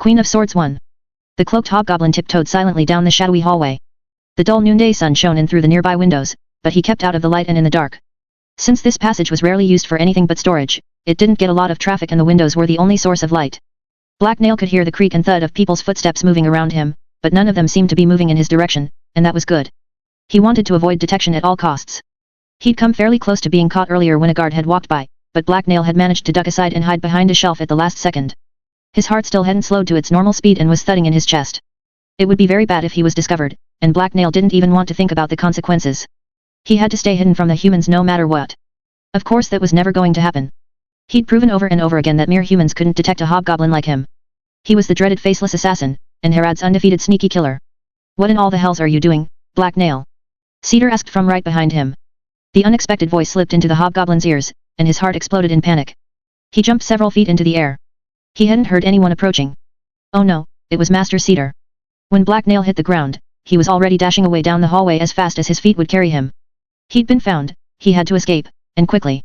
Queen of Swords 1. The cloaked hobgoblin tiptoed silently down the shadowy hallway. The dull noonday sun shone in through the nearby windows, but he kept out of the light and in the dark. Since this passage was rarely used for anything but storage, it didn't get a lot of traffic and the windows were the only source of light. Black Nail could hear the creak and thud of people's footsteps moving around him, but none of them seemed to be moving in his direction, and that was good. He wanted to avoid detection at all costs. He'd come fairly close to being caught earlier when a guard had walked by, but Black Nail had managed to duck aside and hide behind a shelf at the last second. His heart still hadn't slowed to its normal speed and was thudding in his chest. It would be very bad if he was discovered, and Black Nail didn't even want to think about the consequences. He had to stay hidden from the humans no matter what. Of course that was never going to happen. He'd proven over and over again that mere humans couldn't detect a hobgoblin like him. He was the dreaded faceless assassin, and Herod's undefeated sneaky killer. What in all the hells are you doing, Black Nail? Cedar asked from right behind him. The unexpected voice slipped into the hobgoblin's ears, and his heart exploded in panic. He jumped several feet into the air. He hadn't heard anyone approaching. Oh no, it was Master Cedar. When Black Nail hit the ground, he was already dashing away down the hallway as fast as his feet would carry him. He'd been found, he had to escape, and quickly.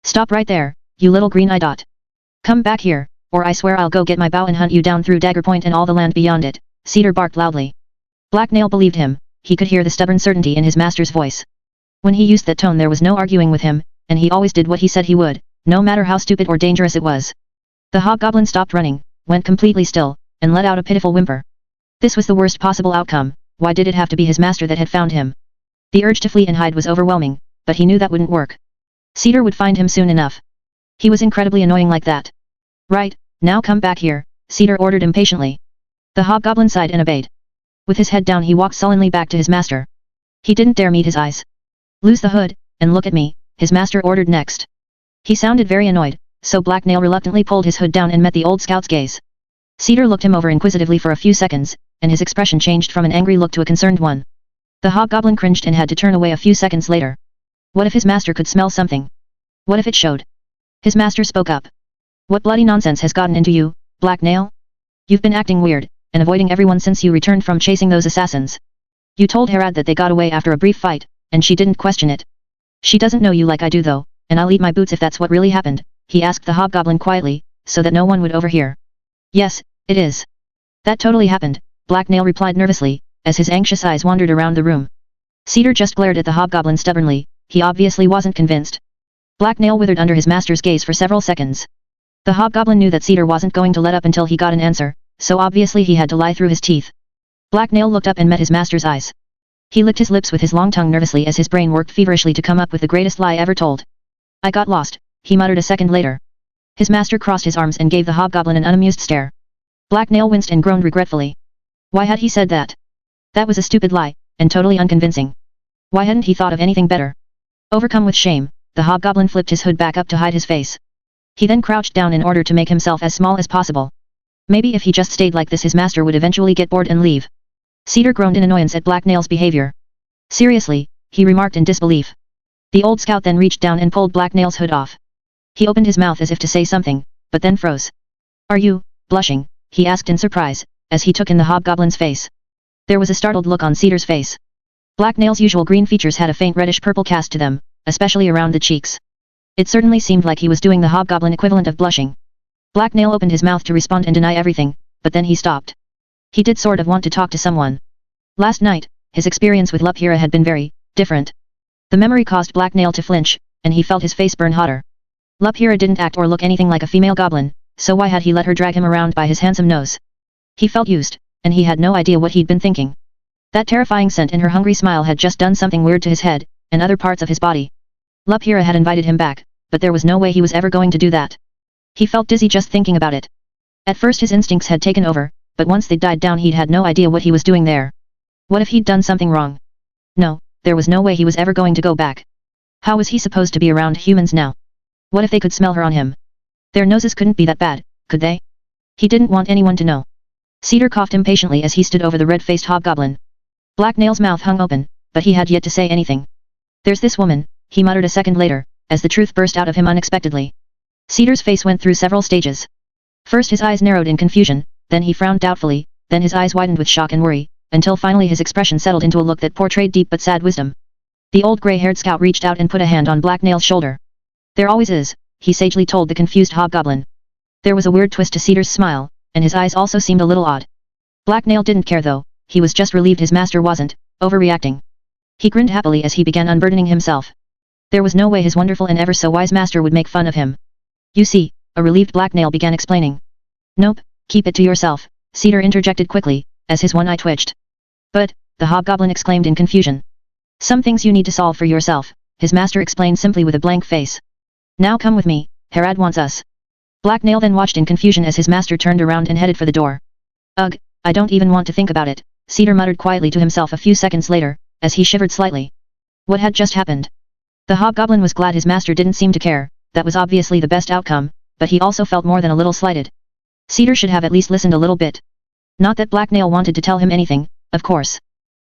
Stop right there, you little green eye dot. Come back here, or I swear I'll go get my bow and hunt you down through Dagger Point and all the land beyond it, Cedar barked loudly. Black Nail believed him, he could hear the stubborn certainty in his master's voice. When he used that tone there was no arguing with him, and he always did what he said he would, no matter how stupid or dangerous it was. The hobgoblin stopped running, went completely still, and let out a pitiful whimper. This was the worst possible outcome. Why did it have to be his master that had found him? The urge to flee and hide was overwhelming, but he knew that wouldn't work. Cedar would find him soon enough. He was incredibly annoying like that. Right, now come back here, Cedar ordered impatiently. The hobgoblin sighed and obeyed. With his head down he walked sullenly back to his master. He didn't dare meet his eyes. Lose the hood, and look at me, his master ordered next. He sounded very annoyed, so Black Nail reluctantly pulled his hood down and met the old scout's gaze. Cedar looked him over inquisitively for a few seconds, and his expression changed from an angry look to a concerned one. The hobgoblin cringed and had to turn away a few seconds later. What if his master could smell something? What if it showed? His master spoke up. What bloody nonsense has gotten into you, Black Nail? You've been acting weird, and avoiding everyone since you returned from chasing those assassins. You told Herod that they got away after a brief fight, and she didn't question it. She doesn't know you like I do though, and I'll eat my boots if that's what really happened, he asked the hobgoblin quietly, so that no one would overhear. Yes, it is. That totally happened, Black Nail replied nervously, as his anxious eyes wandered around the room. Cedar just glared at the hobgoblin stubbornly, he obviously wasn't convinced. Black Nail withered under his master's gaze for several seconds. The hobgoblin knew that Cedar wasn't going to let up until he got an answer, so obviously he had to lie through his teeth. Black Nail looked up and met his master's eyes. He licked his lips with his long tongue nervously as his brain worked feverishly to come up with the greatest lie ever told. I got lost, he muttered a second later. His master crossed his arms and gave the hobgoblin an unamused stare. Black Nail winced and groaned regretfully. Why had he said that? That was a stupid lie, and totally unconvincing. Why hadn't he thought of anything better? Overcome with shame, the hobgoblin flipped his hood back up to hide his face. He then crouched down in order to make himself as small as possible. Maybe if he just stayed like this his master would eventually get bored and leave. Cedar groaned in annoyance at Black Nail's behavior. Seriously, he remarked in disbelief. The old scout then reached down and pulled Black Nail's hood off. He opened his mouth as if to say something, but then froze. Are you blushing? He asked in surprise, as he took in the hobgoblin's face. There was a startled look on Cedar's face. Black Nail's usual green features had a faint reddish-purple cast to them, especially around the cheeks. It certainly seemed like he was doing the hobgoblin equivalent of blushing. Black Nail opened his mouth to respond and deny everything, but then he stopped. He did sort of want to talk to someone. Last night, his experience with Luphira had been very different. The memory caused Black Nail to flinch, and he felt his face burn hotter. Luphira didn't act or look anything like a female goblin, so why had he let her drag him around by his handsome nose? He felt used, and he had no idea what he'd been thinking. That terrifying scent and her hungry smile had just done something weird to his head, and other parts of his body. Luphira had invited him back, but there was no way he was ever going to do that. He felt dizzy just thinking about it. At first his instincts had taken over, but once they died down he'd had no idea what he was doing there. What if he'd done something wrong? No, there was no way he was ever going to go back. How was he supposed to be around humans now? What if they could smell her on him? Their noses couldn't be that bad, could they? He didn't want anyone to know. Cedar coughed impatiently as he stood over the red-faced hobgoblin. Black Nail's mouth hung open, but he had yet to say anything. There's this woman, he muttered a second later, as the truth burst out of him unexpectedly. Cedar's face went through several stages. First his eyes narrowed in confusion, then he frowned doubtfully, then his eyes widened with shock and worry, until finally his expression settled into a look that portrayed deep but sad wisdom. The old gray-haired scout reached out and put a hand on Black Nail's shoulder. There always is, he sagely told the confused hobgoblin. There was a weird twist to Cedar's smile, and his eyes also seemed a little odd. Black Nail didn't care though, he was just relieved his master wasn't overreacting. He grinned happily as he began unburdening himself. There was no way his wonderful and ever so wise master would make fun of him. You see, a relieved Black Nail began explaining. Nope, keep it to yourself, Cedar interjected quickly, as his one eye twitched. But, the hobgoblin exclaimed in confusion. Some things you need to solve for yourself, his master explained simply with a blank face. Now come with me, Harad wants us. Black Nail then watched in confusion as his master turned around and headed for the door. Ugh, I don't even want to think about it, Cedar muttered quietly to himself a few seconds later, as he shivered slightly. What had just happened? The hobgoblin was glad his master didn't seem to care, that was obviously the best outcome, but he also felt more than a little slighted. Cedar should have at least listened a little bit. Not that Black Nail wanted to tell him anything, of course.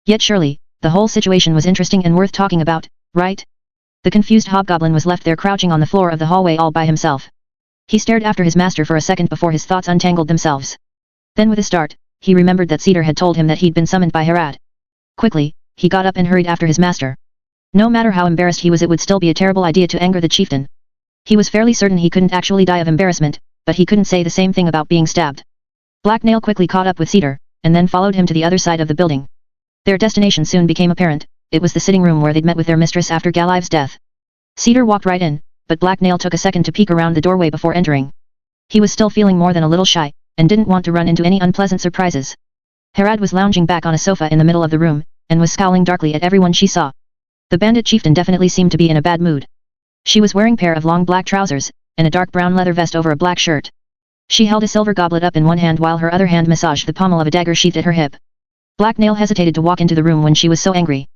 Yet surely, the whole situation was interesting and worth talking about, right? The confused hobgoblin was left there crouching on the floor of the hallway all by himself. He stared after his master for a second before his thoughts untangled themselves. Then with a start, he remembered that Cedar had told him that he'd been summoned by Harad. Quickly, he got up and hurried after his master. No matter how embarrassed he was, it would still be a terrible idea to anger the chieftain. He was fairly certain he couldn't actually die of embarrassment, but he couldn't say the same thing about being stabbed. Black Nail quickly caught up with Cedar, and then followed him to the other side of the building. Their destination soon became apparent, it was the sitting room where they'd met with their mistress after Gallive's death. Cedar walked right in, but Black Nail took a second to peek around the doorway before entering. He was still feeling more than a little shy, and didn't want to run into any unpleasant surprises. Harad was lounging back on a sofa in the middle of the room, and was scowling darkly at everyone she saw. The bandit chieftain definitely seemed to be in a bad mood. She was wearing a pair of long black trousers, and a dark brown leather vest over a black shirt. She held a silver goblet up in one hand while her other hand massaged the pommel of a dagger sheathed at her hip. Black Nail hesitated to walk into the room when she was so angry.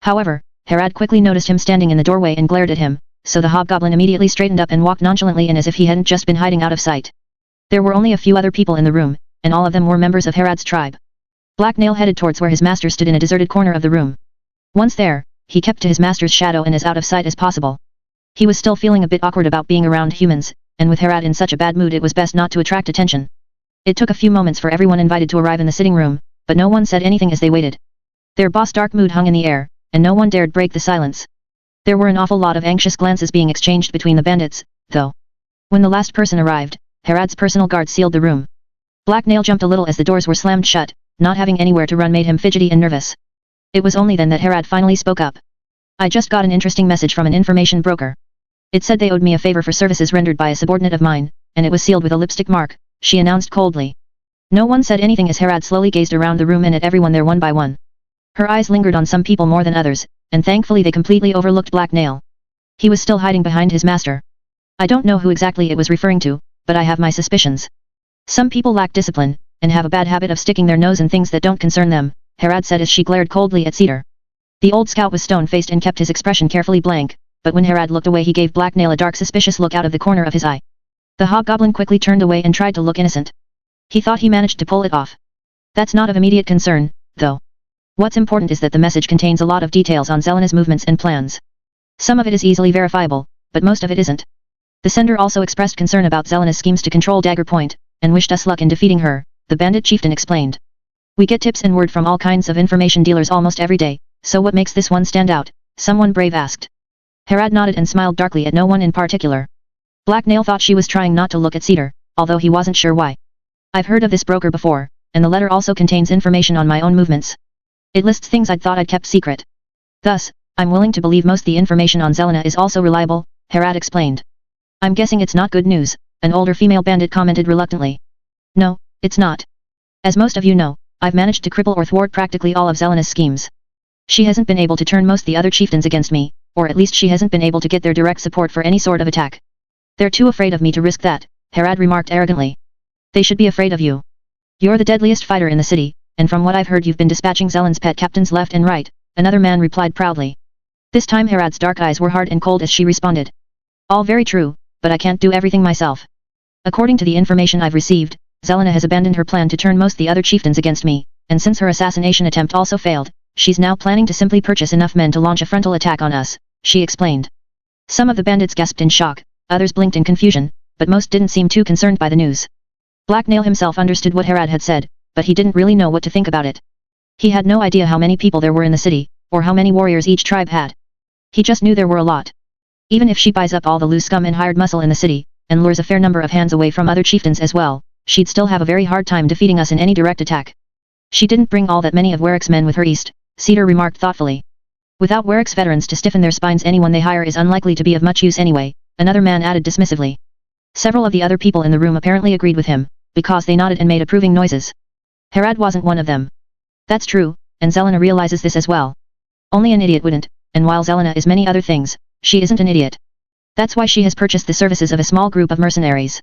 However, Harad quickly noticed him standing in the doorway and glared at him, so the hobgoblin immediately straightened up and walked nonchalantly in as if he hadn't just been hiding out of sight. There were only a few other people in the room, and all of them were members of Harad's tribe. Black Nail headed towards where his master stood in a deserted corner of the room. Once there, he kept to his master's shadow and as out of sight as possible. He was still feeling a bit awkward about being around humans, and with Harad in such a bad mood it was best not to attract attention. It took a few moments for everyone invited to arrive in the sitting room, but no one said anything as they waited. Their boss' dark mood hung in the air, and no one dared break the silence. There were an awful lot of anxious glances being exchanged between the bandits, though. When the last person arrived, Harad's personal guard sealed the room. Black Nail jumped a little as the doors were slammed shut, not having anywhere to run made him fidgety and nervous. It was only then that Harad finally spoke up. I just got an interesting message from an information broker. It said they owed me a favor for services rendered by a subordinate of mine, and it was sealed with a lipstick mark, she announced coldly. No one said anything as Harad slowly gazed around the room and at everyone there one by one. Her eyes lingered on some people more than others, and thankfully they completely overlooked Black Nail. He was still hiding behind his master. I don't know who exactly it was referring to, but I have my suspicions. Some people lack discipline, and have a bad habit of sticking their nose in things that don't concern them, Harad said as she glared coldly at Cedar. The old scout was stone-faced and kept his expression carefully blank, but when Harad looked away he gave Black Nail a dark suspicious look out of the corner of his eye. The hobgoblin quickly turned away and tried to look innocent. He thought he managed to pull it off. That's not of immediate concern, though. What's important is that the message contains a lot of details on Zelena's movements and plans. Some of it is easily verifiable, but most of it isn't. The sender also expressed concern about Zelena's schemes to control Dagger Point, and wished us luck in defeating her, the bandit chieftain explained. We get tips and word from all kinds of information dealers almost every day, so what makes this one stand out? Someone brave asked. Harad nodded and smiled darkly at no one in particular. Black Nail thought she was trying not to look at Cedar, although he wasn't sure why. I've heard of this broker before, and the letter also contains information on my own movements. It lists things I'd thought I'd kept secret. Thus, I'm willing to believe most the information on Zelena is also reliable, Harad explained. I'm guessing it's not good news, an older female bandit commented reluctantly. No, it's not. As most of you know, I've managed to cripple or thwart practically all of Zelena's schemes. She hasn't been able to turn most the other chieftains against me, or at least she hasn't been able to get their direct support for any sort of attack. They're too afraid of me to risk that, Harad remarked arrogantly. They should be afraid of you. You're the deadliest fighter in the city, and from what I've heard you've been dispatching Zelen's pet captains left and right, another man replied proudly. This time Harad's dark eyes were hard and cold as she responded. All very true, but I can't do everything myself. According to the information I've received, Zelena has abandoned her plan to turn most the other chieftains against me, and since her assassination attempt also failed, she's now planning to simply purchase enough men to launch a frontal attack on us, she explained. Some of the bandits gasped in shock, others blinked in confusion, but most didn't seem too concerned by the news. Black Nail himself understood what Harad had said, but he didn't really know what to think about it. He had no idea how many people there were in the city, or how many warriors each tribe had. He just knew there were a lot. Even if she buys up all the loose scum and hired muscle in the city, and lures a fair number of hands away from other chieftains as well, she'd still have a very hard time defeating us in any direct attack. She didn't bring all that many of Warwick's men with her east, Cedar remarked thoughtfully. Without Warwick's veterans to stiffen their spines, anyone they hire is unlikely to be of much use anyway, another man added dismissively. Several of the other people in the room apparently agreed with him, because they nodded and made approving noises. Herad wasn't one of them. That's true, and Zelena realizes this as well. Only an idiot wouldn't, and while Zelena is many other things, she isn't an idiot. That's why she has purchased the services of a small group of mercenaries.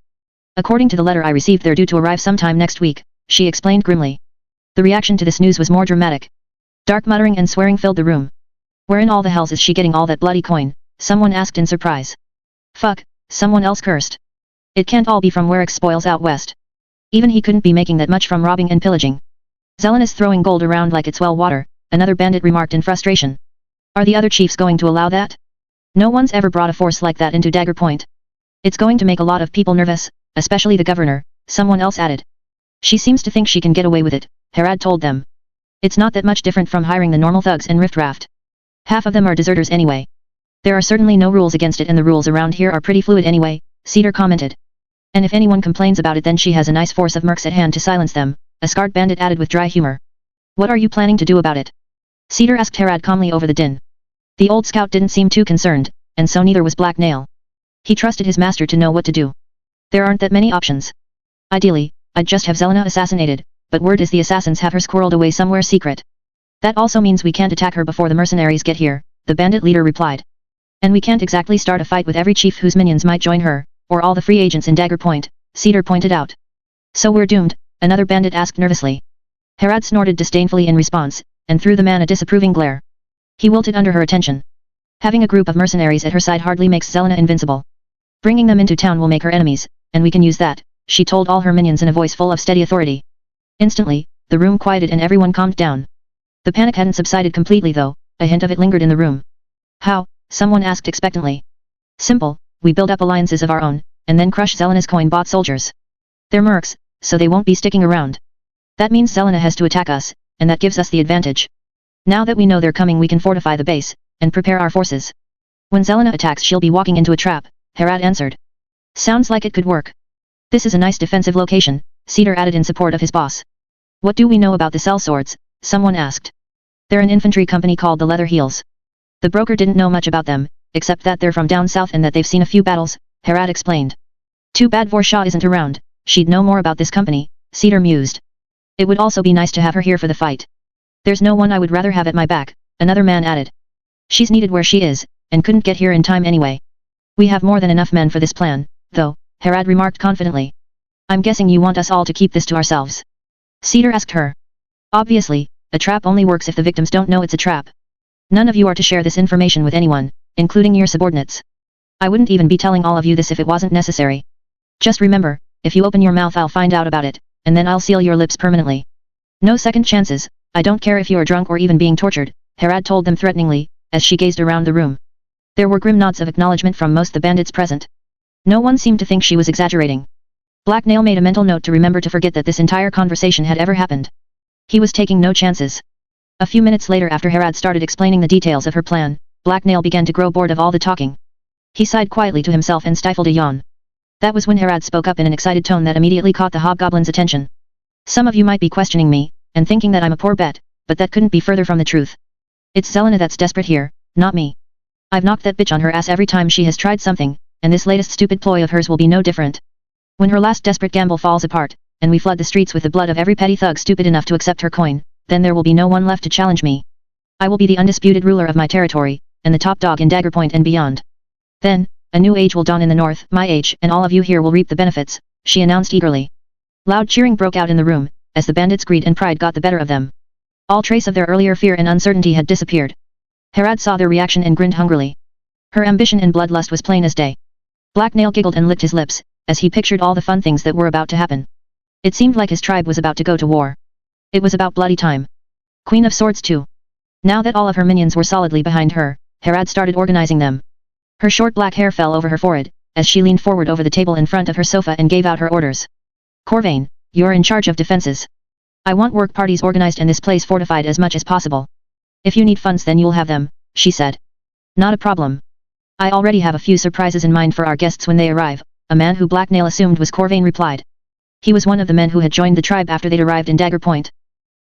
According to the letter I received, they're due to arrive sometime next week, she explained grimly. The reaction to this news was more dramatic. Dark muttering and swearing filled the room. Where in all the hells is she getting all that bloody coin? Someone asked in surprise. Fuck, someone else cursed. It can't all be from Warwick's spoils out west. Even he couldn't be making that much from robbing and pillaging. Zelena's throwing gold around like it's well water, another bandit remarked in frustration. Are the other chiefs going to allow that? No one's ever brought a force like that into Dagger Point. It's going to make a lot of people nervous, especially the governor, someone else added. She seems to think she can get away with it, Herad told them. It's not that much different from hiring the normal thugs in Riftraft. Half of them are deserters anyway. There are certainly no rules against it, and the rules around here are pretty fluid anyway, Cedar commented. And if anyone complains about it, then she has a nice force of mercs at hand to silence them, a scarred bandit added with dry humor. What are you planning to do about it? Cedar asked Herad calmly over the din. The old scout didn't seem too concerned, and so neither was Black Nail. He trusted his master to know what to do. There aren't that many options. Ideally, I'd just have Zelena assassinated, but word is the assassins have her squirreled away somewhere secret. That also means we can't attack her before the mercenaries get here, the bandit leader replied. And we can't exactly start a fight with every chief whose minions might join her, or all the free agents in Dagger Point, Cedar pointed out. So we're doomed, another bandit asked nervously. Herad snorted disdainfully in response, and threw the man a disapproving glare. He wilted under her attention. Having a group of mercenaries at her side hardly makes Zelena invincible. Bringing them into town will make her enemies, and we can use that, she told all her minions in a voice full of steady authority. Instantly, the room quieted and everyone calmed down. The panic hadn't subsided completely though, a hint of it lingered in the room. How? Someone asked expectantly. Simple, we build up alliances of our own, and then crush Zelena's coin-bought soldiers. They're mercs, so they won't be sticking around. That means Zelena has to attack us, and that gives us the advantage. Now that we know they're coming, we can fortify the base, and prepare our forces. When Zelena attacks, she'll be walking into a trap, Herad answered. Sounds like it could work. This is a nice defensive location, Cedar added in support of his boss. What do we know about the sellswords? Someone asked. They're an infantry company called the Leather Heels. The broker didn't know much about them, except that they're from down south and that they've seen a few battles, Herad explained. Too bad Vorshaw isn't around, she'd know more about this company, Cedar mused. It would also be nice to have her here for the fight. There's no one I would rather have at my back, another man added. She's needed where she is, and couldn't get here in time anyway. We have more than enough men for this plan, though, Herad remarked confidently. I'm guessing you want us all to keep this to ourselves. Cedar asked her. Obviously, a trap only works if the victims don't know it's a trap. None of you are to share this information with anyone, including your subordinates. I wouldn't even be telling all of you this if it wasn't necessary. Just remember, if you open your mouth I'll find out about it, and then I'll seal your lips permanently. No second chances, I don't care if you are drunk or even being tortured, Herad told them threateningly, as she gazed around the room. There were grim nods of acknowledgement from most the bandits present. No one seemed to think she was exaggerating. Black Nail made a mental note to remember to forget that this entire conversation had ever happened. He was taking no chances. A few minutes later, after Herad started explaining the details of her plan, Black Nail began to grow bored of all the talking. He sighed quietly to himself and stifled a yawn. That was when Herad spoke up in an excited tone that immediately caught the hobgoblin's attention. Some of you might be questioning me, and thinking that I'm a poor bet, but that couldn't be further from the truth. It's Zelena that's desperate here, not me. I've knocked that bitch on her ass every time she has tried something, and this latest stupid ploy of hers will be no different. When her last desperate gamble falls apart, and we flood the streets with the blood of every petty thug stupid enough to accept her coin, then there will be no one left to challenge me. I will be the undisputed ruler of my territory, and the top dog in Dagger Point and beyond. Then, a new age will dawn in the north, my age, and all of you here will reap the benefits, she announced eagerly. Loud cheering broke out in the room, as the bandits' greed and pride got the better of them. All trace of their earlier fear and uncertainty had disappeared. Herad saw their reaction and grinned hungrily. Her ambition and bloodlust was plain as day. Black Nail giggled and licked his lips, as he pictured all the fun things that were about to happen. It seemed like his tribe was about to go to war. It was about bloody time. Queen of Swords too. Now that all of her minions were solidly behind her, Herad started organizing them. Her short black hair fell over her forehead, as she leaned forward over the table in front of her sofa and gave out her orders. Corvain, you're in charge of defenses. I want work parties organized and this place fortified as much as possible. If you need funds then you'll have them, she said. Not a problem. I already have a few surprises in mind for our guests when they arrive, a man who Black Nail assumed was Corvain replied. He was one of the men who had joined the tribe after they'd arrived in Dagger Point.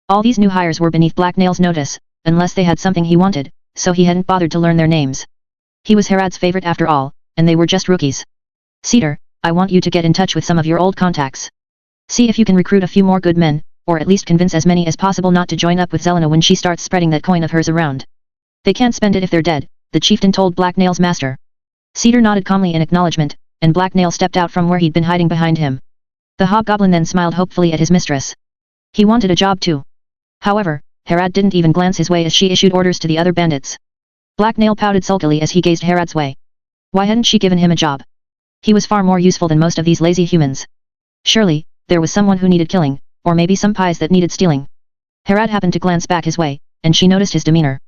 All these new hires were beneath Black Nail's notice, unless they had something he wanted, so he hadn't bothered to learn their names. He was Herad's favorite after all, and they were just rookies. Cedar, I want you to get in touch with some of your old contacts. See if you can recruit a few more good men, or at least convince as many as possible not to join up with Zelena when she starts spreading that coin of hers around. They can't spend it if they're dead, the chieftain told Black Nail's master. Cedar nodded calmly in acknowledgement, and Black Nail stepped out from where he'd been hiding behind him. The hobgoblin then smiled hopefully at his mistress. He wanted a job too. However, Herad didn't even glance his way as she issued orders to the other bandits. Black Nail pouted sulkily as he gazed Herad's way. Why hadn't she given him a job? He was far more useful than most of these lazy humans. Surely, there was someone who needed killing, or maybe some pies that needed stealing. Herad happened to glance back his way, and she noticed his demeanor.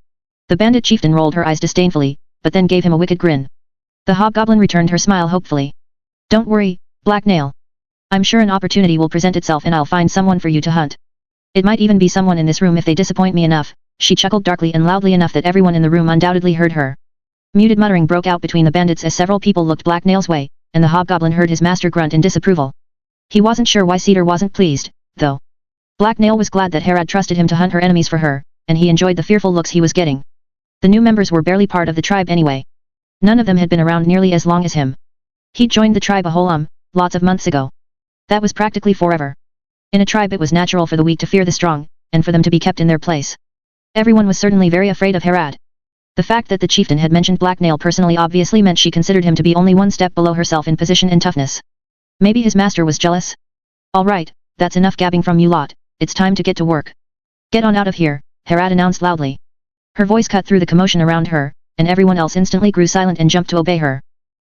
The bandit chieftain rolled her eyes disdainfully, but then gave him a wicked grin. The hobgoblin returned her smile hopefully. Don't worry, Black Nail. I'm sure an opportunity will present itself and I'll find someone for you to hunt. It might even be someone in this room if they disappoint me enough. She chuckled darkly and loudly enough that everyone in the room undoubtedly heard her. Muted muttering broke out between the bandits as several people looked Black Nail's way, and the hobgoblin heard his master grunt in disapproval. He wasn't sure why Cedar wasn't pleased, though. Black Nail was glad that Herad trusted him to hunt her enemies for her, and he enjoyed the fearful looks he was getting. The new members were barely part of the tribe anyway. None of them had been around nearly as long as him. He'd joined the tribe a whole lots of months ago. That was practically forever. In a tribe it was natural for the weak to fear the strong, and for them to be kept in their place. Everyone was certainly very afraid of Herad. The fact that the chieftain had mentioned Black Nail personally obviously meant she considered him to be only one step below herself in position and toughness. Maybe his master was jealous? Alright, that's enough gabbing from you lot, it's time to get to work. Get on out of here, Herad announced loudly. Her voice cut through the commotion around her, and everyone else instantly grew silent and jumped to obey her.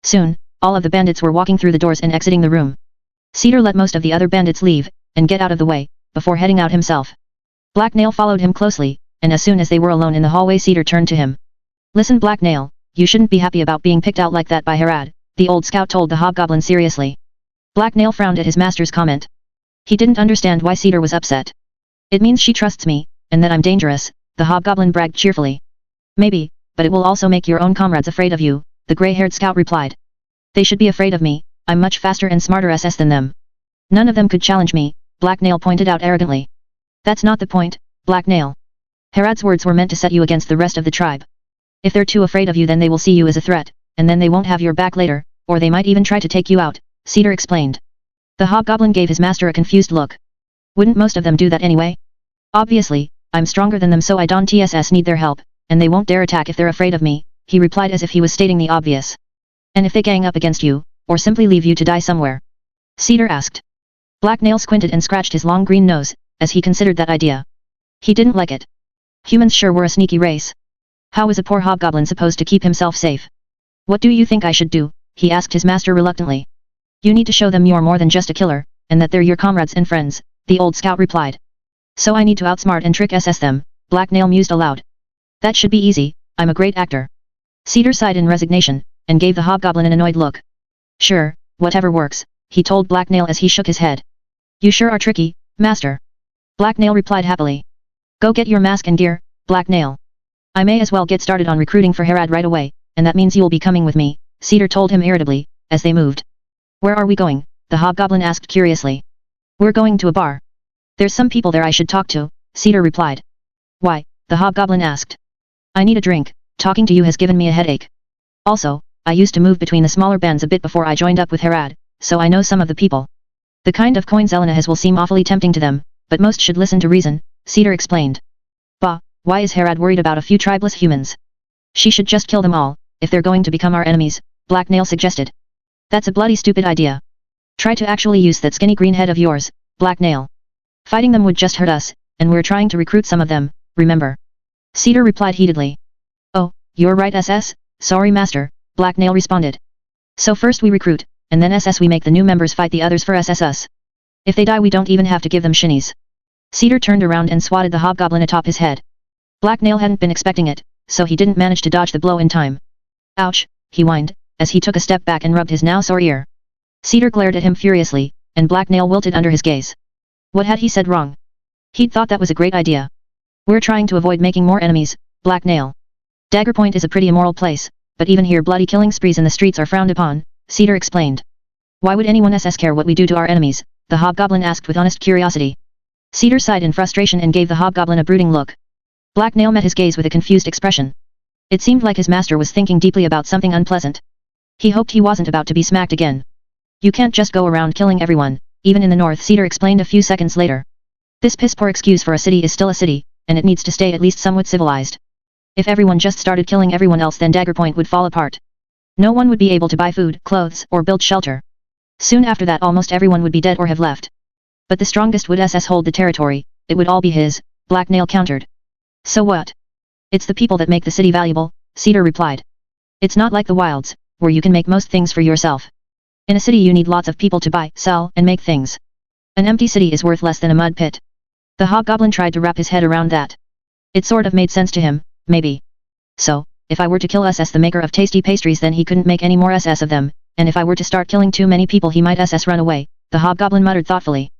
Soon, all of the bandits were walking through the doors and exiting the room. Cedar let most of the other bandits leave, and get out of the way, before heading out himself. Black Nail followed him closely, and as soon as they were alone in the hallway Cedar turned to him. Listen Black Nail, you shouldn't be happy about being picked out like that by Herad, the old scout told the hobgoblin seriously. Black Nail frowned at his master's comment. He didn't understand why Cedar was upset. It means she trusts me, and that I'm dangerous, the hobgoblin bragged cheerfully. Maybe, but it will also make your own comrades afraid of you, the gray-haired scout replied. They should be afraid of me, I'm much faster and smarter SS than them. None of them could challenge me, Black Nail pointed out arrogantly. That's not the point, Black Nail. Herad's words were meant to set you against the rest of the tribe. If they're too afraid of you then they will see you as a threat, and then they won't have your back later, or they might even try to take you out, Cedar explained. The hobgoblin gave his master a confused look. Wouldn't most of them do that anyway? Obviously, I'm stronger than them so I don't need their help, and they won't dare attack if they're afraid of me, he replied as if he was stating the obvious. And if they gang up against you, or simply leave you to die somewhere? Cedar asked. Black Nail squinted and scratched his long green nose, as he considered that idea. He didn't like it. Humans sure were a sneaky race. How was a poor hobgoblin supposed to keep himself safe? What do you think I should do? He asked his master reluctantly. You need to show them you're more than just a killer, and that they're your comrades and friends, the old scout replied. So I need to outsmart and trick SS them, Black Nail mused aloud. That should be easy, I'm a great actor. Cedar sighed in resignation, and gave the hobgoblin an annoyed look. Sure, whatever works, he told Black Nail as he shook his head. You sure are tricky, master. Black Nail replied happily. Go get your mask and gear, Black Nail. I may as well get started on recruiting for Herad right away, and that means you'll be coming with me, Cedar told him irritably, as they moved. Where are we going? The hobgoblin asked curiously. We're going to a bar. There's some people there I should talk to, Cedar replied. Why? The hobgoblin asked. I need a drink, talking to you has given me a headache. Also, I used to move between the smaller bands a bit before I joined up with Herad, so I know some of the people. The kind of coin Zelena has will seem awfully tempting to them, but most should listen to reason, Cedar explained. Bah, why is Herad worried about a few tribeless humans? She should just kill them all, if they're going to become our enemies, Black Nail suggested. That's a bloody stupid idea. Try to actually use that skinny green head of yours, Black Nail. Fighting them would just hurt us, and we're trying to recruit some of them, remember? Cedar replied heatedly. Oh, you're right SS, sorry master, Black Nail responded. So first we recruit, and then SS we make the new members fight the others for SS. If they die we don't even have to give them shinies. Cedar turned around and swatted the hobgoblin atop his head. Black Nail hadn't been expecting it, so he didn't manage to dodge the blow in time. Ouch, he whined, as he took a step back and rubbed his now sore ear. Cedar glared at him furiously, and Black Nail wilted under his gaze. What had he said wrong? He'd thought that was a great idea. We're trying to avoid making more enemies, Black Nail. Dagger Point is a pretty immoral place, but even here bloody killing sprees in the streets are frowned upon, Cedar explained. Why would anyone SS care what we do to our enemies, the hobgoblin asked with honest curiosity. Cedar sighed in frustration and gave the hobgoblin a brooding look. Black Nail met his gaze with a confused expression. It seemed like his master was thinking deeply about something unpleasant. He hoped he wasn't about to be smacked again. You can't just go around killing everyone, even in the north, Cedar explained a few seconds later. This piss-poor excuse for a city is still a city, and it needs to stay at least somewhat civilized. If everyone just started killing everyone else, then Dagger Point would fall apart. No one would be able to buy food, clothes, or build shelter. Soon after that almost everyone would be dead or have left. But the strongest would hold the territory, it would all be his, Black Nail countered. So what? It's the people that make the city valuable, Cedar replied. It's not like the wilds, where you can make most things for yourself. In a city you need lots of people to buy, sell, and make things. An empty city is worth less than a mud pit. The hobgoblin tried to wrap his head around that. It sort of made sense to him, maybe. So, if I were to kill SS the maker of tasty pastries, then he couldn't make any more SS of them, and if I were to start killing too many people he might SS run away, the hobgoblin muttered thoughtfully.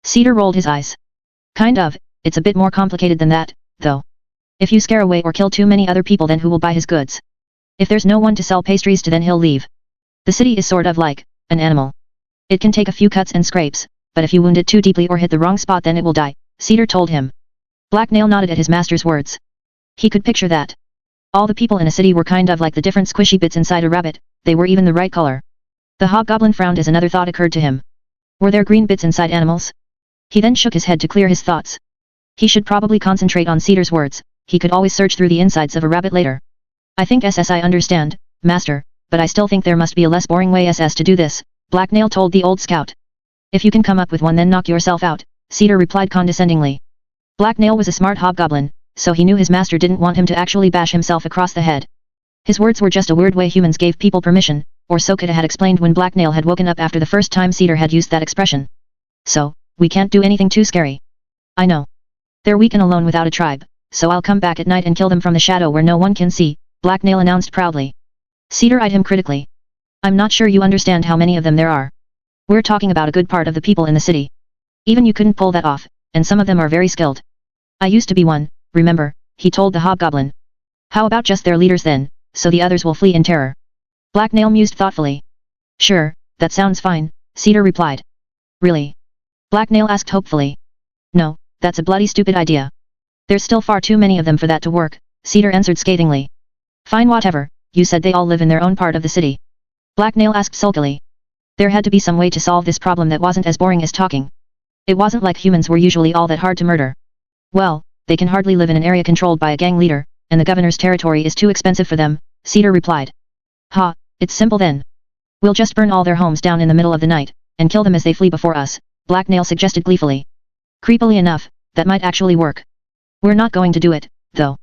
Cedar rolled his eyes. Kind of, it's a bit more complicated than that, though. If you scare away or kill too many other people, then who will buy his goods? If there's no one to sell pastries to, then he'll leave. The city is sort of like an animal. It can take a few cuts and scrapes, but if you wound it too deeply or hit the wrong spot, then it will die, Cedar told him. Black Nail nodded at his master's words. He could picture that. All the people in a city were kind of like the different squishy bits inside a rabbit, they were even the right color. The hobgoblin frowned as another thought occurred to him. Were there green bits inside animals? He then shook his head to clear his thoughts. He should probably concentrate on Cedar's words, he could always search through the insides of a rabbit later. I think I understand, master, but I still think there must be a less boring way to do this, Black Nail told the old scout. If you can come up with one, then knock yourself out, Cedar replied condescendingly. Black Nail was a smart hobgoblin, so he knew his master didn't want him to actually bash himself across the head. His words were just a weird way humans gave people permission, or so Kida had explained when Black Nail had woken up after the first time Cedar had used that expression. So, we can't do anything too scary. I know. They're weak and alone without a tribe, so I'll come back at night and kill them from the shadow where no one can see, Black Nail announced proudly. Cedar eyed him critically. I'm not sure you understand how many of them there are. We're talking about a good part of the people in the city. Even you couldn't pull that off, and some of them are very skilled. I used to be one, remember, he told the hobgoblin. How about just their leaders then, so the others will flee in terror? Black Nail mused thoughtfully. Sure, that sounds fine, Cedar replied. Really? Black Nail asked hopefully. No, that's a bloody stupid idea. There's still far too many of them for that to work, Cedar answered scathingly. Fine, whatever, you said they all live in their own part of the city. Black Nail asked sulkily. There had to be some way to solve this problem that wasn't as boring as talking. It wasn't like humans were usually all that hard to murder. Well, they can hardly live in an area controlled by a gang leader, and the governor's territory is too expensive for them, Cedar replied. Ha, it's simple then. We'll just burn all their homes down in the middle of the night, and kill them as they flee before us, Black Nail suggested gleefully. Creepily enough, that might actually work. We're not going to do it, though.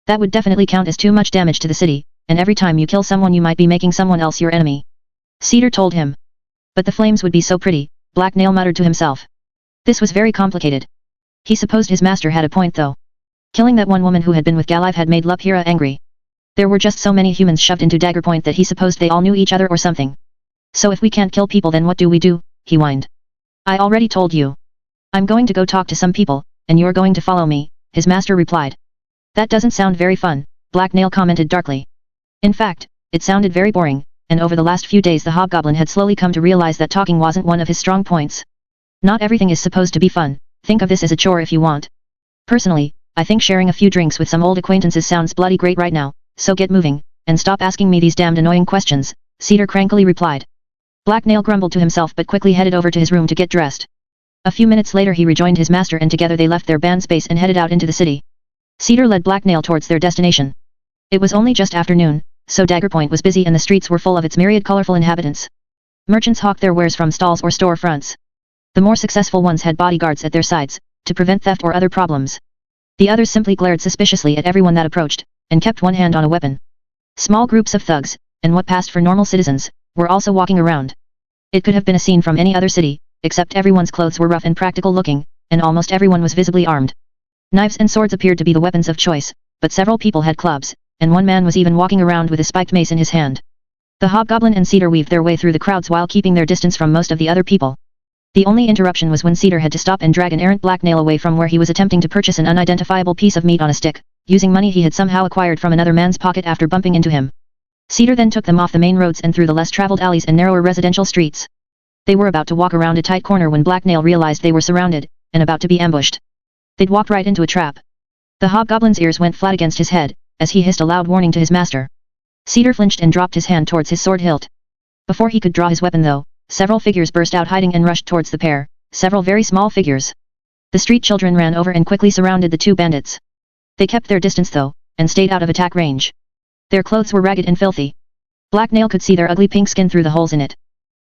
That would definitely count as too much damage to the city, and every time you kill someone you might be making someone else your enemy. Cedar told him. But the flames would be so pretty, Black Nail muttered to himself. This was very complicated. He supposed his master had a point though. Killing that one woman who had been with Galive had made Luphira angry. There were just so many humans shoved into Dagger Point that he supposed they all knew each other or something. So if we can't kill people, then what do we do, he whined. I already told you. I'm going to go talk to some people, and you're going to follow me, his master replied. That doesn't sound very fun, Black Nail commented darkly. In fact, it sounded very boring, and over the last few days the hobgoblin had slowly come to realize that talking wasn't one of his strong points. Not everything is supposed to be fun, think of this as a chore if you want. Personally, I think sharing a few drinks with some old acquaintances sounds bloody great right now, so get moving, and stop asking me these damned annoying questions, Cedar crankily replied. Black Nail grumbled to himself but quickly headed over to his room to get dressed. A few minutes later he rejoined his master and together they left their band space and headed out into the city. Cedar led Black Nail towards their destination. It was only just afternoon, so Dagger Point was busy and the streets were full of its myriad colorful inhabitants. Merchants hawked their wares from stalls or store fronts. The more successful ones had bodyguards at their sides, to prevent theft or other problems. The others simply glared suspiciously at everyone that approached, and kept one hand on a weapon. Small groups of thugs, and what passed for normal citizens, were also walking around. It could have been a scene from any other city, except everyone's clothes were rough and practical looking, and almost everyone was visibly armed. Knives and swords appeared to be the weapons of choice, but several people had clubs, and one man was even walking around with a spiked mace in his hand. The hobgoblin and Cedar weaved their way through the crowds while keeping their distance from most of the other people. The only interruption was when Cedar had to stop and drag an errant Black Nail away from where he was attempting to purchase an unidentifiable piece of meat on a stick, using money he had somehow acquired from another man's pocket after bumping into him. Cedar then took them off the main roads and through the less traveled alleys and narrower residential streets. They were about to walk around a tight corner when Black Nail realized they were surrounded, and about to be ambushed. They'd walked right into a trap. The hobgoblin's ears went flat against his head, as he hissed a loud warning to his master. Cedar flinched and dropped his hand towards his sword hilt. Before he could draw his weapon though, several figures burst out hiding and rushed towards the pair, several very small figures. The street children ran over and quickly surrounded the two bandits. They kept their distance though, and stayed out of attack range. Their clothes were ragged and filthy. Black Nail could see their ugly pink skin through the holes in it.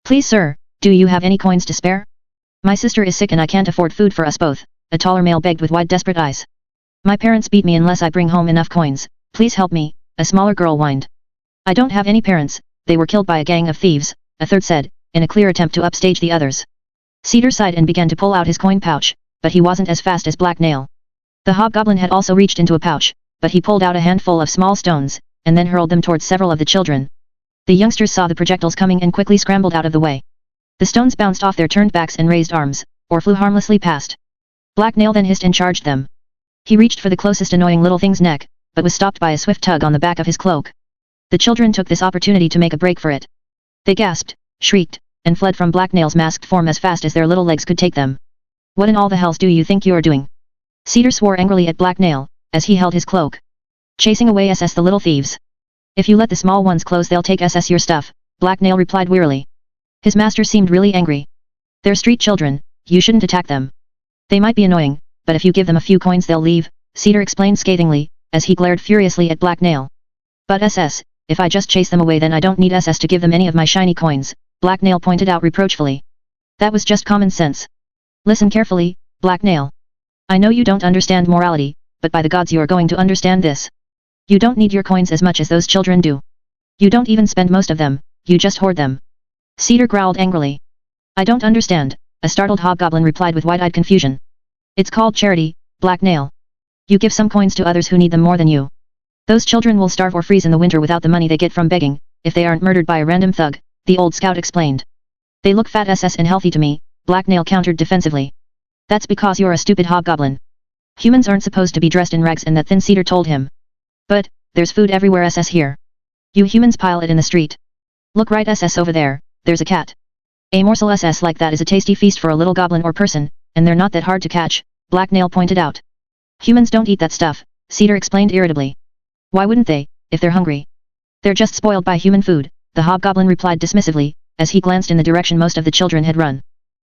"Please sir, do you have any coins to spare? My sister is sick and I can't afford food for us both," a taller male begged with wide desperate eyes. "My parents beat me unless I bring home enough coins, please help me," a smaller girl whined. "I don't have any parents, they were killed by a gang of thieves," a third said, in a clear attempt to upstage the others. Cedar sighed and began to pull out his coin pouch, but he wasn't as fast as Black Nail. The hobgoblin had also reached into a pouch, but he pulled out a handful of small stones, and then hurled them towards several of the children. The youngsters saw the projectiles coming and quickly scrambled out of the way. The stones bounced off their turned backs and raised arms, or flew harmlessly past. Black Nail then hissed and charged them. He reached for the closest annoying little thing's neck, but was stopped by a swift tug on the back of his cloak. The children took this opportunity to make a break for it. They gasped, shrieked, and fled from Black Nail's masked form as fast as their little legs could take them. "What in all the hells do you think you're doing?" Cedar swore angrily at Black Nail, as he held his cloak. "Chasing away SS the little thieves. If you let the small ones close they'll take SS your stuff," Black Nail replied wearily. His master seemed really angry. "They're street children, you shouldn't attack them. They might be annoying, but if you give them a few coins they'll leave," Cedar explained scathingly, as he glared furiously at Black Nail. "But SS, if I just chase them away then I don't need SS to give them any of my shiny coins," Black Nail pointed out reproachfully. "That was just common sense. Listen carefully, Black Nail. I know you don't understand morality, but by the gods you are going to understand this. You don't need your coins as much as those children do. You don't even spend most of them, you just hoard them." Cedar growled angrily. "I don't understand," a startled hobgoblin replied with wide-eyed confusion. "It's called charity, Black Nail. You give some coins to others who need them more than you. Those children will starve or freeze in the winter without the money they get from begging, if they aren't murdered by a random thug," the old scout explained. "They look fat SS and healthy to me," Black Nail countered defensively. "That's because you're a stupid hobgoblin. Humans aren't supposed to be dressed in rags and that thin Cedar told him. But, there's food everywhere SS here. You humans pile it in the street. Look right SS over there, there's a cat. A morsel SS like that is a tasty feast for a little goblin or person, and they're not that hard to catch," Black Nail pointed out. "Humans don't eat that stuff," Cedar explained irritably. "Why wouldn't they, if they're hungry? They're just spoiled by human food," the hobgoblin replied dismissively, as he glanced in the direction most of the children had run.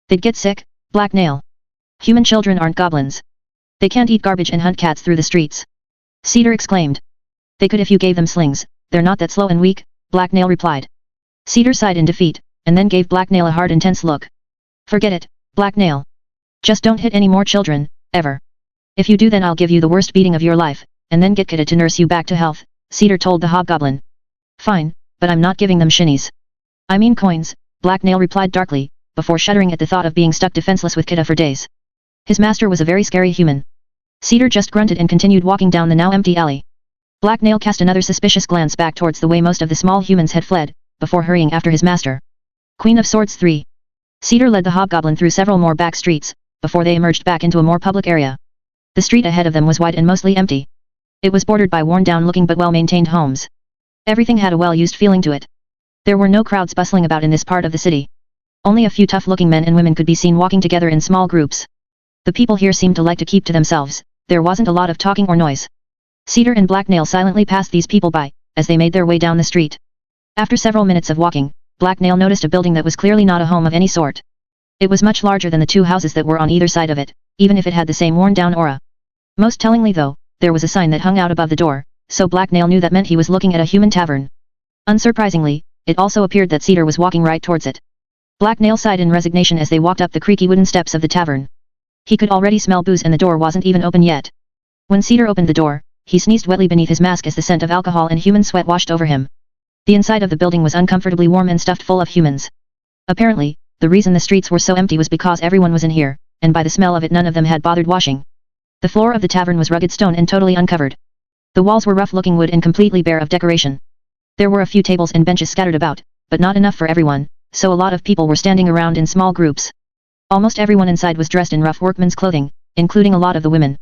"They'd get sick, Black Nail. Human children aren't goblins. They can't eat garbage and hunt cats through the streets," Cedar exclaimed. "They could if you gave them slings, they're not that slow and weak," Black Nail replied. Cedar sighed in defeat, and then gave Black Nail a hard intense look. "Forget it, Black Nail. Just don't hit any more children, ever. If you do then I'll give you the worst beating of your life, and then get Kidda to nurse you back to health," Cedar told the hobgoblin. "Fine, but I'm not giving them shinnies. I mean coins," Black Nail replied darkly, before shuddering at the thought of being stuck defenseless with Kidda for days. His master was a very scary human. Cedar just grunted and continued walking down the now empty alley. Black Nail cast another suspicious glance back towards the way most of the small humans had fled, before hurrying after his master. Queen of Swords 3. Cedar led the hobgoblin through several more back streets, before they emerged back into a more public area. The street ahead of them was wide and mostly empty. It was bordered by worn-down looking but well-maintained homes. Everything had a well-used feeling to it. There were no crowds bustling about in this part of the city. Only a few tough-looking men and women could be seen walking together in small groups. The people here seemed to like to keep to themselves, there wasn't a lot of talking or noise. Cedar and Black Nail silently passed these people by, as they made their way down the street. After several minutes of walking, Black Nail noticed a building that was clearly not a home of any sort. It was much larger than the two houses that were on either side of it, even if it had the same worn-down aura. Most tellingly though, there was a sign that hung out above the door, so Black Nail knew that meant he was looking at a human tavern. Unsurprisingly, it also appeared that Cedar was walking right towards it. Black Nail sighed in resignation as they walked up the creaky wooden steps of the tavern. He could already smell booze and the door wasn't even open yet. When Cedar opened the door, he sneezed wetly beneath his mask as the scent of alcohol and human sweat washed over him. The inside of the building was uncomfortably warm and stuffed full of humans. Apparently, the reason the streets were so empty was because everyone was in here, and by the smell of it none of them had bothered washing. The floor of the tavern was rugged stone and totally uncovered. The walls were rough-looking wood and completely bare of decoration. There were a few tables and benches scattered about, but not enough for everyone, so a lot of people were standing around in small groups. Almost everyone inside was dressed in rough workman's clothing, including a lot of the women.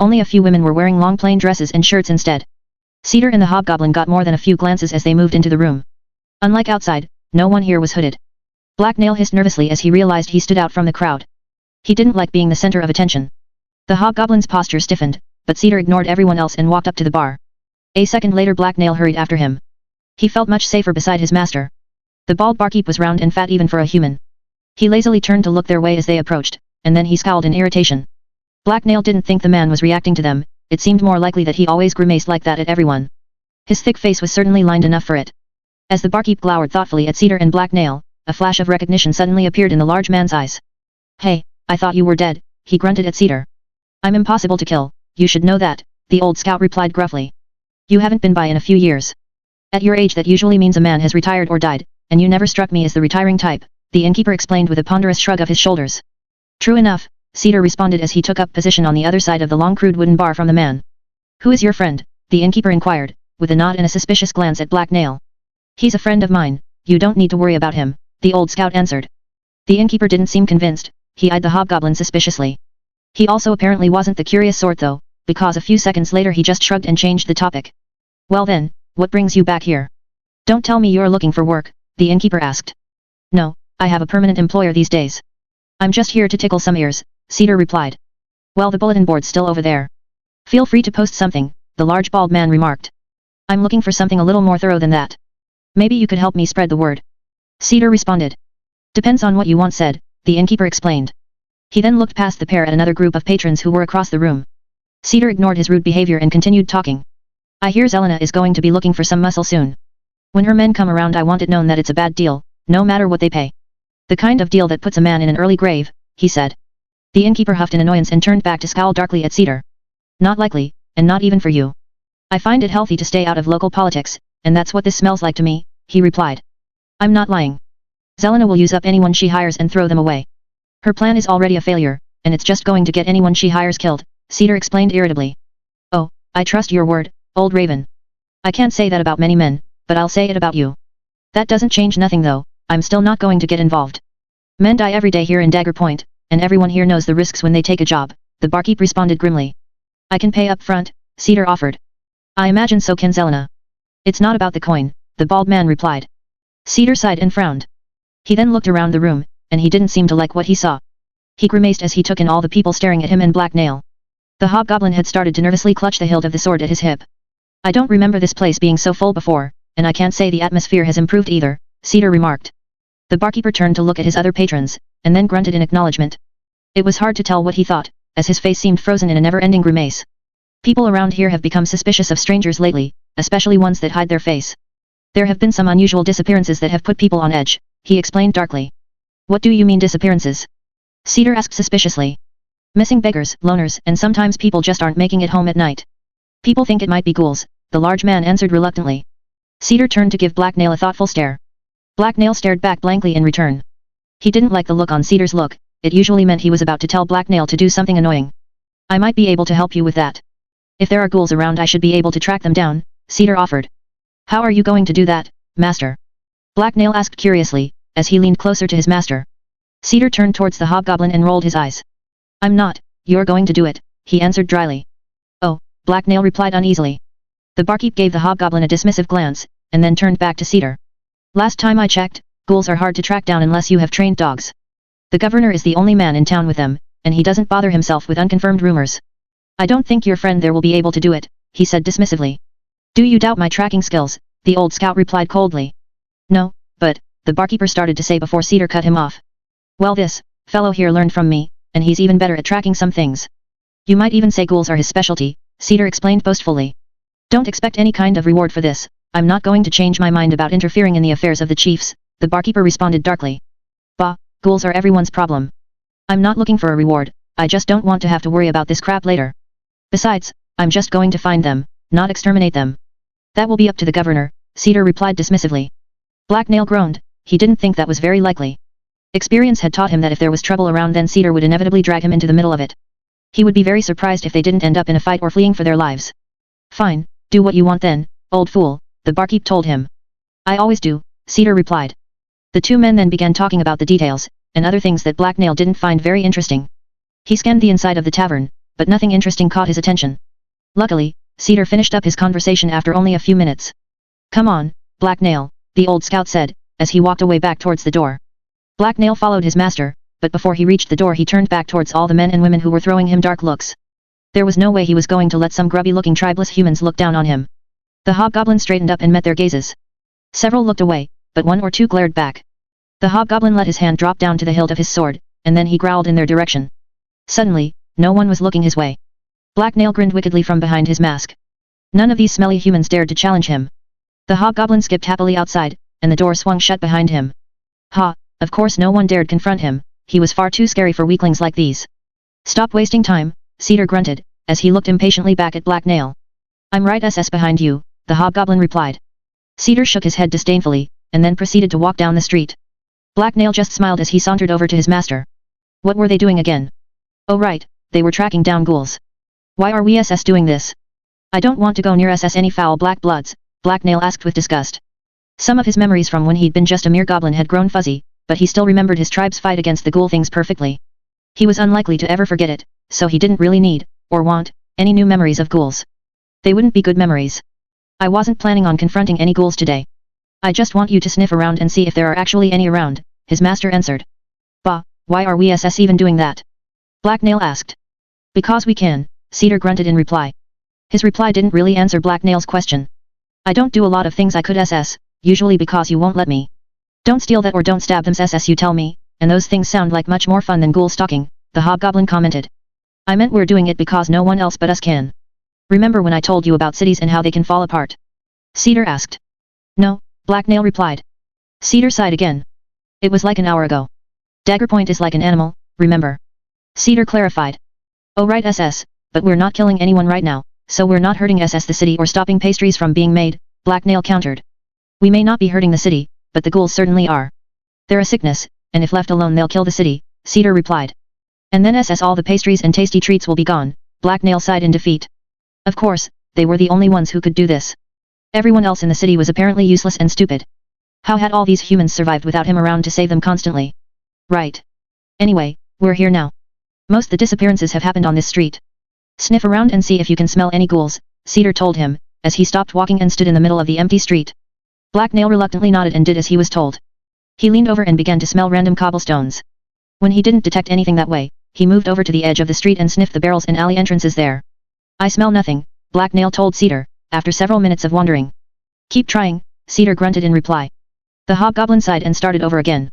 Only a few women were wearing long plain dresses and shirts instead. Cedar and the hobgoblin got more than a few glances as they moved into the room. Unlike outside, no one here was hooded. Black Nail hissed nervously as he realized he stood out from the crowd. He didn't like being the center of attention. The hobgoblin's posture stiffened, but Cedar ignored everyone else and walked up to the bar. A second later Black Nail hurried after him. He felt much safer beside his master. The bald barkeep was round and fat even for a human. He lazily turned to look their way as they approached, and then he scowled in irritation. Black Nail didn't think the man was reacting to them, it seemed more likely that he always grimaced like that at everyone. His thick face was certainly lined enough for it. As the barkeep glowered thoughtfully at Cedar and Black Nail, a flash of recognition suddenly appeared in the large man's eyes. Hey, I thought you were dead, he grunted at Cedar. I'm impossible to kill, you should know that, the old scout replied gruffly. You haven't been by in a few years. At your age that usually means a man has retired or died, and you never struck me as the retiring type, the innkeeper explained with a ponderous shrug of his shoulders. True enough, Cedar responded as he took up position on the other side of the long crude wooden bar from the man. Who is your friend? The innkeeper inquired, with a nod and a suspicious glance at Black Nail. He's a friend of mine, you don't need to worry about him, the old scout answered. The innkeeper didn't seem convinced, he eyed the hobgoblin suspiciously. He also apparently wasn't the curious sort though, because a few seconds later he just shrugged and changed the topic. Well then, what brings you back here? Don't tell me you're looking for work, the innkeeper asked. No, I have a permanent employer these days. I'm just here to tickle some ears, Cedar replied. Well, the bulletin board's still over there. Feel free to post something, the large bald man remarked. I'm looking for something a little more thorough than that. Maybe you could help me spread the word. Cedar responded. Depends on what you want said, the innkeeper explained. He then looked past the pair at another group of patrons who were across the room. Cedar ignored his rude behavior and continued talking. I hear Zelena is going to be looking for some muscle soon. When her men come around I want it known that it's a bad deal, no matter what they pay. The kind of deal that puts a man in an early grave, he said. The innkeeper huffed in annoyance and turned back to scowl darkly at Cedar. Not likely, and not even for you. I find it healthy to stay out of local politics, and that's what this smells like to me, he replied. I'm not lying. Zelena will use up anyone she hires and throw them away. Her plan is already a failure, and it's just going to get anyone she hires killed, Cedar explained irritably. Oh, I trust your word, old raven. I can't say that about many men, but I'll say it about you. That doesn't change nothing though, I'm still not going to get involved. Men die every day here in Dagger Point, and everyone here knows the risks when they take a job, the barkeep responded grimly. I can pay up front, Cedar offered. I imagine so can Zelena. It's not about the coin, the bald man replied. Cedar sighed and frowned. He then looked around the room, and he didn't seem to like what he saw. He grimaced as he took in all the people staring at him and Black Nail. The hobgoblin had started to nervously clutch the hilt of the sword at his hip. I don't remember this place being so full before, and I can't say the atmosphere has improved either, Cedar remarked. The barkeeper turned to look at his other patrons, and then grunted in acknowledgement. It was hard to tell what he thought, as his face seemed frozen in a never-ending grimace. People around here have become suspicious of strangers lately, especially ones that hide their face. There have been some unusual disappearances that have put people on edge, he explained darkly. What do you mean disappearances? Cedar asked suspiciously. Missing beggars, loners, and sometimes people just aren't making it home at night. People think it might be ghouls, the large man answered reluctantly. Cedar turned to give Black Nail a thoughtful stare. Black Nail stared back blankly in return. He didn't like the look on Cedar's look, it usually meant he was about to tell Black Nail to do something annoying. I might be able to help you with that. If there are ghouls around I should be able to track them down, Cedar offered. How are you going to do that, master? Black Nail asked curiously, as he leaned closer to his master. Cedar turned towards the hobgoblin and rolled his eyes. I'm not, you're going to do it, he answered dryly. Oh, Black Nail replied uneasily. The barkeep gave the hobgoblin a dismissive glance, and then turned back to Cedar. Last time I checked, ghouls are hard to track down unless you have trained dogs. The governor is the only man in town with them, and he doesn't bother himself with unconfirmed rumors. I don't think your friend there will be able to do it, he said dismissively. Do you doubt my tracking skills? The old scout replied coldly. No, but, the barkeeper started to say before Cedar cut him off. Well, this fellow here learned from me, and he's even better at tracking some things. You might even say ghouls are his specialty, Cedar explained boastfully. Don't expect any kind of reward for this, I'm not going to change my mind about interfering in the affairs of the chiefs, the barkeeper responded darkly. Bah, ghouls are everyone's problem. I'm not looking for a reward, I just don't want to have to worry about this crap later. Besides, I'm just going to find them, not exterminate them. That will be up to the governor, Cedar replied dismissively. Black Nail groaned, he didn't think that was very likely. Experience had taught him that if there was trouble around then Cedar would inevitably drag him into the middle of it. He would be very surprised if they didn't end up in a fight or fleeing for their lives. Fine, do what you want then, old fool, the barkeep told him. I always do, Cedar replied. The two men then began talking about the details, and other things that Black Nail didn't find very interesting. He scanned the inside of the tavern, but nothing interesting caught his attention. Luckily, Cedar finished up his conversation after only a few minutes. Come on, Black Nail, the old scout said, as he walked away back towards the door. Black Nail followed his master, but before he reached the door he turned back towards all the men and women who were throwing him dark looks. There was no way he was going to let some grubby-looking tribeless humans look down on him. The hobgoblin straightened up and met their gazes. Several looked away, but one or two glared back. The hobgoblin let his hand drop down to the hilt of his sword, and then he growled in their direction. Suddenly, no one was looking his way. Black Nail grinned wickedly from behind his mask. None of these smelly humans dared to challenge him. The hobgoblin skipped happily outside, and the door swung shut behind him. Ha, of course no one dared confront him, he was far too scary for weaklings like these. Stop wasting time, Cedar grunted, as he looked impatiently back at Black Nail. I'm right SS behind you, the hobgoblin replied. Cedar shook his head disdainfully, and then proceeded to walk down the street. Black Nail just smiled as he sauntered over to his master. What were they doing again? Oh right, they were tracking down ghouls. Why are we SS doing this? I don't want to go near SS any foul black bloods, Black Nail asked with disgust. Some of his memories from when he'd been just a mere goblin had grown fuzzy, but he still remembered his tribe's fight against the ghoul things perfectly. He was unlikely to ever forget it, so he didn't really need, or want, any new memories of ghouls. They wouldn't be good memories. I wasn't planning on confronting any ghouls today. I just want you to sniff around and see if there are actually any around, his master answered. Bah, why are we SS even doing that? Black Nail asked. Because we can, Cedar grunted in reply. His reply didn't really answer Black Nail's question. I don't do a lot of things I could SS, usually because you won't let me. Don't steal that or don't stab them SS you tell me, and those things sound like much more fun than ghoul stalking, the hobgoblin commented. I meant we're doing it because no one else but us can. Remember when I told you about cities and how they can fall apart? Cedar asked. No, Black Nail replied. Cedar sighed again. It was like an hour ago. Daggerpoint is like an animal, remember? Cedar clarified. Oh right SS, but we're not killing anyone right now, so we're not hurting SS the city or stopping pastries from being made, Black Nail countered. We may not be hurting the city, but the ghouls certainly are. They're a sickness, and if left alone they'll kill the city, Cedar replied. And then SS all the pastries and tasty treats will be gone, Black Nail sighed in defeat. Of course, they were the only ones who could do this. Everyone else in the city was apparently useless and stupid. How had all these humans survived without him around to save them constantly? Right. Anyway, we're here now. Most the disappearances have happened on this street. Sniff around and see if you can smell any ghouls, Cedar told him, as he stopped walking and stood in the middle of the empty street. Black Nail reluctantly nodded and did as he was told. He leaned over and began to smell random cobblestones. When he didn't detect anything that way, he moved over to the edge of the street and sniffed the barrels and alley entrances there. I smell nothing, Black Nail told Cedar, after several minutes of wandering. Keep trying, Cedar grunted in reply. The hobgoblin sighed and started over again.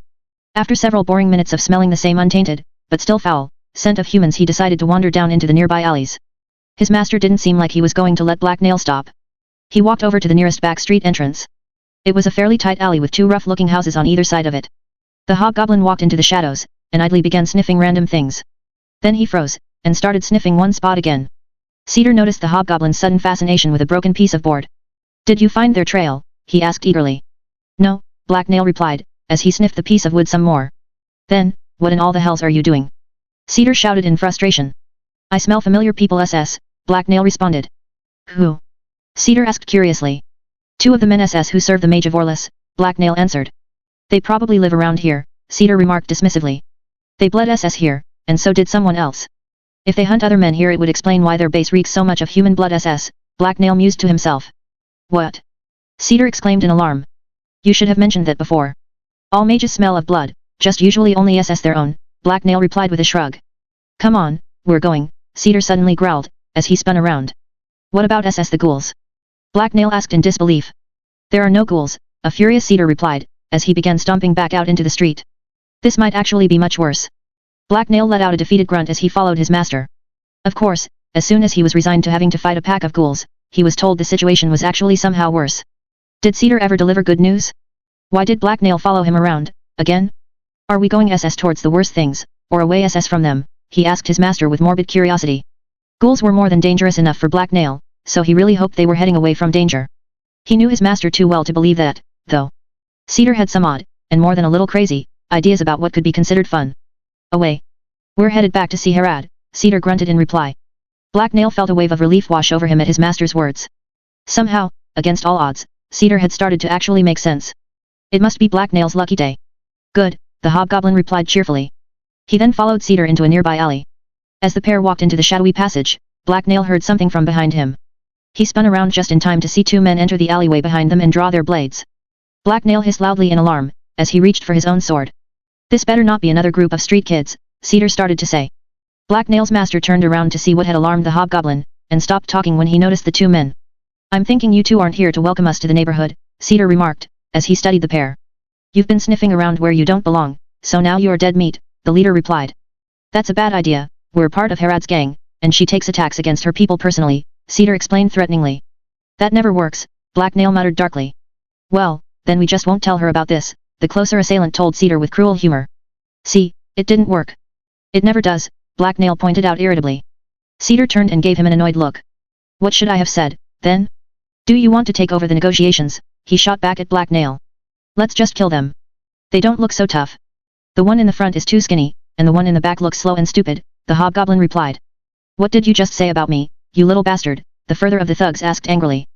After several boring minutes of smelling the same untainted, but still foul, scent of humans he decided to wander down into the nearby alleys. His master didn't seem like he was going to let Black Nail stop. He walked over to the nearest back street entrance. It was a fairly tight alley with two rough-looking houses on either side of it. The hobgoblin walked into the shadows, and idly began sniffing random things. Then he froze, and started sniffing one spot again. Cedar noticed the hobgoblin's sudden fascination with a broken piece of board. Did you find their trail? He asked eagerly. No, Black Nail replied, as he sniffed the piece of wood some more. Then, what in all the hells are you doing? Cedar shouted in frustration. I smell familiar people SS, Black Nail responded. Who? Cedar asked curiously. Two of the men SS who serve the Mage of Orlus, Black Nail answered. They probably live around here, Cedar remarked dismissively. They bled SS here, and so did someone else. If they hunt other men here it would explain why their base reeks so much of human blood SS, Black Nail mused to himself. What? Cedar exclaimed in alarm. You should have mentioned that before. All mages smell of blood, just usually only SS their own, Black Nail replied with a shrug. Come on, we're going, Cedar suddenly growled, as he spun around. What about SS the ghouls? Black Nail asked in disbelief. There are no ghouls, a furious Cedar replied, as he began stomping back out into the street. This might actually be much worse. Black Nail let out a defeated grunt as he followed his master. Of course, as soon as he was resigned to having to fight a pack of ghouls, he was told the situation was actually somehow worse. Did Cedar ever deliver good news? Why did Black Nail follow him around, again? Are we going SS towards the worst things, or away SS from them? He asked his master with morbid curiosity. Ghouls were more than dangerous enough for Black Nail, so he really hoped they were heading away from danger. He knew his master too well to believe that, though. Cedar had some odd, and more than a little crazy, ideas about what could be considered fun. Away. We're headed back to see Harad, Cedar grunted in reply. Black Nail felt a wave of relief wash over him at his master's words. Somehow, against all odds, Cedar had started to actually make sense. It must be Black Nail's lucky day. Good, the hobgoblin replied cheerfully. He then followed Cedar into a nearby alley. As the pair walked into the shadowy passage, Black Nail heard something from behind him. He spun around just in time to see two men enter the alleyway behind them and draw their blades. Black Nail hissed loudly in alarm, as he reached for his own sword. This better not be another group of street kids, Cedar started to say. Blacknail's master turned around to see what had alarmed the hobgoblin, and stopped talking when he noticed the two men. I'm thinking you two aren't here to welcome us to the neighborhood, Cedar remarked, as he studied the pair. You've been sniffing around where you don't belong, so now you're dead meat, the leader replied. That's a bad idea, we're part of Herod's gang, and she takes attacks against her people personally, Cedar explained threateningly. That never works, Blacknail muttered darkly. Well, then we just won't tell her about this, the closer assailant told Cedar with cruel humor. See, it didn't work. It never does, Blacknail pointed out irritably. Cedar turned and gave him an annoyed look. What should I have said, then? Do you want to take over the negotiations? He shot back at Blacknail. Let's just kill them. They don't look so tough. The one in the front is too skinny, and the one in the back looks slow and stupid, the hobgoblin replied. What did you just say about me, you little bastard? The further of the thugs asked angrily.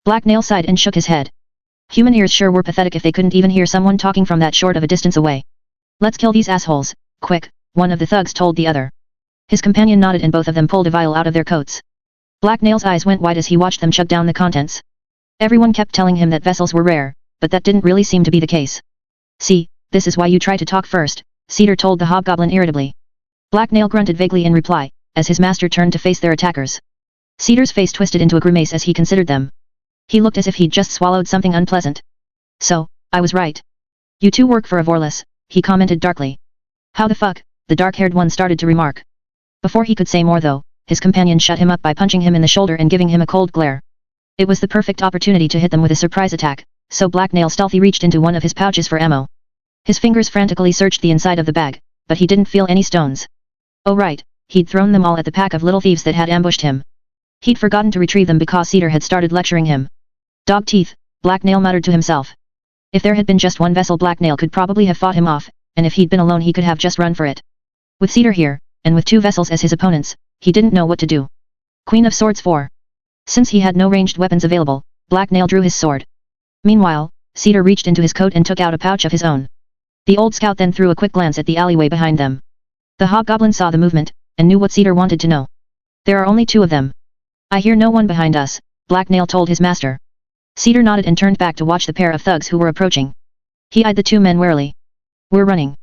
Blacknail sighed and shook his head. Human ears sure were pathetic if they couldn't even hear someone talking from that short of a distance away. Let's kill these assholes, quick, one of the thugs told the other. His companion nodded and both of them pulled a vial out of their coats. Blacknail's eyes went wide as he watched them chug down the contents. Everyone kept telling him that vessels were rare, but that didn't really seem to be the case. See, this is why you try to talk first, Cedar told the hobgoblin irritably. Blacknail grunted vaguely in reply, as his master turned to face their attackers. Cedar's face twisted into a grimace as he considered them. He looked as if he'd just swallowed something unpleasant. So, I was right. You two work for a Vorless, he commented darkly. How the fuck, the dark-haired one started to remark. Before he could say more though, his companion shut him up by punching him in the shoulder and giving him a cold glare. It was the perfect opportunity to hit them with a surprise attack, so Blacknail stealthily reached into one of his pouches for ammo. His fingers frantically searched the inside of the bag, but he didn't feel any stones. Oh right, he'd thrown them all at the pack of little thieves that had ambushed him. He'd forgotten to retrieve them because Cedar had started lecturing him. Dog teeth, Blacknail muttered to himself. If there had been just one vessel Blacknail could probably have fought him off, and if he'd been alone he could have just run for it. With Cedar here, and with two vessels as his opponents, he didn't know what to do. Queen of Swords 4. Since he had no ranged weapons available, Blacknail drew his sword. Meanwhile, Cedar reached into his coat and took out a pouch of his own. The old scout then threw a quick glance at the alleyway behind them. The hobgoblin saw the movement, and knew what Cedar wanted to know. There are only two of them. I hear no one behind us, Blacknail told his master. Cedar nodded and turned back to watch the pair of thugs who were approaching. He eyed the two men warily. We're running.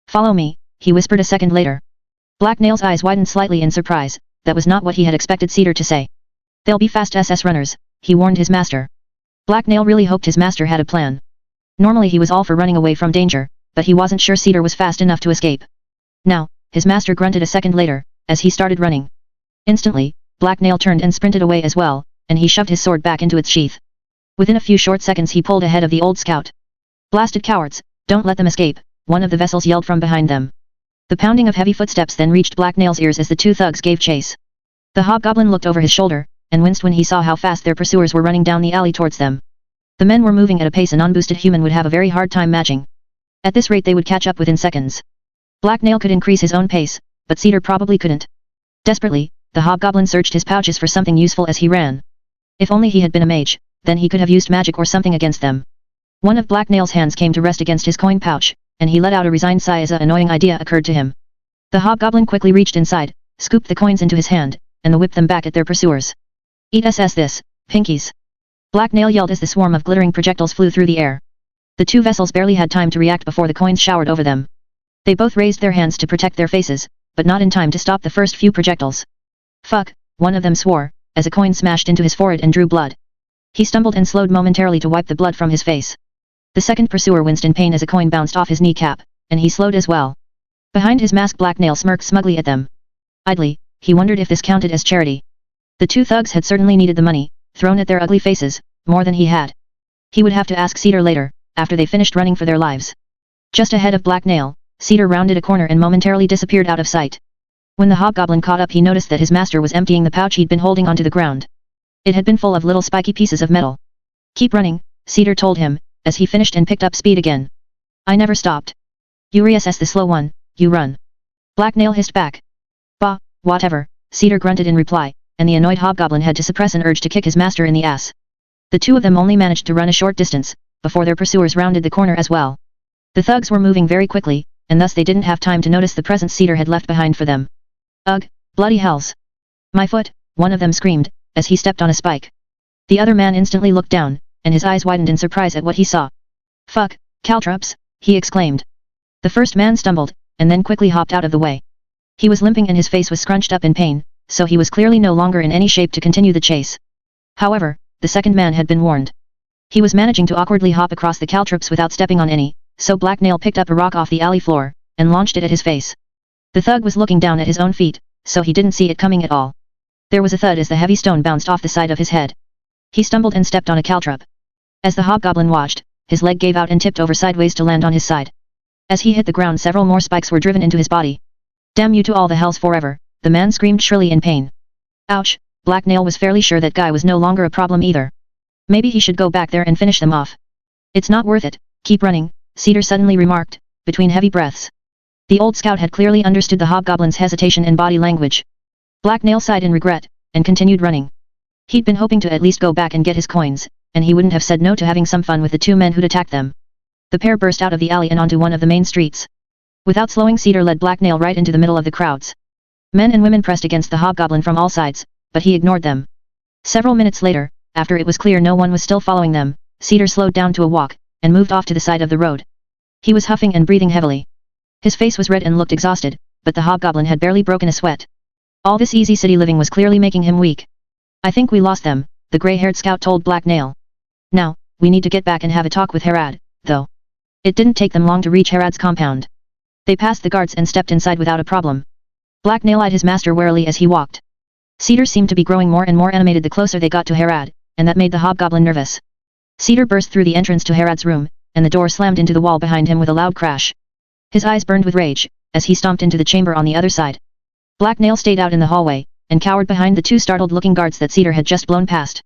Follow me, he whispered a second later. Blacknail's eyes widened slightly in surprise, that was not what he had expected Cedar to say. They'll be fast SS runners, he warned his master. Blacknail really hoped his master had a plan. Normally he was all for running away from danger, but he wasn't sure Cedar was fast enough to escape. Now, his master grunted a second later, as he started running. Instantly, Blacknail turned and sprinted away as well, and he shoved his sword back into its sheath. Within a few short seconds he pulled ahead of the old scout. Blasted cowards, don't let them escape, one of the vessels yelled from behind them. The pounding of heavy footsteps then reached Blacknail's ears as the two thugs gave chase. The hobgoblin looked over his shoulder, and winced when he saw how fast their pursuers were running down the alley towards them. The men were moving at a pace an unboosted human would have a very hard time matching. At this rate they would catch up within seconds. Blacknail could increase his own pace, but Cedar probably couldn't. Desperately, the hobgoblin searched his pouches for something useful as he ran. If only he had been a mage, then he could have used magic or something against them. One of Blacknail's hands came to rest against his coin pouch, and he let out a resigned sigh as an annoying idea occurred to him. The hobgoblin quickly reached inside, scooped the coins into his hand, and whipped them back at their pursuers. Eat SS this, pinkies! Blacknail yelled as the swarm of glittering projectiles flew through the air. The two vessels barely had time to react before the coins showered over them. They both raised their hands to protect their faces, but not in time to stop the first few projectiles. Fuck, one of them swore, as a coin smashed into his forehead and drew blood. He stumbled and slowed momentarily to wipe the blood from his face. The second pursuer winced in pain as a coin bounced off his kneecap, and he slowed as well. Behind his mask Blacknail smirked smugly at them. Idly, he wondered if this counted as charity. The two thugs had certainly needed the money, thrown at their ugly faces, more than he had. He would have to ask Cedar later, after they finished running for their lives. Just ahead of Blacknail, Cedar rounded a corner and momentarily disappeared out of sight. When the hobgoblin caught up he noticed that his master was emptying the pouch he'd been holding onto the ground. It had been full of little spiky pieces of metal. Keep running, Cedar told him, as he finished and picked up speed again. I never stopped. You reassess the slow one, you run. Blacknail hissed back. Bah, whatever, Cedar grunted in reply, and the annoyed hobgoblin had to suppress an urge to kick his master in the ass. The two of them only managed to run a short distance, before their pursuers rounded the corner as well. The thugs were moving very quickly, and thus they didn't have time to notice the presents Cedar had left behind for them. Ugh, bloody hells. My foot, one of them screamed, as he stepped on a spike. The other man instantly looked down, and his eyes widened in surprise at what he saw. Fuck, caltrops, he exclaimed. The first man stumbled, and then quickly hopped out of the way. He was limping and his face was scrunched up in pain, so he was clearly no longer in any shape to continue the chase. However, the second man had been warned. He was managing to awkwardly hop across the caltrops without stepping on any, so Black Nail picked up a rock off the alley floor, and launched it at his face. The thug was looking down at his own feet, so he didn't see it coming at all. There was a thud as the heavy stone bounced off the side of his head. He stumbled and stepped on a caltrop. As the hobgoblin watched, his leg gave out and tipped over sideways to land on his side. As he hit the ground, several more spikes were driven into his body. "Damn you to all the hells forever," the man screamed shrilly in pain. Ouch, Black Nail was fairly sure that guy was no longer a problem either. Maybe he should go back there and finish them off. "It's not worth it, keep running," Cedar suddenly remarked, between heavy breaths. The old scout had clearly understood the hobgoblin's hesitation and body language. Black Nail sighed in regret, and continued running. He'd been hoping to at least go back and get his coins, and he wouldn't have said no to having some fun with the two men who'd attacked them. The pair burst out of the alley and onto one of the main streets. Without slowing, Cedar led Black Nail right into the middle of the crowds. Men and women pressed against the hobgoblin from all sides, but he ignored them. Several minutes later, after it was clear no one was still following them, Cedar slowed down to a walk, and moved off to the side of the road. He was huffing and breathing heavily. His face was red and looked exhausted, but the hobgoblin had barely broken a sweat. All this easy city living was clearly making him weak. "I think we lost them," the gray-haired scout told Black Nail. "Now, we need to get back and have a talk with Herad, though." It didn't take them long to reach Herad's compound. They passed the guards and stepped inside without a problem. Black Nail eyed his master warily as he walked. Cedar seemed to be growing more and more animated the closer they got to Herad, and that made the hobgoblin nervous. Cedar burst through the entrance to Herad's room, and the door slammed into the wall behind him with a loud crash. His eyes burned with rage, as he stomped into the chamber on the other side. Black Nail stayed out in the hallway, and cowered behind the two startled-looking guards that Cedar had just blown past.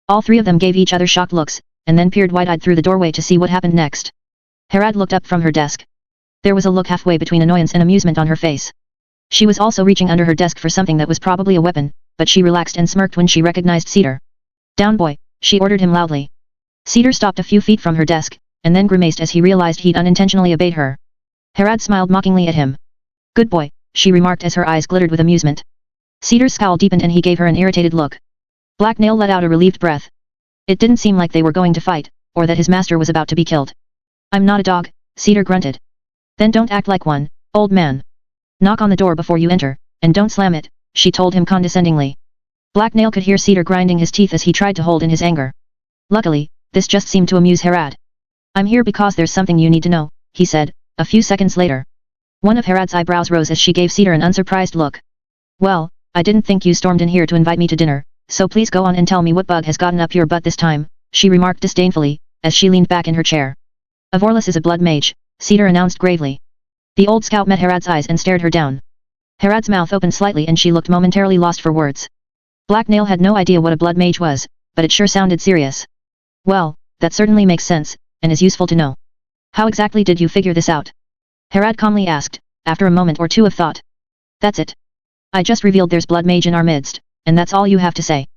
All three of them gave each other shocked looks, and then peered wide-eyed through the doorway to see what happened next. Herad looked up from her desk. There was a look halfway between annoyance and amusement on her face. She was also reaching under her desk for something that was probably a weapon, but she relaxed and smirked when she recognized Cedar. "Down, boy," she ordered him loudly. Cedar stopped a few feet from her desk, and then grimaced as he realized he'd unintentionally obeyed her. Herad smiled mockingly at him. "Good boy," she remarked as her eyes glittered with amusement. Cedar's scowl deepened and he gave her an irritated look. Black Nail let out a relieved breath. It didn't seem like they were going to fight, or that his master was about to be killed. "I'm not a dog," Cedar grunted. "Then don't act like one, old man. Knock on the door before you enter, and don't slam it," she told him condescendingly. Black Nail could hear Cedar grinding his teeth as he tried to hold in his anger. Luckily, this just seemed to amuse Herad. "I'm here because there's something you need to know," he said, a few seconds later. One of Herad's eyebrows rose as she gave Cedar an unsurprised look. "Well, I didn't think you stormed in here to invite me to dinner, so please go on and tell me what bug has gotten up your butt this time," she remarked disdainfully, as she leaned back in her chair. "Avorlus is a blood mage," Cedar announced gravely. The old scout met Herad's eyes and stared her down. Herad's mouth opened slightly and she looked momentarily lost for words. Black Nail had no idea what a blood mage was, but it sure sounded serious. "Well, that certainly makes sense, and is useful to know. How exactly did you figure this out?" Herad calmly asked, after a moment or two of thought. "That's it. I just revealed there's blood mage in our midst, and that's all you have to say."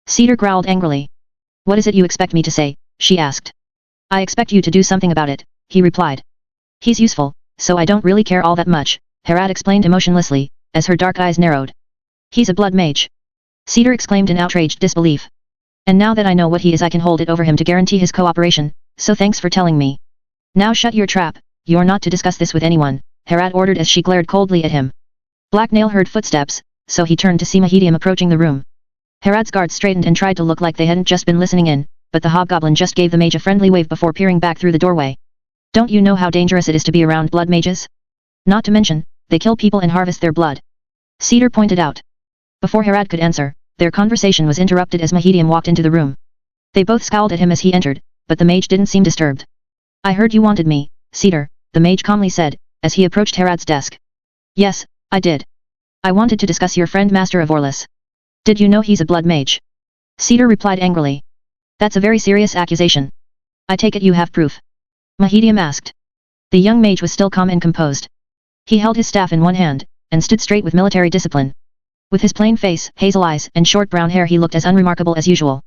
Cedar growled angrily. "What is it you expect me to say?" she asked. "I expect you to do something about it," he replied. "He's useful, so I don't really care all that much," Herad explained emotionlessly, as her dark eyes narrowed. "He's a blood mage," Cedar exclaimed in outraged disbelief. "And now that I know what he is, I can hold it over him to guarantee his cooperation, so thanks for telling me." "Now shut your trap, you're not to discuss this with anyone," Herad ordered as she glared coldly at him. Black Nail heard footsteps, so he turned to see Mahedium approaching the room. Herad's guards straightened and tried to look like they hadn't just been listening in, but the hobgoblin just gave the mage a friendly wave before peering back through the doorway. "Don't you know how dangerous it is to be around blood mages? Not to mention, they kill people and harvest their blood," Cedar pointed out. Before Herad could answer, their conversation was interrupted as Mahedium walked into the room. They both scowled at him as he entered, but the mage didn't seem disturbed. "I heard you wanted me, Cedar," the mage calmly said, as he approached Herad's desk. "Yes, I did. I wanted to discuss your friend Master Avorlus. Did you know he's a blood mage?" Cedar replied angrily. "That's a very serious accusation. I take it you have proof?" Mahedium asked. The young mage was still calm and composed. He held his staff in one hand, and stood straight with military discipline. With his plain face, hazel eyes, and short brown hair he looked as unremarkable as usual.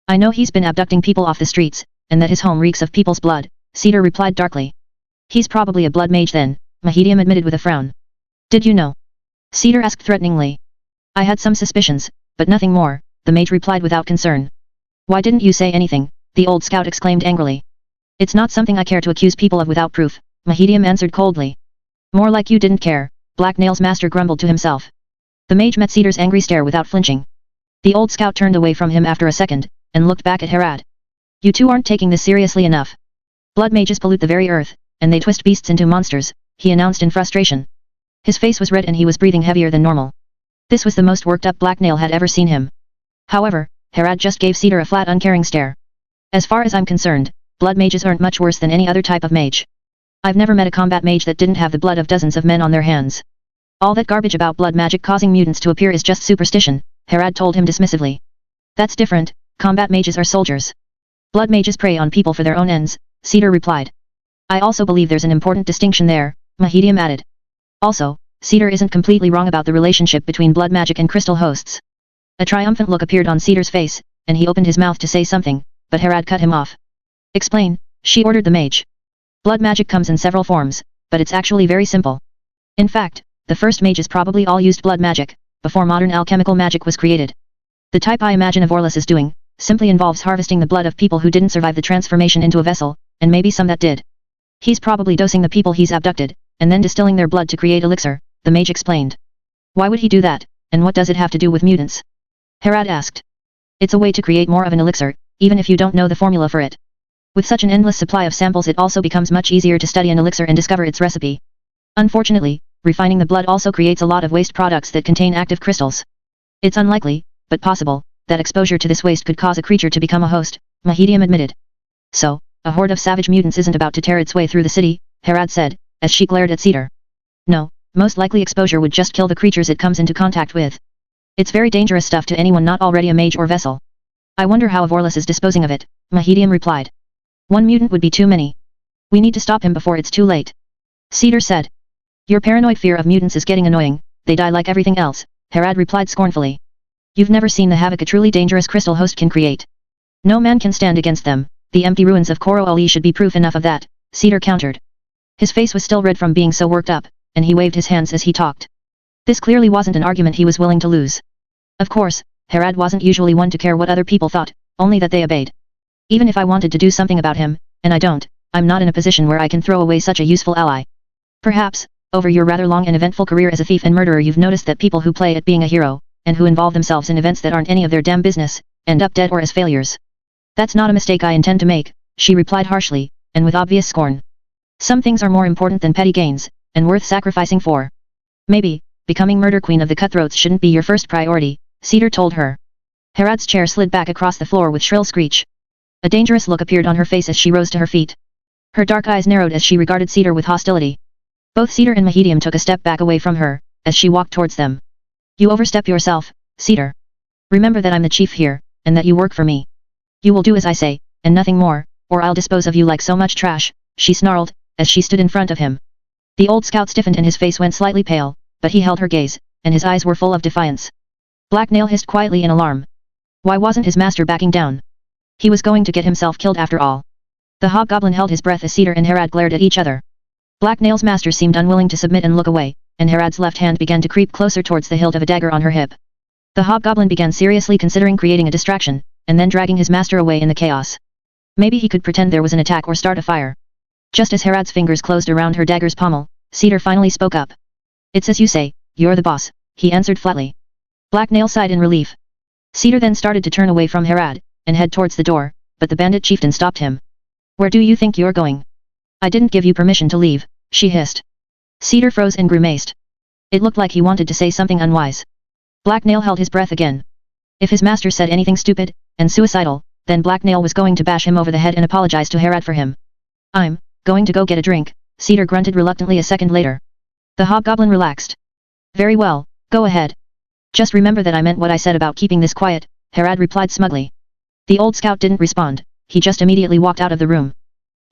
"I know he's been abducting people off the streets, and that his home reeks of people's blood," Cedar replied darkly. "He's probably a blood mage then," Mahedium admitted with a frown. "Did you know?" Cedar asked threateningly. "I had some suspicions, but nothing more," the mage replied without concern. "Why didn't you say anything?" the old scout exclaimed angrily. "It's not something I care to accuse people of without proof," Mahedium answered coldly. More like you didn't care, Black Nail's master grumbled to himself. The mage met Cedar's angry stare without flinching. The old scout turned away from him after a second, and looked back at Herad. You two aren't taking this seriously enough. Blood mages pollute the very earth, and they twist beasts into monsters, he announced in frustration. His face was red and he was breathing heavier than normal. This was the most worked up Black Nail had ever seen him. However, Herad just gave Cedar a flat uncaring stare. As far as I'm concerned, blood mages aren't much worse than any other type of mage. I've never met a combat mage that didn't have the blood of dozens of men on their hands. All that garbage about blood magic causing mutants to appear is just superstition, Herad told him dismissively. That's different, combat mages are soldiers. Blood mages prey on people for their own ends, Cedar replied. I also believe there's an important distinction there, Mahedium added. Also, Cedar isn't completely wrong about the relationship between blood magic and crystal hosts. A triumphant look appeared on Cedar's face, and he opened his mouth to say something, but Herad cut him off. Explain, she ordered the mage. Blood magic comes in several forms, but it's actually very simple. In fact, the first mages probably all used blood magic, before modern alchemical magic was created. The type I imagine Murderous is doing, simply involves harvesting the blood of people who didn't survive the transformation into a vessel, and maybe some that did. He's probably dosing the people he's abducted, and then distilling their blood to create elixir, the mage explained. Why would he do that, and what does it have to do with mutants? Herad asked. It's a way to create more of an elixir, even if you don't know the formula for it. With such an endless supply of samples it also becomes much easier to study an elixir and discover its recipe. Unfortunately, refining the blood also creates a lot of waste products that contain active crystals. It's unlikely, but possible, that exposure to this waste could cause a creature to become a host, Mahedium admitted. So, a horde of savage mutants isn't about to tear its way through the city, Herad said, as she glared at Cedar. No, most likely exposure would just kill the creatures it comes into contact with. It's very dangerous stuff to anyone not already a mage or vessel. I wonder how Murderous is disposing of it, Mahedium replied. One mutant would be too many. We need to stop him before it's too late. Cedar said. Your paranoid fear of mutants is getting annoying, they die like everything else, Herad replied scornfully. You've never seen the havoc a truly dangerous crystal host can create. No man can stand against them, the empty ruins of Koro-Ali should be proof enough of that, Cedar countered. His face was still red from being so worked up, and he waved his hands as he talked. This clearly wasn't an argument he was willing to lose. Of course, Herad wasn't usually one to care what other people thought, only that they obeyed. Even if I wanted to do something about him, and I don't, I'm not in a position where I can throw away such a useful ally. Perhaps, over your rather long and eventful career as a thief and murderer you've noticed that people who play at being a hero, and who involve themselves in events that aren't any of their damn business, end up dead or as failures. That's not a mistake I intend to make, she replied harshly, and with obvious scorn. Some things are more important than petty gains, and worth sacrificing for. Maybe, becoming murder queen of the cutthroats shouldn't be your first priority, Cedar told her. Herad's chair slid back across the floor with shrill screech. A dangerous look appeared on her face as she rose to her feet. Her dark eyes narrowed as she regarded Cedar with hostility. Both Cedar and Mahedium took a step back away from her, as she walked towards them. You overstep yourself, Cedar. Remember that I'm the chief here, and that you work for me. You will do as I say, and nothing more, or I'll dispose of you like so much trash, she snarled, as she stood in front of him. The old scout stiffened and his face went slightly pale, but he held her gaze, and his eyes were full of defiance. Black Nail hissed quietly in alarm. Why wasn't his master backing down? He was going to get himself killed after all. The hobgoblin held his breath as Cedar and Herad glared at each other. Black Nail's master seemed unwilling to submit and look away, and Herad's left hand began to creep closer towards the hilt of a dagger on her hip. The hobgoblin began seriously considering creating a distraction, and then dragging his master away in the chaos. Maybe he could pretend there was an attack or start a fire. Just as Herad's fingers closed around her dagger's pommel, Cedar finally spoke up. It's as you say, you're the boss, he answered flatly. Black Nail sighed in relief. Cedar then started to turn away from Herad, and head towards the door, but the bandit chieftain stopped him. Where do you think you're going? I didn't give you permission to leave, she hissed. Cedar froze and grimaced. It looked like he wanted to say something unwise. Black Nail held his breath again. If his master said anything stupid, and suicidal, then Black Nail was going to bash him over the head and apologize to Herad for him. I'm going to go get a drink, Cedar grunted reluctantly a second later. The hobgoblin relaxed. Very well, go ahead. Just remember that I meant what I said about keeping this quiet, Herad replied smugly. The old scout didn't respond, he just immediately walked out of the room.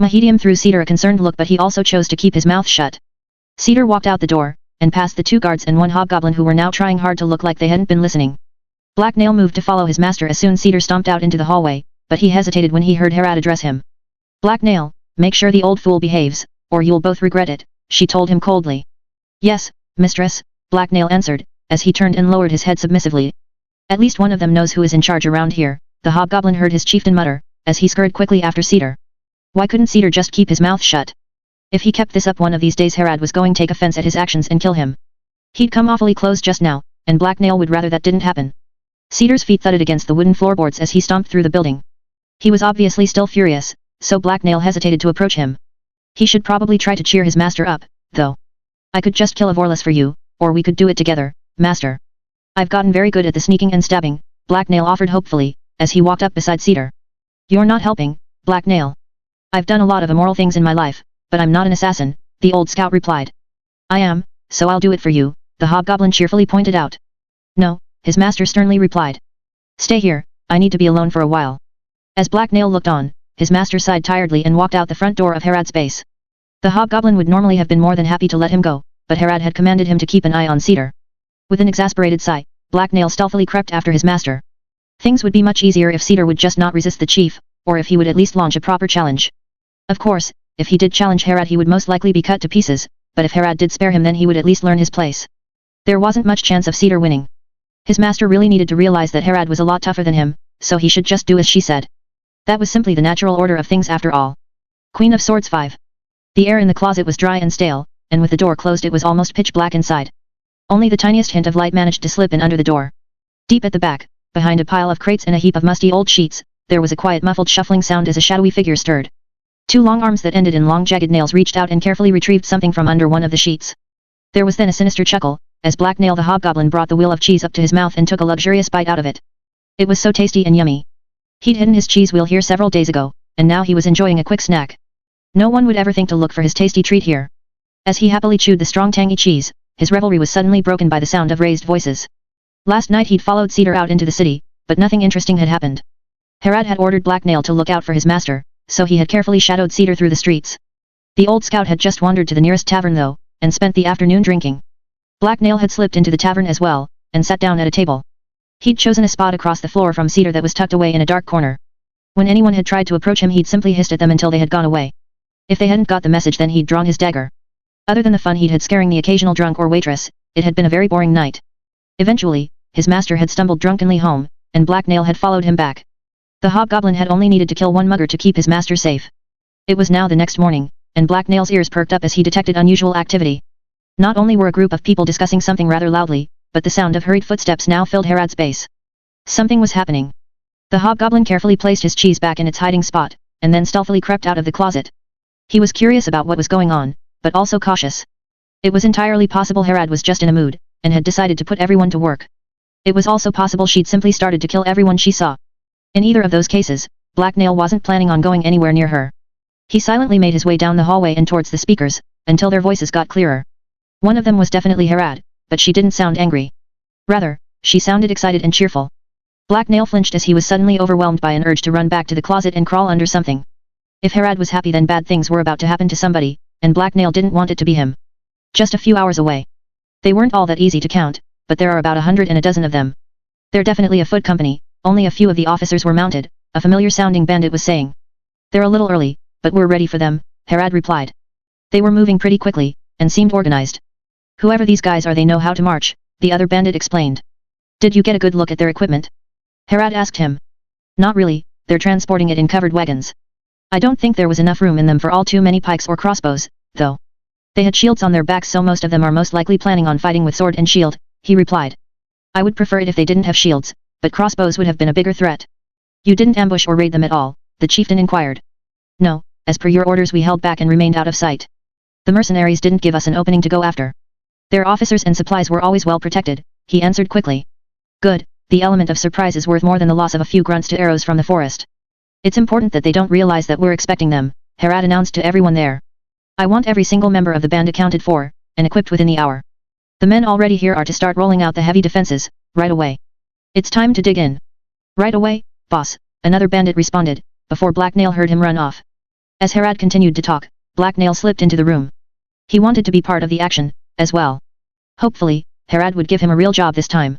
Mahedium threw Cedar a concerned look but he also chose to keep his mouth shut. Cedar walked out the door, and past the two guards and one hobgoblin who were now trying hard to look like they hadn't been listening. Black Nail moved to follow his master as soon Cedar stomped out into the hallway, but he hesitated when he heard Herad address him. Black Nail, make sure the old fool behaves, or you'll both regret it, she told him coldly. Yes, mistress, Black Nail answered, as he turned and lowered his head submissively. At least one of them knows who is in charge around here, the hobgoblin heard his chieftain mutter, as he scurried quickly after Cedar. Why couldn't Cedar just keep his mouth shut? If he kept this up one of these days Harad was going to take offense at his actions and kill him. He'd come awfully close just now, and Black Nail would rather that didn't happen. Cedar's feet thudded against the wooden floorboards as he stomped through the building. He was obviously still furious, so Black Nail hesitated to approach him. He should probably try to cheer his master up, though. I could just kill a Vorless for you, or we could do it together, master. I've gotten very good at the sneaking and stabbing, Black Nail offered hopefully, as he walked up beside Cedar. You're not helping, Black Nail. I've done a lot of immoral things in my life, but I'm not an assassin, the old scout replied. I am, so I'll do it for you, the hobgoblin cheerfully pointed out. No, his master sternly replied. Stay here, I need to be alone for a while. As Black Nail looked on, his master sighed tiredly and walked out the front door of Harad's base. The hobgoblin would normally have been more than happy to let him go, but Harad had commanded him to keep an eye on Cedar. With an exasperated sigh, Black Nail stealthily crept after his master. Things would be much easier if Cedar would just not resist the chief, or if he would at least launch a proper challenge. Of course, if he did challenge Harad he would most likely be cut to pieces, but if Harad did spare him then he would at least learn his place. There wasn't much chance of Cedar winning. His master really needed to realize that Harad was a lot tougher than him, so he should just do as she said. That was simply the natural order of things after all. Queen of Swords 5. The air in the closet was dry and stale, and with the door closed it was almost pitch black inside. Only the tiniest hint of light managed to slip in under the door. Deep at the back, behind a pile of crates and a heap of musty old sheets, there was a quiet muffled shuffling sound as a shadowy figure stirred. Two long arms that ended in long jagged nails reached out and carefully retrieved something from under one of the sheets. There was then a sinister chuckle, as Black Nail the hobgoblin brought the wheel of cheese up to his mouth and took a luxurious bite out of it. It was so tasty and yummy. He'd hidden his cheese wheel here several days ago, and now he was enjoying a quick snack. No one would ever think to look for his tasty treat here. As he happily chewed the strong tangy cheese, his revelry was suddenly broken by the sound of raised voices. Last night he'd followed Cedar out into the city, but nothing interesting had happened. Harad had ordered Black Nail to look out for his master, so he had carefully shadowed Cedar through the streets. The old scout had just wandered to the nearest tavern though, and spent the afternoon drinking. Black Nail had slipped into the tavern as well, and sat down at a table. He'd chosen a spot across the floor from Cedar that was tucked away in a dark corner. When anyone had tried to approach him he'd simply hissed at them until they had gone away. If they hadn't got the message then he'd drawn his dagger. Other than the fun he'd had scaring the occasional drunk or waitress, it had been a very boring night. Eventually, his master had stumbled drunkenly home, and Black Nail had followed him back. The hobgoblin had only needed to kill one mugger to keep his master safe. It was now the next morning, and Black Nail's ears perked up as he detected unusual activity. Not only were a group of people discussing something rather loudly, but the sound of hurried footsteps now filled Harad's base. Something was happening. The hobgoblin carefully placed his cheese back in its hiding spot, and then stealthily crept out of the closet. He was curious about what was going on, but also cautious. It was entirely possible Harad was just in a mood, and had decided to put everyone to work. It was also possible she'd simply started to kill everyone she saw. In either of those cases, Black Nail wasn't planning on going anywhere near her. He silently made his way down the hallway and towards the speakers, until their voices got clearer. One of them was definitely Harad, but she didn't sound angry. Rather, she sounded excited and cheerful. Black Nail flinched as he was suddenly overwhelmed by an urge to run back to the closet and crawl under something. If Harad was happy then bad things were about to happen to somebody, and Black Nail didn't want it to be him. Just a few hours away. They weren't all that easy to count, but there are about 112 of them. They're definitely a foot company, only a few of the officers were mounted, a familiar-sounding bandit was saying. They're a little early, but we're ready for them, Harad replied. They were moving pretty quickly, and seemed organized. Whoever these guys are they know how to march, the other bandit explained. Did you get a good look at their equipment? Harad asked him. Not really, they're transporting it in covered wagons. I don't think there was enough room in them for all too many pikes or crossbows, though. They had shields on their backs so most of them are most likely planning on fighting with sword and shield, he replied. I would prefer it if they didn't have shields, but crossbows would have been a bigger threat. You didn't ambush or raid them at all, the chieftain inquired. No, as per your orders we held back and remained out of sight. The mercenaries didn't give us an opening to go after. Their officers and supplies were always well protected, he answered quickly. Good, the element of surprise is worth more than the loss of a few grunts to arrows from the forest. It's important that they don't realize that we're expecting them, Harad announced to everyone there. I want every single member of the band accounted for, and equipped within the hour. The men already here are to start rolling out the heavy defenses, right away. It's time to dig in. Right away, boss, another bandit responded, before Black Nail heard him run off. As Harad continued to talk, Black Nail slipped into the room. He wanted to be part of the action, as well. Hopefully, Harad would give him a real job this time.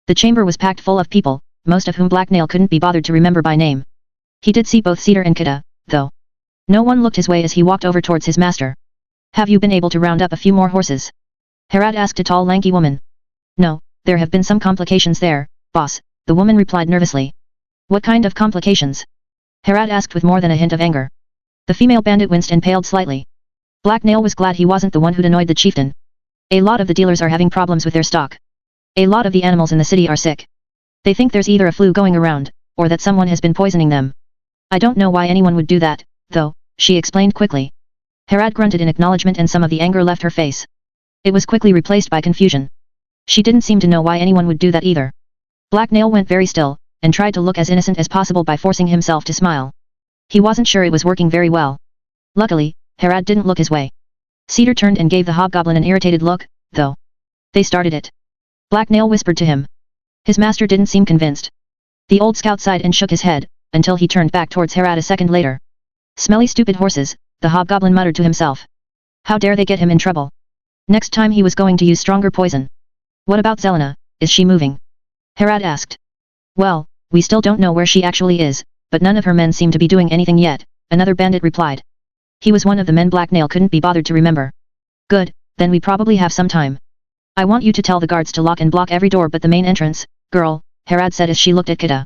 The chamber was packed full of people, most of whom Black Nail couldn't be bothered to remember by name. He did see both Cedar and Kita, though. No one looked his way as he walked over towards his master. Have you been able to round up a few more horses? Harad asked a tall lanky woman. No, there have been some complications there, boss, the woman replied nervously. What kind of complications? Harad asked with more than a hint of anger. The female bandit winced and paled slightly. Black Nail was glad he wasn't the one who'd annoyed the chieftain. A lot of the dealers are having problems with their stock. A lot of the animals in the city are sick. They think there's either a flu going around, or that someone has been poisoning them. I don't know why anyone would do that, though, she explained quickly. Harad grunted in acknowledgement and some of the anger left her face. It was quickly replaced by confusion. She didn't seem to know why anyone would do that either. Black Nail went very still, and tried to look as innocent as possible by forcing himself to smile. He wasn't sure it was working very well. Luckily, Harad didn't look his way. Cedar turned and gave the hobgoblin an irritated look, though. They started it. Black Nail whispered to him. His master didn't seem convinced. The old scout sighed and shook his head, until he turned back towards Harad a second later. Smelly stupid horses, the hobgoblin muttered to himself. How dare they get him in trouble? Next time he was going to use stronger poison. What about Zelena, is she moving? Harad asked. Well, we still don't know where she actually is, but none of her men seem to be doing anything yet, another bandit replied. He was one of the men Black Nail couldn't be bothered to remember. Good, then we probably have some time. I want you to tell the guards to lock and block every door but the main entrance, girl, Harad said as she looked at Kita.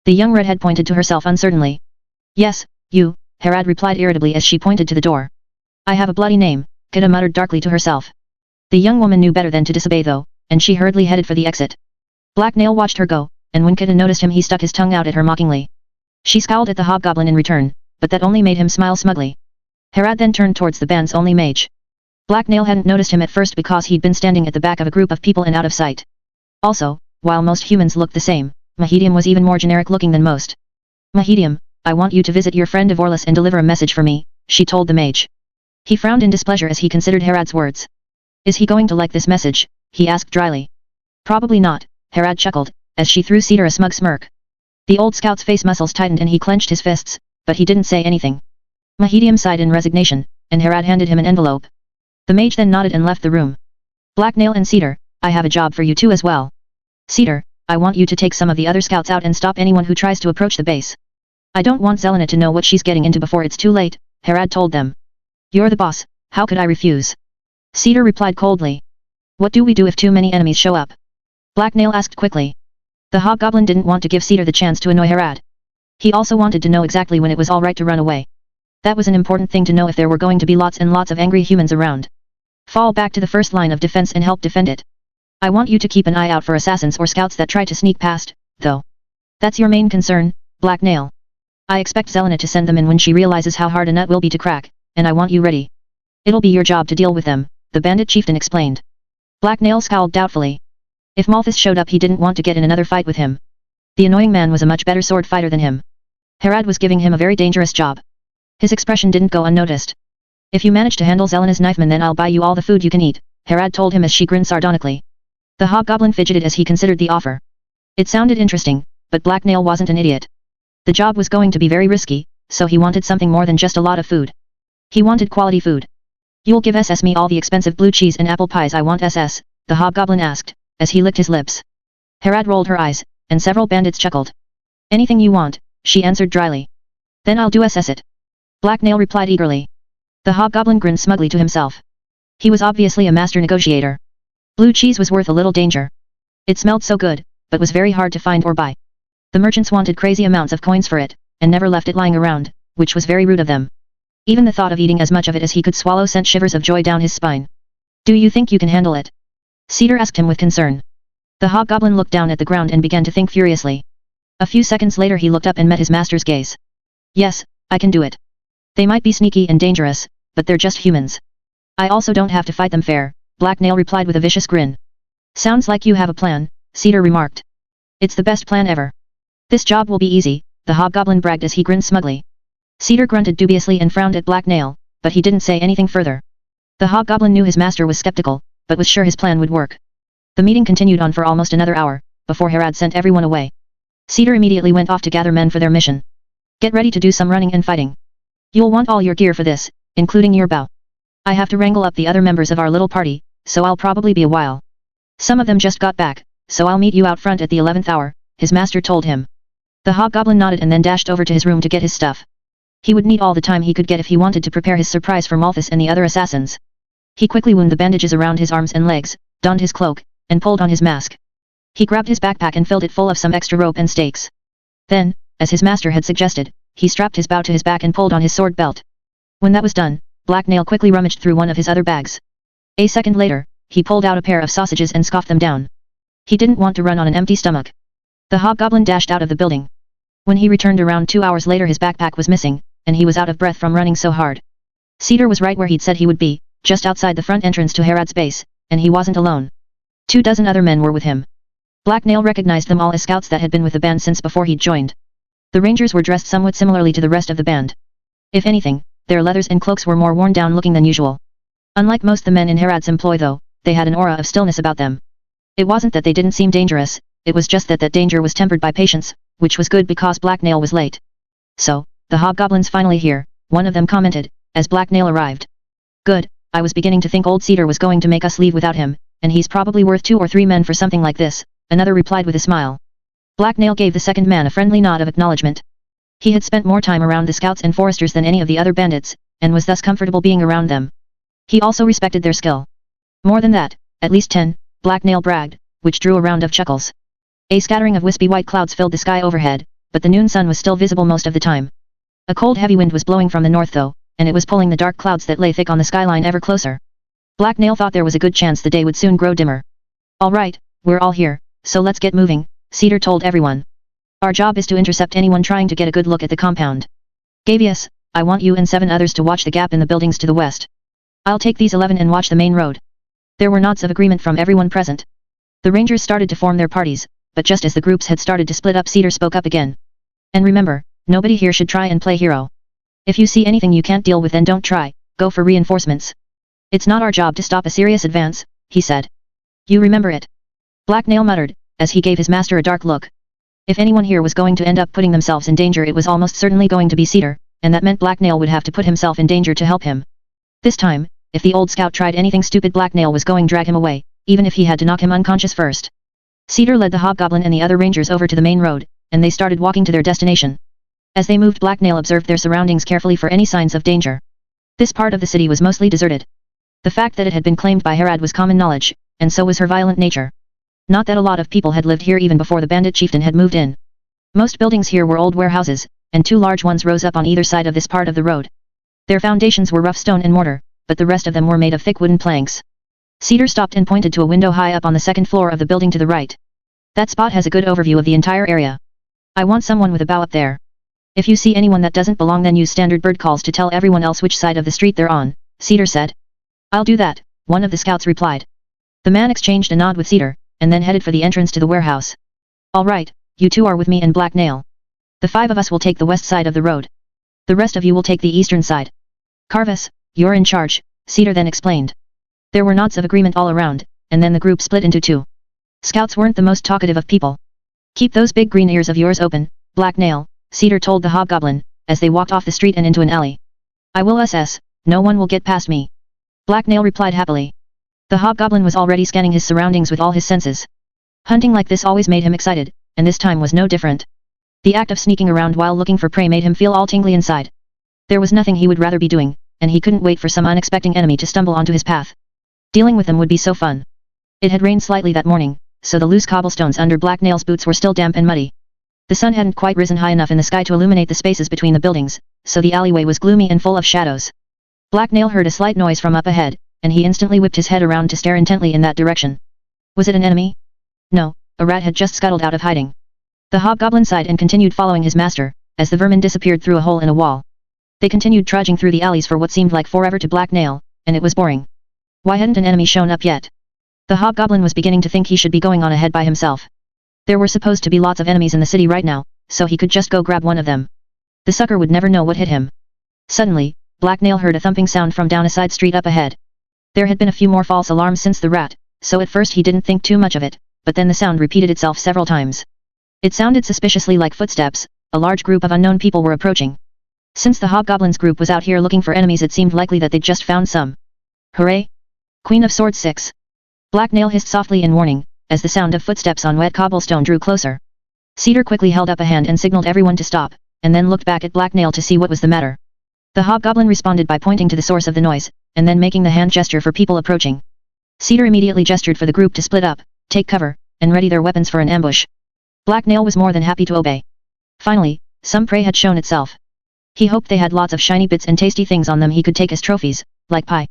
The young redhead pointed to herself uncertainly. Yes, you, Harad replied irritably as she pointed to the door. I have a bloody name, Kita muttered darkly to herself. The young woman knew better than to disobey though, and she hurriedly headed for the exit. Black Nail watched her go, and when Kita noticed him he stuck his tongue out at her mockingly. She scowled at the hobgoblin in return, but that only made him smile smugly. Harad then turned towards the band's only mage. Black Nail hadn't noticed him at first because he'd been standing at the back of a group of people and out of sight. Also, while most humans looked the same, Mahedium was even more generic looking than most. Mahedium, I want you to visit your friend Devorless and deliver a message for me, she told the mage. He frowned in displeasure as he considered Harad's words. Is he going to like this message? He asked dryly. Probably not, Harad chuckled, as she threw Cedar a smug smirk. The old scout's face muscles tightened and he clenched his fists, but he didn't say anything. Mahedium sighed in resignation, and Harad handed him an envelope. The mage then nodded and left the room. Black Nail and Cedar, I have a job for you two as well. Cedar, I want you to take some of the other scouts out and stop anyone who tries to approach the base. I don't want Zelena to know what she's getting into before it's too late, Harad told them. You're the boss, how could I refuse? Cedar replied coldly. What do we do if too many enemies show up? Black Nail asked quickly. The hobgoblin didn't want to give Cedar the chance to annoy Harad. He also wanted to know exactly when it was alright to run away. That was an important thing to know if there were going to be lots and lots of angry humans around. Fall back to the first line of defense and help defend it. I want you to keep an eye out for assassins or scouts that try to sneak past, though. That's your main concern, Black Nail. I expect Zelena to send them in when she realizes how hard a nut will be to crack, and I want you ready. It'll be your job to deal with them, the bandit chieftain explained. Black Nail scowled doubtfully. If Malthus showed up he didn't want to get in another fight with him. The annoying man was a much better sword fighter than him. Harad was giving him a very dangerous job. His expression didn't go unnoticed. If you manage to handle Zelena's knifeman then I'll buy you all the food you can eat, Harad told him as she grinned sardonically. The hobgoblin fidgeted as he considered the offer. It sounded interesting, but Black Nail wasn't an idiot. The job was going to be very risky, so he wanted something more than just a lot of food. He wanted quality food. You'll give me all the expensive blue cheese and apple pies I want, the hobgoblin asked, as he licked his lips. Harad rolled her eyes, and several bandits chuckled. Anything you want, she answered dryly. Then I'll do it. Black Nail replied eagerly. The hobgoblin grinned smugly to himself. He was obviously a master negotiator. Blue cheese was worth a little danger. It smelled so good, but was very hard to find or buy. The merchants wanted crazy amounts of coins for it, and never left it lying around, which was very rude of them. Even the thought of eating as much of it as he could swallow sent shivers of joy down his spine. Do you think you can handle it? Cedar asked him with concern. The hobgoblin looked down at the ground and began to think furiously. A few seconds later he looked up and met his master's gaze. Yes, I can do it. They might be sneaky and dangerous, but they're just humans. I also don't have to fight them fair, Black Nail replied with a vicious grin. Sounds like you have a plan, Cedar remarked. It's the best plan ever. This job will be easy, the hobgoblin bragged as he grinned smugly. Cedar grunted dubiously and frowned at Black Nail, but he didn't say anything further. The hobgoblin knew his master was skeptical, but was sure his plan would work. The meeting continued on for almost another hour, before Harad sent everyone away. Cedar immediately went off to gather men for their mission. Get ready to do some running and fighting. You'll want all your gear for this, including your bow. I have to wrangle up the other members of our little party, so I'll probably be a while. Some of them just got back, so I'll meet you out front at the 11th hour, his master told him. The hobgoblin nodded and then dashed over to his room to get his stuff. He would need all the time he could get if he wanted to prepare his surprise for Malthus and the other assassins. He quickly wound the bandages around his arms and legs, donned his cloak, and pulled on his mask. He grabbed his backpack and filled it full of some extra rope and stakes. Then, as his master had suggested, he strapped his bow to his back and pulled on his sword belt. When that was done, Black Nail quickly rummaged through one of his other bags. A second later, he pulled out a pair of sausages and scoffed them down. He didn't want to run on an empty stomach. The hobgoblin dashed out of the building. When he returned around 2 hours later, his backpack was missing, and he was out of breath from running so hard. Cedar was right where he'd said he would be, just outside the front entrance to Herod's base, and he wasn't alone. 24 other men were with him. Black Nail recognized them all as scouts that had been with the band since before he'd joined. The rangers were dressed somewhat similarly to the rest of the band. If anything, their leathers and cloaks were more worn down looking than usual. Unlike most of the men in Herod's employ though, they had an aura of stillness about them. It wasn't that they didn't seem dangerous, it was just that danger was tempered by patience, which was good because Black Nail was late. So, the hobgoblin's finally here, one of them commented, as Black Nail arrived. Good, I was beginning to think old Cedar was going to make us leave without him, and he's probably worth 2 or 3 men for something like this, another replied with a smile. Black Nail gave the second man a friendly nod of acknowledgement. He had spent more time around the scouts and foresters than any of the other bandits, and was thus comfortable being around them. He also respected their skill. More than that, at least 10, Black Nail bragged, which drew a round of chuckles. A scattering of wispy white clouds filled the sky overhead, but the noon sun was still visible most of the time. A cold heavy wind was blowing from the north though, and it was pulling the dark clouds that lay thick on the skyline ever closer. Black Nail thought there was a good chance the day would soon grow dimmer. All right, we're all here, so let's get moving, Cedar told everyone. Our job is to intercept anyone trying to get a good look at the compound. Gavious, I want you and 7 others to watch the gap in the buildings to the west. I'll take these 11 and watch the main road. There were nods of agreement from everyone present. The rangers started to form their parties, but just as the groups had started to split up, Cedar spoke up again. And remember, nobody here should try and play hero. If you see anything you can't deal with, then don't try, go for reinforcements. It's not our job to stop a serious advance, he said. You remember it. Black Nail muttered, as he gave his master a dark look. If anyone here was going to end up putting themselves in danger, it was almost certainly going to be Cedar, and that meant Black Nail would have to put himself in danger to help him. This time, if the old scout tried anything stupid, Black Nail was going to drag him away, even if he had to knock him unconscious first. Cedar led the hobgoblin and the other rangers over to the main road, and they started walking to their destination. As they moved, Black Nail observed their surroundings carefully for any signs of danger. This part of the city was mostly deserted. The fact that it had been claimed by Herod was common knowledge, and so was her violent nature. Not that a lot of people had lived here even before the bandit chieftain had moved in. Most buildings here were old warehouses, and 2 large ones rose up on either side of this part of the road. Their foundations were rough stone and mortar, but the rest of them were made of thick wooden planks. Cedar stopped and pointed to a window high up on the 2nd floor of the building to the right. That spot has a good overview of the entire area. I want someone with a bow up there. If you see anyone that doesn't belong, then use standard bird calls to tell everyone else which side of the street they're on, Cedar said. I'll do that, one of the scouts replied. The man exchanged a nod with Cedar, and then headed for the entrance to the warehouse. All right, you 2 are with me and Black Nail. The 5 of us will take the west side of the road. The rest of you will take the eastern side. Carve, you're in charge, Cedar then explained. There were nods of agreement all around, and then the group split into 2. Scouts weren't the most talkative of people. Keep those big green ears of yours open, Black Nail, Cedar told the hobgoblin, as they walked off the street and into an alley. I will SS, no one will get past me. Black Nail replied happily. The hobgoblin was already scanning his surroundings with all his senses. Hunting like this always made him excited, and this time was no different. The act of sneaking around while looking for prey made him feel all tingly inside. There was nothing he would rather be doing, and he couldn't wait for some unexpected enemy to stumble onto his path. Dealing with them would be so fun. It had rained slightly that morning, so the loose cobblestones under Black Nail's boots were still damp and muddy. The sun hadn't quite risen high enough in the sky to illuminate the spaces between the buildings, so the alleyway was gloomy and full of shadows. Black Nail heard a slight noise from up ahead, and he instantly whipped his head around to stare intently in that direction. Was it an enemy? No, a rat had just scuttled out of hiding. The hobgoblin sighed and continued following his master, as the vermin disappeared through a hole in a wall. They continued trudging through the alleys for what seemed like forever to Black Nail, and it was boring. Why hadn't an enemy shown up yet? The hobgoblin was beginning to think he should be going on ahead by himself. There were supposed to be lots of enemies in the city right now, so he could just go grab one of them. The sucker would never know what hit him. Suddenly, Black Nail heard a thumping sound from down a side street up ahead. There had been a few more false alarms since the rat, so at first he didn't think too much of it, but then the sound repeated itself several times. It sounded suspiciously like footsteps. A large group of unknown people were approaching. Since the hobgoblin's group was out here looking for enemies, it seemed likely that they'd just found some. Hooray! Queen of Swords 6. Black Nail hissed softly in warning, as the sound of footsteps on wet cobblestone drew closer. Cedar quickly held up a hand and signaled everyone to stop, and then looked back at Black Nail to see what was the matter. The hobgoblin responded by pointing to the source of the noise, and then making the hand gesture for people approaching. Cedar immediately gestured for the group to split up, take cover, and ready their weapons for an ambush. Black Nail was more than happy to obey. Finally, some prey had shown itself. He hoped they had lots of shiny bits and tasty things on them he could take as trophies, like pie.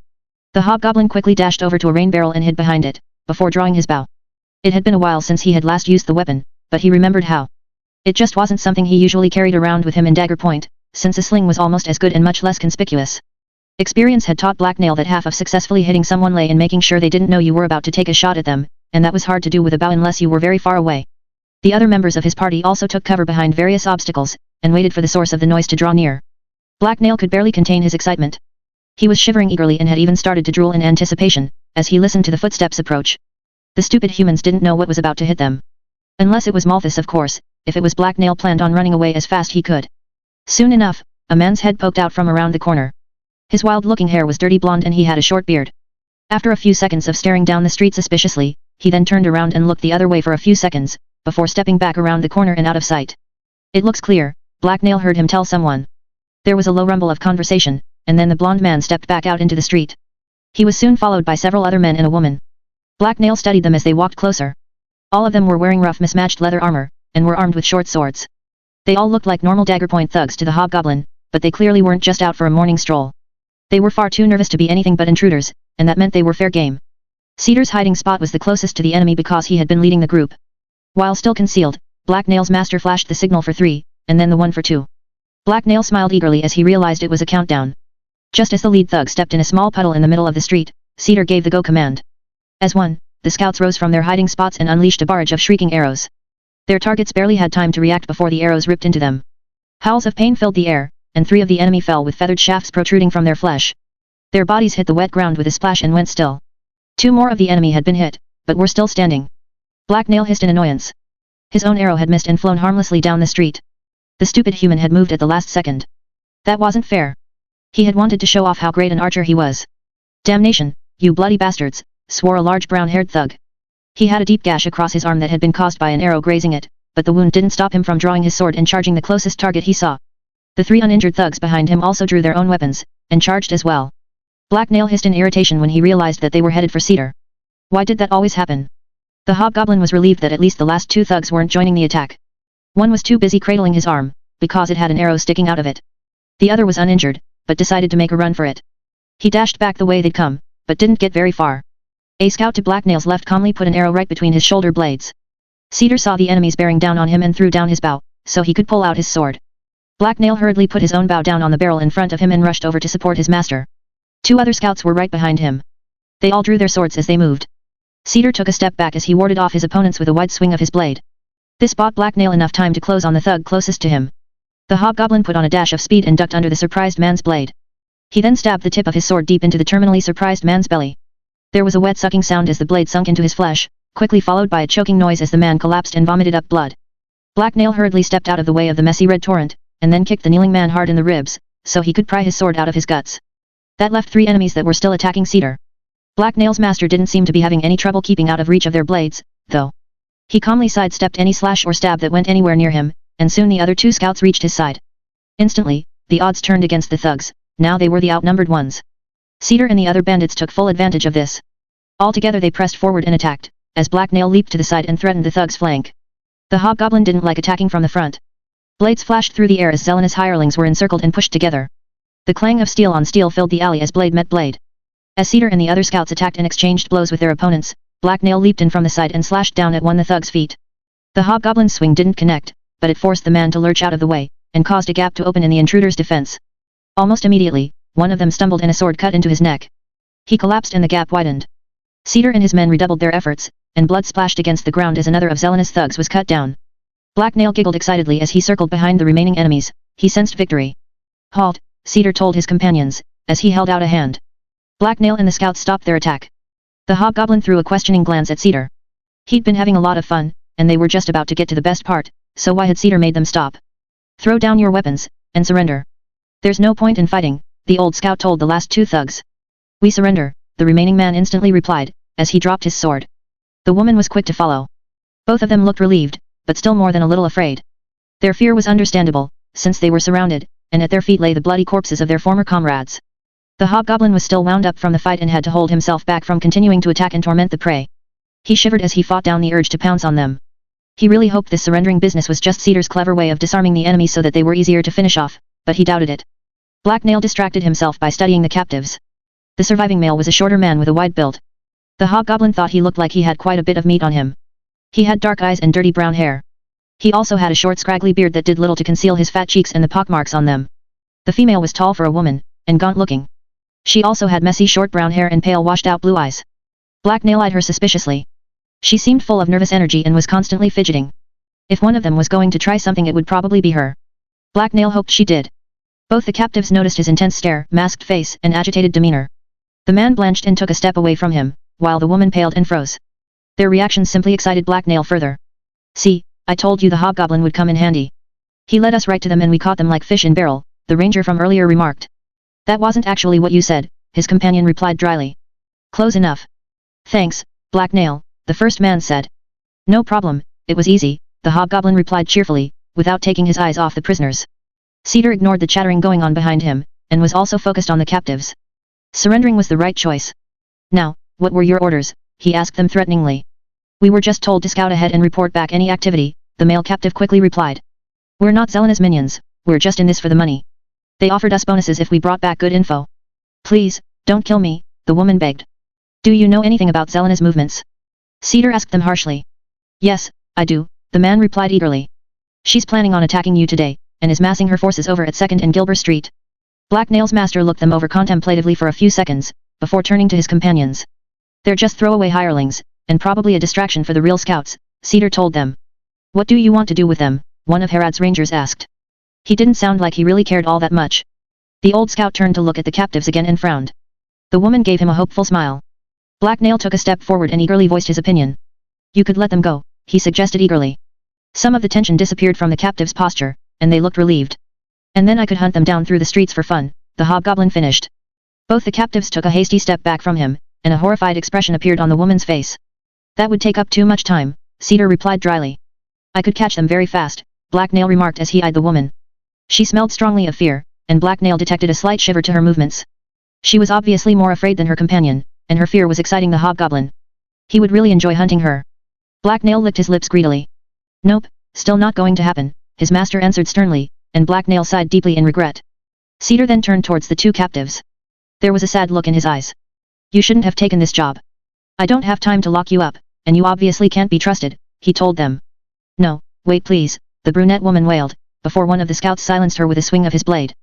The hobgoblin quickly dashed over to a rain barrel and hid behind it, before drawing his bow. It had been a while since he had last used the weapon, but he remembered how. It just wasn't something he usually carried around with him in dagger point, since a sling was almost as good and much less conspicuous. Experience had taught Blacknail that half of successfully hitting someone lay in making sure they didn't know you were about to take a shot at them, and that was hard to do with a bow unless you were very far away. The other members of his party also took cover behind various obstacles, and waited for the source of the noise to draw near. Blacknail could barely contain his excitement. He was shivering eagerly and had even started to drool in anticipation, as he listened to the footsteps approach. The stupid humans didn't know what was about to hit them. Unless it was Malthus, of course. If it was Blacknail, planned on running away as fast he could. Soon enough, a man's head poked out from around the corner. His wild-looking hair was dirty blonde and he had a short beard. After a few seconds of staring down the street suspiciously, he then turned around and looked the other way for a few seconds, before stepping back around the corner and out of sight. "It looks clear," Blacknail heard him tell someone. There was a low rumble of conversation, and then the blonde man stepped back out into the street. He was soon followed by several other men and a woman. Blacknail studied them as they walked closer. All of them were wearing rough mismatched leather armor, and were armed with short swords. They all looked like normal dagger point thugs to the hobgoblin, but they clearly weren't just out for a morning stroll. They were far too nervous to be anything but intruders, and that meant they were fair game. Cedar's hiding spot was the closest to the enemy because he had been leading the group. While still concealed, Blacknail's master flashed the signal for 3, and then the one for 2. Blacknail smiled eagerly as he realized it was a countdown. Just as the lead thug stepped in a small puddle in the middle of the street, Cedar gave the go command. As one, the scouts rose from their hiding spots and unleashed a barrage of shrieking arrows. Their targets barely had time to react before the arrows ripped into them. Howls of pain filled the air, and 3 of the enemy fell with feathered shafts protruding from their flesh. Their bodies hit the wet ground with a splash and went still. 2 more of the enemy had been hit, but were still standing. Blacknail hissed in annoyance. His own arrow had missed and flown harmlessly down the street. The stupid human had moved at the last second. That wasn't fair. He had wanted to show off how great an archer he was. "Damnation, you bloody bastards," swore a large brown-haired thug. He had a deep gash across his arm that had been caused by an arrow grazing it, but the wound didn't stop him from drawing his sword and charging the closest target he saw. The 3 uninjured thugs behind him also drew their own weapons, and charged as well. Blacknail hissed in irritation when he realized that they were headed for Cedar. Why did that always happen? The hobgoblin was relieved that at least the last 2 thugs weren't joining the attack. One was too busy cradling his arm, because it had an arrow sticking out of it. The other was uninjured, but decided to make a run for it. He dashed back the way they'd come, but didn't get very far. A scout to Blacknail's left calmly put an arrow right between his shoulder blades. Cedar saw the enemies bearing down on him and threw down his bow, so he could pull out his sword. Blacknail hurriedly put his own bow down on the barrel in front of him and rushed over to support his master. 2 other scouts were right behind him. They all drew their swords as they moved. Cedar took a step back as he warded off his opponents with a wide swing of his blade. This bought Blacknail enough time to close on the thug closest to him. The hobgoblin put on a dash of speed and ducked under the surprised man's blade. He then stabbed the tip of his sword deep into the terminally surprised man's belly. There was a wet sucking sound as the blade sunk into his flesh, quickly followed by a choking noise as the man collapsed and vomited up blood. Blacknail hurriedly stepped out of the way of the messy red torrent, and then kicked the kneeling man hard in the ribs, so he could pry his sword out of his guts. That left 3 enemies that were still attacking Cedar. Blacknail's master didn't seem to be having any trouble keeping out of reach of their blades, though. He calmly sidestepped any slash or stab that went anywhere near him, and soon the other 2 scouts reached his side. Instantly, the odds turned against the thugs. Now they were the outnumbered ones. Cedar and the other bandits took full advantage of this. Altogether they pressed forward and attacked, as Blacknail leaped to the side and threatened the thug's flank. The hobgoblin didn't like attacking from the front. Blades flashed through the air as Zelenous hirelings were encircled and pushed together. The clang of steel on steel filled the alley as blade met blade. As Cedar and the other scouts attacked and exchanged blows with their opponents, Blacknail leaped in from the side and slashed down at one of the thug's feet. The hobgoblin's swing didn't connect, but it forced the man to lurch out of the way, and caused a gap to open in the intruder's defense. Almost immediately, one of them stumbled and a sword cut into his neck. He collapsed and the gap widened. Cedar and his men redoubled their efforts, and blood splashed against the ground as another of Zelenous thugs was cut down. Blacknail giggled excitedly as he circled behind the remaining enemies. He sensed victory. "Halt," Cedar told his companions, as he held out a hand. Blacknail and the scouts stopped their attack. The hobgoblin threw a questioning glance at Cedar. He'd been having a lot of fun, and they were just about to get to the best part, so why had Cedar made them stop? "Throw down your weapons, and surrender. There's no point in fighting," the old scout told the last 2 thugs. "We surrender," the remaining man instantly replied, as he dropped his sword. The woman was quick to follow. Both of them looked relieved, but still more than a little afraid. Their fear was understandable, since they were surrounded, and at their feet lay the bloody corpses of their former comrades. The hobgoblin was still wound up from the fight and had to hold himself back from continuing to attack and torment the prey. He shivered as he fought down the urge to pounce on them. He really hoped this surrendering business was just Cedar's clever way of disarming the enemy so that they were easier to finish off, but he doubted it. Black Nail distracted himself by studying the captives. The surviving male was a shorter man with a wide build. The hobgoblin thought he looked like he had quite a bit of meat on him. He had dark eyes and dirty brown hair. He also had a short scraggly beard that did little to conceal his fat cheeks and the pockmarks on them. The female was tall for a woman, and gaunt-looking. She also had messy short brown hair and pale washed-out blue eyes. Black Nail eyed her suspiciously. She seemed full of nervous energy and was constantly fidgeting. If one of them was going to try something, it would probably be her. Black Nail hoped she did. Both the captives noticed his intense stare, masked face, and agitated demeanor. The man blanched and took a step away from him, while the woman paled and froze. Their reactions simply excited Black Nail further. "See, I told you the hobgoblin would come in handy. He led us right to them and we caught them like fish in barrel," the ranger from earlier remarked. "That wasn't actually what you said," his companion replied dryly. "Close enough." "Thanks, Black Nail," the first man said. "No problem, it was easy," the hobgoblin replied cheerfully, without taking his eyes off the prisoners. Cedar ignored the chattering going on behind him, and was also focused on the captives. Surrendering was the right choice. "Now, what were your orders?" he asked them threateningly. "We were just told to scout ahead and report back any activity," the male captive quickly replied. "We're not Zelena's minions, we're just in this for the money. They offered us bonuses if we brought back good info." "Please, don't kill me," the woman begged. "Do you know anything about Zelena's movements?" Cedar asked them harshly. "Yes, I do," the man replied eagerly. "She's planning on attacking you today, and is massing her forces over at 2nd and Gilbert Street." Black Nail's master looked them over contemplatively for a few seconds, before turning to his companions. "They're just throwaway hirelings, and probably a distraction for the real scouts," Cedar told them. "What do you want to do with them?" one of Herod's rangers asked. He didn't sound like he really cared all that much. The old scout turned to look at the captives again and frowned. The woman gave him a hopeful smile. Black Nail took a step forward and eagerly voiced his opinion. "You could let them go," he suggested eagerly. Some of the tension disappeared from the captive's posture, and they looked relieved. "And then I could hunt them down through the streets for fun," the hobgoblin finished. Both the captives took a hasty step back from him, and a horrified expression appeared on the woman's face. "That would take up too much time," Cedar replied dryly. "I could catch them very fast," Black Nail remarked as he eyed the woman. She smelled strongly of fear, and Black Nail detected a slight shiver to her movements. She was obviously more afraid than her companion, and her fear was exciting the hobgoblin. He would really enjoy hunting her. Black Nail licked his lips greedily. "Nope, still not going to happen," his master answered sternly, and Black Nail sighed deeply in regret. Cedar then turned towards the two captives. There was a sad look in his eyes. "You shouldn't have taken this job. I don't have time to lock you up, and you obviously can't be trusted," he told them. "No, wait please," the brunette woman wailed, before one of the scouts silenced her with a swing of his blade.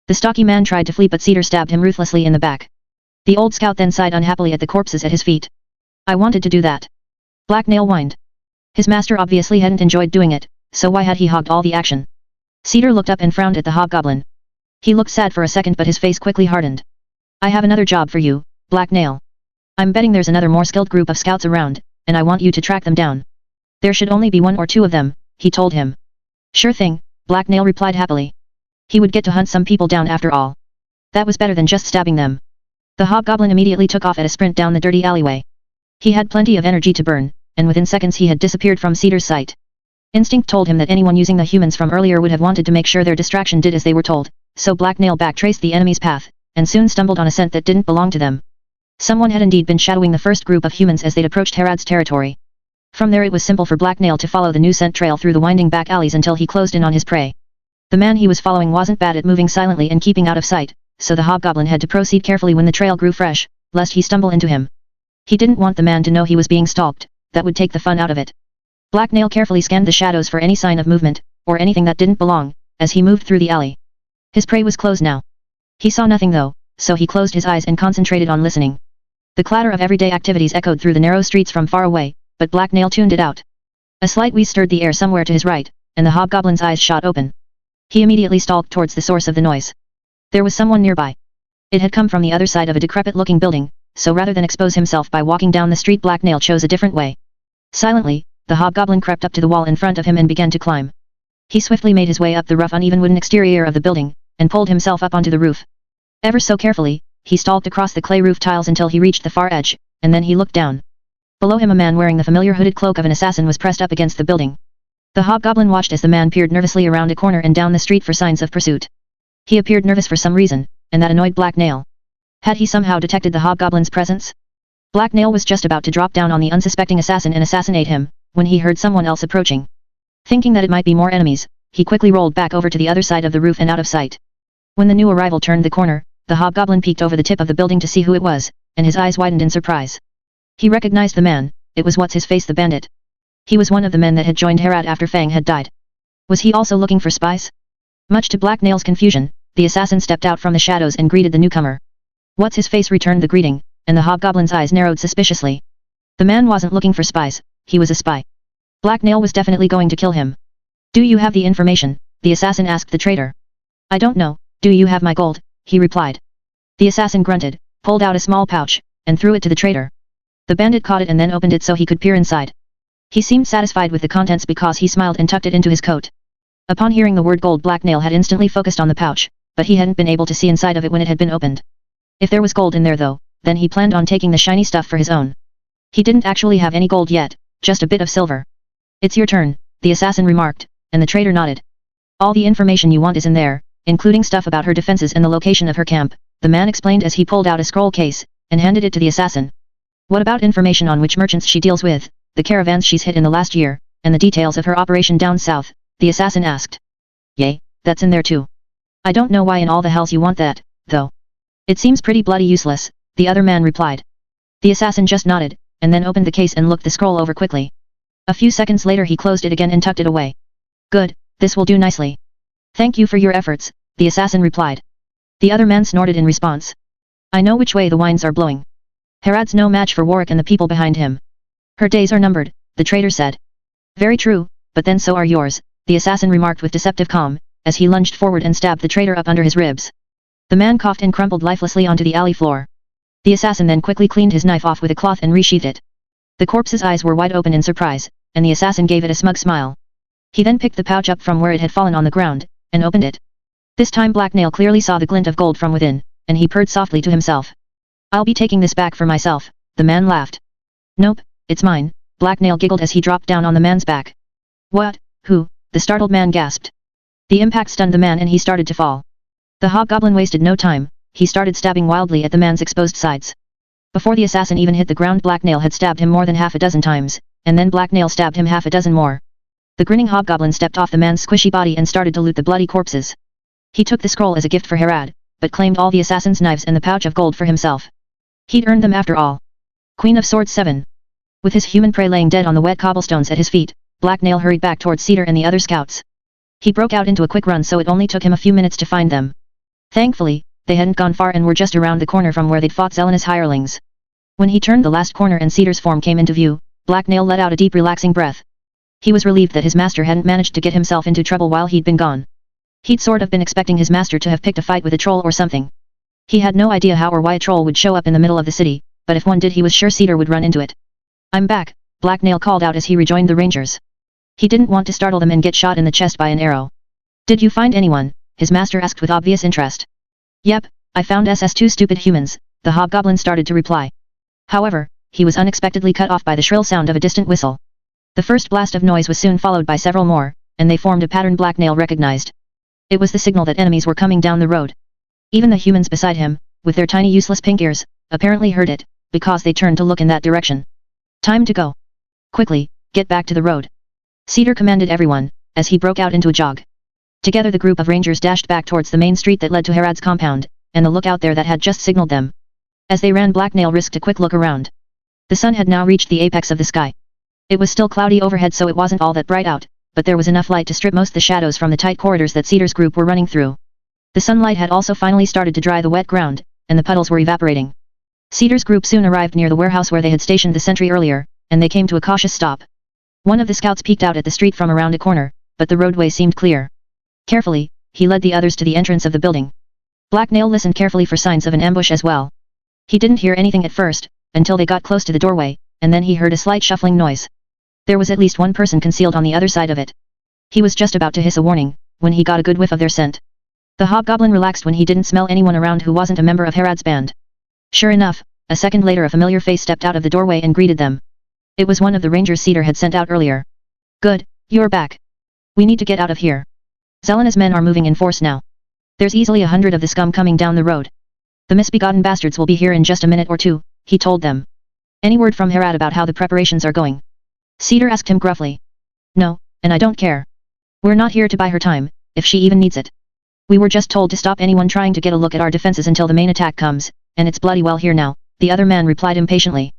The stocky man tried to flee but Cedar stabbed him ruthlessly in the back. The old scout then sighed unhappily at the corpses at his feet. "I wanted to do that." Black Nail whined. His master obviously hadn't enjoyed doing it, so why had he hogged all the action? Cedar looked up and frowned at the hobgoblin. He looked sad for a second but his face quickly hardened. "I have another job for you, Black Nail. I'm betting there's another more skilled group of scouts around, and I want you to track them down. There should only be 1 or 2 of them," he told him. "Sure thing," Black Nail replied happily. He would get to hunt some people down after all. That was better than just stabbing them. The hobgoblin immediately took off at a sprint down the dirty alleyway. He had plenty of energy to burn, and within seconds he had disappeared from Cedar's sight. Instinct told him that anyone using the humans from earlier would have wanted to make sure their distraction did as they were told, so Black Nail backtraced the enemy's path, and soon stumbled on a scent that didn't belong to them. Someone had indeed been shadowing the first group of humans as they'd approached Herod's territory. From there it was simple for Black Nail to follow the new scent trail through the winding back alleys until he closed in on his prey. The man he was following wasn't bad at moving silently and keeping out of sight, so the hobgoblin had to proceed carefully when the trail grew fresh, lest he stumble into him. He didn't want the man to know he was being stalked, that would take the fun out of it. Black Nail carefully scanned the shadows for any sign of movement, or anything that didn't belong, as he moved through the alley. His prey was closed now. He saw nothing though, so he closed his eyes and concentrated on listening. The clatter of everyday activities echoed through the narrow streets from far away, but Black Nail tuned it out. A slight wheeze stirred the air somewhere to his right, and the hobgoblin's eyes shot open. He immediately stalked towards the source of the noise. There was someone nearby. It had come from the other side of a decrepit-looking building, so rather than expose himself by walking down the street, Black Nail chose a different way. Silently, the hobgoblin crept up to the wall in front of him and began to climb. He swiftly made his way up the rough uneven wooden exterior of the building, and pulled himself up onto the roof. Ever so carefully, he stalked across the clay roof tiles until he reached the far edge, and then he looked down. Below him a man wearing the familiar hooded cloak of an assassin was pressed up against the building. The hobgoblin watched as the man peered nervously around a corner and down the street for signs of pursuit. He appeared nervous for some reason, and that annoyed Black Nail. Had he somehow detected the hobgoblin's presence? Black Nail was just about to drop down on the unsuspecting assassin and assassinate him, when he heard someone else approaching. Thinking that it might be more enemies, he quickly rolled back over to the other side of the roof and out of sight. When the new arrival turned the corner, the hobgoblin peeked over the tip of the building to see who it was, and his eyes widened in surprise. He recognized the man. It was what's-his-face the bandit. He was one of the men that had joined Herod after Fang had died. Was he also looking for spies? Much to Black Nail's confusion, the assassin stepped out from the shadows and greeted the newcomer. What's-his-face returned the greeting, and the hobgoblin's eyes narrowed suspiciously. The man wasn't looking for spies, he was a spy. Black Nail was definitely going to kill him. Do you have the information? The assassin asked the traitor. I don't know, do you have my gold? He replied. The assassin grunted, pulled out a small pouch, and threw it to the traitor. The bandit caught it and then opened it so he could peer inside. He seemed satisfied with the contents because he smiled and tucked it into his coat. Upon hearing the word gold, Black Nail had instantly focused on the pouch, but he hadn't been able to see inside of it when it had been opened. If there was gold in there though, then he planned on taking the shiny stuff for his own. He didn't actually have any gold yet, just a bit of silver. It's your turn, the assassin remarked, and the traitor nodded. All the information you want is in there, including stuff about her defenses and the location of her camp, the man explained as he pulled out a scroll case, and handed it to the assassin. What about information on which merchants she deals with, the caravans she's hit in the last year, and the details of her operation down south? The assassin asked. Yay, that's in there too. I don't know why in all the hells you want that, though. It seems pretty bloody useless, the other man replied. The assassin just nodded, and then opened the case and looked the scroll over quickly. A few seconds later he closed it again and tucked it away. Good, this will do nicely. Thank you for your efforts, the assassin replied. The other man snorted in response. I know which way the winds are blowing. Herod's no match for Warwick and the people behind him. Her days are numbered, the traitor said. Very true, but then so are yours, the assassin remarked with deceptive calm, as he lunged forward and stabbed the traitor up under his ribs. The man coughed and crumpled lifelessly onto the alley floor. The assassin then quickly cleaned his knife off with a cloth and resheathed it. The corpse's eyes were wide open in surprise, and the assassin gave it a smug smile. He then picked the pouch up from where it had fallen on the ground, and opened it. This time Black Nail clearly saw the glint of gold from within, and he purred softly to himself. I'll be taking this back for myself, the man laughed. Nope, it's mine, Black Nail giggled as he dropped down on the man's back. What? Who? The startled man gasped. The impact stunned the man and he started to fall. The hobgoblin wasted no time, he started stabbing wildly at the man's exposed sides. Before the assassin even hit the ground, Black Nail had stabbed him more than half a dozen times, and then Black Nail stabbed him half a dozen more. The grinning hobgoblin stepped off the man's squishy body and started to loot the bloody corpses. He took the scroll as a gift for Herod, but claimed all the assassin's knives and the pouch of gold for himself. He'd earned them after all. Queen of Swords 7. With his human prey laying dead on the wet cobblestones at his feet, Black Nail hurried back towards Cedar and the other scouts. He broke out into a quick run so it only took him a few minutes to find them. Thankfully, they hadn't gone far and were just around the corner from where they'd fought Zelena's hirelings. When he turned the last corner and Cedar's form came into view, Black Nail let out a deep relaxing breath. He was relieved that his master hadn't managed to get himself into trouble while he'd been gone. He'd sort of been expecting his master to have picked a fight with a troll or something. He had no idea how or why a troll would show up in the middle of the city, but if one did he was sure Cedar would run into it. I'm back, Black Nail called out as he rejoined the rangers. He didn't want to startle them and get shot in the chest by an arrow. Did you find anyone? His master asked with obvious interest. Yep, I found SS2 stupid humans, the hobgoblin started to reply. However, he was unexpectedly cut off by the shrill sound of a distant whistle. The first blast of noise was soon followed by several more, and they formed a pattern Black Nail recognized. It was the signal that enemies were coming down the road. Even the humans beside him, with their tiny useless pink ears, apparently heard it, because they turned to look in that direction. Time to go. Quickly, get back to the road. Cedar commanded everyone, as he broke out into a jog. Together the group of rangers dashed back towards the main street that led to Herod's compound, and the lookout there that had just signaled them. As they ran, Black Nail risked a quick look around. The sun had now reached the apex of the sky. It was still cloudy overhead so it wasn't all that bright out, but there was enough light to strip most the shadows from the tight corridors that Cedar's group were running through. The sunlight had also finally started to dry the wet ground, and the puddles were evaporating. Cedar's group soon arrived near the warehouse where they had stationed the sentry earlier, and they came to a cautious stop. One of the scouts peeked out at the street from around a corner, but the roadway seemed clear. Carefully, he led the others to the entrance of the building. Black Nail listened carefully for signs of an ambush as well. He didn't hear anything at first, until they got close to the doorway, and then he heard a slight shuffling noise. There was at least one person concealed on the other side of it. He was just about to hiss a warning, when he got a good whiff of their scent. The hobgoblin relaxed when he didn't smell anyone around who wasn't a member of Herod's band. Sure enough, a second later a familiar face stepped out of the doorway and greeted them. It was one of the rangers Cedar had sent out earlier. Good, you're back. We need to get out of here. Zelena's men are moving in force now. There's easily 100 of the scum coming down the road. The misbegotten bastards will be here in just a minute or two, he told them. Any word from Herod about how the preparations are going? Cedar asked him gruffly. No, and I don't care. We're not here to buy her time, if she even needs it. We were just told to stop anyone trying to get a look at our defenses until the main attack comes, and it's bloody well here now, the other man replied impatiently.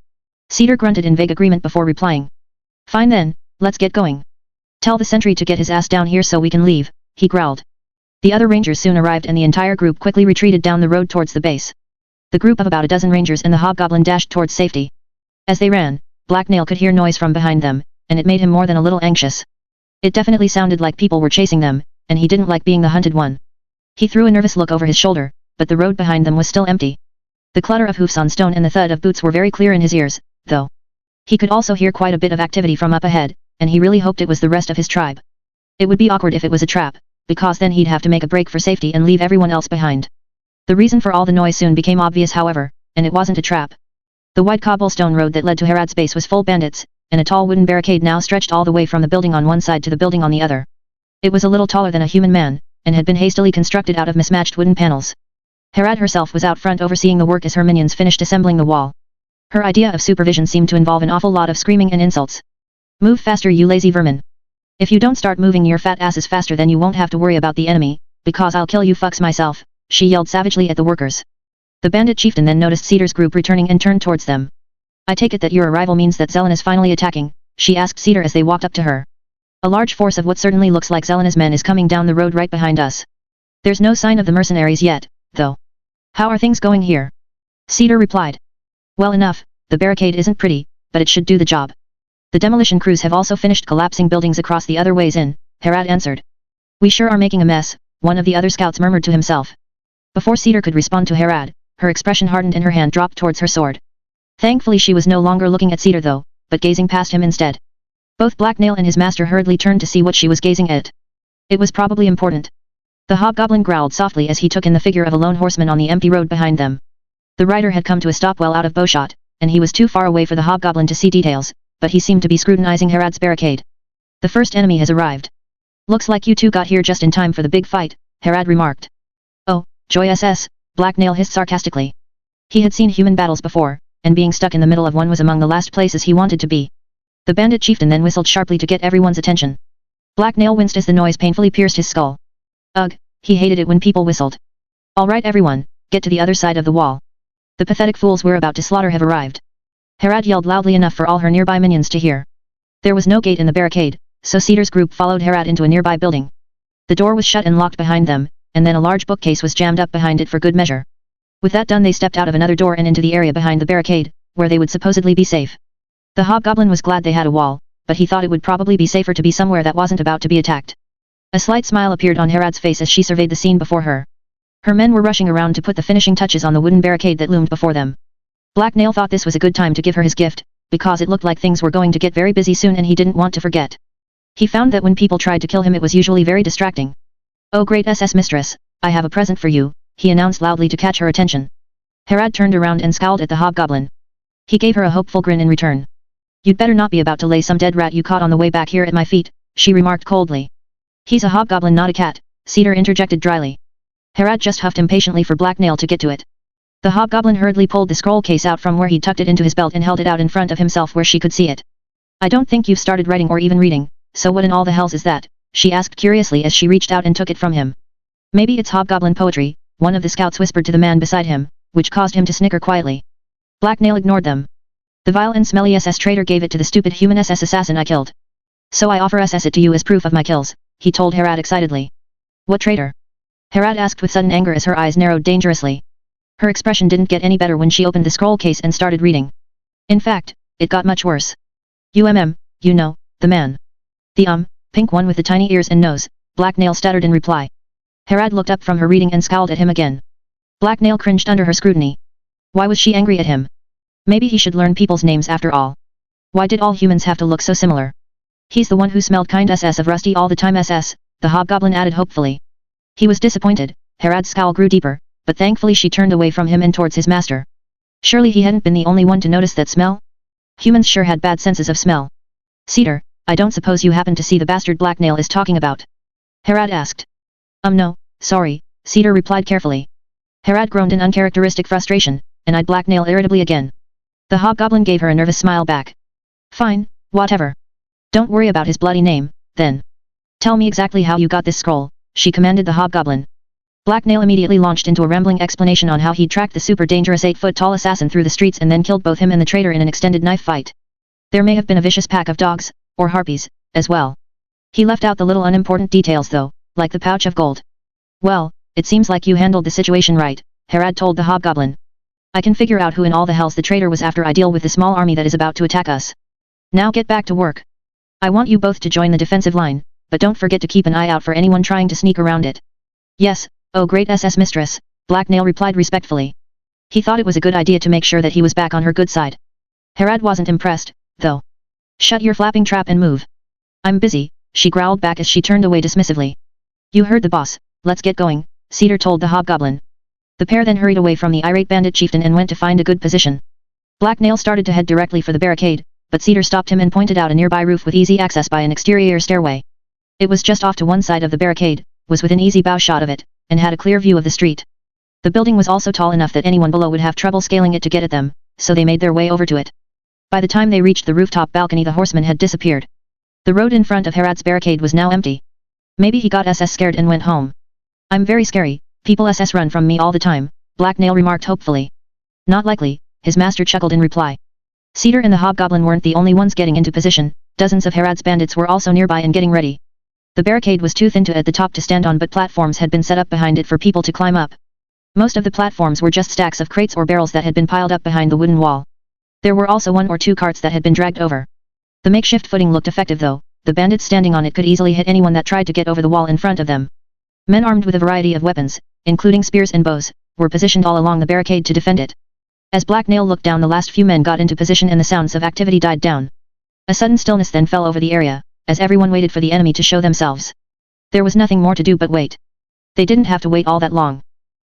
Cedar grunted in vague agreement before replying. Fine then, let's get going. Tell the sentry to get his ass down here so we can leave, he growled. The other rangers soon arrived and the entire group quickly retreated down the road towards the base. The group of about a dozen rangers and the hobgoblin dashed towards safety. As they ran, Black Nail could hear noise from behind them, and it made him more than a little anxious. It definitely sounded like people were chasing them, and he didn't like being the hunted one. He threw a nervous look over his shoulder, but the road behind them was still empty. The clutter of hoofs on stone and the thud of boots were very clear in his ears, though. He could also hear quite a bit of activity from up ahead, and he really hoped it was the rest of his tribe. It would be awkward if it was a trap, because then he'd have to make a break for safety and leave everyone else behind. The reason for all the noise soon became obvious however, and it wasn't a trap. The wide cobblestone road that led to Herad's base was full bandits, and a tall wooden barricade now stretched all the way from the building on one side to the building on the other. It was a little taller than a human man, and had been hastily constructed out of mismatched wooden panels. Herad herself was out front overseeing the work as her minions finished assembling the wall. Her idea of supervision seemed to involve an awful lot of screaming and insults. Move faster you lazy vermin. If you don't start moving your fat asses faster then you won't have to worry about the enemy, because I'll kill you fucks myself, she yelled savagely at the workers. The bandit chieftain then noticed Cedar's group returning and turned towards them. I take it that your arrival means that Zelen is finally attacking, she asked Cedar as they walked up to her. A large force of what certainly looks like Zelena's men is coming down the road right behind us. There's no sign of the mercenaries yet, though. How are things going here? Cedar replied. Well enough, the barricade isn't pretty, but it should do the job. The demolition crews have also finished collapsing buildings across the other ways in, Herad answered. We sure are making a mess, one of the other scouts murmured to himself. Before Cedar could respond to Herad, her expression hardened and her hand dropped towards her sword. Thankfully she was no longer looking at Cedar though, but gazing past him instead. Both Black Nail and his master hurriedly turned to see what she was gazing at. It was probably important. The hobgoblin growled softly as he took in the figure of a lone horseman on the empty road behind them. The rider had come to a stop well out of bowshot, and he was too far away for the hobgoblin to see details, but he seemed to be scrutinizing Herad's barricade. The first enemy has arrived. Looks like you two got here just in time for the big fight, Herad remarked. Oh, joy SS, Black Nail hissed sarcastically. He had seen human battles before, and being stuck in the middle of one was among the last places he wanted to be. The bandit chieftain then whistled sharply to get everyone's attention. Black Nail winced as the noise painfully pierced his skull. Ugh, he hated it when people whistled. All right everyone, get to the other side of the wall. The pathetic fools we're about to slaughter have arrived. Herad yelled loudly enough for all her nearby minions to hear. There was no gate in the barricade, so Cedar's group followed Herad into a nearby building. The door was shut and locked behind them, and then a large bookcase was jammed up behind it for good measure. With that done they stepped out of another door and into the area behind the barricade, where they would supposedly be safe. The hobgoblin was glad they had a wall, but he thought it would probably be safer to be somewhere that wasn't about to be attacked. A slight smile appeared on Herad's face as she surveyed the scene before her. Her men were rushing around to put the finishing touches on the wooden barricade that loomed before them. Black Nail thought this was a good time to give her his gift, because it looked like things were going to get very busy soon and he didn't want to forget. He found that when people tried to kill him it was usually very distracting. Oh great SS mistress, I have a present for you, he announced loudly to catch her attention. Herad turned around and scowled at the hobgoblin. He gave her a hopeful grin in return. You'd better not be about to lay some dead rat you caught on the way back here at my feet, she remarked coldly. He's a hobgoblin not a cat, Cedar interjected dryly. Herad just huffed impatiently for Black Nail to get to it. The hobgoblin hurriedly pulled the scroll case out from where he'd tucked it into his belt and held it out in front of himself where she could see it. I don't think you've started writing or even reading, so what in all the hells is that, she asked curiously as she reached out and took it from him. Maybe it's hobgoblin poetry, one of the scouts whispered to the man beside him, which caused him to snicker quietly. Black Nail ignored them. The vile and smelly SS traitor gave it to the stupid human SS assassin I killed. So I offer SS it to you as proof of my kills, he told Herad excitedly. What traitor? Herad asked with sudden anger as her eyes narrowed dangerously. Her expression didn't get any better when she opened the scroll case and started reading. In fact, it got much worse. You know, the man. The pink one with the tiny ears and nose, Black Nail stuttered in reply. Herad looked up from her reading and scowled at him again. Black Nail cringed under her scrutiny. Why was she angry at him? Maybe he should learn people's names after all. Why did all humans have to look so similar? He's the one who smelled kind SS of Rusty all the time SS, the hobgoblin added hopefully. He was disappointed, Herad's scowl grew deeper, but thankfully she turned away from him and towards his master. Surely he hadn't been the only one to notice that smell? Humans sure had bad senses of smell. Cedar, I don't suppose you happen to see the bastard Black Nail is talking about? Herad asked. No, sorry, Cedar replied carefully. Herad groaned in uncharacteristic frustration, and eyed Black Nail irritably again. The hobgoblin gave her a nervous smile back. Fine, whatever. Don't worry about his bloody name, then. Tell me exactly how you got this scroll, she commanded the hobgoblin. Black Nail immediately launched into a rambling explanation on how he'd tracked the super dangerous 8-foot-tall assassin through the streets and then killed both him and the traitor in an extended knife fight. There may have been a vicious pack of dogs, or harpies, as well. He left out the little unimportant details though, like the pouch of gold. Well, it seems like you handled the situation right, Herad told the hobgoblin. I can figure out who in all the hells the traitor was after I deal with the small army that is about to attack us. Now get back to work. I want you both to join the defensive line, but don't forget to keep an eye out for anyone trying to sneak around it. Yes, oh great SS Mistress, Black Nail replied respectfully. He thought it was a good idea to make sure that he was back on her good side. Herad wasn't impressed, though. Shut your flapping trap and move. I'm busy, she growled back as she turned away dismissively. You heard the boss, let's get going, Cedar told the hobgoblin. The pair then hurried away from the irate bandit chieftain and went to find a good position. Black Nail started to head directly for the barricade, but Cedar stopped him and pointed out a nearby roof with easy access by an exterior stairway. It was just off to one side of the barricade, was within easy bow shot of it, and had a clear view of the street. The building was also tall enough that anyone below would have trouble scaling it to get at them, so they made their way over to it. By the time they reached the rooftop balcony the horseman had disappeared. The road in front of Herad's barricade was now empty. Maybe he got SS scared and went home. I'm very scary, people SS run from me all the time, Black Nail remarked hopefully. Not likely, his master chuckled in reply. Cedar and the hobgoblin weren't the only ones getting into position, dozens of Herad's bandits were also nearby and getting ready. The barricade was too thin at the top to stand on, but platforms had been set up behind it for people to climb up. Most of the platforms were just stacks of crates or barrels that had been piled up behind the wooden wall. There were also 1 or 2 carts that had been dragged over. The makeshift footing looked effective though, the bandits standing on it could easily hit anyone that tried to get over the wall in front of them. Men armed with a variety of weapons, including spears and bows, were positioned all along the barricade to defend it. As Black Nail looked down, the last few men got into position and the sounds of activity died down. A sudden stillness then fell over the area, as everyone waited for the enemy to show themselves. There was nothing more to do but wait. They didn't have to wait all that long.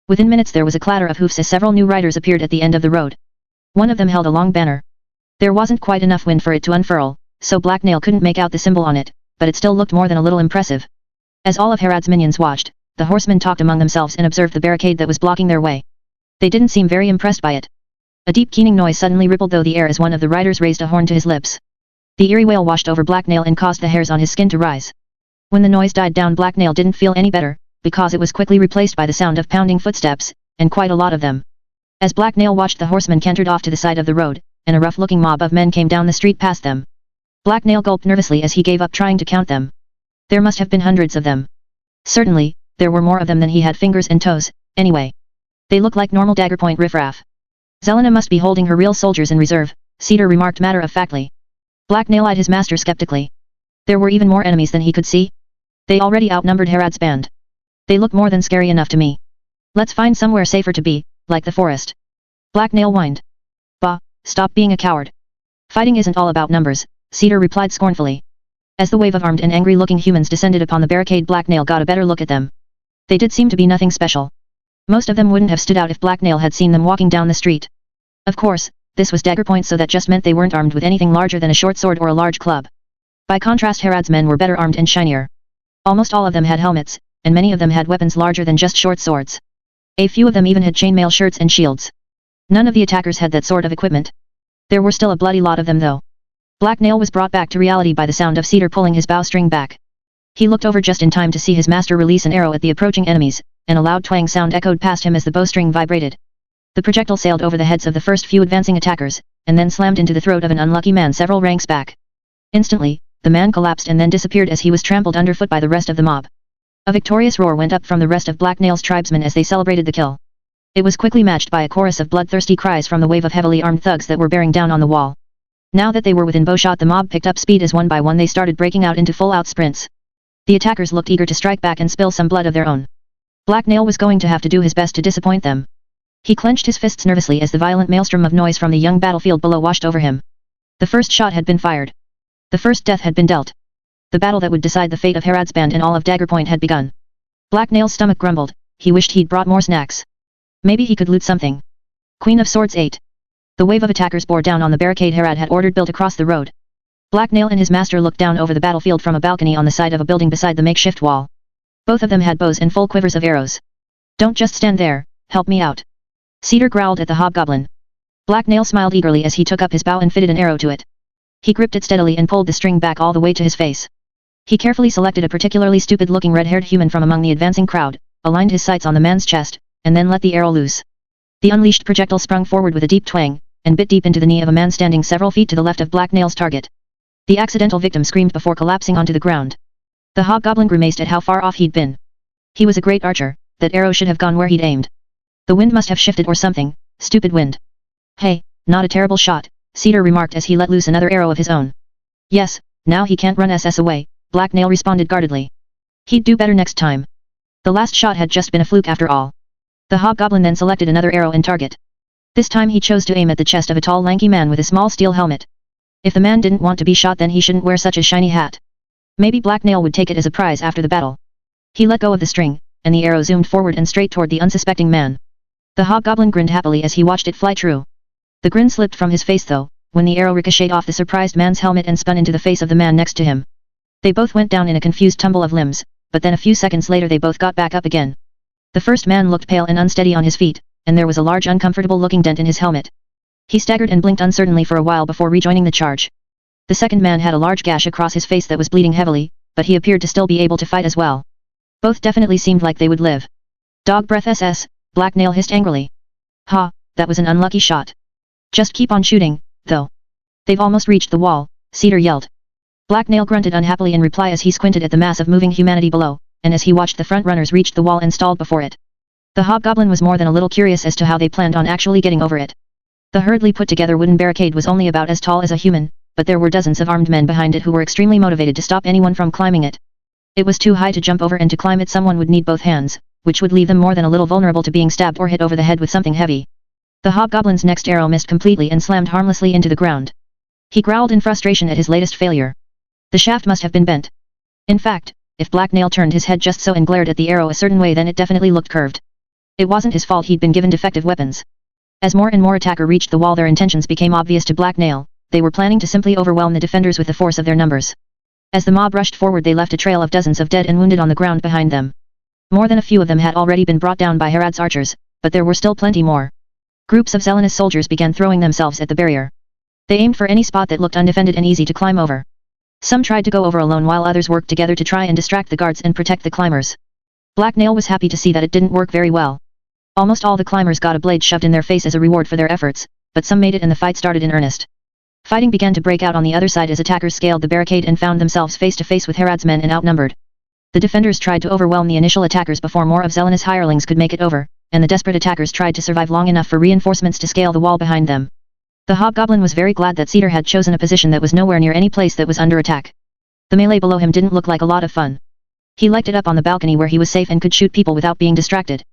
Within minutes there was a clatter of hoofs as several new riders appeared at the end of the road. One of them held a long banner. There wasn't quite enough wind for it to unfurl, so Black Nail couldn't make out the symbol on it, but it still looked more than a little impressive. As all of Herad's minions watched, the horsemen talked among themselves and observed the barricade that was blocking their way. They didn't seem very impressed by it. A deep keening noise suddenly rippled through the air as one of the riders raised a horn to his lips. The eerie wail washed over Black Nail and caused the hairs on his skin to rise. When the noise died down, Black Nail didn't feel any better, because it was quickly replaced by the sound of pounding footsteps, and quite a lot of them. As Black Nail watched, the horsemen cantered off to the side of the road, and a rough-looking mob of men came down the street past them. Black Nail gulped nervously as he gave up trying to count them. There must have been hundreds of them. Certainly, there were more of them than he had fingers and toes, anyway. They look like normal dagger-point riffraff. Zelena must be holding her real soldiers in reserve, Cedar remarked matter-of-factly. Black Nail eyed his master skeptically. There were even more enemies than he could see. They already outnumbered Herad's band. They look more than scary enough to me. Let's find somewhere safer to be, like the forest. Black Nail whined. Bah, stop being a coward. Fighting isn't all about numbers, Cedar replied scornfully. As the wave of armed and angry-looking humans descended upon the barricade, Black Nail got a better look at them. They did seem to be nothing special. Most of them wouldn't have stood out if Black Nail had seen them walking down the street. Of course, this was dagger point, so that just meant they weren't armed with anything larger than a short sword or a large club. By contrast, Herad's men were better armed and shinier. Almost all of them had helmets, and many of them had weapons larger than just short swords. A few of them even had chainmail shirts and shields. None of the attackers had that sort of equipment. There were still a bloody lot of them though. Black Nail was brought back to reality by the sound of Cedar pulling his bowstring back. He looked over just in time to see his master release an arrow at the approaching enemies, and a loud twang sound echoed past him as the bowstring vibrated. The projectile sailed over the heads of the first few advancing attackers, and then slammed into the throat of an unlucky man several ranks back. Instantly, the man collapsed and then disappeared as he was trampled underfoot by the rest of the mob. A victorious roar went up from the rest of Black Nail's tribesmen as they celebrated the kill. It was quickly matched by a chorus of bloodthirsty cries from the wave of heavily armed thugs that were bearing down on the wall. Now that they were within bowshot, the mob picked up speed as one by one they started breaking out into full-out sprints. The attackers looked eager to strike back and spill some blood of their own. Black Nail was going to have to do his best to disappoint them. He clenched his fists nervously as the violent maelstrom of noise from the young battlefield below washed over him. The first shot had been fired. The first death had been dealt. The battle that would decide the fate of Herad's band and all of Daggerpoint had begun. Black Nail's stomach grumbled. He wished he'd brought more snacks. Maybe he could loot something. Queen of Swords 8. The wave of attackers bore down on the barricade Herad had ordered built across the road. Black Nail and his master looked down over the battlefield from a balcony on the side of a building beside the makeshift wall. Both of them had bows and full quivers of arrows. Don't just stand there, help me out. Cedar growled at the hobgoblin. Black Nail smiled eagerly as he took up his bow and fitted an arrow to it. He gripped it steadily and pulled the string back all the way to his face. He carefully selected a particularly stupid-looking red-haired human from among the advancing crowd, aligned his sights on the man's chest, and then let the arrow loose. The unleashed projectile sprung forward with a deep twang, and bit deep into the knee of a man standing several feet to the left of Black Nail's target. The accidental victim screamed before collapsing onto the ground. The hobgoblin grimaced at how far off he'd been. He was a great archer, that arrow should have gone where he'd aimed. The wind must have shifted or something, stupid wind. Hey, not a terrible shot, Cedar remarked as he let loose another arrow of his own. Yes, now he can't run SS away, Black Nail responded guardedly. He'd do better next time. The last shot had just been a fluke after all. The hobgoblin then selected another arrow and target. This time he chose to aim at the chest of a tall lanky man with a small steel helmet. If the man didn't want to be shot, then he shouldn't wear such a shiny hat. Maybe Black Nail would take it as a prize after the battle. He let go of the string, and the arrow zoomed forward and straight toward the unsuspecting man. The hobgoblin grinned happily as he watched it fly true. The grin slipped from his face though, when the arrow ricocheted off the surprised man's helmet and spun into the face of the man next to him. They both went down in a confused tumble of limbs, but then a few seconds later they both got back up again. The first man looked pale and unsteady on his feet, and there was a large uncomfortable-looking dent in his helmet. He staggered and blinked uncertainly for a while before rejoining the charge. The second man had a large gash across his face that was bleeding heavily, but he appeared to still be able to fight as well. Both definitely seemed like they would live. Dog breath SS, Black Nail hissed angrily. Ha, that was an unlucky shot. Just keep on shooting, though. They've almost reached the wall, Cedar yelled. Black Nail grunted unhappily in reply as he squinted at the mass of moving humanity below, and as he watched the front runners reach the wall and stalled before it. The hobgoblin was more than a little curious as to how they planned on actually getting over it. The hurriedly put together wooden barricade was only about as tall as a human, but there were dozens of armed men behind it who were extremely motivated to stop anyone from climbing it. It was too high to jump over, and to climb it someone would need both hands, which would leave them more than a little vulnerable to being stabbed or hit over the head with something heavy. The hobgoblin's next arrow missed completely and slammed harmlessly into the ground. He growled in frustration at his latest failure. The shaft must have been bent. In fact, if Black Nail turned his head just so and glared at the arrow a certain way, then it definitely looked curved. It wasn't his fault he'd been given defective weapons. As more and more attacker reached the wall, their intentions became obvious to Black Nail. They were planning to simply overwhelm the defenders with the force of their numbers. As the mob rushed forward, they left a trail of dozens of dead and wounded on the ground behind them. More than a few of them had already been brought down by Herod's archers, but there were still plenty more. Groups of Zelenus soldiers began throwing themselves at the barrier. They aimed for any spot that looked undefended and easy to climb over. Some tried to go over alone while others worked together to try and distract the guards and protect the climbers. Black Nail was happy to see that it didn't work very well. Almost all the climbers got a blade shoved in their face as a reward for their efforts, but some made it and the fight started in earnest. Fighting began to break out on the other side as attackers scaled the barricade and found themselves face to face with Herod's men and outnumbered. The defenders tried to overwhelm the initial attackers before more of Zelenus hirelings could make it over, and the desperate attackers tried to survive long enough for reinforcements to scale the wall behind them. The hobgoblin was very glad that Cedar had chosen a position that was nowhere near any place that was under attack. The melee below him didn't look like a lot of fun. He liked it up on the balcony where he was safe and could shoot people without being distracted.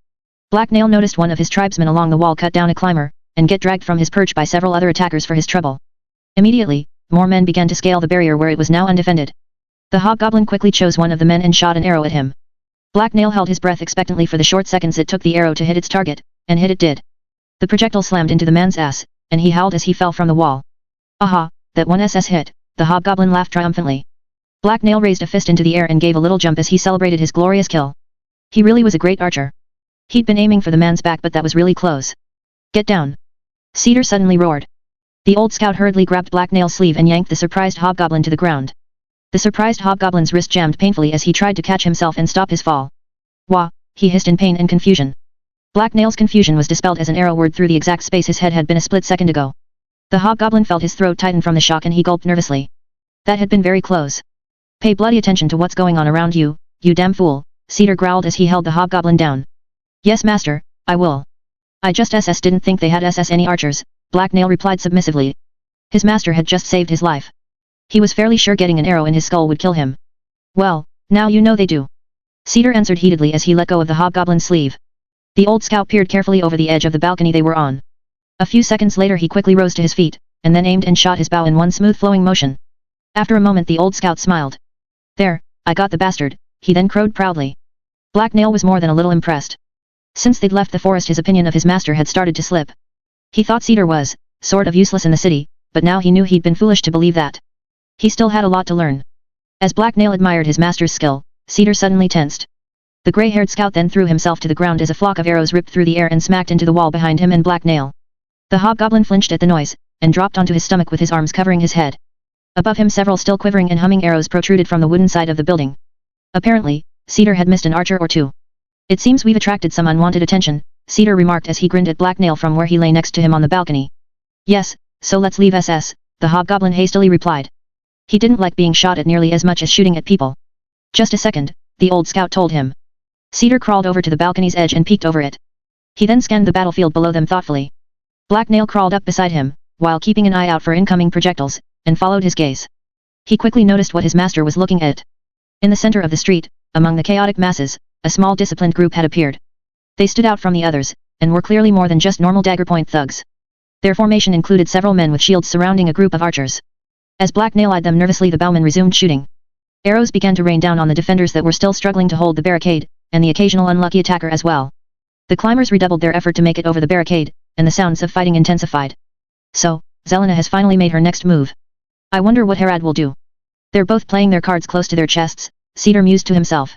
Black Nail noticed one of his tribesmen along the wall cut down a climber, and get dragged from his perch by several other attackers for his trouble. Immediately, more men began to scale the barrier where it was now undefended. The hobgoblin quickly chose one of the men and shot an arrow at him. Black Nail held his breath expectantly for the short seconds it took the arrow to hit its target, and hit it did. The projectile slammed into the man's ass, and he howled as he fell from the wall. Aha, that one SS hit, the hobgoblin laughed triumphantly. Black Nail raised a fist into the air and gave a little jump as he celebrated his glorious kill. He really was a great archer. He'd been aiming for the man's back, but that was really close. Get down! Cedar suddenly roared. The old scout hurriedly grabbed Black Nail's sleeve and yanked the surprised hobgoblin to the ground. The surprised hobgoblin's wrist jammed painfully as he tried to catch himself and stop his fall. Wah, he hissed in pain and confusion. Black Nail's confusion was dispelled as an arrow whirred through the exact space his head had been a split second ago. The hobgoblin felt his throat tighten from the shock and he gulped nervously. That had been very close. Pay bloody attention to what's going on around you, you damn fool, Cedar growled as he held the hobgoblin down. Yes master, I will. I just didn't think they had any archers, Black Nail replied submissively. His master had just saved his life. He was fairly sure getting an arrow in his skull would kill him. Well, now you know they do. Cedar answered heatedly as he let go of the hobgoblin's sleeve. The old scout peered carefully over the edge of the balcony they were on. A few seconds later he quickly rose to his feet, and then aimed and shot his bow in one smooth flowing motion. After a moment the old scout smiled. There, I got the bastard, he then crowed proudly. Black Nail was more than a little impressed. Since they'd left the forest his opinion of his master had started to slip. He thought Cedar was, sort of useless in the city, but now he knew he'd been foolish to believe that. He still had a lot to learn. As Black Nail admired his master's skill, Cedar suddenly tensed. The gray-haired scout then threw himself to the ground as a flock of arrows ripped through the air and smacked into the wall behind him and Black Nail. The hobgoblin flinched at the noise, and dropped onto his stomach with his arms covering his head. Above him several still quivering and humming arrows protruded from the wooden side of the building. Apparently, Cedar had missed an archer or two. It seems we've attracted some unwanted attention, Cedar remarked as he grinned at Black Nail from where he lay next to him on the balcony. Yes, so let's leave SS, the hobgoblin hastily replied. He didn't like being shot at nearly as much as shooting at people. Just a second, the old scout told him. Cedar crawled over to the balcony's edge and peeked over it. He then scanned the battlefield below them thoughtfully. Black Nail crawled up beside him, while keeping an eye out for incoming projectiles, and followed his gaze. He quickly noticed what his master was looking at. In the center of the street, among the chaotic masses, a small disciplined group had appeared. They stood out from the others, and were clearly more than just normal dagger-point thugs. Their formation included several men with shields surrounding a group of archers. As Black Nail eyed them nervously, the bowman resumed shooting. Arrows began to rain down on the defenders that were still struggling to hold the barricade, and the occasional unlucky attacker as well. The climbers redoubled their effort to make it over the barricade, and the sounds of fighting intensified. So, Zelena has finally made her next move. I wonder what Herad will do. They're both playing their cards close to their chests, Cedar mused to himself.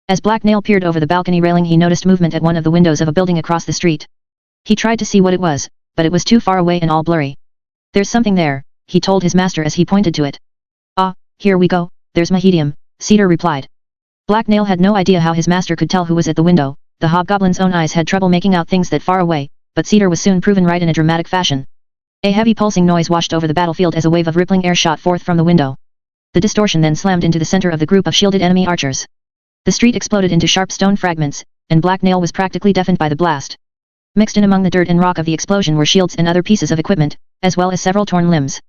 As Black Nail peered over the balcony railing, he noticed movement at one of the windows of a building across the street. He tried to see what it was, but it was too far away and all blurry. There's something there, he told his master as he pointed to it. Ah, here we go, there's Mahedium, Cedar replied. Black Nail had no idea how his master could tell who was at the window. The hobgoblin's own eyes had trouble making out things that far away, but Cedar was soon proven right in a dramatic fashion. A heavy pulsing noise washed over the battlefield as a wave of rippling air shot forth from the window. The distortion then slammed into the center of the group of shielded enemy archers. The street exploded into sharp stone fragments, and Black Nail was practically deafened by the blast. Mixed in among the dirt and rock of the explosion were shields and other pieces of equipment, as well as several torn limbs.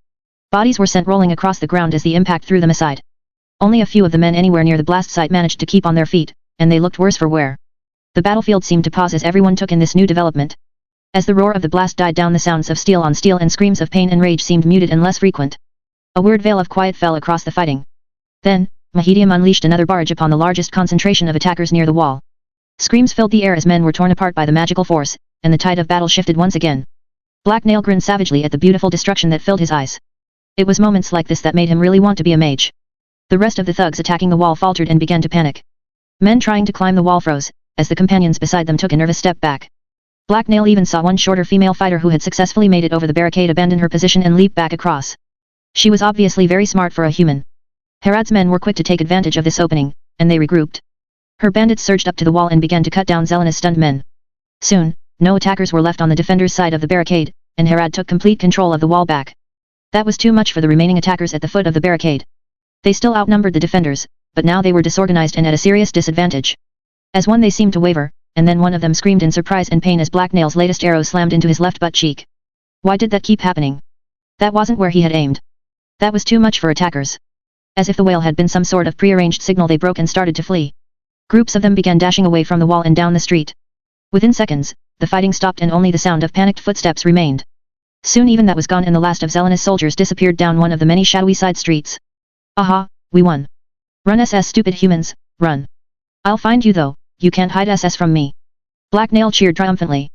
Bodies were sent rolling across the ground as the impact threw them aside. Only a few of the men anywhere near the blast site managed to keep on their feet, and they looked worse for wear. The battlefield seemed to pause as everyone took in this new development. As the roar of the blast died down, the sounds of steel on steel and screams of pain and rage seemed muted and less frequent. A weird veil of quiet fell across the fighting. Then, Mahedium unleashed another barrage upon the largest concentration of attackers near the wall. Screams filled the air as men were torn apart by the magical force, and the tide of battle shifted once again. Black Nail grinned savagely at the beautiful destruction that filled his eyes. It was moments like this that made him really want to be a mage. The rest of the thugs attacking the wall faltered and began to panic. Men trying to climb the wall froze, as the companions beside them took a nervous step back. Black Nail even saw one shorter female fighter who had successfully made it over the barricade abandon her position and leap back across. She was obviously very smart for a human. Herad's men were quick to take advantage of this opening, and they regrouped. Her bandits surged up to the wall and began to cut down Zelena's stunned men. Soon, no attackers were left on the defenders' side of the barricade, and Herad took complete control of the wall back. That was too much for the remaining attackers at the foot of the barricade. They still outnumbered the defenders, but now they were disorganized and at a serious disadvantage. As one they seemed to waver, and then one of them screamed in surprise and pain as Black Nail's latest arrow slammed into his left butt cheek. Why did that keep happening? That wasn't where he had aimed. That was too much for attackers. As if the wail had been some sort of prearranged signal, they broke and started to flee. Groups of them began dashing away from the wall and down the street. Within seconds, the fighting stopped and only the sound of panicked footsteps remained. Soon even that was gone and the last of Zelena's soldiers disappeared down one of the many shadowy side streets. Aha, we won. Run SS, stupid humans, run. I'll find you though, you can't hide SS from me. Black Nail cheered triumphantly.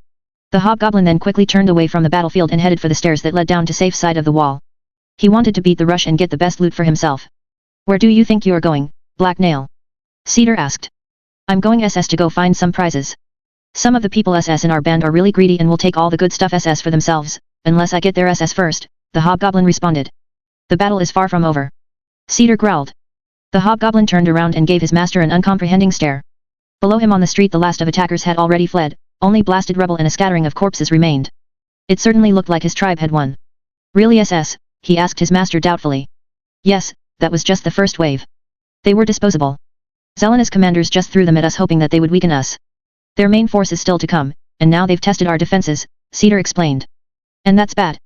The hobgoblin then quickly turned away from the battlefield and headed for the stairs that led down to safe side of the wall. He wanted to beat the rush and get the best loot for himself. Where do you think you're going, Black Nail? Cedar asked. I'm going SS to go find some prizes. Some of the people SS in our band are really greedy and will take all the good stuff SS for themselves, unless I get their SS first, the hobgoblin responded. The battle is far from over. Cedar growled. The hobgoblin turned around and gave his master an uncomprehending stare. Below him on the street the last of attackers had already fled, only blasted rubble and a scattering of corpses remained. It certainly looked like his tribe had won. Really SS? He asked his master doubtfully. Yes, that was just the first wave. They were disposable. Zelena's commanders just threw them at us hoping that they would weaken us. Their main force is still to come, and now they've tested our defenses, Cedar explained. And that's bad?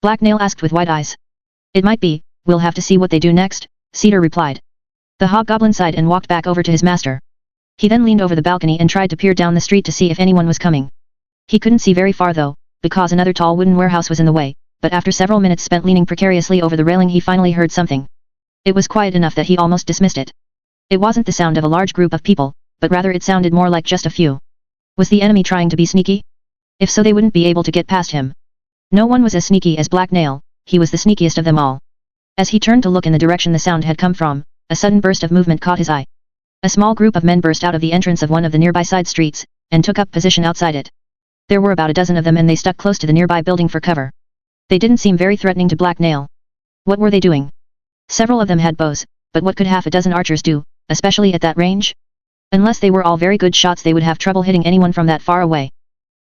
Black Nail asked with wide eyes. It might be, we'll have to see what they do next, Cedar replied. The hobgoblin sighed and walked back over to his master. He then leaned over the balcony and tried to peer down the street to see if anyone was coming. He couldn't see very far though, because another tall wooden warehouse was in the way, but after several minutes spent leaning precariously over the railing he finally heard something. It was quiet enough that he almost dismissed it. It wasn't the sound of a large group of people, but rather it sounded more like just a few. Was the enemy trying to be sneaky? If so, they wouldn't be able to get past him. No one was as sneaky as Black Nail, he was the sneakiest of them all. As he turned to look in the direction the sound had come from, a sudden burst of movement caught his eye. A small group of men burst out of the entrance of one of the nearby side streets, and took up position outside it. There were about a dozen of them and they stuck close to the nearby building for cover. They didn't seem very threatening to Black Nail. What were they doing? Several of them had bows, but what could half a dozen archers do, especially at that range? Unless they were all very good shots, they would have trouble hitting anyone from that far away.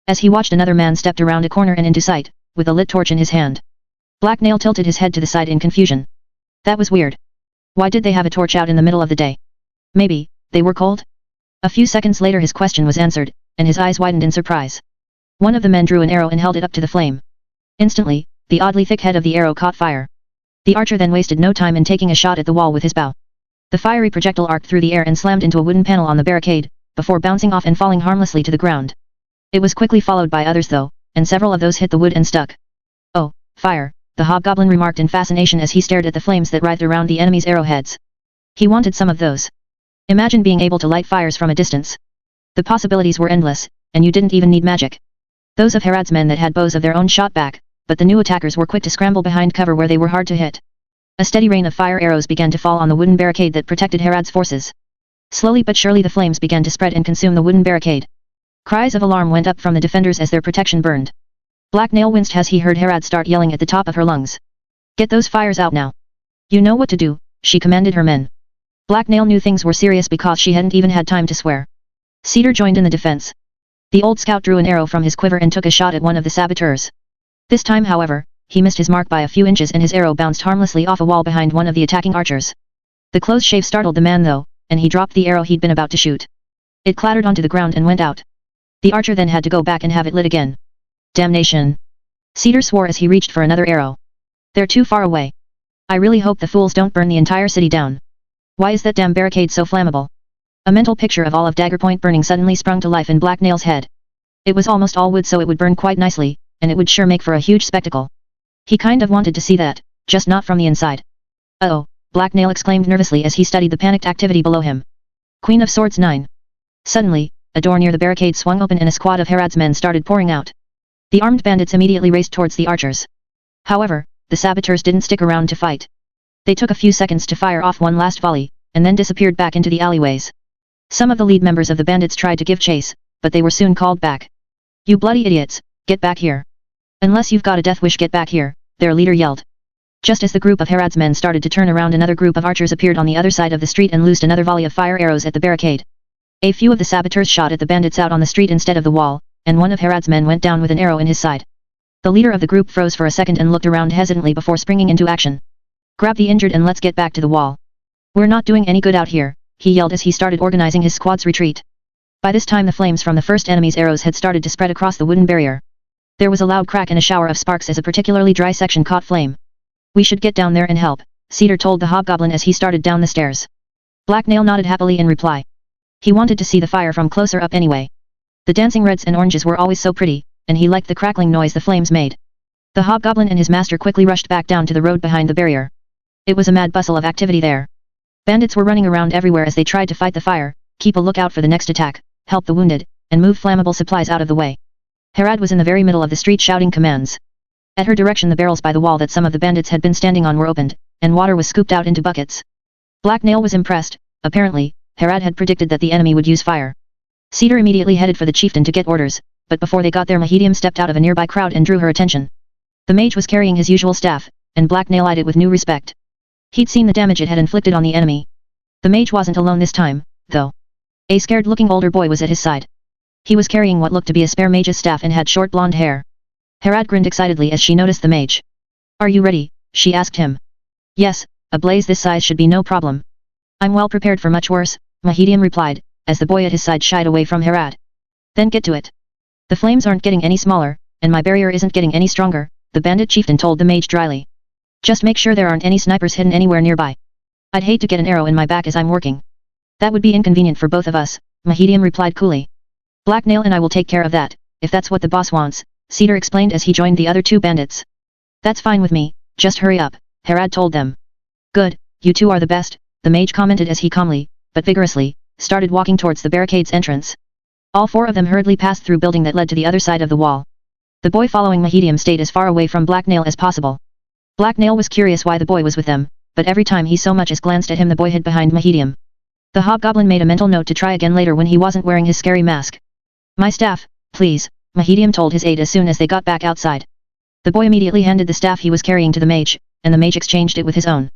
As he watched, another man stepped around a corner and into sight, with a lit torch in his hand. Black Nail tilted his head to the side in confusion. That was weird. Why did they have a torch out in the middle of the day? Maybe they were cold? A few seconds later his question was answered, and his eyes widened in surprise. One of the men drew an arrow and held it up to the flame. Instantly, the oddly thick head of the arrow caught fire. The archer then wasted no time in taking a shot at the wall with his bow. The fiery projectile arced through the air and slammed into a wooden panel on the barricade, before bouncing off and falling harmlessly to the ground. It was quickly followed by others though, and several of those hit the wood and stuck. Oh, fire, the hobgoblin remarked in fascination as he stared at the flames that writhed around the enemy's arrowheads. He wanted some of those. Imagine being able to light fires from a distance. The possibilities were endless, and you didn't even need magic. Those of Herad's men that had bows of their own shot back, but the new attackers were quick to scramble behind cover where they were hard to hit. A steady rain of fire arrows began to fall on the wooden barricade that protected Herad's forces. Slowly but surely the flames began to spread and consume the wooden barricade. Cries of alarm went up from the defenders as their protection burned. Black Nail winced as he heard Herad start yelling at the top of her lungs. Get those fires out now. You know what to do, she commanded her men. Black Nail knew things were serious because she hadn't even had time to swear. Cedar joined in the defense. The old scout drew an arrow from his quiver and took a shot at one of the saboteurs. This time however, he missed his mark by a few inches and his arrow bounced harmlessly off a wall behind one of the attacking archers. The close shave startled the man though, and he dropped the arrow he'd been about to shoot. It clattered onto the ground and went out. The archer then had to go back and have it lit again. Damnation! Cedar swore as he reached for another arrow. They're too far away. I really hope the fools don't burn the entire city down. Why is that damn barricade so flammable? A mental picture of all of Dagger Point burning suddenly sprung to life in Black Nail's head. It was almost all wood so it would burn quite nicely, and it would sure make for a huge spectacle. He kind of wanted to see that, just not from the inside. Uh-oh, Black Nail exclaimed nervously as he studied the panicked activity below him. Queen of Swords 9. Suddenly, a door near the barricade swung open and a squad of Herad's men started pouring out. The armed bandits immediately raced towards the archers. However, the saboteurs didn't stick around to fight. They took a few seconds to fire off one last volley, and then disappeared back into the alleyways. Some of the lead members of the bandits tried to give chase, but they were soon called back. You bloody idiots, get back here. Unless you've got a death wish, get back here, their leader yelled. Just as the group of Herad's men started to turn around, another group of archers appeared on the other side of the street and loosed another volley of fire arrows at the barricade. A few of the saboteurs shot at the bandits out on the street instead of the wall, and one of Herad's men went down with an arrow in his side. The leader of the group froze for a second and looked around hesitantly before springing into action. Grab the injured and let's get back to the wall. We're not doing any good out here, he yelled as he started organizing his squad's retreat. By this time the flames from the first enemy's arrows had started to spread across the wooden barrier. There was a loud crack and a shower of sparks as a particularly dry section caught flame. We should get down there and help, Cedar told the hobgoblin as he started down the stairs. Black Nail nodded happily in reply. He wanted to see the fire from closer up anyway. The dancing reds and oranges were always so pretty, and he liked the crackling noise the flames made. The hobgoblin and his master quickly rushed back down to the road behind the barrier. It was a mad bustle of activity there. Bandits were running around everywhere as they tried to fight the fire, keep a lookout for the next attack, help the wounded, and move flammable supplies out of the way. Herad was in the very middle of the street shouting commands. At her direction the barrels by the wall that some of the bandits had been standing on were opened, and water was scooped out into buckets. Black Nail was impressed. Apparently, Herad had predicted that the enemy would use fire. Cedar immediately headed for the chieftain to get orders, but before they got there Mahedium stepped out of a nearby crowd and drew her attention. The mage was carrying his usual staff, and Black Nail eyed it with new respect. He'd seen the damage it had inflicted on the enemy. The mage wasn't alone this time, though. A scared-looking older boy was at his side. He was carrying what looked to be a spare mage's staff and had short blonde hair. Herad grinned excitedly as she noticed the mage. Are you ready? She asked him. Yes, a blaze this size should be no problem. I'm well prepared for much worse, Mahedium replied, as the boy at his side shied away from Herad. Then get to it. The flames aren't getting any smaller, and my barrier isn't getting any stronger, the bandit chieftain told the mage dryly. Just make sure there aren't any snipers hidden anywhere nearby. I'd hate to get an arrow in my back as I'm working. That would be inconvenient for both of us, Mahedium replied coolly. Black Nail and I will take care of that, if that's what the boss wants, Cedar explained as he joined the other two bandits. That's fine with me, just hurry up, Herad told them. Good, you two are the best, the mage commented as he calmly, but vigorously, started walking towards the barricade's entrance. All four of them hurriedly passed through building that led to the other side of the wall. The boy following Mahedium stayed as far away from Black Nail as possible. Black Nail was curious why the boy was with them, but every time he so much as glanced at him the boy hid behind Mahedium. The hobgoblin made a mental note to try again later when he wasn't wearing his scary mask. My staff, please, Mahedium told his aide as soon as they got back outside. The boy immediately handed the staff he was carrying to the mage, and the mage exchanged it with his own.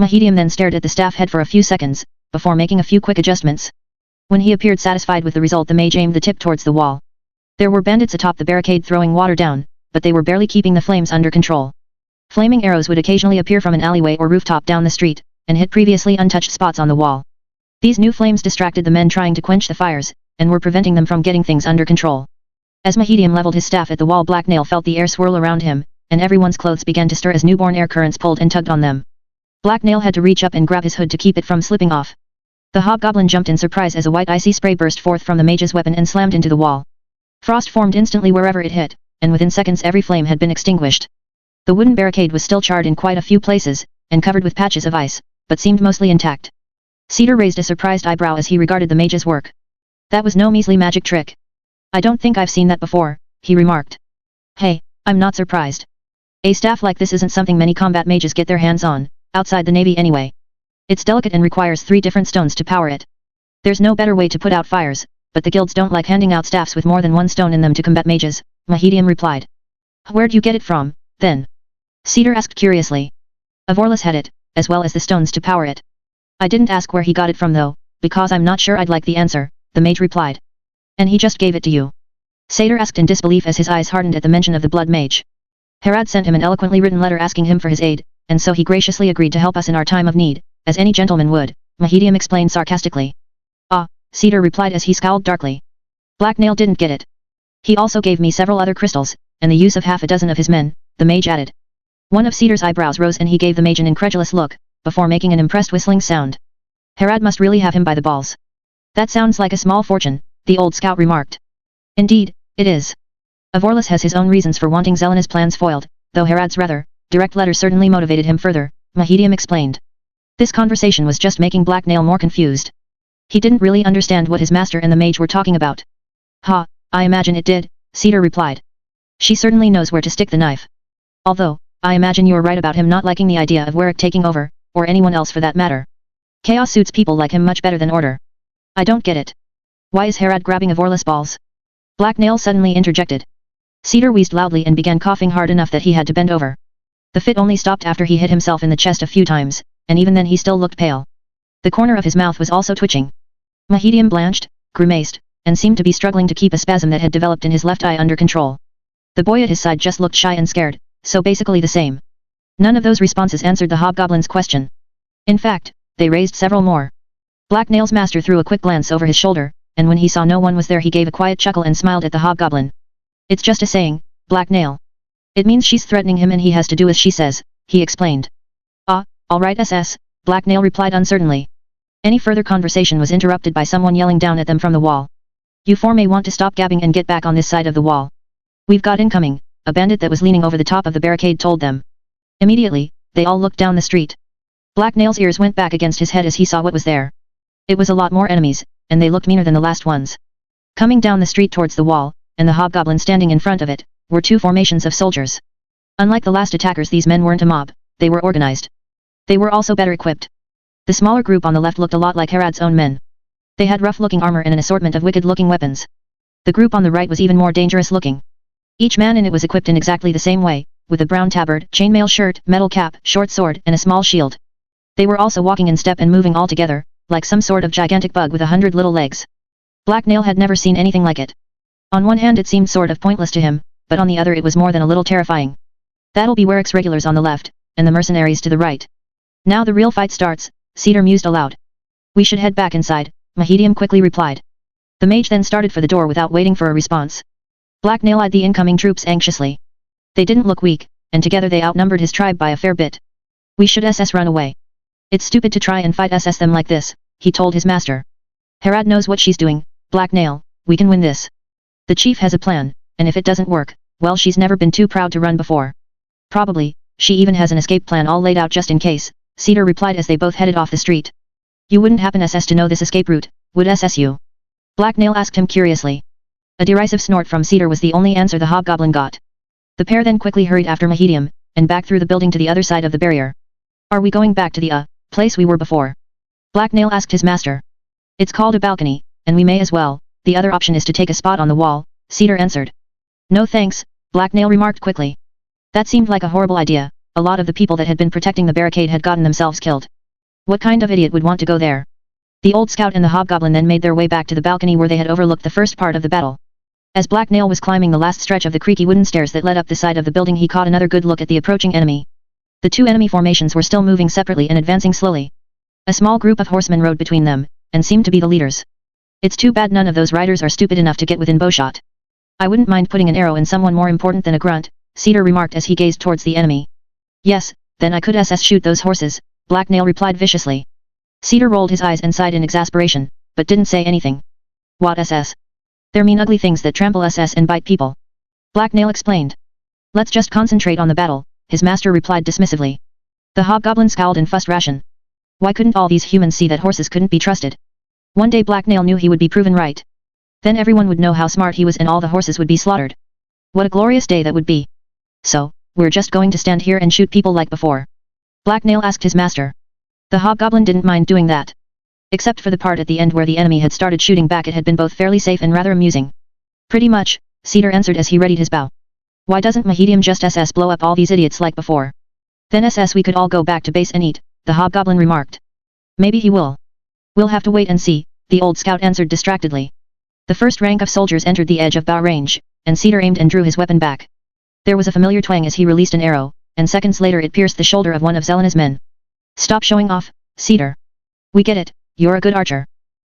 Mahedium then stared at the staff head for a few seconds, before making a few quick adjustments. When he appeared satisfied with the result, the mage aimed the tip towards the wall. There were bandits atop the barricade throwing water down, but they were barely keeping the flames under control. Flaming arrows would occasionally appear from an alleyway or rooftop down the street, and hit previously untouched spots on the wall. These new flames distracted the men trying to quench the fires, and were preventing them from getting things under control. As Mahedium leveled his staff at the wall, Black Nail felt the air swirl around him, and everyone's clothes began to stir as newborn air currents pulled and tugged on them. Black Nail had to reach up and grab his hood to keep it from slipping off. The hobgoblin jumped in surprise as a white icy spray burst forth from the mage's weapon and slammed into the wall. Frost formed instantly wherever it hit, and within seconds every flame had been extinguished. The wooden barricade was still charred in quite a few places, and covered with patches of ice, but seemed mostly intact. Cedar raised a surprised eyebrow as he regarded the mage's work. That was no measly magic trick. I don't think I've seen that before, he remarked. Hey, I'm not surprised. A staff like this isn't something many combat mages get their hands on, outside the navy anyway. It's delicate and requires 3 different stones to power it. There's no better way to put out fires, but the guilds don't like handing out staffs with more than 1 stone in them to combat mages, Mahedium replied. Where'd you get it from, then? Cedar asked curiously. Avorlus had it, as well as the stones to power it. I didn't ask where he got it from though, because I'm not sure I'd like the answer, the mage replied. And he just gave it to you? Cedar asked in disbelief as his eyes hardened at the mention of the blood mage. Herad sent him an eloquently written letter asking him for his aid, and so he graciously agreed to help us in our time of need, as any gentleman would, Mahedium explained sarcastically. Ah, Cedar replied as he scowled darkly. Black Nail didn't get it. He also gave me several other crystals, and the use of half a dozen of his men, the mage added. One of Cedar's eyebrows rose and he gave the mage an incredulous look, before making an impressed whistling sound. Herad must really have him by the balls. That sounds like a small fortune, the old scout remarked. Indeed, it is. Avorlus has his own reasons for wanting Zelena's plans foiled, though Herad's rather direct letter certainly motivated him further, Mahedium explained. This conversation was just making Black Nail more confused. He didn't really understand what his master and the mage were talking about. Ha, I imagine it did, Cedar replied. She certainly knows where to stick the knife. Although, I imagine you're right about him not liking the idea of Warwick taking over, or anyone else for that matter. Chaos suits people like him much better than order. I don't get it. Why is Herad grabbing Avorlus' balls? Black Nail suddenly interjected. Cedar wheezed loudly and began coughing hard enough that he had to bend over. The fit only stopped after he hit himself in the chest a few times, and even then he still looked pale. The corner of his mouth was also twitching. Mahedium blanched, grimaced, and seemed to be struggling to keep a spasm that had developed in his left eye under control. The boy at his side just looked shy and scared, so basically the same. None of those responses answered the hobgoblin's question. In fact, they raised several more. Black Nail's master threw a quick glance over his shoulder, and when he saw no one was there he gave a quiet chuckle and smiled at the hobgoblin. It's just a saying, Black Nail. It means she's threatening him and he has to do as she says, he explained. Ah, all right SS, Black Nail replied uncertainly. Any further conversation was interrupted by someone yelling down at them from the wall. You four may want to stop gabbing and get back on this side of the wall. We've got incoming, a bandit that was leaning over the top of the barricade told them. Immediately, they all looked down the street. Black Nail's ears went back against his head as he saw what was there. It was a lot more enemies, and they looked meaner than the last ones. Coming down the street towards the wall, and the hobgoblin standing in front of it, were 2 formations of soldiers. Unlike the last attackers, these men weren't a mob, they were organized. They were also better equipped. The smaller group on the left looked a lot like Herad's own men. They had rough-looking armor and an assortment of wicked-looking weapons. The group on the right was even more dangerous-looking. Each man in it was equipped in exactly the same way, with a brown tabard, chainmail shirt, metal cap, short sword, and a small shield. They were also walking in step and moving all together, like some sort of gigantic bug with 100 little legs. Black Nail had never seen anything like it. On one hand it seemed sort of pointless to him, but on the other it was more than a little terrifying. That'll be Warwick's regulars on the left, and the mercenaries to the right. Now the real fight starts, Cedar mused aloud. We should head back inside, Mahedium quickly replied. The mage then started for the door without waiting for a response. Black Nail eyed the incoming troops anxiously. They didn't look weak, and together they outnumbered his tribe by a fair bit. We should run away. It's stupid to try and fight them like this, he told his master. Herad knows what she's doing, Black Nail, we can win this. The chief has a plan, and if it doesn't work, well she's never been too proud to run before. Probably, she even has an escape plan all laid out just in case, Cedar replied as they both headed off the street. You wouldn't happen to know this escape route, would you? Black Nail asked him curiously. A derisive snort from Cedar was the only answer the hobgoblin got. The pair then quickly hurried after Mahedium, and back through the building to the other side of the barrier. Are we going back to the, place we were before? Black Nail asked his master. It's called a balcony, and we may as well, the other option is to take a spot on the wall, Cedar answered. No thanks, Black Nail remarked quickly. That seemed like a horrible idea, a lot of the people that had been protecting the barricade had gotten themselves killed. What kind of idiot would want to go there? The old scout and the hobgoblin then made their way back to the balcony where they had overlooked the first part of the battle. As Black Nail was climbing the last stretch of the creaky wooden stairs that led up the side of the building, he caught another good look at the approaching enemy. The two enemy formations were still moving separately and advancing slowly. A small group of horsemen rode between them, and seemed to be the leaders. It's too bad none of those riders are stupid enough to get within bowshot. I wouldn't mind putting an arrow in someone more important than a grunt, Cedar remarked as he gazed towards the enemy. Yes, then I could shoot those horses, Black Nail replied viciously. Cedar rolled his eyes and sighed in exasperation, but didn't say anything. What ss? They're mean ugly things that trample ss and bite people. Black Nail explained. Let's just concentrate on the battle, his master replied dismissively. The hobgoblin scowled and fussed ration. Why couldn't all these humans see that horses couldn't be trusted? One day Black Nail knew he would be proven right. Then everyone would know how smart he was and all the horses would be slaughtered. What a glorious day that would be. So, we're just going to stand here and shoot people like before? Black Nail asked his master. The hobgoblin didn't mind doing that. Except for the part at the end where the enemy had started shooting back, it had been both fairly safe and rather amusing. Pretty much, Cedar answered as he readied his bow. Why doesn't Mahedium just blow up all these idiots like before? Then we could all go back to base and eat, the hobgoblin remarked. Maybe he will. We'll have to wait and see, the old scout answered distractedly. The first rank of soldiers entered the edge of bow range, and Cedar aimed and drew his weapon back. There was a familiar twang as he released an arrow, and seconds later it pierced the shoulder of one of Zelena's men. Stop showing off, Cedar. We get it, you're a good archer.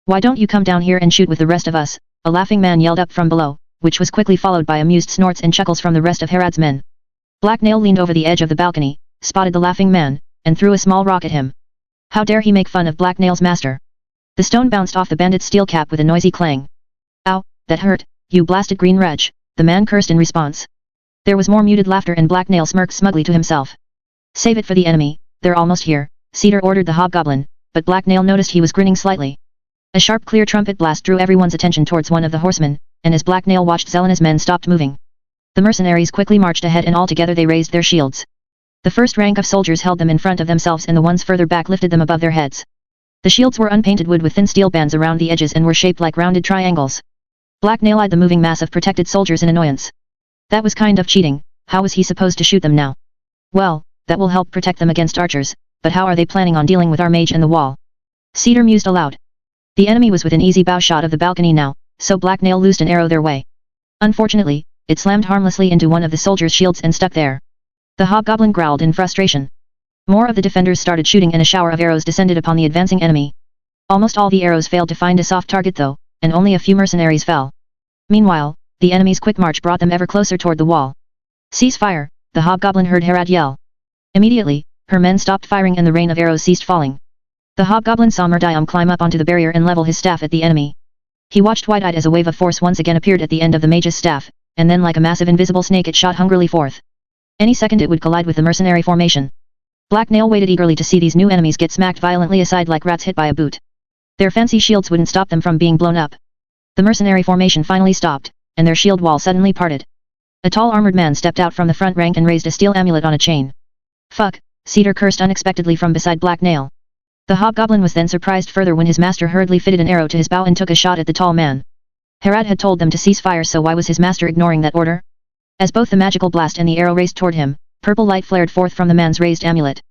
Why don't you come down here and shoot with the rest of us, a laughing man yelled up from below, which was quickly followed by amused snorts and chuckles from the rest of Herod's men. Black Nail leaned over the edge of the balcony, spotted the laughing man, and threw a small rock at him. How dare he make fun of Black Nail's master? The stone bounced off the bandit's steel cap with a noisy clang. Ow, that hurt, you blasted green wretch, the man cursed in response. There was more muted laughter and Black Nail smirked smugly to himself. Save it for the enemy, they're almost here, Cedar ordered the hobgoblin, but Black Nail noticed he was grinning slightly. A sharp clear trumpet blast drew everyone's attention towards one of the horsemen, and as Black Nail watched, Zelena's men stopped moving. The mercenaries quickly marched ahead and all together they raised their shields. The first rank of soldiers held them in front of themselves and the ones further back lifted them above their heads. The shields were unpainted wood with thin steel bands around the edges and were shaped like rounded triangles. Black Nail eyed the moving mass of protected soldiers in annoyance. That was kind of cheating, how was he supposed to shoot them now? Well, that will help protect them against archers, but how are they planning on dealing with our mage and the wall? Cedar mused aloud. The enemy was within easy bow shot of the balcony now, so Black Nail loosed an arrow their way. Unfortunately, it slammed harmlessly into one of the soldiers' shields and stuck there. The hobgoblin growled in frustration. More of the defenders started shooting and a shower of arrows descended upon the advancing enemy. Almost all the arrows failed to find a soft target though, and only a few mercenaries fell. Meanwhile, the enemy's quick march brought them ever closer toward the wall. Cease fire, the hobgoblin heard Herod yell. Immediately, her men stopped firing and the rain of arrows ceased falling. The hobgoblin saw Murderous climb up onto the barrier and level his staff at the enemy. He watched wide-eyed as a wave of force once again appeared at the end of the mage's staff, and then like a massive invisible snake it shot hungrily forth. Any second it would collide with the mercenary formation. Black Nail waited eagerly to see these new enemies get smacked violently aside like rats hit by a boot. Their fancy shields wouldn't stop them from being blown up. The mercenary formation finally stopped, and their shield wall suddenly parted. A tall armored man stepped out from the front rank and raised a steel amulet on a chain. Fuck, Cedar cursed unexpectedly from beside Black Nail. The hobgoblin was then surprised further when his master hurriedly fitted an arrow to his bow and took a shot at the tall man. Herod had told them to cease fire, so why was his master ignoring that order? As both the magical blast and the arrow raced toward him, purple light flared forth from the man's raised amulet.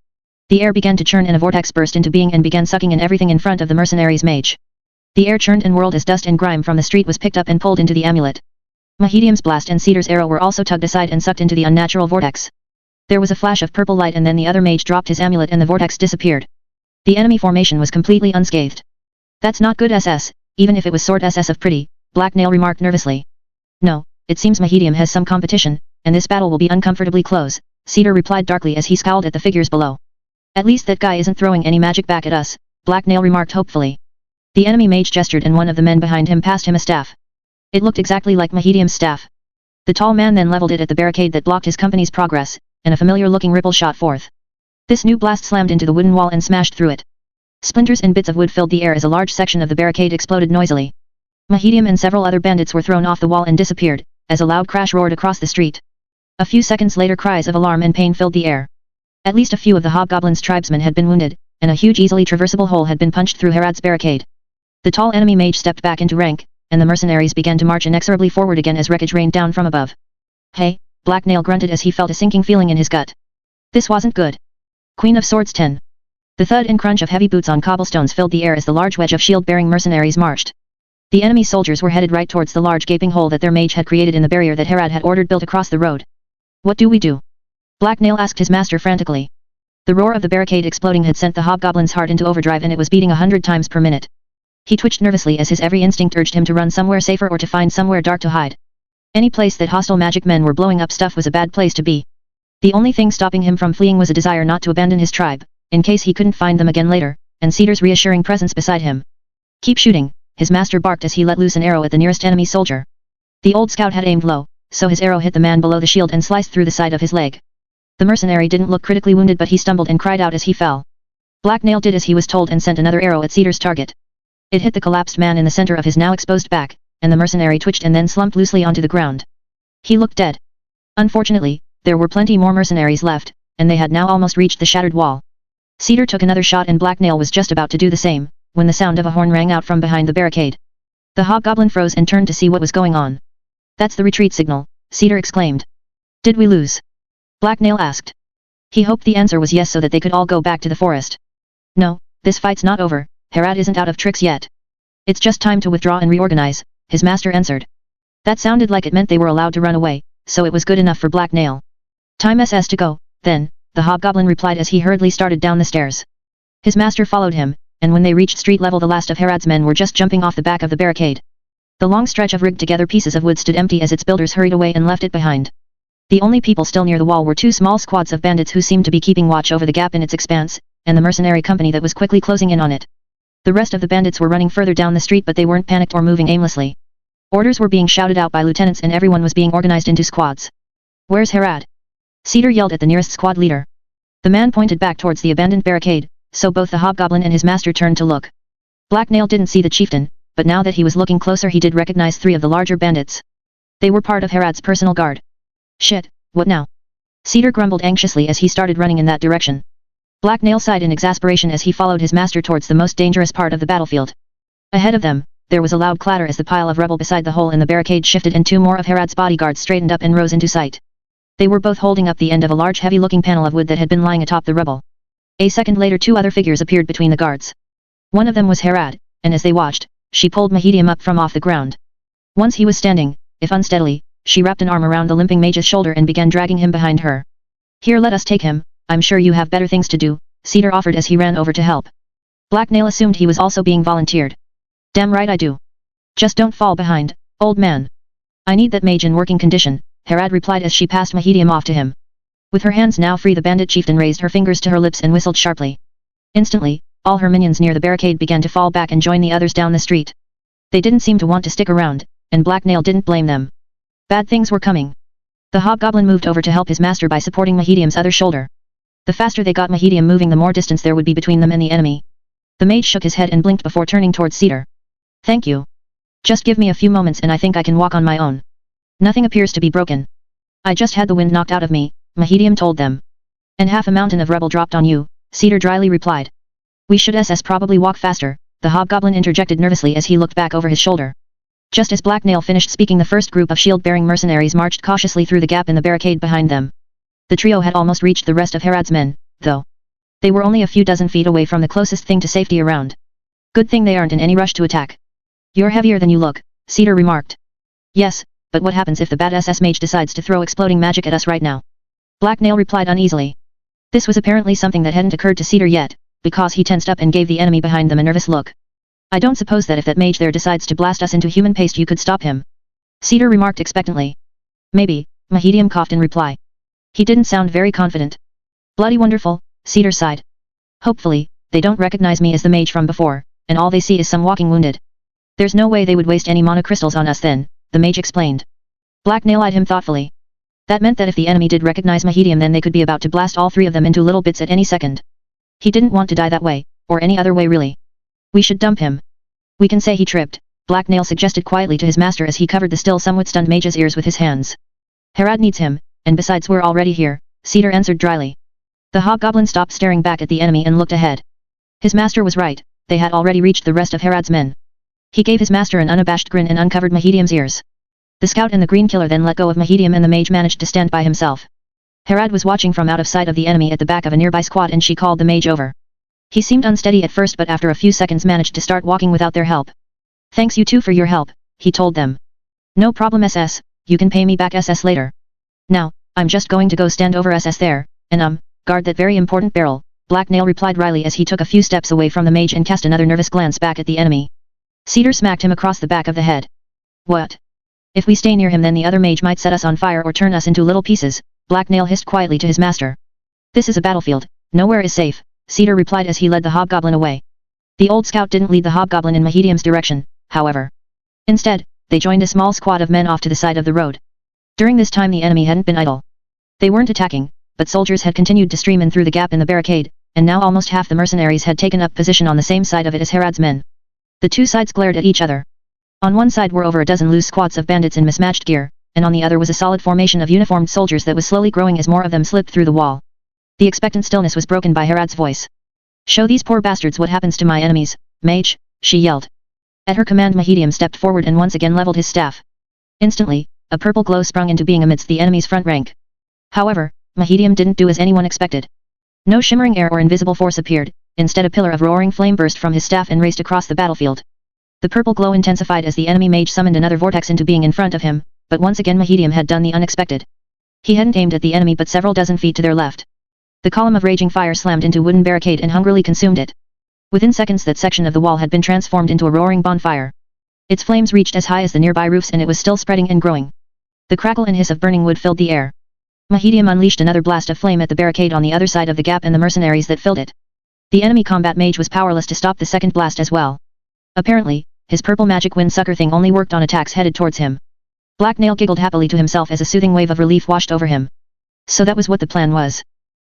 The air began to churn and a vortex burst into being and began sucking in everything in front of the mercenary's mage. The air churned and whirled as dust and grime from the street was picked up and pulled into the amulet. Mahedium's blast and Cedar's arrow were also tugged aside and sucked into the unnatural vortex. There was a flash of purple light and then the other mage dropped his amulet and the vortex disappeared. The enemy formation was completely unscathed. That's not good even if it was sort of pretty, Black Nail remarked nervously. No, it seems Mahedium has some competition, and this battle will be uncomfortably close, Cedar replied darkly as he scowled at the figures below. At least that guy isn't throwing any magic back at us, Black Nail remarked hopefully. The enemy mage gestured and one of the men behind him passed him a staff. It looked exactly like Mahedium's staff. The tall man then leveled it at the barricade that blocked his company's progress, and a familiar-looking ripple shot forth. This new blast slammed into the wooden wall and smashed through it. Splinters and bits of wood filled the air as a large section of the barricade exploded noisily. Mahedium and several other bandits were thrown off the wall and disappeared, as a loud crash roared across the street. A few seconds later cries of alarm and pain filled the air. At least a few of the hobgoblin's tribesmen had been wounded, and a huge easily traversable hole had been punched through Herod's barricade. The tall enemy mage stepped back into rank, and the mercenaries began to march inexorably forward again as wreckage rained down from above. Hey, Black Nail grunted as he felt a sinking feeling in his gut. This wasn't good. Queen of Swords 10. The thud and crunch of heavy boots on cobblestones filled the air as the large wedge of shield-bearing mercenaries marched. The enemy soldiers were headed right towards the large gaping hole that their mage had created in the barrier that Herad had ordered built across the road. What do we do? Black Nail asked his master frantically. The roar of the barricade exploding had sent the hobgoblin's heart into overdrive and it was beating 100 times per minute. He twitched nervously as his every instinct urged him to run somewhere safer or to find somewhere dark to hide. Any place that hostile magic men were blowing up stuff was a bad place to be. The only thing stopping him from fleeing was a desire not to abandon his tribe, in case he couldn't find them again later, and Cedar's reassuring presence beside him. Keep shooting, his master barked as he let loose an arrow at the nearest enemy soldier. The old scout had aimed low, so his arrow hit the man below the shield and sliced through the side of his leg. The mercenary didn't look critically wounded but he stumbled and cried out as he fell. Black Nail did as he was told and sent another arrow at Cedar's target. It hit the collapsed man in the center of his now exposed back, and the mercenary twitched and then slumped loosely onto the ground. He looked dead. Unfortunately, there were plenty more mercenaries left, and they had now almost reached the shattered wall. Cedar took another shot and Black Nail was just about to do the same, when the sound of a horn rang out from behind the barricade. The hobgoblin froze and turned to see what was going on. That's the retreat signal, Cedar exclaimed. Did we lose? Black Nail asked. He hoped the answer was yes so that they could all go back to the forest. No, this fight's not over, Herad isn't out of tricks yet. It's just time to withdraw and reorganize, his master answered. That sounded like it meant they were allowed to run away, so it was good enough for Black Nail. Time SS to go, then, the hobgoblin replied as he hurriedly started down the stairs. His master followed him, and when they reached street level the last of Herad's men were just jumping off the back of the barricade. The long stretch of rigged together pieces of wood stood empty as its builders hurried away and left it behind. The only people still near the wall were two small squads of bandits who seemed to be keeping watch over the gap in its expanse, and the mercenary company that was quickly closing in on it. The rest of the bandits were running further down the street but they weren't panicked or moving aimlessly. Orders were being shouted out by lieutenants and everyone was being organized into squads. Where's Herad? Cedar yelled at the nearest squad leader. The man pointed back towards the abandoned barricade, so both the hobgoblin and his master turned to look. Black Nail didn't see the chieftain, but now that he was looking closer he did recognize three of the larger bandits. They were part of Herad's personal guard. Shit, what now? Cedar grumbled anxiously as he started running in that direction. Black Nail sighed in exasperation as he followed his master towards the most dangerous part of the battlefield. Ahead of them, there was a loud clatter as the pile of rubble beside the hole in the barricade shifted and two more of Herad's bodyguards straightened up and rose into sight. They were both holding up the end of a large heavy-looking panel of wood that had been lying atop the rubble. A second later two other figures appeared between the guards. One of them was Herad, and as they watched, she pulled Mahedium up from off the ground. Once he was standing, if unsteadily, she wrapped an arm around the limping mage's shoulder and began dragging him behind her. Here, let us take him, I'm sure you have better things to do, Cedar offered as he ran over to help. Black Nail assumed he was also being volunteered. Damn right I do. Just don't fall behind, old man. I need that mage in working condition, Herad replied as she passed Mahedium off to him. With her hands now free the bandit chieftain raised her fingers to her lips and whistled sharply. Instantly, all her minions near the barricade began to fall back and join the others down the street. They didn't seem to want to stick around, and Black Nail didn't blame them. Bad things were coming. The hobgoblin moved over to help his master by supporting Mahedium's other shoulder. The faster they got Mahedium moving the more distance there would be between them and the enemy. The mage shook his head and blinked before turning towards Cedar. Thank you. Just give me a few moments and I think I can walk on my own. Nothing appears to be broken. I just had the wind knocked out of me, Mahedium told them. And half a mountain of rubble dropped on you, Cedar dryly replied. We should probably walk faster, the hobgoblin interjected nervously as he looked back over his shoulder. Just as Black Nail finished speaking the first group of shield-bearing mercenaries marched cautiously through the gap in the barricade behind them. The trio had almost reached the rest of Herad's men, though. They were only a few dozen feet away from the closest thing to safety around. Good thing they aren't in any rush to attack. You're heavier than you look, Cedar remarked. Yes, but what happens if the bad SS mage decides to throw exploding magic at us right now? Black Nail replied uneasily. This was apparently something that hadn't occurred to Cedar yet, because he tensed up and gave the enemy behind them a nervous look. I don't suppose that if that mage there decides to blast us into human paste you could stop him. Cedar remarked expectantly. Maybe, Mahedium coughed in reply. He didn't sound very confident. Bloody wonderful, Cedar sighed. Hopefully, they don't recognize me as the mage from before, and all they see is some walking wounded. There's no way they would waste any mana crystals on us then, the mage explained. Black Nail eyed him thoughtfully. That meant that if the enemy did recognize Mahedium then they could be about to blast all three of them into little bits at any second. He didn't want to die that way, or any other way really. We should dump him. We can say he tripped, Black Nail suggested quietly to his master as he covered the still somewhat stunned mage's ears with his hands. Herad needs him, and besides we're already here, Cedar answered dryly. The hobgoblin stopped staring back at the enemy and looked ahead. His master was right, they had already reached the rest of Herad's men. He gave his master an unabashed grin and uncovered Mahedium's ears. The scout and the green killer then let go of Mahedium and the mage managed to stand by himself. Herad was watching from out of sight of the enemy at the back of a nearby squad and she called the mage over. He seemed unsteady at first but after a few seconds managed to start walking without their help. Thanks you two for your help, he told them. No problem SS, you can pay me back SS later. Now, I'm just going to go stand over SS there, and guard that very important barrel, Black Nail replied wryly as he took a few steps away from the mage and cast another nervous glance back at the enemy. Cedar smacked him across the back of the head. What? If we stay near him then the other mage might set us on fire or turn us into little pieces, Black Nail hissed quietly to his master. This is a battlefield, nowhere is safe, Cedar replied as he led the hobgoblin away. The old scout didn't lead the hobgoblin in Mahedium's direction, however. Instead, they joined a small squad of men off to the side of the road. During this time the enemy hadn't been idle. They weren't attacking, but soldiers had continued to stream in through the gap in the barricade, and now almost half the mercenaries had taken up position on the same side of it as Herod's men. The two sides glared at each other. On one side were over a dozen loose squads of bandits in mismatched gear, and on the other was a solid formation of uniformed soldiers that was slowly growing as more of them slipped through the wall. The expectant stillness was broken by Herod's voice. Show these poor bastards what happens to my enemies, mage, she yelled. At her command Mahedium stepped forward and once again leveled his staff. Instantly, a purple glow sprung into being amidst the enemy's front rank. However, Mahedium didn't do as anyone expected. No shimmering air or invisible force appeared, instead a pillar of roaring flame burst from his staff and raced across the battlefield. The purple glow intensified as the enemy mage summoned another vortex into being in front of him, but once again Mahedium had done the unexpected. He hadn't aimed at the enemy but several dozen feet to their left. The column of raging fire slammed into wooden barricade and hungrily consumed it. Within seconds that section of the wall had been transformed into a roaring bonfire. Its flames reached as high as the nearby roofs and it was still spreading and growing. The crackle and hiss of burning wood filled the air. Mahedium unleashed another blast of flame at the barricade on the other side of the gap and the mercenaries that filled it. The enemy combat mage was powerless to stop the second blast as well. Apparently, his purple magic wind sucker thing only worked on attacks headed towards him. Black Nail giggled happily to himself as a soothing wave of relief washed over him. So that was what the plan was.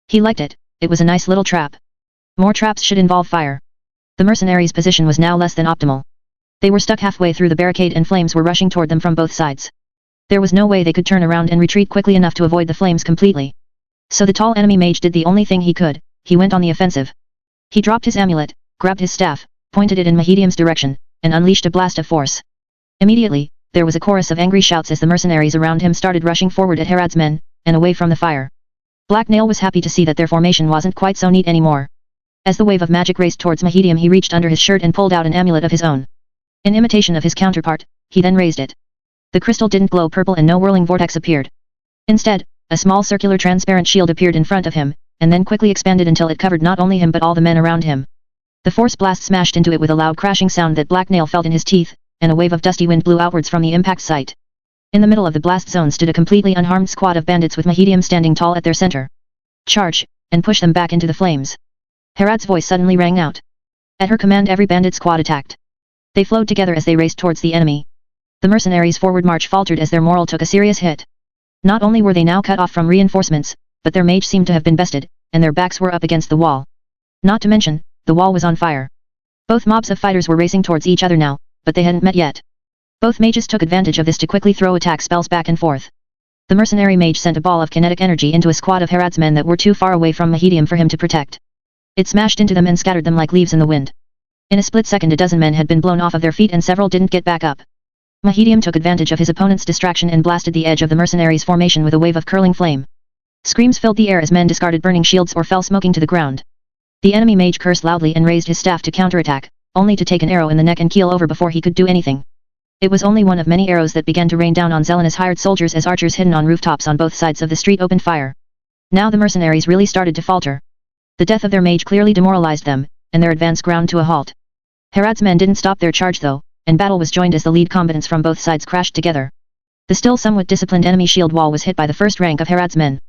He liked it, it was a nice little trap. More traps should involve fire. The mercenaries' position was now less than optimal. They were stuck halfway through the barricade and flames were rushing toward them from both sides. There was no way they could turn around and retreat quickly enough to avoid the flames completely. So the tall enemy mage did the only thing he could, he went on the offensive. He dropped his amulet, grabbed his staff, pointed it in Mahedium's direction, and unleashed a blast of force. Immediately, there was a chorus of angry shouts as the mercenaries around him started rushing forward at Herod's men, and away from the fire. Black Nail was happy to see that their formation wasn't quite so neat anymore. As the wave of magic raced towards Mahedium he reached under his shirt and pulled out an amulet of his own. In imitation of his counterpart, he then raised it. The crystal didn't glow purple and no whirling vortex appeared. Instead, a small circular transparent shield appeared in front of him, and then quickly expanded until it covered not only him but all the men around him. The force blast smashed into it with a loud crashing sound that Black Nail felt in his teeth, and a wave of dusty wind blew outwards from the impact site. In the middle of the blast zone stood a completely unharmed squad of bandits with Mahedium standing tall at their center. Charge, and push them back into the flames. Herod's voice suddenly rang out. At her command every bandit squad attacked. They flowed together as they raced towards the enemy. The mercenaries' forward march faltered as their morale took a serious hit. Not only were they now cut off from reinforcements, but their mage seemed to have been bested, and their backs were up against the wall. Not to mention, the wall was on fire. Both mobs of fighters were racing towards each other now, but they hadn't met yet. Both mages took advantage of this to quickly throw attack spells back and forth. The mercenary mage sent a ball of kinetic energy into a squad of Herod's men that were too far away from Mahedium for him to protect. It smashed into them and scattered them like leaves in the wind. In a split second a dozen men had been blown off of their feet and several didn't get back up. Mahedium took advantage of his opponent's distraction and blasted the edge of the mercenaries' formation with a wave of curling flame. Screams filled the air as men discarded burning shields or fell smoking to the ground. The enemy mage cursed loudly and raised his staff to counterattack, only to take an arrow in the neck and keel over before he could do anything. It was only one of many arrows that began to rain down on Zelena's hired soldiers as archers hidden on rooftops on both sides of the street opened fire. Now the mercenaries really started to falter. The death of their mage clearly demoralized them, and their advance ground to a halt. Herod's men didn't stop their charge though, and battle was joined as the lead combatants from both sides crashed together. The still somewhat disciplined enemy shield wall was hit by the first rank of Herod's men.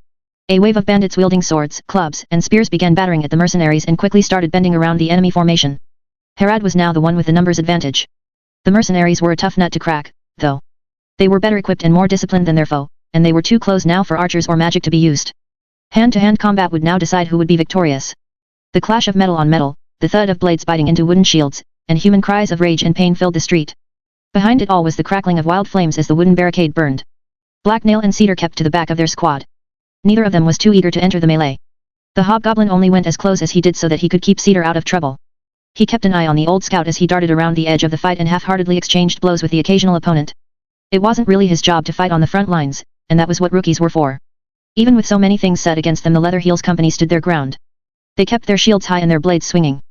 A wave of bandits wielding swords, clubs, and spears began battering at the mercenaries and quickly started bending around the enemy formation. Herod was now the one with the numbers advantage. The mercenaries were a tough nut to crack, though. They were better equipped and more disciplined than their foe, and they were too close now for archers or magic to be used. Hand-to-hand combat would now decide who would be victorious. The clash of metal on metal, the thud of blades biting into wooden shields, and human cries of rage and pain filled the street. Behind it all was the crackling of wild flames as the wooden barricade burned. Black Nail and Cedar kept to the back of their squad. Neither of them was too eager to enter the melee. The hobgoblin only went as close as he did so that he could keep Cedar out of trouble. He kept an eye on the old scout as he darted around the edge of the fight and half-heartedly exchanged blows with the occasional opponent. It wasn't really his job to fight on the front lines, and that was what rookies were for. Even with so many things said against them the Leather Heels Company stood their ground. They kept their shields high and their blades swinging.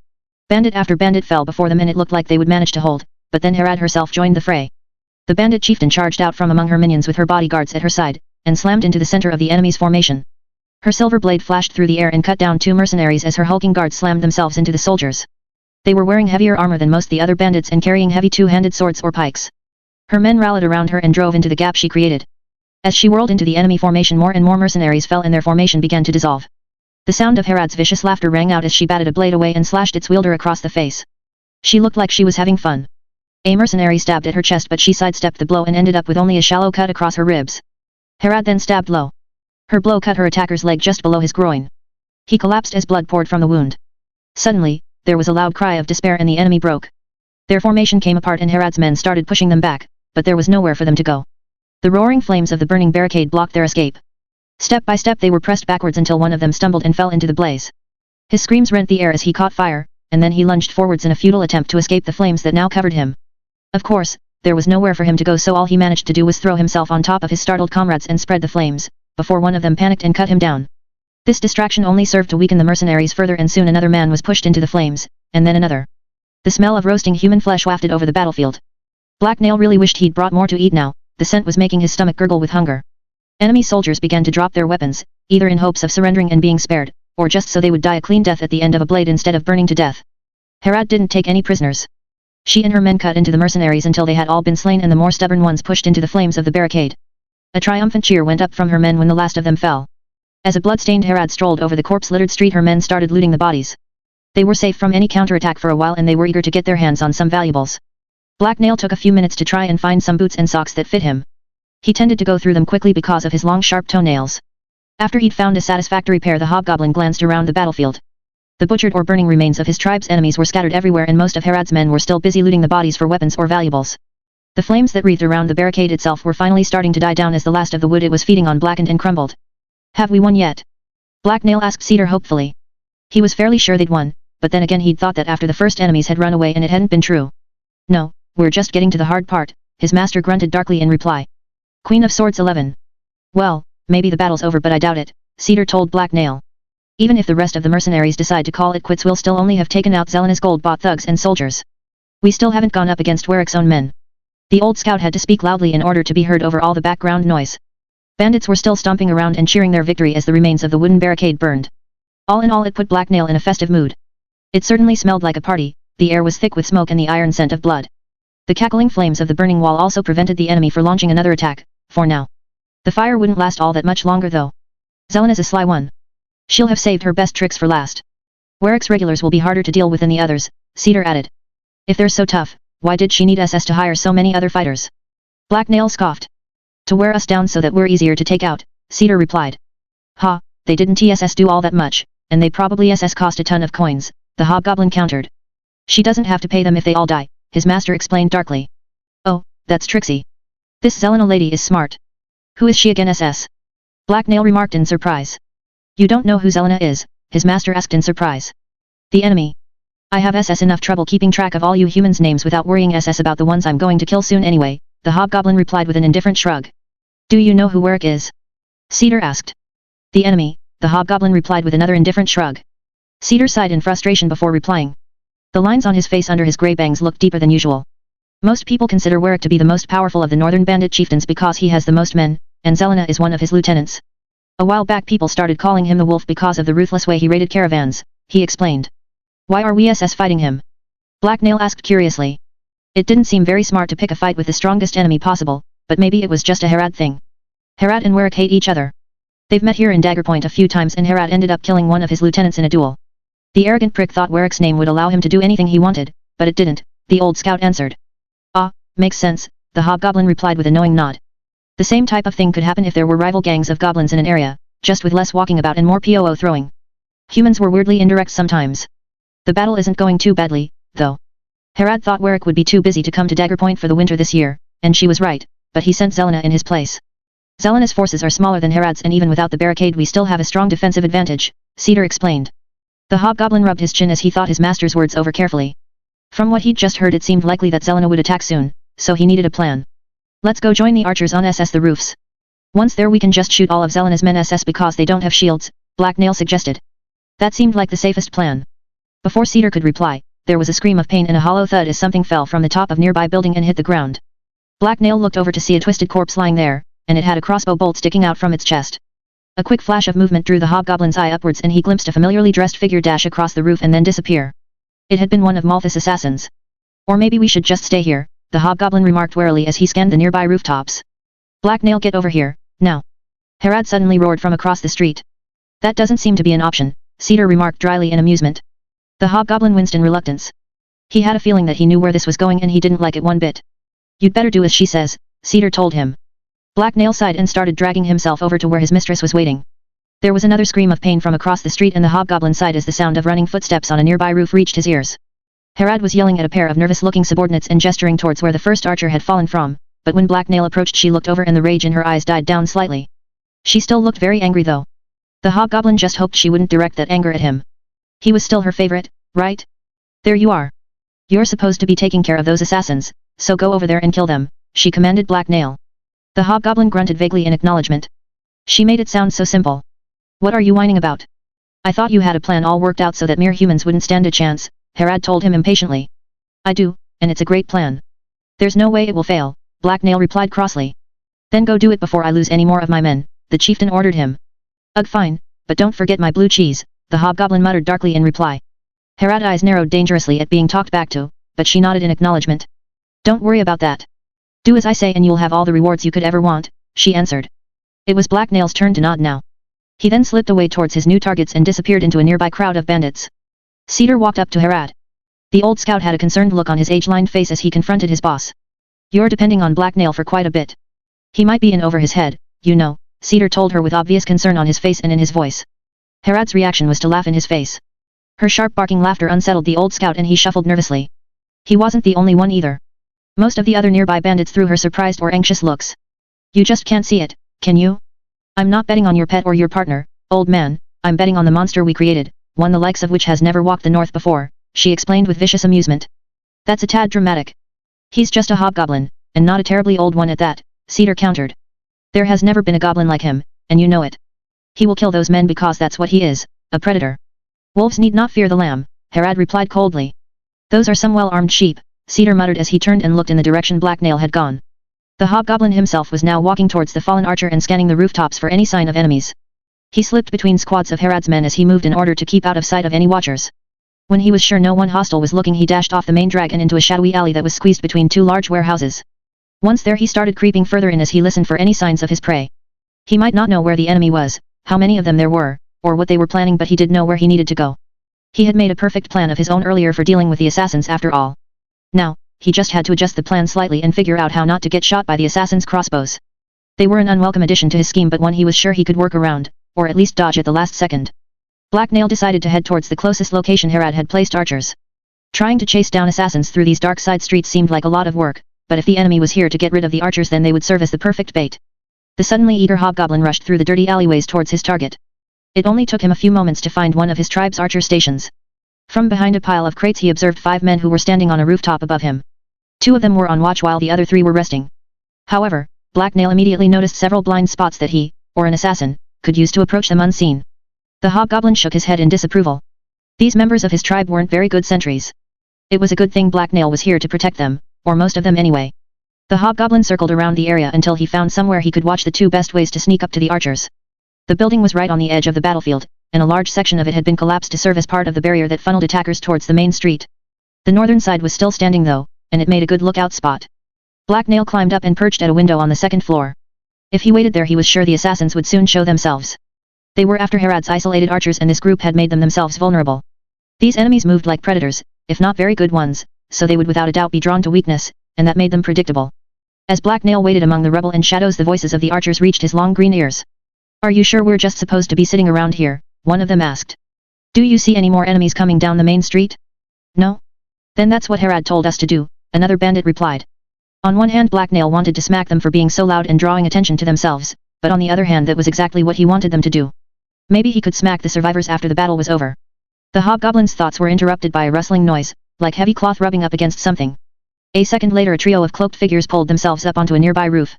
Bandit after bandit fell before them and it looked like they would manage to hold, but then Herad herself joined the fray. The bandit chieftain charged out from among her minions with her bodyguards at her side, and slammed into the center of the enemy's formation. Her silver blade flashed through the air and cut down 2 mercenaries as her hulking guards slammed themselves into the soldiers. They were wearing heavier armor than most the other bandits and carrying heavy 2-handed swords or pikes. Her men rallied around her and drove into the gap she created. As she whirled into the enemy formation, more and more mercenaries fell and their formation began to dissolve. The sound of Herad's vicious laughter rang out as she batted a blade away and slashed its wielder across the face. She looked like she was having fun. A mercenary stabbed at her chest, but she sidestepped the blow and ended up with only a shallow cut across her ribs. Herad then stabbed low. Her blow cut her attacker's leg just below his groin. He collapsed as blood poured from the wound. Suddenly, there was a loud cry of despair and the enemy broke. Their formation came apart and Herad's men started pushing them back, but there was nowhere for them to go. The roaring flames of the burning barricade blocked their escape. Step by step they were pressed backwards until one of them stumbled and fell into the blaze. His screams rent the air as he caught fire, and then he lunged forwards in a futile attempt to escape the flames that now covered him. Of course, there was nowhere for him to go, so all he managed to do was throw himself on top of his startled comrades and spread the flames, before one of them panicked and cut him down. This distraction only served to weaken the mercenaries further, and soon another man was pushed into the flames, and then another. The smell of roasting human flesh wafted over the battlefield. Black Nail really wished he'd brought more to eat now. The scent was making his stomach gurgle with hunger. Enemy soldiers began to drop their weapons, either in hopes of surrendering and being spared, or just so they would die a clean death at the end of a blade instead of burning to death. Herad didn't take any prisoners. She and her men cut into the mercenaries until they had all been slain and the more stubborn ones pushed into the flames of the barricade. A triumphant cheer went up from her men when the last of them fell. As a blood-stained Herad strolled over the corpse-littered street, her men started looting the bodies. They were safe from any counterattack for a while and they were eager to get their hands on some valuables. Black Nail took a few minutes to try and find some boots and socks that fit him. He tended to go through them quickly because of his long sharp toenails. After he'd found a satisfactory pair, the hobgoblin glanced around the battlefield. The butchered or burning remains of his tribe's enemies were scattered everywhere and most of Herad's men were still busy looting the bodies for weapons or valuables. The flames that wreathed around the barricade itself were finally starting to die down as the last of the wood it was feeding on blackened and crumbled. "Have we won yet?" Black Nail asked Cedar hopefully. He was fairly sure they'd won, but then again he'd thought that after the first enemies had run away and it hadn't been true. "No, we're just getting to the hard part," his master grunted darkly in reply. Queen of Swords 11. "Well, maybe the battle's over, but I doubt it," Cedar told Black Nail. "Even if the rest of the mercenaries decide to call it quits, we'll still only have taken out Zelena's gold-bought thugs and soldiers. We still haven't gone up against Warwick's own men." The old scout had to speak loudly in order to be heard over all the background noise. Bandits were still stomping around and cheering their victory as the remains of the wooden barricade burned. All in all, it put Black Nail in a festive mood. It certainly smelled like a party. The air was thick with smoke and the iron scent of blood. The cackling flames of the burning wall also prevented the enemy from launching another attack, for now. The fire wouldn't last all that much longer though. Zelena's a sly one. She'll have saved her best tricks for last. Warwick's regulars will be harder to deal with than the others, Cedar added. If they're so tough, why did she need SS to hire so many other fighters? Black Nail scoffed. To wear us down so that we're easier to take out, Cedar replied. Ha, they didn't SS do all that much, and they probably SS cost a ton of coins, the hobgoblin countered. She doesn't have to pay them if they all die, his master explained darkly. Oh, that's tricksy. This Zelena lady is smart. Who is she again, SS? Black Nail remarked in surprise. You don't know who Zelena is, his master asked in surprise. The enemy. I have SS enough trouble keeping track of all you humans' names without worrying SS about the ones I'm going to kill soon anyway, the hobgoblin replied with an indifferent shrug. Do you know who Warwick is? Cedar asked. The enemy, the hobgoblin replied with another indifferent shrug. Cedar sighed in frustration before replying. The lines on his face under his grey bangs looked deeper than usual. Most people consider Warwick to be the most powerful of the northern bandit chieftains because he has the most men, and Zelena is one of his lieutenants. A while back people started calling him the Wolf because of the ruthless way he raided caravans, he explained. Why are we SS fighting him? Black Nail asked curiously. It didn't seem very smart to pick a fight with the strongest enemy possible, but maybe it was just a Herad thing. Herad and Warwick hate each other. They've met here in Dagger Point a few times and Herad ended up killing one of his lieutenants in a duel. The arrogant prick thought Warwick's name would allow him to do anything he wanted, but it didn't, the old scout answered. Ah, makes sense, the hobgoblin replied with a knowing nod. The same type of thing could happen if there were rival gangs of goblins in an area, just with less walking about and more POO throwing. Humans were weirdly indirect sometimes. The battle isn't going too badly, though. Herad thought Warwick would be too busy to come to Dagger Point for the winter this year, and she was right, but he sent Zelena in his place. Zelena's forces are smaller than Herad's and even without the barricade we still have a strong defensive advantage, Cedar explained. The hobgoblin rubbed his chin as he thought his master's words over carefully. From what he'd just heard it seemed likely that Zelena would attack soon, so he needed a plan. Let's go join the archers on SS the roofs. Once there we can just shoot all of Zelena's men SS because they don't have shields, Black Nail suggested. That seemed like the safest plan. Before Cedar could reply, there was a scream of pain and a hollow thud as something fell from the top of nearby building and hit the ground. Black Nail looked over to see a twisted corpse lying there, and it had a crossbow bolt sticking out from its chest. A quick flash of movement drew the hobgoblin's eye upwards and he glimpsed a familiarly dressed figure dash across the roof and then disappear. It had been one of Malthus' assassins. Or maybe we should just stay here, the hobgoblin remarked warily as he scanned the nearby rooftops. Black Nail, get over here, now. Harad suddenly roared from across the street. That doesn't seem to be an option, Cedar remarked dryly in amusement. The hobgoblin winced in reluctance. He had a feeling that he knew where this was going and he didn't like it one bit. You'd better do as she says, Cedar told him. Black Nail sighed and started dragging himself over to where his mistress was waiting. There was another scream of pain from across the street and the hobgoblin sighed as the sound of running footsteps on a nearby roof reached his ears. Harad was yelling at a pair of nervous-looking subordinates and gesturing towards where the first archer had fallen from, but when Black Nail approached she looked over and the rage in her eyes died down slightly. She still looked very angry though. The hobgoblin just hoped she wouldn't direct that anger at him. He was still her favorite, right? There you are. You're supposed to be taking care of those assassins, so go over there and kill them, she commanded Black Nail. The hobgoblin grunted vaguely in acknowledgement. She made it sound so simple. What are you whining about? I thought you had a plan all worked out so that mere humans wouldn't stand a chance, Harad told him impatiently. I do, and it's a great plan. There's no way it will fail, Black Nail replied crossly. Then go do it before I lose any more of my men, the chieftain ordered him. Ugh, fine, but don't forget my blue cheese, the hobgoblin muttered darkly in reply. Harad's eyes narrowed dangerously at being talked back to, but she nodded in acknowledgement. Don't worry about that. Do as I say and you'll have all the rewards you could ever want, she answered. It was Black Nail's turn to nod now. He then slipped away towards his new targets and disappeared into a nearby crowd of bandits. Cedar walked up to Harad. The old scout had a concerned look on his age-lined face as he confronted his boss. You're depending on Black Nail for quite a bit. He might be in over his head, you know, Cedar told her with obvious concern on his face and in his voice. Harad's reaction was to laugh in his face. Her sharp barking laughter unsettled the old scout and he shuffled nervously. He wasn't the only one either. Most of the other nearby bandits threw her surprised or anxious looks. You just can't see it, can you? I'm not betting on your pet or your partner, old man, I'm betting on the monster we created, one the likes of which has never walked the north before, she explained with vicious amusement. That's a tad dramatic. He's just a hobgoblin, and not a terribly old one at that, Cedar countered. There has never been a goblin like him, and you know it. He will kill those men because that's what he is, a predator. Wolves need not fear the lamb, Harad replied coldly. Those are some well-armed sheep, Cedar muttered as he turned and looked in the direction Black Nail had gone. The hobgoblin himself was now walking towards the fallen archer and scanning the rooftops for any sign of enemies. He slipped between squads of Harad's men as he moved in order to keep out of sight of any watchers. When he was sure no one hostile was looking he dashed off the main drag and into a shadowy alley that was squeezed between two large warehouses. Once there he started creeping further in as he listened for any signs of his prey. He might not know where the enemy was, how many of them there were, or what they were planning, but he did know where he needed to go. He had made a perfect plan of his own earlier for dealing with the assassins after all. Now, he just had to adjust the plan slightly and figure out how not to get shot by the assassins' crossbows. They were an unwelcome addition to his scheme but one he was sure he could work around, or at least dodge at the last second. Black Nail decided to head towards the closest location Harad had placed archers. Trying to chase down assassins through these dark side streets seemed like a lot of work, but if the enemy was here to get rid of the archers then they would serve as the perfect bait. The suddenly eager hobgoblin rushed through the dirty alleyways towards his target. It only took him a few moments to find one of his tribe's archer stations. From behind a pile of crates he observed 5 men who were standing on a rooftop above him. 2 of them were on watch while the other 3 were resting. However, Black Nail immediately noticed several blind spots that he, or an assassin, could use to approach them unseen. The hobgoblin shook his head in disapproval. These members of his tribe weren't very good sentries. It was a good thing Black Nail was here to protect them, or most of them anyway. The hobgoblin circled around the area until he found somewhere he could watch the 2 best ways to sneak up to the archers. The building was right on the edge of the battlefield, and a large section of it had been collapsed to serve as part of the barrier that funneled attackers towards the main street. The northern side was still standing though, and it made a good lookout spot. Black Nail climbed up and perched at a window on the 2nd floor. If he waited there he was sure the assassins would soon show themselves. They were after Harad's isolated archers and this group had made them themselves vulnerable. These enemies moved like predators, if not very good ones, so they would without a doubt be drawn to weakness, and that made them predictable. As Black Nail waited among the rubble and shadows the voices of the archers reached his long green ears. Are you sure we're just supposed to be sitting around here? One of them asked. Do you see any more enemies coming down the main street? No? Then that's what Harad told us to do, another bandit replied. On one hand Black Nail wanted to smack them for being so loud and drawing attention to themselves, but on the other hand that was exactly what he wanted them to do. Maybe he could smack the survivors after the battle was over. The hobgoblin's thoughts were interrupted by a rustling noise, like heavy cloth rubbing up against something. A second later a trio of cloaked figures pulled themselves up onto a nearby roof.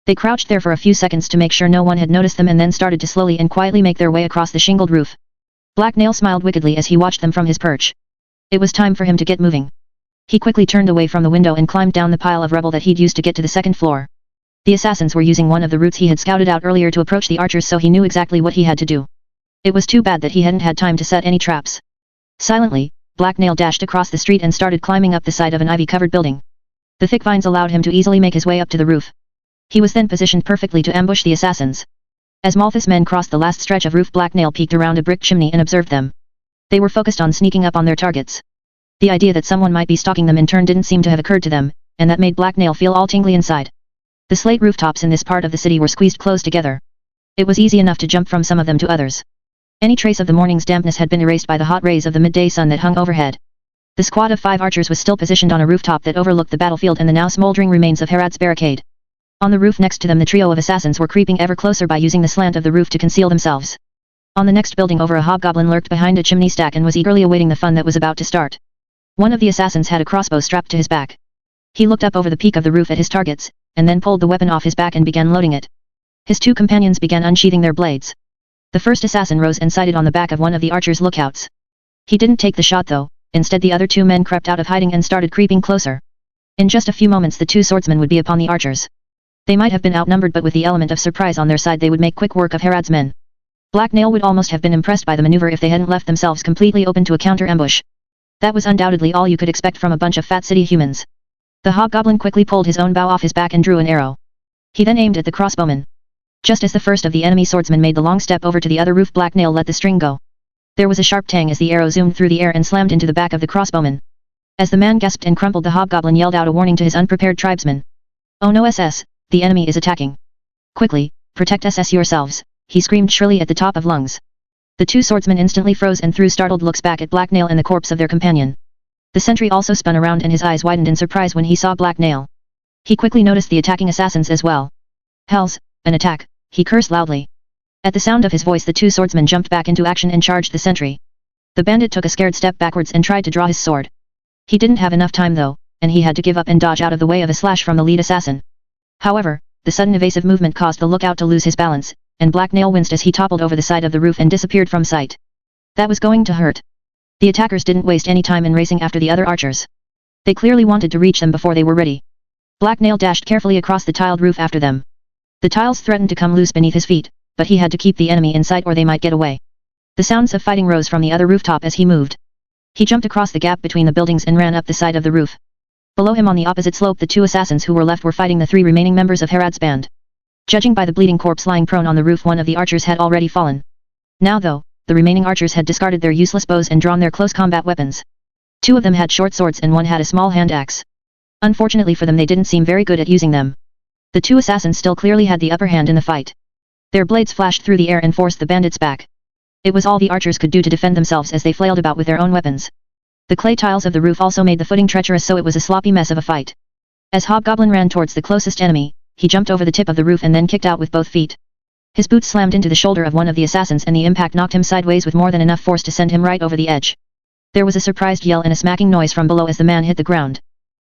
They crouched there for a few seconds to make sure no one had noticed them and then started to slowly and quietly make their way across the shingled roof. Black Nail smiled wickedly as he watched them from his perch. It was time for him to get moving. He quickly turned away from the window and climbed down the pile of rubble that he'd used to get to the second floor. The assassins were using one of the routes he had scouted out earlier to approach the archers, so he knew exactly what he had to do. It was too bad that he hadn't had time to set any traps. Silently, Black Nail dashed across the street and started climbing up the side of an ivy-covered building. The thick vines allowed him to easily make his way up to the roof. He was then positioned perfectly to ambush the assassins. As Malthus' men crossed the last stretch of roof, Black Nail peeked around a brick chimney and observed them. They were focused on sneaking up on their targets. The idea that someone might be stalking them in turn didn't seem to have occurred to them, and that made Black Nail feel all tingly inside. The slate rooftops in this part of the city were squeezed close together. It was easy enough to jump from some of them to others. Any trace of the morning's dampness had been erased by the hot rays of the midday sun that hung overhead. The squad of 5 archers was still positioned on a rooftop that overlooked the battlefield and the now smoldering remains of Herod's barricade. On the roof next to them, the trio of assassins were creeping ever closer by using the slant of the roof to conceal themselves. On the next building over, a hobgoblin lurked behind a chimney stack and was eagerly awaiting the fun that was about to start. One of the assassins had a crossbow strapped to his back. He looked up over the peak of the roof at his targets, and then pulled the weapon off his back and began loading it. His 2 companions began unsheathing their blades. The first assassin rose and sighted on the back of one of the archers' lookouts. He didn't take the shot though. Instead, the other 2 men crept out of hiding and started creeping closer. In just a few moments the 2 swordsmen would be upon the archers. They might have been outnumbered, but with the element of surprise on their side they would make quick work of Herod's men. Black Nail would almost have been impressed by the maneuver if they hadn't left themselves completely open to a counter-ambush. That was undoubtedly all you could expect from a bunch of fat city humans. The hobgoblin quickly pulled his own bow off his back and drew an arrow. He then aimed at the crossbowman. Just as the first of the enemy swordsmen made the long step over to the other roof, Black Nail let the string go. There was a sharp tang as the arrow zoomed through the air and slammed into the back of the crossbowman. As the man gasped and crumpled, the hobgoblin yelled out a warning to his unprepared tribesmen. "Oh no, SS, the enemy is attacking. Quickly, protect SS yourselves," he screamed shrilly at the top of lungs. The 2 swordsmen instantly froze and threw startled looks back at Black Nail and the corpse of their companion. The sentry also spun around and his eyes widened in surprise when he saw Black Nail. He quickly noticed the attacking assassins as well. "Hells, an attack," he cursed loudly. At the sound of his voice, the 2 swordsmen jumped back into action and charged the sentry. The bandit took a scared step backwards and tried to draw his sword. He didn't have enough time though, and he had to give up and dodge out of the way of a slash from the lead assassin. However, the sudden evasive movement caused the lookout to lose his balance, and Black Nail winced as he toppled over the side of the roof and disappeared from sight. That was going to hurt. The attackers didn't waste any time in racing after the other archers. They clearly wanted to reach them before they were ready. Black Nail dashed carefully across the tiled roof after them. The tiles threatened to come loose beneath his feet, but he had to keep the enemy in sight or they might get away. The sounds of fighting rose from the other rooftop as he moved. He jumped across the gap between the buildings and ran up the side of the roof. Below him on the opposite slope, the 2 assassins who were left were fighting the 3 remaining members of Herod's band. Judging by the bleeding corpse lying prone on the roof, one of the archers had already fallen. Now though, the remaining archers had discarded their useless bows and drawn their close combat weapons. 2 of them had short swords and 1 had a small hand axe. Unfortunately for them, they didn't seem very good at using them. The 2 assassins still clearly had the upper hand in the fight. Their blades flashed through the air and forced the bandits back. It was all the archers could do to defend themselves as they flailed about with their own weapons. The clay tiles of the roof also made the footing treacherous, so it was a sloppy mess of a fight. As Hobgoblin ran towards the closest enemy, he jumped over the tip of the roof and then kicked out with both feet. His boots slammed into the shoulder of one of the assassins and the impact knocked him sideways with more than enough force to send him right over the edge. There was a surprised yell and a smacking noise from below as the man hit the ground.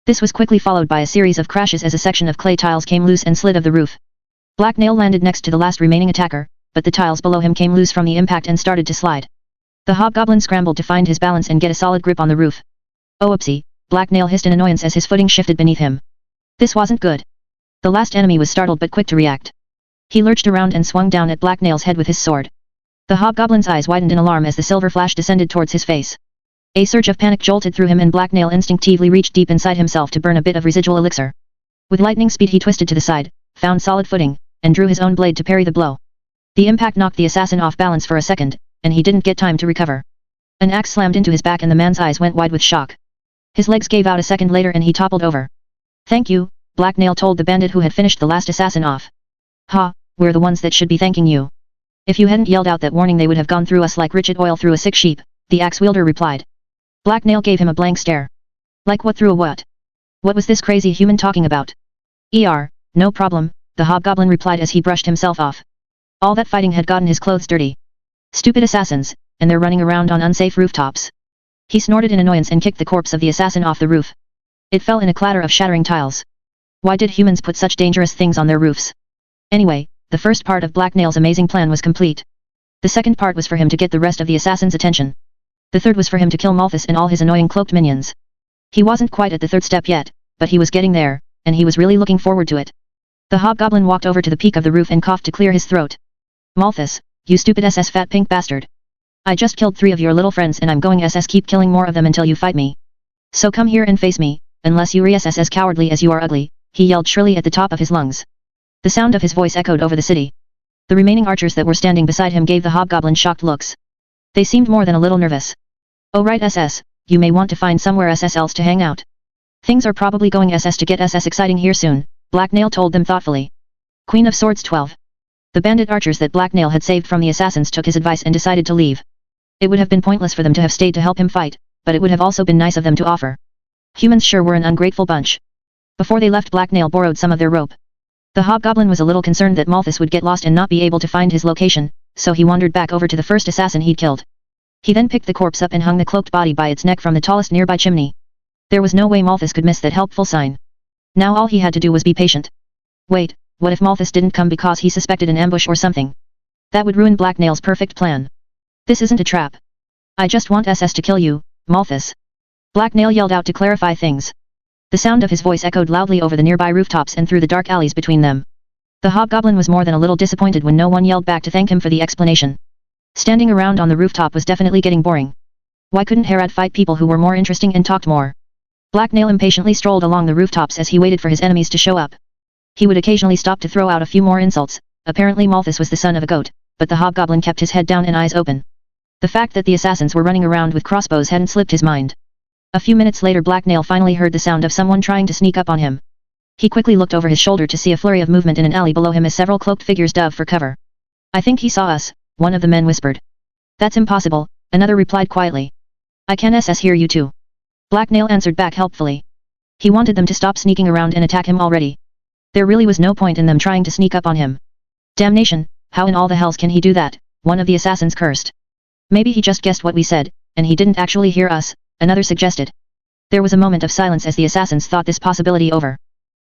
This was quickly followed by a series of crashes as a section of clay tiles came loose and slid of the roof. Black Nail landed next to the last remaining attacker, but the tiles below him came loose from the impact and started to slide. The hobgoblin scrambled to find his balance and get a solid grip on the roof. "Oh oopsie," Black Nail hissed in annoyance as his footing shifted beneath him. This wasn't good. The last enemy was startled but quick to react. He lurched around and swung down at Black Nail's head with his sword. The hobgoblin's eyes widened in alarm as the silver flash descended towards his face. A surge of panic jolted through him and Black Nail instinctively reached deep inside himself to burn a bit of residual elixir. With lightning speed he twisted to the side, found solid footing, and drew his own blade to parry the blow. The impact knocked the assassin off balance for a second, and he didn't get time to recover. An axe slammed into his back and the man's eyes went wide with shock. His legs gave out a second later and he toppled over. "Thank you," Black Nail told the bandit who had finished the last assassin off. "Ha, we're the ones that should be thanking you. If you hadn't yelled out that warning they would have gone through us like Richard oil through a sick sheep," the axe wielder replied. Black Nail gave him a blank stare. "Like what through a what? What was this crazy human talking about?" No problem," the hobgoblin replied as he brushed himself off. All that fighting had gotten his clothes dirty. "Stupid assassins, and they're running around on unsafe rooftops." He snorted in annoyance and kicked the corpse of the assassin off the roof. It fell in a clatter of shattering tiles. Why did humans put such dangerous things on their roofs? Anyway, the first part of Black Nail's amazing plan was complete. The second part was for him to get the rest of the assassins' attention. The third was for him to kill Malthus and all his annoying cloaked minions. He wasn't quite at the third step yet, but he was getting there, and he was really looking forward to it. The hobgoblin walked over to the peak of the roof and coughed to clear his throat. Malthus, you stupid SS fat pink bastard. I just killed 3 of your little friends and I'm going SS keep killing more of them until you fight me. So come here and face me, unless you re-SS as cowardly as you are ugly, he yelled shrilly at the top of his lungs. The sound of his voice echoed over the city. The remaining archers that were standing beside him gave the hobgoblin shocked looks. They seemed more than a little nervous. Oh right SS, you may want to find somewhere SS else to hang out. Things are probably going SS to get SS exciting here soon, Blacknail told them thoughtfully. Queen of Swords 12. The bandit archers that Blacknail had saved from the assassins took his advice and decided to leave. It would have been pointless for them to have stayed to help him fight, but it would have also been nice of them to offer. Humans sure were an ungrateful bunch. Before they left, Blacknail borrowed some of their rope. The hobgoblin was a little concerned that Malthus would get lost and not be able to find his location, so he wandered back over to the first assassin he'd killed. He then picked the corpse up and hung the cloaked body by its neck from the tallest nearby chimney. There was no way Malthus could miss that helpful sign. Now all he had to do was be patient. Wait, what if Malthus didn't come because he suspected an ambush or something? That would ruin Blacknail's perfect plan. This isn't a trap. I just want SS to kill you, Malthus. Blacknail yelled out to clarify things. The sound of his voice echoed loudly over the nearby rooftops and through the dark alleys between them. The hobgoblin was more than a little disappointed when no one yelled back to thank him for the explanation. Standing around on the rooftop was definitely getting boring. Why couldn't Herod fight people who were more interesting and talked more? Blacknail impatiently strolled along the rooftops as he waited for his enemies to show up. He would occasionally stop to throw out a few more insults. Apparently Malthus was the son of a goat, but the hobgoblin kept his head down and eyes open. The fact that the assassins were running around with crossbows hadn't slipped his mind. A few minutes later Blacknail finally heard the sound of someone trying to sneak up on him. He quickly looked over his shoulder to see a flurry of movement in an alley below him as several cloaked figures dove for cover. I think he saw us, one of the men whispered. That's impossible, another replied quietly. I can SS hear you too. Blacknail answered back helpfully. He wanted them to stop sneaking around and attack him already. There really was no point in them trying to sneak up on him. Damnation, how in all the hells can he do that? One of the assassins cursed. Maybe he just guessed what we said, and he didn't actually hear us, another suggested. There was a moment of silence as the assassins thought this possibility over.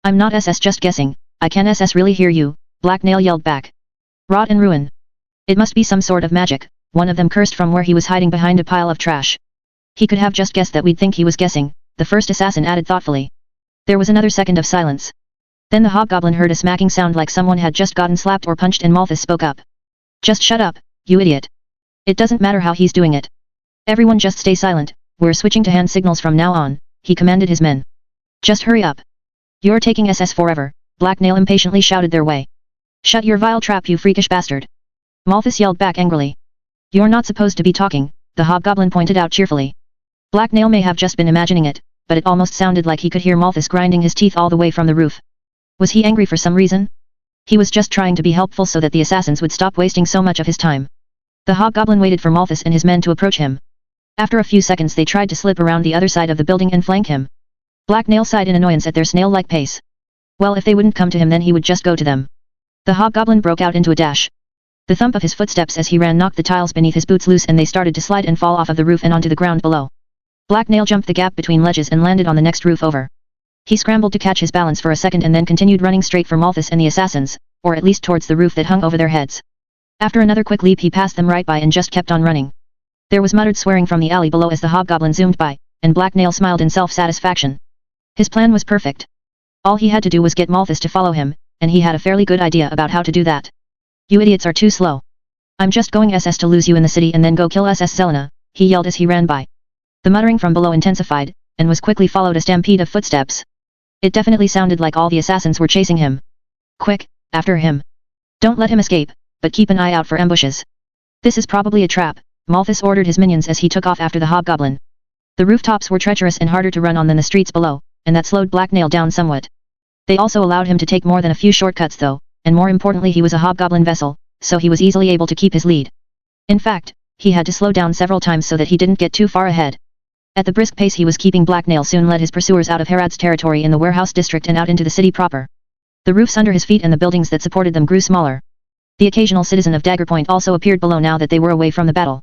I'm not SS just guessing, I can SS really hear you, Blacknail yelled back. Rot and ruin. It must be some sort of magic, one of them cursed from where he was hiding behind a pile of trash. He could have just guessed that we'd think he was guessing, the first assassin added thoughtfully. There was another second of silence. Then the hobgoblin heard a smacking sound like someone had just gotten slapped or punched and Malthus spoke up. Just shut up, you idiot. It doesn't matter how he's doing it. Everyone just stay silent, we're switching to hand signals from now on, he commanded his men. Just hurry up. You're taking SS forever, Blacknail impatiently shouted their way. Shut your vile trap you freakish bastard. Malthus yelled back angrily. You're not supposed to be talking, the hobgoblin pointed out cheerfully. Blacknail may have just been imagining it, but it almost sounded like he could hear Malthus grinding his teeth all the way from the roof. Was he angry for some reason? He was just trying to be helpful so that the assassins would stop wasting so much of his time. The hobgoblin waited for Malthus and his men to approach him. After a few seconds they tried to slip around the other side of the building and flank him. Blacknail sighed in annoyance at their snail-like pace. Well, if they wouldn't come to him then he would just go to them. The hobgoblin broke out into a dash. The thump of his footsteps as he ran knocked the tiles beneath his boots loose and they started to slide and fall off of the roof and onto the ground below. Blacknail jumped the gap between ledges and landed on the next roof over. He scrambled to catch his balance for a second and then continued running straight for Malthus and the assassins, or at least towards the roof that hung over their heads. After another quick leap he passed them right by and just kept on running. There was muttered swearing from the alley below as the hobgoblin zoomed by, and Blacknail smiled in self-satisfaction. His plan was perfect. All he had to do was get Malthus to follow him, and he had a fairly good idea about how to do that. You idiots are too slow. I'm just going SS to lose you in the city and then go kill SS Selena, he yelled as he ran by. The muttering from below intensified, and was quickly followed a stampede of footsteps. It definitely sounded like all the assassins were chasing him. Quick, after him. Don't let him escape, but keep an eye out for ambushes. This is probably a trap, Malthus ordered his minions as he took off after the hobgoblin. The rooftops were treacherous and harder to run on than the streets below, and that slowed Blacknail down somewhat. They also allowed him to take more than a few shortcuts though, and more importantly he was a hobgoblin vessel, so he was easily able to keep his lead. In fact, he had to slow down several times so that he didn't get too far ahead. At the brisk pace he was keeping, Blacknail soon led his pursuers out of Herod's territory in the warehouse district and out into the city proper. The roofs under his feet and the buildings that supported them grew smaller. The occasional citizen of Dagger Point also appeared below now that they were away from the battle.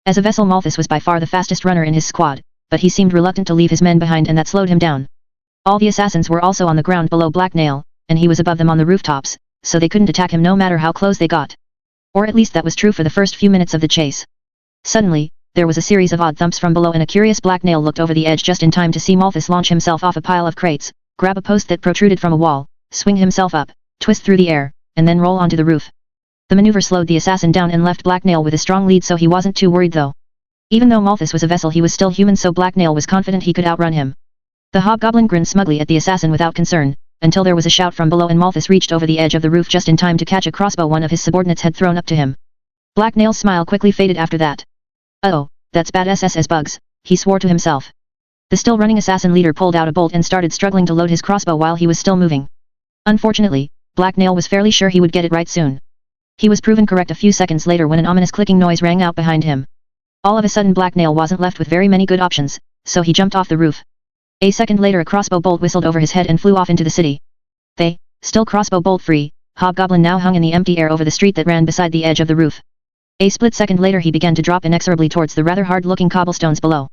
As a vessel Malthus was by far the fastest runner in his squad, but he seemed reluctant to leave his men behind and that slowed him down. All the assassins were also on the ground below Blacknail, and he was above them on the rooftops, so they couldn't attack him no matter how close they got. Or at least that was true for the first few minutes of the chase. Suddenly, there was a series of odd thumps from below and a curious black nail looked over the edge just in time to see Malthus launch himself off a pile of crates, grab a post that protruded from a wall, swing himself up, twist through the air, and then roll onto the roof. The maneuver slowed the assassin down and left Black Nail with a strong lead, so he wasn't too worried though. Even though Malthus was a vessel, he was still human, so Black Nail was confident he could outrun him. The hobgoblin grinned smugly at the assassin without concern, until there was a shout from below and Malthus reached over the edge of the roof just in time to catch a crossbow one of his subordinates had thrown up to him. Black Nail's smile quickly faded after that. "Oh, that's bad SS bugs," he swore to himself. The still running assassin leader pulled out a bolt and started struggling to load his crossbow while he was still moving. Unfortunately, Black Nail was fairly sure he would get it right soon. He was proven correct a few seconds later when an ominous clicking noise rang out behind him. All of a sudden Black Nail wasn't left with very many good options, so he jumped off the roof. A second later a crossbow bolt whistled over his head and flew off into the city. Still crossbow bolt free, Hobgoblin now hung in the empty air over the street that ran beside the edge of the roof. A split second later he began to drop inexorably towards the rather hard-looking cobblestones below.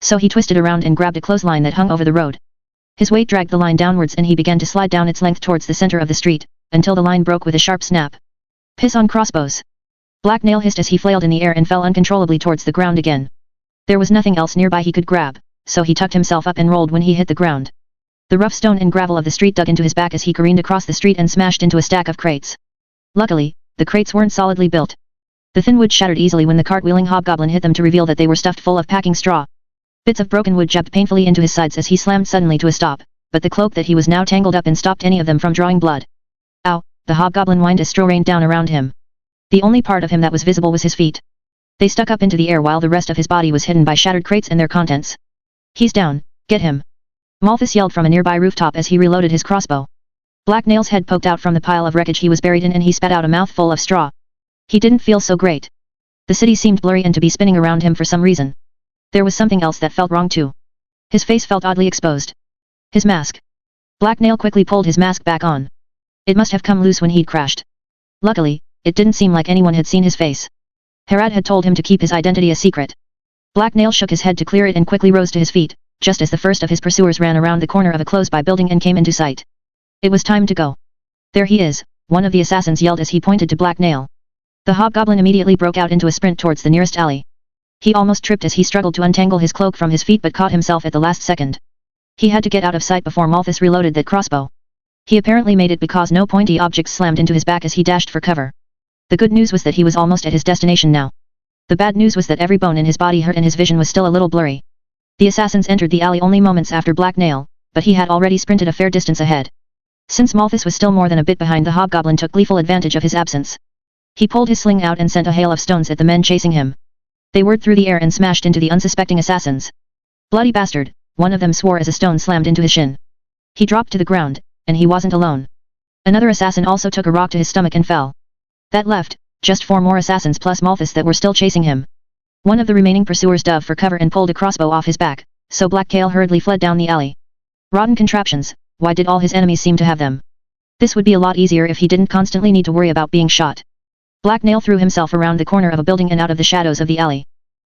So he twisted around and grabbed a clothesline that hung over the road. His weight dragged the line downwards and he began to slide down its length towards the center of the street, until the line broke with a sharp snap. "Piss on crossbows!" Black Nail hissed as he flailed in the air and fell uncontrollably towards the ground again. There was nothing else nearby he could grab, so he tucked himself up and rolled when he hit the ground. The rough stone and gravel of the street dug into his back as he careened across the street and smashed into a stack of crates. Luckily, the crates weren't solidly built. The thin wood shattered easily when the cartwheeling hobgoblin hit them to reveal that they were stuffed full of packing straw. Bits of broken wood jabbed painfully into his sides as he slammed suddenly to a stop, but the cloak that he was now tangled up in stopped any of them from drawing blood. "Ow!" the hobgoblin whined as straw rained down around him. The only part of him that was visible was his feet. They stuck up into the air while the rest of his body was hidden by shattered crates and their contents. "He's down, get him!" Malthus yelled from a nearby rooftop as he reloaded his crossbow. Black Nail's head poked out from the pile of wreckage he was buried in and he spat out a mouthful of straw. He didn't feel so great. The city seemed blurry and to be spinning around him for some reason. There was something else that felt wrong too. His face felt oddly exposed. His mask. Black Nail quickly pulled his mask back on. It must have come loose when he'd crashed. Luckily, it didn't seem like anyone had seen his face. Harad had told him to keep his identity a secret. Black Nail shook his head to clear it and quickly rose to his feet, just as the first of his pursuers ran around the corner of a close-by building and came into sight. It was time to go. "There he is," one of the assassins yelled as he pointed to Black Nail. The hobgoblin immediately broke out into a sprint towards the nearest alley. He almost tripped as he struggled to untangle his cloak from his feet but caught himself at the last second. He had to get out of sight before Malthus reloaded that crossbow. He apparently made it because no pointy objects slammed into his back as he dashed for cover. The good news was that he was almost at his destination now. The bad news was that every bone in his body hurt and his vision was still a little blurry. The assassins entered the alley only moments after Black Nail, but he had already sprinted a fair distance ahead. Since Malthus was still more than a bit behind, the hobgoblin took gleeful advantage of his absence. He pulled his sling out and sent a hail of stones at the men chasing him. They whirred through the air and smashed into the unsuspecting assassins. "Bloody bastard," one of them swore as a stone slammed into his shin. He dropped to the ground, and he wasn't alone. Another assassin also took a rock to his stomach and fell. That left just 4 more assassins plus Malthus that were still chasing him. One of the remaining pursuers dove for cover and pulled a crossbow off his back, so Black Nail hurriedly fled down the alley. Rotten contraptions, why did all his enemies seem to have them? This would be a lot easier if he didn't constantly need to worry about being shot. Black Nail threw himself around the corner of a building and out of the shadows of the alley.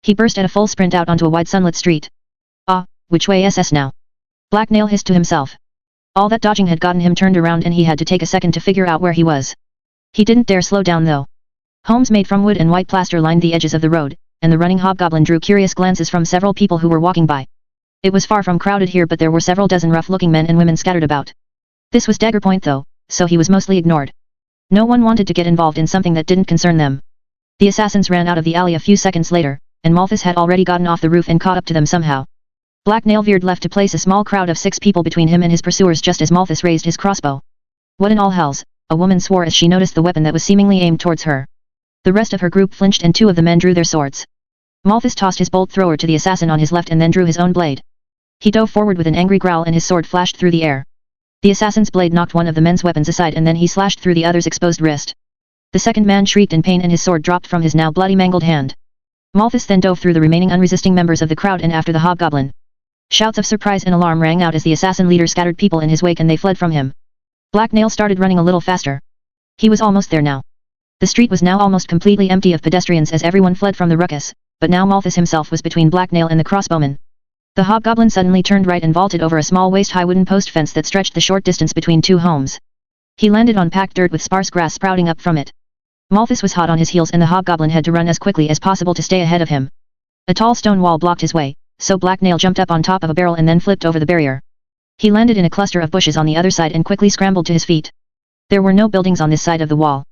He burst at a full sprint out onto a wide sunlit street. "Ah, which way SS now?" Black Nail hissed to himself. All that dodging had gotten him turned around and he had to take a second to figure out where he was. He didn't dare slow down though. Homes made from wood and white plaster lined the edges of the road, and the running hobgoblin drew curious glances from several people who were walking by. It was far from crowded here, but there were several dozen rough-looking men and women scattered about. This was Dagger Point though, so he was mostly ignored. No one wanted to get involved in something that didn't concern them. The assassins ran out of the alley a few seconds later, and Malthus had already gotten off the roof and caught up to them somehow. Black Nail veered left to place a small crowd of 6 people between him and his pursuers just as Malthus raised his crossbow. "What in all hells?" a woman swore as she noticed the weapon that was seemingly aimed towards her. The rest of her group flinched and 2 of the men drew their swords. Malthus tossed his bolt thrower to the assassin on his left and then drew his own blade. He dove forward with an angry growl and his sword flashed through the air. The assassin's blade knocked one of the men's weapons aside and then he slashed through the other's exposed wrist. The second man shrieked in pain and his sword dropped from his now bloody mangled hand. Malthus then dove through the remaining unresisting members of the crowd and after the hobgoblin. Shouts of surprise and alarm rang out as the assassin leader scattered people in his wake and they fled from him. Black Nail started running a little faster. He was almost there now. The street was now almost completely empty of pedestrians as everyone fled from the ruckus, but now Malthus himself was between Black Nail and the crossbowman. The hobgoblin suddenly turned right and vaulted over a small waist-high wooden post fence that stretched the short distance between 2 homes. He landed on packed dirt with sparse grass sprouting up from it. Malthus was hot on his heels and the hobgoblin had to run as quickly as possible to stay ahead of him. A tall stone wall blocked his way, so Black Nail jumped up on top of a barrel and then flipped over the barrier. He landed in a cluster of bushes on the other side and quickly scrambled to his feet. There were no buildings on this side of the wall.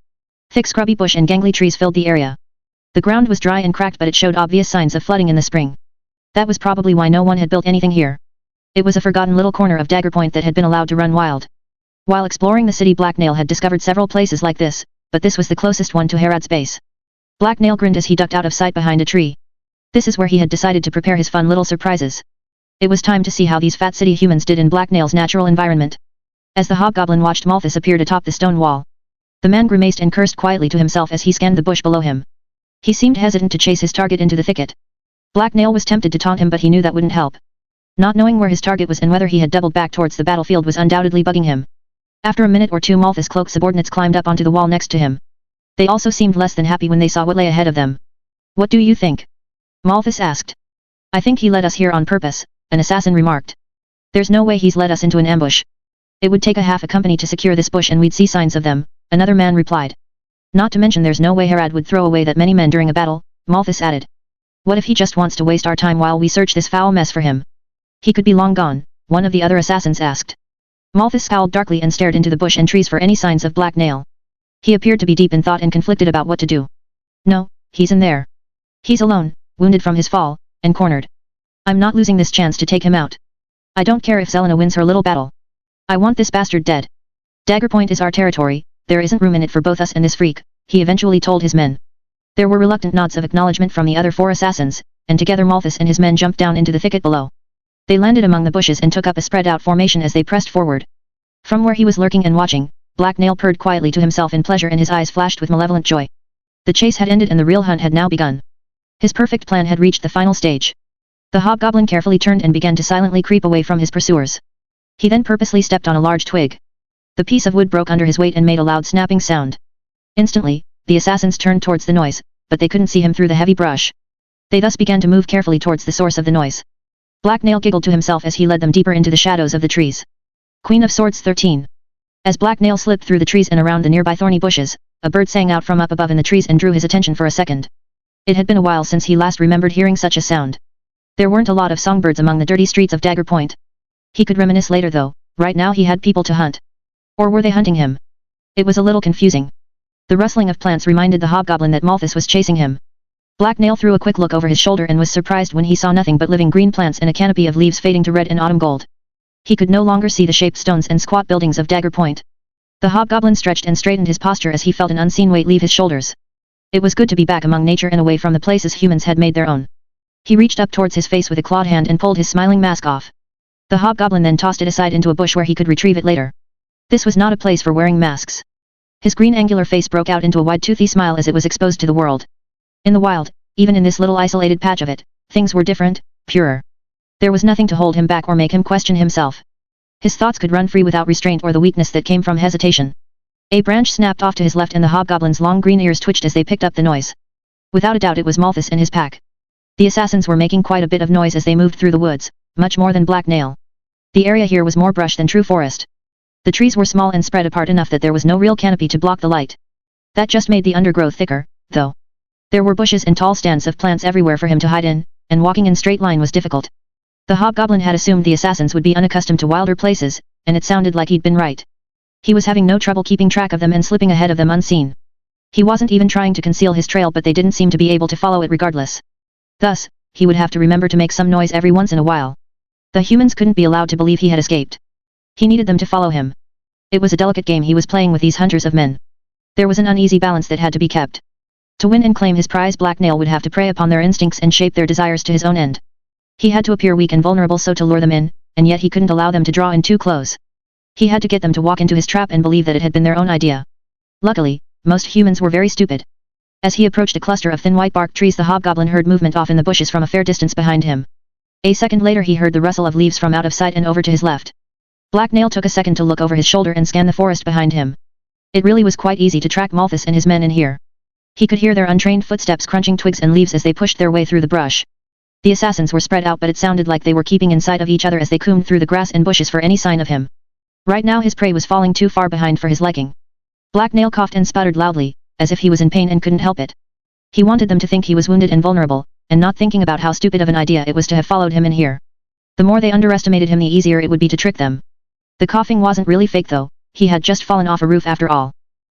Thick scrubby bush and gangly trees filled the area. The ground was dry and cracked, but it showed obvious signs of flooding in the spring. That was probably why no one had built anything here. It was a forgotten little corner of Dagger Point that had been allowed to run wild. While exploring the city, Black Nail had discovered several places like this, but this was the closest one to Herod's base. Black Nail grinned as he ducked out of sight behind a tree. This is where he had decided to prepare his fun little surprises. It was time to see how these fat city humans did in Black Nail's natural environment. As the hobgoblin watched Malthus appear atop the stone wall, the man grimaced and cursed quietly to himself as he scanned the bush below him. He seemed hesitant to chase his target into the thicket. Black Nail was tempted to taunt him, but he knew that wouldn't help. Not knowing where his target was and whether he had doubled back towards the battlefield was undoubtedly bugging him. After a minute or two, Malthus' cloaked subordinates climbed up onto the wall next to him. They also seemed less than happy when they saw what lay ahead of them. "What do you think?" Malthus asked. "I think he led us here on purpose," an assassin remarked. "There's no way he's led us into an ambush. It would take a half a company to secure this bush and we'd see signs of them," another man replied. "Not to mention there's no way Herod would throw away that many men during a battle," Malthus added. "What if he just wants to waste our time while we search this foul mess for him? He could be long gone," one of the other assassins asked. Malthus scowled darkly and stared into the bush and trees for any signs of Black Nail. He appeared to be deep in thought and conflicted about what to do. "No, he's in there. He's alone, wounded from his fall, and cornered. I'm not losing this chance to take him out. I don't care if Zelena wins her little battle. I want this bastard dead. Dagger Point is our territory, there isn't room in it for both us and this freak," he eventually told his men. There were reluctant nods of acknowledgement from the other 4 assassins, and together Malthus and his men jumped down into the thicket below. They landed among the bushes and took up a spread-out formation as they pressed forward. From where he was lurking and watching, Black Nail purred quietly to himself in pleasure and his eyes flashed with malevolent joy. The chase had ended and the real hunt had now begun. His perfect plan had reached the final stage. The hobgoblin carefully turned and began to silently creep away from his pursuers. He then purposely stepped on a large twig. The piece of wood broke under his weight and made a loud snapping sound. Instantly, the assassins turned towards the noise, but they couldn't see him through the heavy brush. They thus began to move carefully towards the source of the noise. Black Nail giggled to himself as he led them deeper into the shadows of the trees. Queen of Swords 13. As Black Nail slipped through the trees and around the nearby thorny bushes, a bird sang out from up above in the trees and drew his attention for a second. It had been a while since he last remembered hearing such a sound. There weren't a lot of songbirds among the dirty streets of Dagger Point. He could reminisce later though, right now he had people to hunt. Or were they hunting him? It was a little confusing. The rustling of plants reminded the hobgoblin that Malthus was chasing him. Black Nail threw a quick look over his shoulder and was surprised when he saw nothing but living green plants and a canopy of leaves fading to red and autumn gold. He could no longer see the shaped stones and squat buildings of Dagger Point. The hobgoblin stretched and straightened his posture as he felt an unseen weight leave his shoulders. It was good to be back among nature and away from the places humans had made their own. He reached up towards his face with a clawed hand and pulled his smiling mask off. The hobgoblin then tossed it aside into a bush where he could retrieve it later. This was not a place for wearing masks. His green angular face broke out into a wide toothy smile as it was exposed to the world. In the wild, even in this little isolated patch of it, things were different, purer. There was nothing to hold him back or make him question himself. His thoughts could run free without restraint or the weakness that came from hesitation. A branch snapped off to his left and the hobgoblin's long green ears twitched as they picked up the noise. Without a doubt it was Malthus and his pack. The assassins were making quite a bit of noise as they moved through the woods, much more than Black Nail. The area here was more brush than true forest. The trees were small and spread apart enough that there was no real canopy to block the light. That just made the undergrowth thicker, though. There were bushes and tall stands of plants everywhere for him to hide in, and walking in straight line was difficult. The hobgoblin had assumed the assassins would be unaccustomed to wilder places, and it sounded like he'd been right. He was having no trouble keeping track of them and slipping ahead of them unseen. He wasn't even trying to conceal his trail, but they didn't seem to be able to follow it regardless. Thus, he would have to remember to make some noise every once in a while. The humans couldn't be allowed to believe he had escaped. He needed them to follow him. It was a delicate game he was playing with these hunters of men. There was an uneasy balance that had to be kept. To win and claim his prize, Black Nail would have to prey upon their instincts and shape their desires to his own end. He had to appear weak and vulnerable so to lure them in, and yet he couldn't allow them to draw in too close. He had to get them to walk into his trap and believe that it had been their own idea. Luckily, most humans were very stupid. As he approached a cluster of thin white bark trees, the hobgoblin heard movement off in the bushes from a fair distance behind him. A second later he heard the rustle of leaves from out of sight and over to his left. Black Nail took a second to look over his shoulder and scan the forest behind him. It really was quite easy to track Malthus and his men in here. He could hear their untrained footsteps crunching twigs and leaves as they pushed their way through the brush. The assassins were spread out, but it sounded like they were keeping in sight of each other as they combed through the grass and bushes for any sign of him. Right now his prey was falling too far behind for his liking. Black Nail coughed and sputtered loudly, as if he was in pain and couldn't help it. He wanted them to think he was wounded and vulnerable, and not thinking about how stupid of an idea it was to have followed him in here. The more they underestimated him, the easier it would be to trick them. The coughing wasn't really fake though, he had just fallen off a roof after all.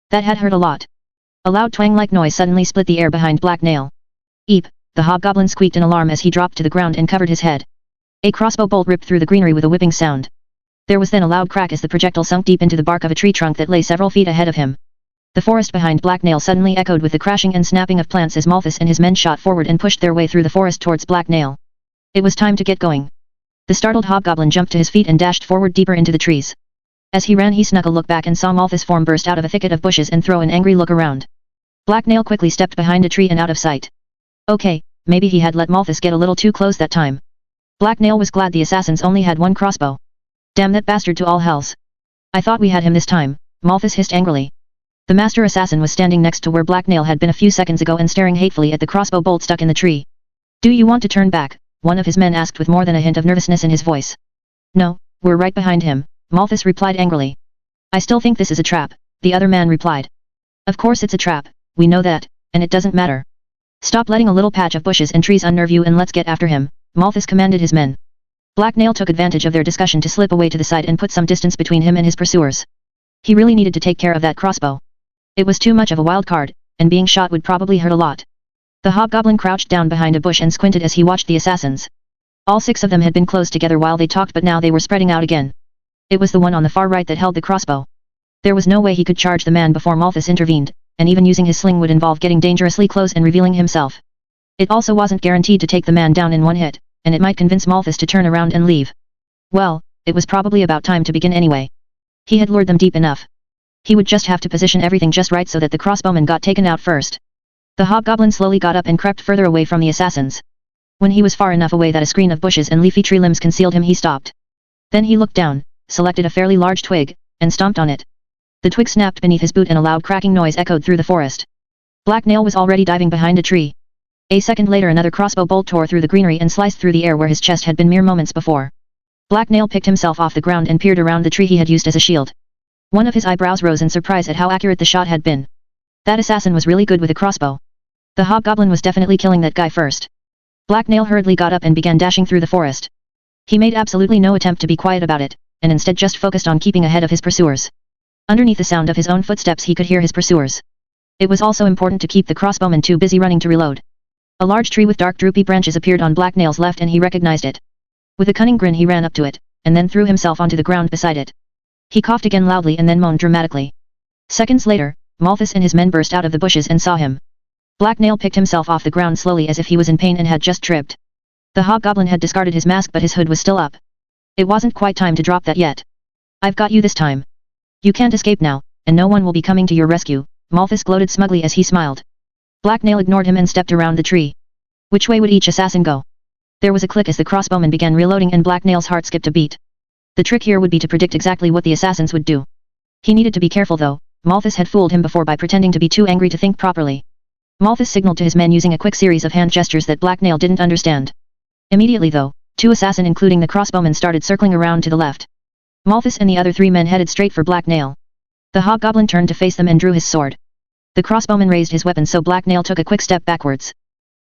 That had hurt a lot. A loud twang-like noise suddenly split the air behind Black Nail. Eep, the hobgoblin squeaked in alarm as he dropped to the ground and covered his head. A crossbow bolt ripped through the greenery with a whipping sound. There was then a loud crack as the projectile sunk deep into the bark of a tree trunk that lay several feet ahead of him. The forest behind Black Nail suddenly echoed with the crashing and snapping of plants as Malthus and his men shot forward and pushed their way through the forest towards Black Nail. It was time to get going. The startled hobgoblin jumped to his feet and dashed forward deeper into the trees. As he ran, he snuck a look back and saw Malthus' form burst out of a thicket of bushes and throw an angry look around. Black Nail quickly stepped behind a tree and out of sight. Okay, maybe he had let Malthus get a little too close that time. Black Nail was glad the assassins only had one crossbow. Damn that bastard to all hells. I thought we had him this time, Malthus hissed angrily. The master assassin was standing next to where Black Nail had been a few seconds ago and staring hatefully at the crossbow bolt stuck in the tree. Do you want to turn back? One of his men asked with more than a hint of nervousness in his voice. No, we're right behind him, Malthus replied angrily. I still think this is a trap, the other man replied. Of course it's a trap, we know that, and it doesn't matter. Stop letting a little patch of bushes and trees unnerve you and let's get after him, Malthus commanded his men. Black Nail took advantage of their discussion to slip away to the side and put some distance between him and his pursuers. He really needed to take care of that crossbow. It was too much of a wild card, and being shot would probably hurt a lot. The hobgoblin crouched down behind a bush and squinted as he watched the assassins. All 6 of them had been close together while they talked, but now they were spreading out again. It was the one on the far right that held the crossbow. There was no way he could charge the man before Malthus intervened, and even using his sling would involve getting dangerously close and revealing himself. It also wasn't guaranteed to take the man down in one hit, and it might convince Malthus to turn around and leave. Well, it was probably about time to begin anyway. He had lured them deep enough. He would just have to position everything just right so that the crossbowman got taken out first. The hobgoblin slowly got up and crept further away from the assassins. When he was far enough away that a screen of bushes and leafy tree limbs concealed him, he stopped. Then he looked down, selected a fairly large twig, and stomped on it. The twig snapped beneath his boot and a loud cracking noise echoed through the forest. Black Nail was already diving behind a tree. A second later, another crossbow bolt tore through the greenery and sliced through the air where his chest had been mere moments before. Black Nail picked himself off the ground and peered around the tree he had used as a shield. One of his eyebrows rose in surprise at how accurate the shot had been. That assassin was really good with a crossbow. The hobgoblin was definitely killing that guy first. Black Nail hurriedly got up and began dashing through the forest. He made absolutely no attempt to be quiet about it, and instead just focused on keeping ahead of his pursuers. Underneath the sound of his own footsteps he could hear his pursuers. It was also important to keep the crossbowman too busy running to reload. A large tree with dark droopy branches appeared on Black Nail's left and he recognized it. With a cunning grin he ran up to it, and then threw himself onto the ground beside it. He coughed again loudly and then moaned dramatically. Seconds later, Malthus and his men burst out of the bushes and saw him. Black Nail picked himself off the ground slowly as if he was in pain and had just tripped. The hobgoblin had discarded his mask but his hood was still up. It wasn't quite time to drop that yet. I've got you this time. You can't escape now, and no one will be coming to your rescue, Malthus gloated smugly as he smiled. Black Nail ignored him and stepped around the tree. Which way would each assassin go? There was a click as the crossbowman began reloading and Black Nail's heart skipped a beat. The trick here would be to predict exactly what the assassins would do. He needed to be careful though, Malthus had fooled him before by pretending to be too angry to think properly. Malthus signaled to his men using a quick series of hand gestures that Black Nail didn't understand. Immediately though, 2 assassins including the crossbowman started circling around to the left. Malthus and the other 3 men headed straight for Black Nail. The hobgoblin turned to face them and drew his sword. The crossbowman raised his weapon so Black Nail took a quick step backwards.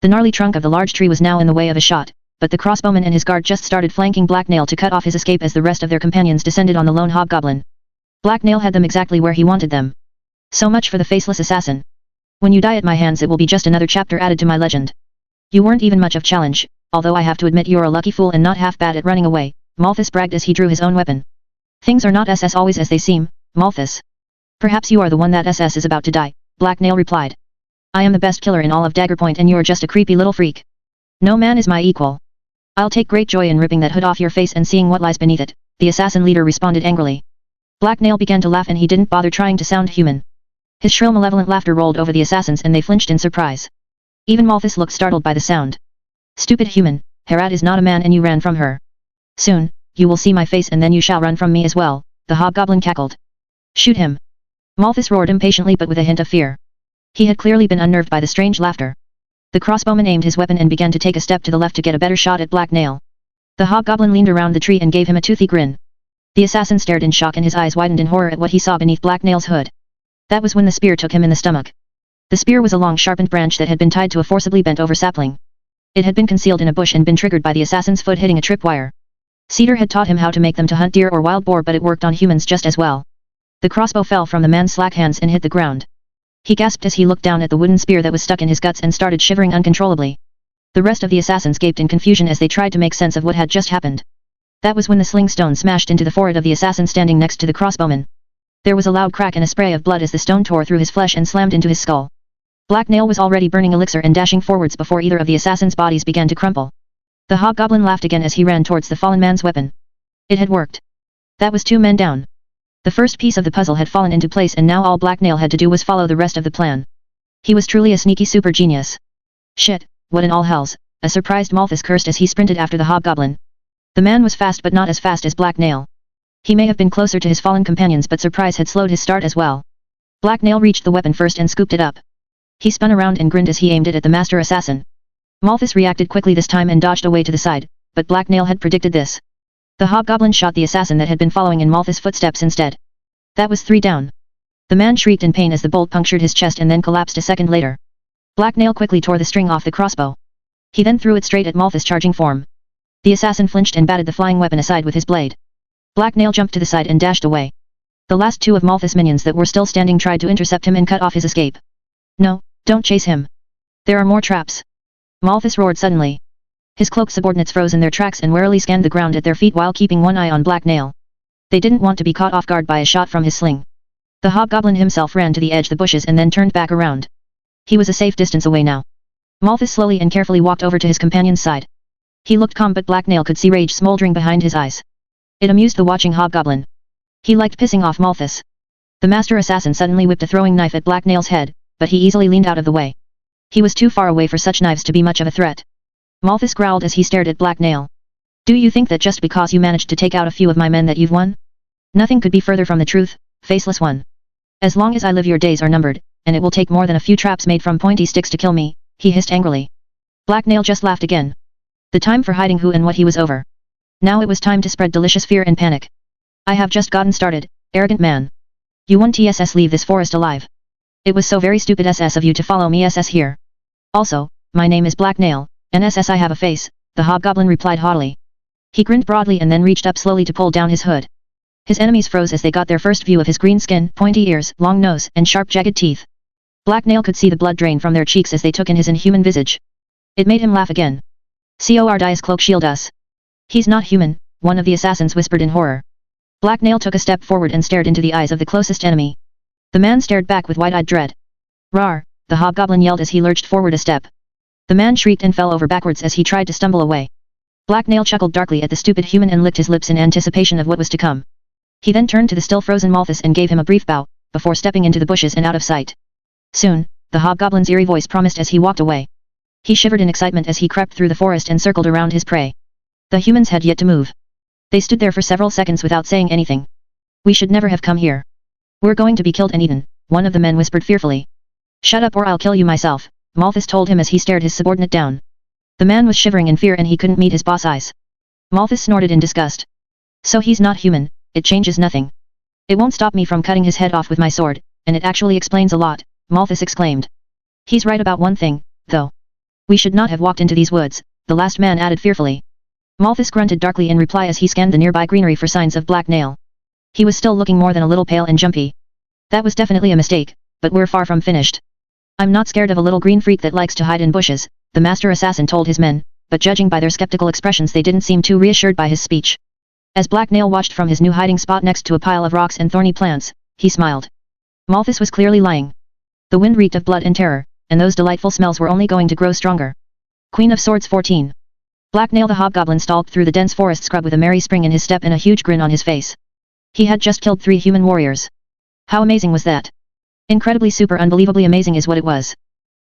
The gnarly trunk of the large tree was now in the way of a shot, but the crossbowman and his guard just started flanking Black Nail to cut off his escape as the rest of their companions descended on the lone hobgoblin. Black Nail had them exactly where he wanted them. So much for the faceless assassin. When you die at my hands it will be just another chapter added to my legend. You weren't even much of challenge, although I have to admit you're a lucky fool and not half bad at running away, Malthus bragged as he drew his own weapon. Things are not always as they seem, Malthus. Perhaps you are the one that is about to die, Black Nail replied. I am the best killer in all of Daggerpoint and you're just a creepy little freak. No man is my equal. I'll take great joy in ripping that hood off your face and seeing what lies beneath it, the assassin leader responded angrily. Black Nail began to laugh and he didn't bother trying to sound human. His shrill malevolent laughter rolled over the assassins and they flinched in surprise. Even Malthus looked startled by the sound. Stupid human, Herat is not a man and you ran from her. Soon, you will see my face and then you shall run from me as well, the hobgoblin cackled. Shoot him. Malthus roared impatiently but with a hint of fear. He had clearly been unnerved by the strange laughter. The crossbowman aimed his weapon and began to take a step to the left to get a better shot at Black Nail. The hobgoblin leaned around the tree and gave him a toothy grin. The assassin stared in shock and his eyes widened in horror at what he saw beneath Black Nail's hood. That was when the spear took him in the stomach. The spear was a long sharpened branch that had been tied to a forcibly bent over sapling. It had been concealed in a bush and been triggered by the assassin's foot hitting a tripwire. Cedar had taught him how to make them to hunt deer or wild boar, but it worked on humans just as well. The crossbow fell from the man's slack hands and hit the ground. He gasped as he looked down at the wooden spear that was stuck in his guts and started shivering uncontrollably. The rest of the assassins gaped in confusion as they tried to make sense of what had just happened. That was when the sling stone smashed into the forehead of the assassin standing next to the crossbowman. There was a loud crack and a spray of blood as the stone tore through his flesh and slammed into his skull. Black Nail was already burning elixir and dashing forwards before either of the assassins' bodies began to crumple. The hobgoblin laughed again as he ran towards the fallen man's weapon. It had worked. That was 2 men down. The first piece of the puzzle had fallen into place and now all Black Nail had to do was follow the rest of the plan. He was truly a sneaky super genius. Shit, what in all hells, a surprised Malthus cursed as he sprinted after the hobgoblin. The man was fast but not as fast as Black Nail. He may have been closer to his fallen companions but surprise had slowed his start as well. Black Nail reached the weapon first and scooped it up. He spun around and grinned as he aimed it at the master assassin. Malthus reacted quickly this time and dodged away to the side, but Black Nail had predicted this. The hobgoblin shot the assassin that had been following in Malthus' footsteps instead. That was 3 down. The man shrieked in pain as the bolt punctured his chest and then collapsed a second later. Black Nail quickly tore the string off the crossbow. He then threw it straight at Malthus' charging form. The assassin flinched and batted the flying weapon aside with his blade. Black Nail jumped to the side and dashed away. The last 2 of Malthus' minions that were still standing tried to intercept him and cut off his escape. No, don't chase him. There are more traps. Malthus roared suddenly. His cloaked subordinates froze in their tracks and warily scanned the ground at their feet while keeping one eye on Black Nail. They didn't want to be caught off guard by a shot from his sling. The hobgoblin himself ran to the edge of the bushes and then turned back around. He was a safe distance away now. Malthus slowly and carefully walked over to his companion's side. He looked calm but Black Nail could see rage smoldering behind his eyes. It amused the watching hobgoblin. He liked pissing off Malthus. The master assassin suddenly whipped a throwing knife at Black Nail's head, but he easily leaned out of the way. He was too far away for such knives to be much of a threat. Malthus growled as he stared at Black Nail. Do you think that just because you managed to take out a few of my men that you've won? Nothing could be further from the truth, faceless one. As long as I live your days are numbered, and it will take more than a few traps made from pointy sticks to kill me, he hissed angrily. Black Nail just laughed again. The time for hiding who and what he was over. Now it was time to spread delicious fear and panic. I have just gotten started, arrogant man. You won't leave this forest alive. It was so very stupid SS of you to follow me SS here. Also, my name is Black Nail, and SS I have a face, the hobgoblin replied haughtily. He grinned broadly and then reached up slowly to pull down his hood. His enemies froze as they got their first view of his green skin, pointy ears, long nose, and sharp jagged teeth. Black Nail could see the blood drain from their cheeks as they took in his inhuman visage. It made him laugh again. Cordis cloak shield us. He's not human, one of the assassins whispered in horror. Black Nail took a step forward and stared into the eyes of the closest enemy. The man stared back with wide-eyed dread. Rawr, the hobgoblin yelled as he lurched forward a step. The man shrieked and fell over backwards as he tried to stumble away. Black Nail chuckled darkly at the stupid human and licked his lips in anticipation of what was to come. He then turned to the still frozen Malthus and gave him a brief bow, before stepping into the bushes and out of sight. Soon, the hobgoblin's eerie voice promised as he walked away. He shivered in excitement as he crept through the forest and circled around his prey. The humans had yet to move. They stood there for several seconds without saying anything. We should never have come here. We're going to be killed and eaten, one of the men whispered fearfully. Shut up or I'll kill you myself, Malthus told him as he stared his subordinate down. The man was shivering in fear and he couldn't meet his boss' eyes. Malthus snorted in disgust. So he's not human, it changes nothing. It won't stop me from cutting his head off with my sword, and it actually explains a lot, Malthus exclaimed. He's right about one thing, though. We should not have walked into these woods, the last man added fearfully. Malthus grunted darkly in reply as he scanned the nearby greenery for signs of Black Nail. He was still looking more than a little pale and jumpy. That was definitely a mistake, but we're far from finished. I'm not scared of a little green freak that likes to hide in bushes, the master assassin told his men, but judging by their skeptical expressions they didn't seem too reassured by his speech. As Black Nail watched from his new hiding spot next to a pile of rocks and thorny plants, he smiled. Malthus was clearly lying. The wind reeked of blood and terror, and those delightful smells were only going to grow stronger. Queen of Swords 14. Black Nail the hobgoblin stalked through the dense forest scrub with a merry spring in his step and a huge grin on his face. He had just killed 3 human warriors. How amazing was that? Incredibly super unbelievably amazing is what it was.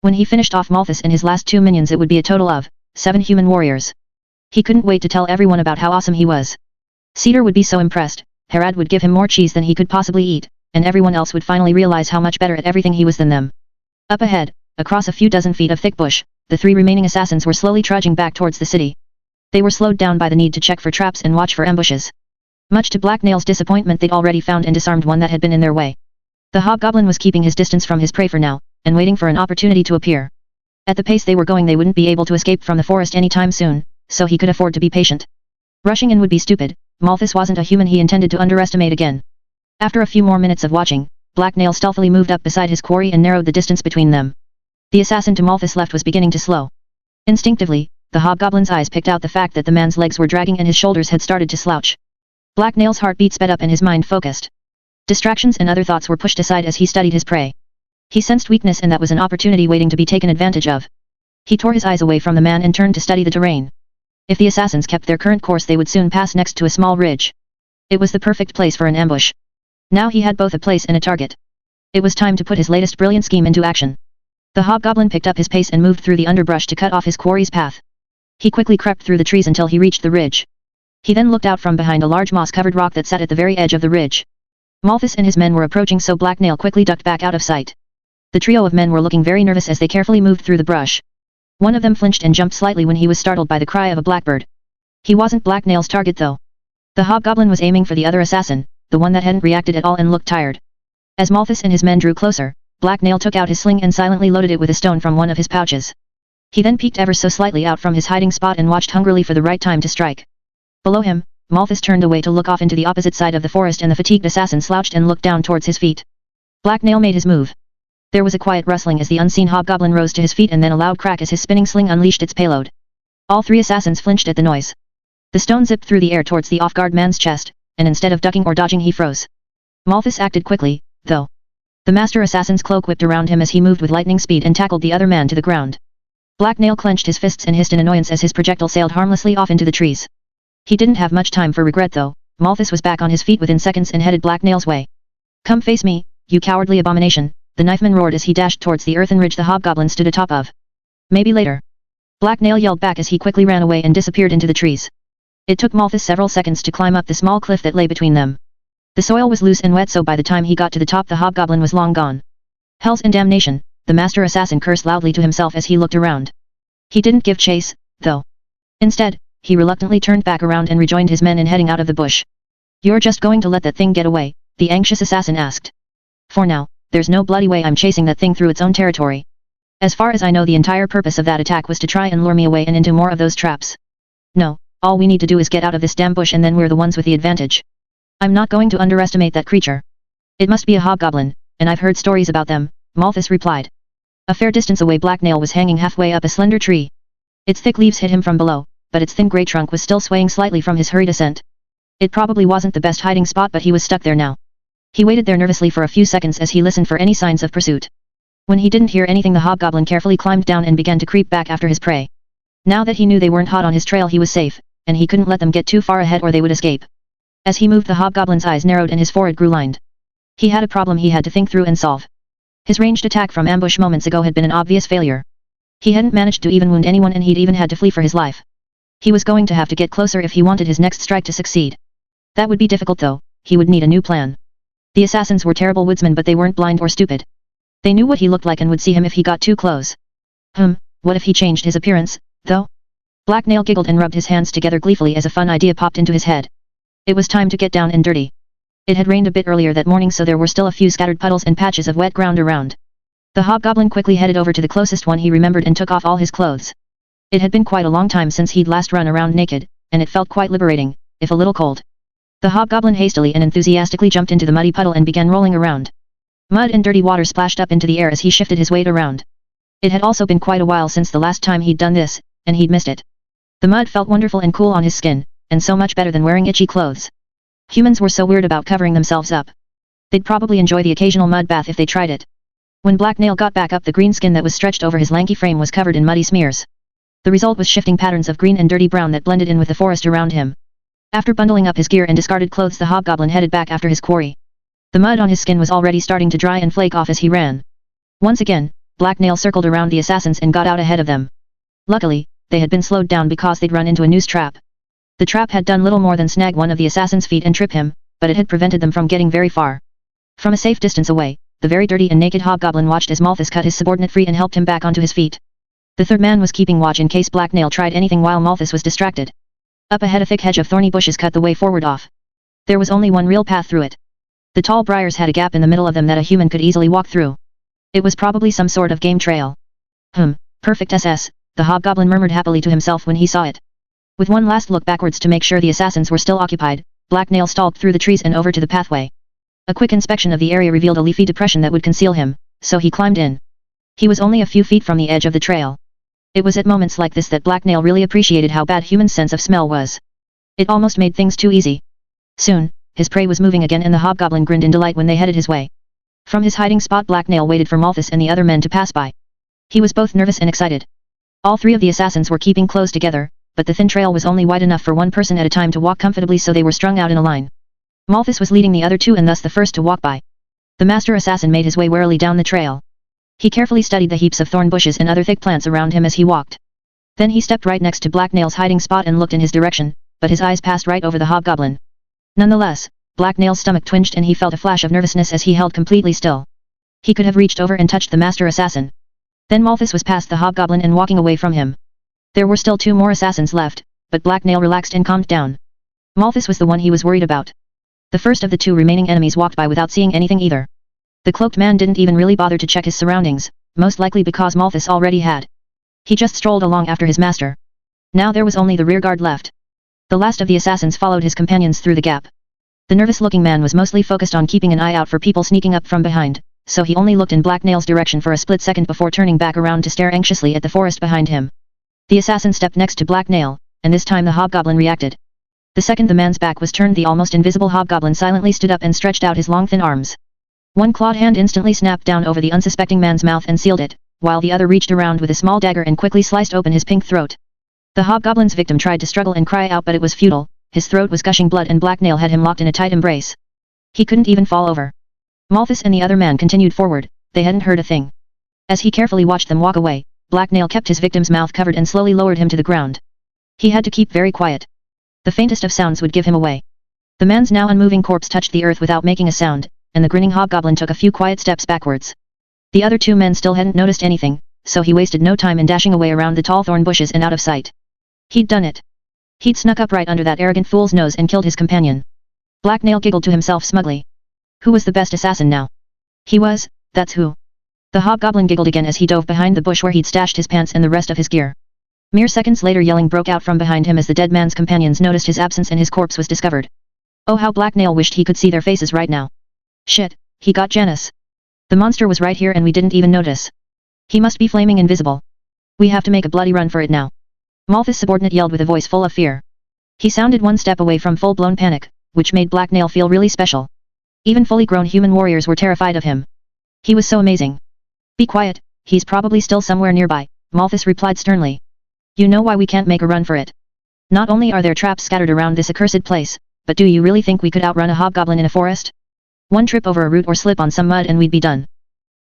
When he finished off Malthus and his last 2 minions it would be a total of 7 human warriors. He couldn't wait to tell everyone about how awesome he was. Cedar would be so impressed, Herad would give him more cheese than he could possibly eat, and everyone else would finally realize how much better at everything he was than them. Up ahead, across a few dozen feet of thick bush, the 3 remaining assassins were slowly trudging back towards the city. They were slowed down by the need to check for traps and watch for ambushes. Much to Black Nail's disappointment they'd already found and disarmed one that had been in their way. The hobgoblin was keeping his distance from his prey for now, and waiting for an opportunity to appear. At the pace they were going they wouldn't be able to escape from the forest anytime soon, so he could afford to be patient. Rushing in would be stupid. Malthus wasn't a human he intended to underestimate again. After a few more minutes of watching, Black Nail stealthily moved up beside his quarry and narrowed the distance between them. The assassin to Malthus' left was beginning to slow. Instinctively, the hobgoblin's eyes picked out the fact that the man's legs were dragging and his shoulders had started to slouch. Black Nail's heartbeat sped up and his mind focused. Distractions and other thoughts were pushed aside as he studied his prey. He sensed weakness and that was an opportunity waiting to be taken advantage of. He tore his eyes away from the man and turned to study the terrain. If the assassins kept their current course they would soon pass next to a small ridge. It was the perfect place for an ambush. Now he had both a place and a target. It was time to put his latest brilliant scheme into action. The hobgoblin picked up his pace and moved through the underbrush to cut off his quarry's path. He quickly crept through the trees until he reached the ridge. He then looked out from behind a large moss-covered rock that sat at the very edge of the ridge. Malthus and his men were approaching so Black Nail quickly ducked back out of sight. The trio of men were looking very nervous as they carefully moved through the brush. One of them flinched and jumped slightly when he was startled by the cry of a blackbird. He wasn't Black Nail's target though. The hobgoblin was aiming for the other assassin, the one that hadn't reacted at all and looked tired. As Malthus and his men drew closer, Black Nail took out his sling and silently loaded it with a stone from one of his pouches. He then peeked ever so slightly out from his hiding spot and watched hungrily for the right time to strike. Below him, Malthus turned away to look off into the opposite side of the forest and the fatigued assassin slouched and looked down towards his feet. Black Nail made his move. There was a quiet rustling as the unseen hobgoblin rose to his feet and then a loud crack as his spinning sling unleashed its payload. All three assassins flinched at the noise. The stone zipped through the air towards the off-guard man's chest, and instead of ducking or dodging he froze. Malthus acted quickly, though. The master assassin's cloak whipped around him as he moved with lightning speed and tackled the other man to the ground. Black Nail clenched his fists and hissed in annoyance as his projectile sailed harmlessly off into the trees. He didn't have much time for regret though. Malthus was back on his feet within seconds and headed Black Nail's way. "Come face me, you cowardly abomination," the knifeman roared as he dashed towards the earthen ridge the hobgoblin stood atop of. "Maybe later." Black Nail yelled back as he quickly ran away and disappeared into the trees. It took Malthus several seconds to climb up the small cliff that lay between them. The soil was loose and wet so by the time he got to the top the hobgoblin was long gone. "Hells and damnation," the master assassin cursed loudly to himself as he looked around. He didn't give chase, though. Instead, he reluctantly turned back around and rejoined his men in heading out of the bush. "You're just going to let that thing get away?" the anxious assassin asked. "For now, there's no bloody way I'm chasing that thing through its own territory. As far as I know the entire purpose of that attack was to try and lure me away and into more of those traps. No, all we need to do is get out of this damn bush and then we're the ones with the advantage. I'm not going to underestimate that creature. It must be a hobgoblin, and I've heard stories about them," Malthus replied. A fair distance away Black Nail was hanging halfway up a slender tree. Its thick leaves hit him from below, but its thin grey trunk was still swaying slightly from his hurried ascent. It probably wasn't the best hiding spot but he was stuck there now. He waited there nervously for a few seconds as he listened for any signs of pursuit. When he didn't hear anything the hobgoblin carefully climbed down and began to creep back after his prey. Now that he knew they weren't hot on his trail he was safe, and he couldn't let them get too far ahead or they would escape. As he moved the hobgoblin's eyes narrowed and his forehead grew lined. He had a problem he had to think through and solve. His ranged attack from ambush moments ago had been an obvious failure. He hadn't managed to even wound anyone and he'd even had to flee for his life. He was going to have to get closer if he wanted his next strike to succeed. That would be difficult though, he would need a new plan. The assassins were terrible woodsmen but they weren't blind or stupid. They knew what he looked like and would see him if he got too close. What if he changed his appearance, though? Black Nail giggled and rubbed his hands together gleefully as a fun idea popped into his head. It was time to get down and dirty. It had rained a bit earlier that morning so there were still a few scattered puddles and patches of wet ground around. The hobgoblin quickly headed over to the closest one he remembered and took off all his clothes. It had been quite a long time since he'd last run around naked, and it felt quite liberating, if a little cold. The hobgoblin hastily and enthusiastically jumped into the muddy puddle and began rolling around. Mud and dirty water splashed up into the air as he shifted his weight around. It had also been quite a while since the last time he'd done this, and he'd missed it. The mud felt wonderful and cool on his skin, and so much better than wearing itchy clothes. Humans were so weird about covering themselves up. They'd probably enjoy the occasional mud bath if they tried it. When Black Nail got back up the green skin that was stretched over his lanky frame was covered in muddy smears. The result was shifting patterns of green and dirty brown that blended in with the forest around him. After bundling up his gear and discarded clothes the hobgoblin headed back after his quarry. The mud on his skin was already starting to dry and flake off as he ran. Once again, Black Nail circled around the assassins and got out ahead of them. Luckily, they had been slowed down because they'd run into a noose trap. The trap had done little more than snag one of the assassin's feet and trip him, but it had prevented them from getting very far. From a safe distance away, the very dirty and naked hobgoblin watched as Malthus cut his subordinate free and helped him back onto his feet. The third man was keeping watch in case Black Nail tried anything while Malthus was distracted. Up ahead a thick hedge of thorny bushes cut the way forward off. There was only one real path through it. The tall briars had a gap in the middle of them that a human could easily walk through. It was probably some sort of game trail. Perfect SS, the hobgoblin murmured happily to himself when he saw it. With one last look backwards to make sure the assassins were still occupied, Black Nail stalked through the trees and over to the pathway. A quick inspection of the area revealed a leafy depression that would conceal him, so he climbed in. He was only a few feet from the edge of the trail. It was at moments like this that Black Nail really appreciated how bad human sense of smell was. It almost made things too easy. Soon, his prey was moving again and the hobgoblin grinned in delight when they headed his way. From his hiding spot Black Nail waited for Malthus and the other men to pass by. He was both nervous and excited. All three of the assassins were keeping close together, but the thin trail was only wide enough for one person at a time to walk comfortably, so they were strung out in a line. Malthus was leading the other two and thus the first to walk by. The master assassin made his way warily down the trail. He carefully studied the heaps of thorn bushes and other thick plants around him as he walked. Then he stepped right next to Black Nail's hiding spot and looked in his direction, but his eyes passed right over the hobgoblin. Nonetheless, Black Nail's stomach twinged and he felt a flash of nervousness as he held completely still. He could have reached over and touched the master assassin. Then Malthus was past the hobgoblin and walking away from him. There were still two more assassins left, but Black Nail relaxed and calmed down. Malthus was the one he was worried about. The first of the two remaining enemies walked by without seeing anything either. The cloaked man didn't even really bother to check his surroundings, most likely because Malthus already had. He just strolled along after his master. Now there was only the rearguard left. The last of the assassins followed his companions through the gap. The nervous-looking man was mostly focused on keeping an eye out for people sneaking up from behind, so he only looked in Black Nail's direction for a split second before turning back around to stare anxiously at the forest behind him. The assassin stepped next to Black Nail, and this time the hobgoblin reacted. The second the man's back was turned, the almost invisible hobgoblin silently stood up and stretched out his long thin arms. One clawed hand instantly snapped down over the unsuspecting man's mouth and sealed it, while the other reached around with a small dagger and quickly sliced open his pink throat. The hobgoblin's victim tried to struggle and cry out, but it was futile. His throat was gushing blood and Black Nail had him locked in a tight embrace. He couldn't even fall over. Malthus and the other man continued forward, they hadn't heard a thing. As he carefully watched them walk away, Black Nail kept his victim's mouth covered and slowly lowered him to the ground. He had to keep very quiet. The faintest of sounds would give him away. The man's now unmoving corpse touched the earth without making a sound, and the grinning hobgoblin took a few quiet steps backwards. The other two men still hadn't noticed anything, so he wasted no time in dashing away around the tall thorn bushes and out of sight. He'd done it. He'd snuck up right under that arrogant fool's nose and killed his companion. Black Nail giggled to himself smugly. Who was the best assassin now? He was, that's who. The hobgoblin giggled again as he dove behind the bush where he'd stashed his pants and the rest of his gear. Mere seconds later yelling broke out from behind him as the dead man's companions noticed his absence and his corpse was discovered. Oh, how Black Nail wished he could see their faces right now. Shit, he got Janice. The monster was right here and we didn't even notice. He must be flaming invisible. We have to make a bloody run for it now. Malthus' subordinate yelled with a voice full of fear. He sounded one step away from full-blown panic, which made Black Nail feel really special. Even fully grown human warriors were terrified of him. He was so amazing. Be quiet, he's probably still somewhere nearby, Malthus replied sternly. You know why we can't make a run for it. Not only are there traps scattered around this accursed place, but do you really think we could outrun a hobgoblin in a forest? One trip over a root or slip on some mud and we'd be done.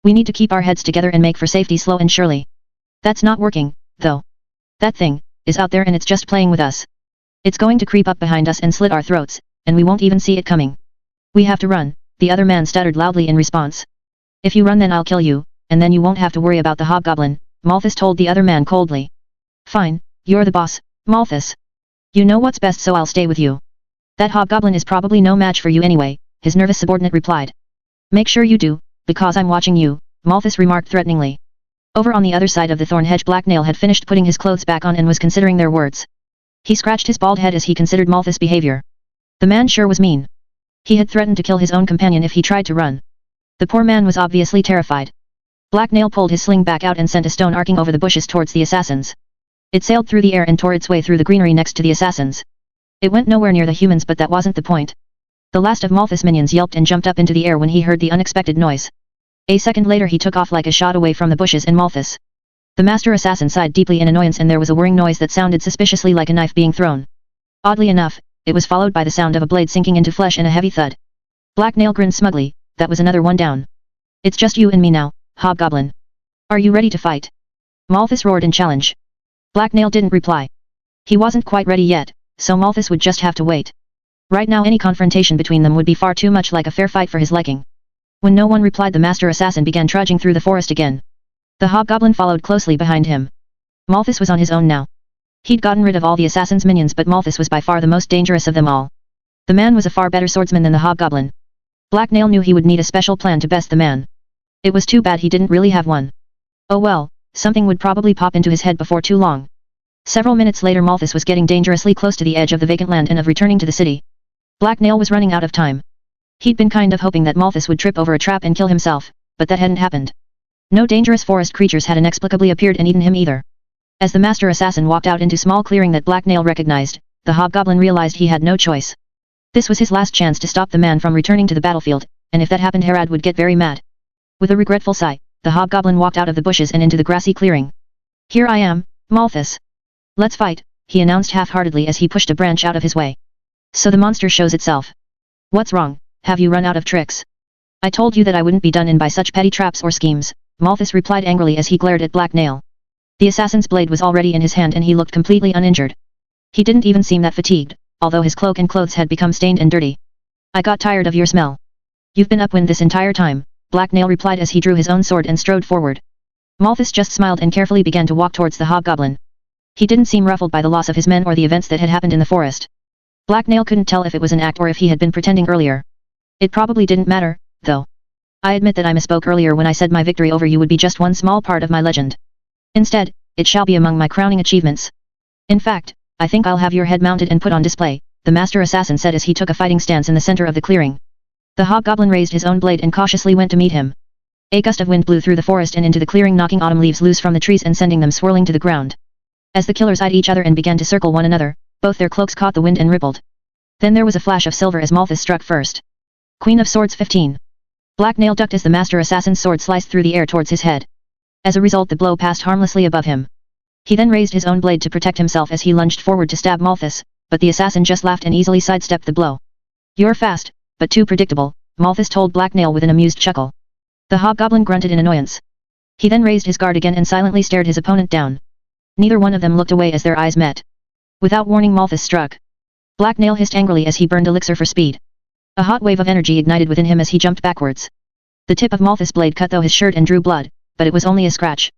We need to keep our heads together and make for safety slow and surely. That's not working, though. That thing is out there and it's just playing with us. It's going to creep up behind us and slit our throats, and we won't even see it coming. We have to run, the other man stuttered loudly in response. If you run then I'll kill you, and then you won't have to worry about the hobgoblin, Malthus told the other man coldly. Fine, you're the boss, Malthus. You know what's best, so I'll stay with you. That hobgoblin is probably no match for you anyway, his nervous subordinate replied. Make sure you do, because I'm watching you, Malthus remarked threateningly. Over on the other side of the thorn hedge Black Nail had finished putting his clothes back on and was considering their words. He scratched his bald head as he considered Malthus' behavior. The man sure was mean. He had threatened to kill his own companion if he tried to run. The poor man was obviously terrified. Black Nail pulled his sling back out and sent a stone arcing over the bushes towards the assassins. It sailed through the air and tore its way through the greenery next to the assassins. It went nowhere near the humans, but that wasn't the point. The last of Malthus' minions yelped and jumped up into the air when he heard the unexpected noise. A second later he took off like a shot away from the bushes and Malthus. The master assassin sighed deeply in annoyance and there was a whirring noise that sounded suspiciously like a knife being thrown. Oddly enough, it was followed by the sound of a blade sinking into flesh and a heavy thud. Black Nail grinned smugly, that was another one down. It's just you and me now, hobgoblin. Are you ready to fight? Malthus roared in challenge. Black Nail didn't reply. He wasn't quite ready yet, so Malthus would just have to wait. Right now any confrontation between them would be far too much like a fair fight for his liking. When no one replied, the master assassin began trudging through the forest again. The hobgoblin followed closely behind him. Malthus was on his own now. He'd gotten rid of all the assassin's minions, but Malthus was by far the most dangerous of them all. The man was a far better swordsman than the hobgoblin. Black Nail knew he would need a special plan to best the man. It was too bad he didn't really have one. Oh well, something would probably pop into his head before too long. Several minutes later Malthus was getting dangerously close to the edge of the vacant land and of returning to the city. Black Nail was running out of time. He'd been kind of hoping that Malthus would trip over a trap and kill himself, but that hadn't happened. No dangerous forest creatures had inexplicably appeared and eaten him either. As the master assassin walked out into small clearing that Black Nail recognized, the hobgoblin realized he had no choice. This was his last chance to stop the man from returning to the battlefield, and if that happened Herod would get very mad. With a regretful sigh, the hobgoblin walked out of the bushes and into the grassy clearing. Here I am, Malthus. Let's fight, he announced half-heartedly as he pushed a branch out of his way. So the monster shows itself. What's wrong, have you run out of tricks? I told you that I wouldn't be done in by such petty traps or schemes, Malthus replied angrily as he glared at Black Nail. The assassin's blade was already in his hand and he looked completely uninjured. He didn't even seem that fatigued, although his cloak and clothes had become stained and dirty. I got tired of your smell. You've been upwind this entire time, Black Nail replied as he drew his own sword and strode forward. Malthus just smiled and carefully began to walk towards the hobgoblin. He didn't seem ruffled by the loss of his men or the events that had happened in the forest. Black Nail couldn't tell if it was an act or if he had been pretending earlier. It probably didn't matter, though. I admit that I misspoke earlier when I said my victory over you would be just one small part of my legend. Instead, it shall be among my crowning achievements. In fact, I think I'll have your head mounted and put on display, the master assassin said as he took a fighting stance in the center of the clearing. The hobgoblin raised his own blade and cautiously went to meet him. A gust of wind blew through the forest and into the clearing, knocking autumn leaves loose from the trees and sending them swirling to the ground. As the killers eyed each other and began to circle one another, both their cloaks caught the wind and rippled. Then there was a flash of silver as Malthus struck first. Queen of Swords 15. Black Nail ducked as the master assassin's sword sliced through the air towards his head. As a result the blow passed harmlessly above him. He then raised his own blade to protect himself as he lunged forward to stab Malthus, but the assassin just laughed and easily sidestepped the blow. You're fast, but too predictable, Malthus told Black Nail with an amused chuckle. The hobgoblin grunted in annoyance. He then raised his guard again and silently stared his opponent down. Neither one of them looked away as their eyes met. Without warning Malthus struck. Black Nail hissed angrily as he burned elixir for speed. A hot wave of energy ignited within him as he jumped backwards. The tip of Malthus' blade cut through his shirt and drew blood, but it was only a scratch.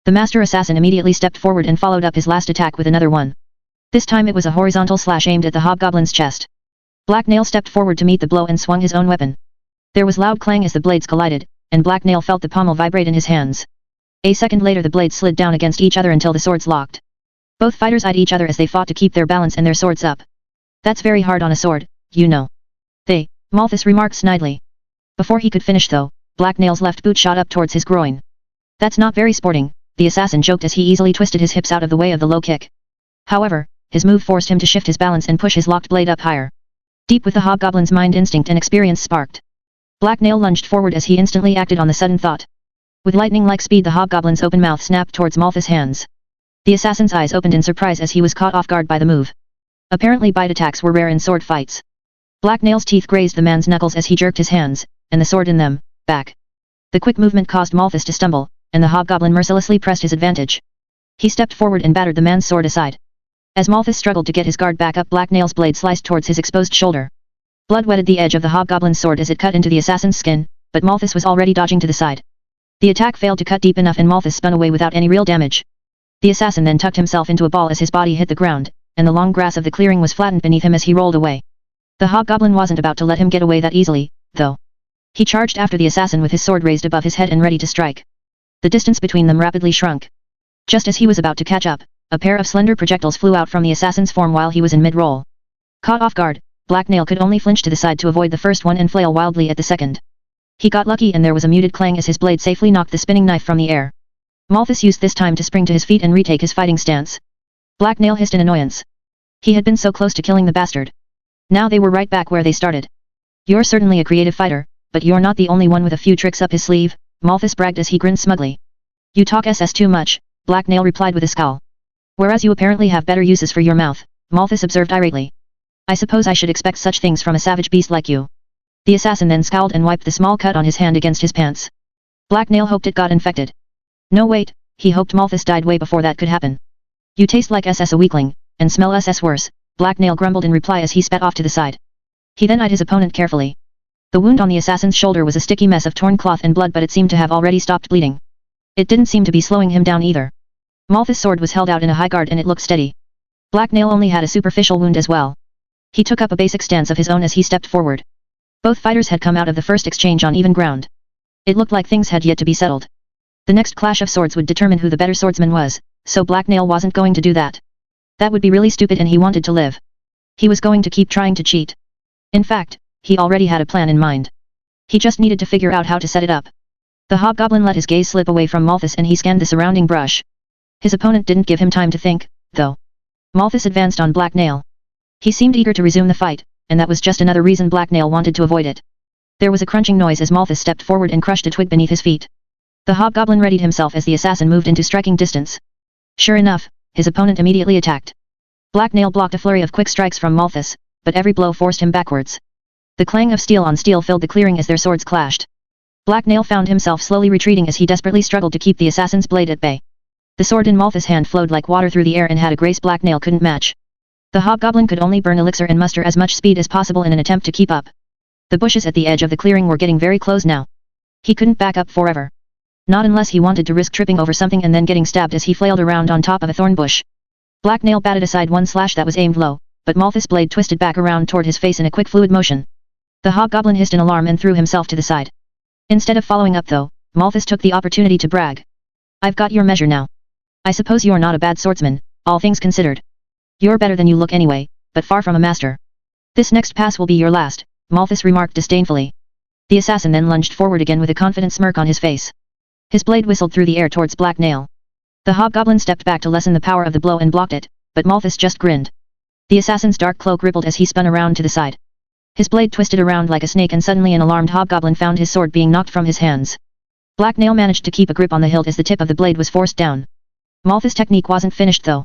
The master assassin immediately stepped forward and followed up his last attack with another one. This time it was a horizontal slash aimed at the hobgoblin's chest. Black Nail stepped forward to meet the blow and swung his own weapon. There was loud clang as the blades collided, and Black Nail felt the pommel vibrate in his hands. A second later the blades slid down against each other until the swords locked. Both fighters eyed each other as they fought to keep their balance and their swords up. That's very hard on a sword, you know. Malthus remarked snidely. Before he could finish though, Black Nail's left boot shot up towards his groin. That's not very sporting, the assassin joked as he easily twisted his hips out of the way of the low kick. However, his move forced him to shift his balance and push his locked blade up higher. Deep with the hobgoblin's mind instinct and experience sparked. Black Nail lunged forward as he instantly acted on the sudden thought. With lightning-like speed the hobgoblin's open mouth snapped towards Malthus' hands. The assassin's eyes opened in surprise as he was caught off guard by the move. Apparently bite attacks were rare in sword fights. Black Nail's teeth grazed the man's knuckles as he jerked his hands, and the sword in them, back. The quick movement caused Malthus to stumble, and the hobgoblin mercilessly pressed his advantage. He stepped forward and battered the man's sword aside. As Malthus struggled to get his guard back up, Black Nail's blade sliced towards his exposed shoulder. Blood wetted the edge of the hobgoblin's sword as it cut into the assassin's skin, but Malthus was already dodging to the side. The attack failed to cut deep enough and Malthus spun away without any real damage. The assassin then tucked himself into a ball as his body hit the ground, and the long grass of the clearing was flattened beneath him as he rolled away. The hobgoblin wasn't about to let him get away that easily, though. He charged after the assassin with his sword raised above his head and ready to strike. The distance between them rapidly shrunk. Just as he was about to catch up, a pair of slender projectiles flew out from the assassin's form while he was in mid-roll. Caught off guard, Black Nail could only flinch to the side to avoid the first one and flail wildly at the second. He got lucky and there was a muted clang as his blade safely knocked the spinning knife from the air. Malthus used this time to spring to his feet and retake his fighting stance. Black Nail hissed in annoyance. He had been so close to killing the bastard. Now they were right back where they started. You're certainly a creative fighter, but you're not the only one with a few tricks up his sleeve, Malthus bragged as he grinned smugly. You talk SS too much, Black Nail replied with a scowl. Whereas you apparently have better uses for your mouth, Malthus observed irately. I suppose I should expect such things from a savage beast like you. The assassin then scowled and wiped the small cut on his hand against his pants. Black Nail hoped it got infected. No wait, he hoped Malthus died way before that could happen. You taste like SS a weakling, and smell SS worse, Black Nail grumbled in reply as he spat off to the side. He then eyed his opponent carefully. The wound on the assassin's shoulder was a sticky mess of torn cloth and blood, but it seemed to have already stopped bleeding. It didn't seem to be slowing him down either. Malthus' sword was held out in a high guard and it looked steady. Black Nail only had a superficial wound as well. He took up a basic stance of his own as he stepped forward. Both fighters had come out of the first exchange on even ground. It looked like things had yet to be settled. The next clash of swords would determine who the better swordsman was, so Black Nail wasn't going to do that. That would be really stupid and he wanted to live. He was going to keep trying to cheat. In fact, he already had a plan in mind. He just needed to figure out how to set it up. The hobgoblin let his gaze slip away from Malthus and he scanned the surrounding brush. His opponent didn't give him time to think, though. Malthus advanced on Black Nail. He seemed eager to resume the fight, and that was just another reason Black Nail wanted to avoid it. There was a crunching noise as Malthus stepped forward and crushed a twig beneath his feet. The hobgoblin readied himself as the assassin moved into striking distance. Sure enough, his opponent immediately attacked. Black Nail blocked a flurry of quick strikes from Malthus, but every blow forced him backwards. The clang of steel on steel filled the clearing as their swords clashed. Black Nail found himself slowly retreating as he desperately struggled to keep the assassin's blade at bay. The sword in Malthus' hand flowed like water through the air and had a grace Black Nail couldn't match. The hobgoblin could only burn elixir and muster as much speed as possible in an attempt to keep up. The bushes at the edge of the clearing were getting very close now. He couldn't back up forever. Not unless he wanted to risk tripping over something and then getting stabbed as he flailed around on top of a thorn bush. Black Nail batted aside one slash that was aimed low, but Malthus' blade twisted back around toward his face in a quick fluid motion. The hobgoblin hissed in alarm and threw himself to the side. Instead of following up though, Malthus took the opportunity to brag. I've got your measure now. I suppose you're not a bad swordsman, all things considered. You're better than you look anyway, but far from a master. This next pass will be your last, Malthus remarked disdainfully. The assassin then lunged forward again with a confident smirk on his face. His blade whistled through the air towards Black Nail. The hobgoblin stepped back to lessen the power of the blow and blocked it, but Malthus just grinned. The assassin's dark cloak rippled as he spun around to the side. His blade twisted around like a snake and suddenly an alarmed hobgoblin found his sword being knocked from his hands. Black Nail managed to keep a grip on the hilt as the tip of the blade was forced down. Malthus' technique wasn't finished though.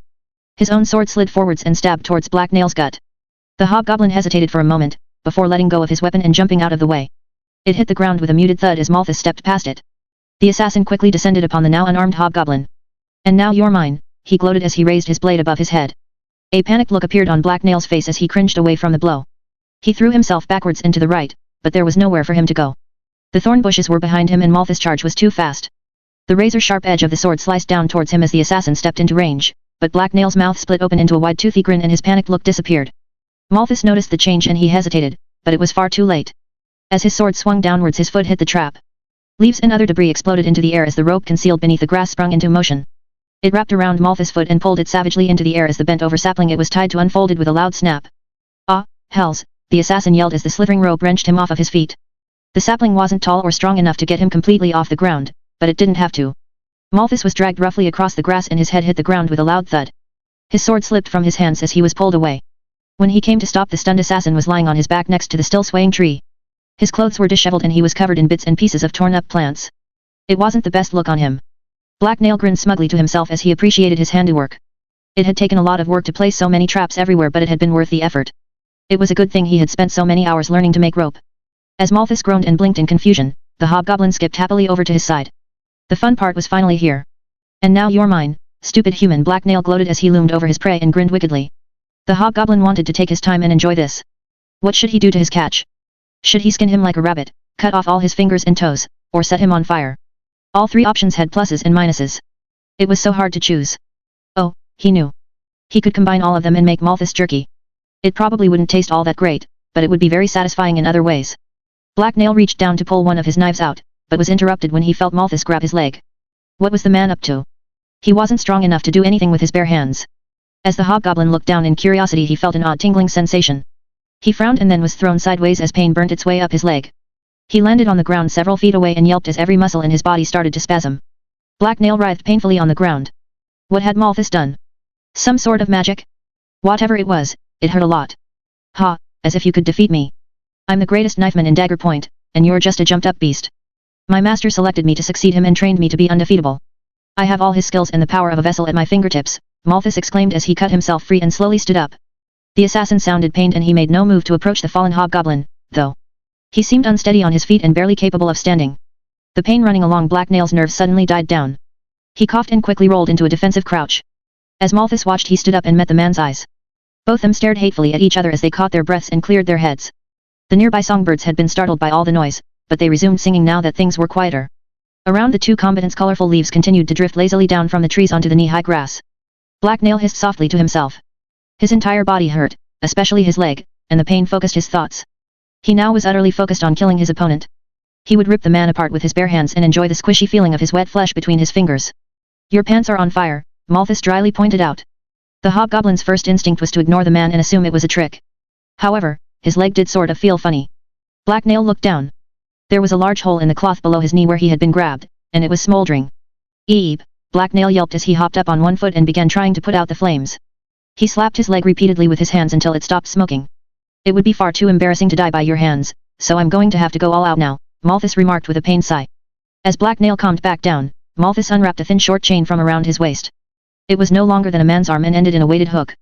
His own sword slid forwards and stabbed towards Black Nail's gut. The hobgoblin hesitated for a moment, before letting go of his weapon and jumping out of the way. It hit the ground with a muted thud as Malthus stepped past it. The assassin quickly descended upon the now unarmed hobgoblin. And now you're mine, he gloated as he raised his blade above his head. A panicked look appeared on Black Nail's face as he cringed away from the blow. He threw himself backwards into the right, but there was nowhere for him to go. The thorn bushes were behind him and Malthus' charge was too fast. The razor-sharp edge of the sword sliced down towards him as the assassin stepped into range, but Black Nail's mouth split open into a wide toothy grin and his panicked look disappeared. Malthus noticed the change and he hesitated, but it was far too late. As his sword swung downwards his foot hit the trap. Leaves and other debris exploded into the air as the rope concealed beneath the grass sprung into motion. It wrapped around Malthus' foot and pulled it savagely into the air as the bent-over sapling it was tied to unfolded with a loud snap. Ah, hells, the assassin yelled as the slithering rope wrenched him off of his feet. The sapling wasn't tall or strong enough to get him completely off the ground, but it didn't have to. Malthus was dragged roughly across the grass and his head hit the ground with a loud thud. His sword slipped from his hands as he was pulled away. When he came to stop, the stunned assassin was lying on his back next to the still swaying tree. His clothes were disheveled and he was covered in bits and pieces of torn-up plants. It wasn't the best look on him. Black Nail grinned smugly to himself as he appreciated his handiwork. It had taken a lot of work to place so many traps everywhere, but it had been worth the effort. It was a good thing he had spent so many hours learning to make rope. As Malthus groaned and blinked in confusion, the hobgoblin skipped happily over to his side. The fun part was finally here. And now you're mine, stupid human, Black Nail gloated as he loomed over his prey and grinned wickedly. The hobgoblin wanted to take his time and enjoy this. What should he do to his catch? Should he skin him like a rabbit, cut off all his fingers and toes, or set him on fire? All three options had pluses and minuses. It was so hard to choose. Oh, he knew. He could combine all of them and make Malthus jerky. It probably wouldn't taste all that great, but it would be very satisfying in other ways. Black Nail reached down to pull one of his knives out, but was interrupted when he felt Malthus grab his leg. What was the man up to? He wasn't strong enough to do anything with his bare hands. As the hobgoblin looked down in curiosity, he felt an odd tingling sensation. He frowned and then was thrown sideways as pain burnt its way up his leg. He landed on the ground several feet away and yelped as every muscle in his body started to spasm. Black Nail writhed painfully on the ground. What had Malthus done? Some sort of magic? Whatever it was, it hurt a lot. Ha, as if you could defeat me. I'm the greatest knifeman in Dagger Point, and you're just a jumped-up beast. My master selected me to succeed him and trained me to be undefeatable. I have all his skills and the power of a vessel at my fingertips, Malthus exclaimed as he cut himself free and slowly stood up. The assassin sounded pained and he made no move to approach the fallen hobgoblin, though. He seemed unsteady on his feet and barely capable of standing. The pain running along Black Nail's nerves suddenly died down. He coughed and quickly rolled into a defensive crouch. As Malthus watched, he stood up and met the man's eyes. Both them stared hatefully at each other as they caught their breaths and cleared their heads. The nearby songbirds had been startled by all the noise, but they resumed singing now that things were quieter. Around the two combatants, colorful leaves continued to drift lazily down from the trees onto the knee-high grass. Black Nail hissed softly to himself. His entire body hurt, especially his leg, and the pain focused his thoughts. He now was utterly focused on killing his opponent. He would rip the man apart with his bare hands and enjoy the squishy feeling of his wet flesh between his fingers. Your pants are on fire, Malthus dryly pointed out. The hobgoblin's first instinct was to ignore the man and assume it was a trick. However, his leg did sort of feel funny. Black Nail looked down. There was a large hole in the cloth below his knee where he had been grabbed, and it was smoldering. Eep, Black Nail yelped as he hopped up on one foot and began trying to put out the flames. He slapped his leg repeatedly with his hands until it stopped smoking. It would be far too embarrassing to die by your hands, so I'm going to have to go all out now, Malthus remarked with a pained sigh. As Black Nail calmed back down, Malthus unwrapped a thin short chain from around his waist. It was no longer than a man's arm and ended in a weighted hook.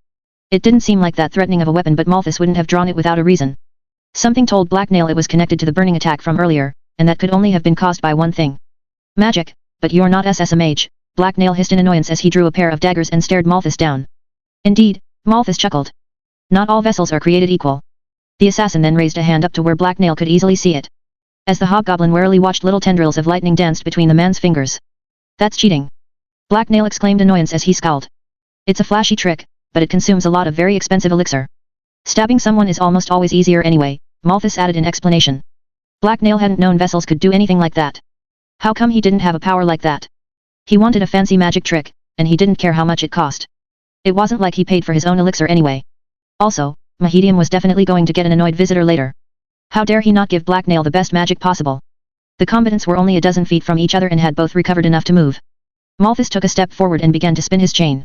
It didn't seem like that threatening of a weapon, but Malthus wouldn't have drawn it without a reason. Something told Black Nail it was connected to the burning attack from earlier, and that could only have been caused by one thing. Magic, but you're not a mage, Black Nail hissed in annoyance as he drew a pair of daggers and stared Malthus down. Indeed, Malthus chuckled. Not all vessels are created equal. The assassin then raised a hand up to where Black Nail could easily see it. As the hobgoblin warily watched, little tendrils of lightning danced between the man's fingers. That's cheating. Black Nail exclaimed annoyance as he scowled. It's a flashy trick, but it consumes a lot of very expensive elixir. Stabbing someone is almost always easier anyway, Malthus added in explanation. Black Nail hadn't known vessels could do anything like that. How come he didn't have a power like that? He wanted a fancy magic trick, and he didn't care how much it cost. It wasn't like he paid for his own elixir anyway. Also, Mahedium was definitely going to get an annoyed visitor later. How dare he not give Black Nail the best magic possible? The combatants were only a dozen feet from each other and had both recovered enough to move. Malthus took a step forward and began to spin his chain.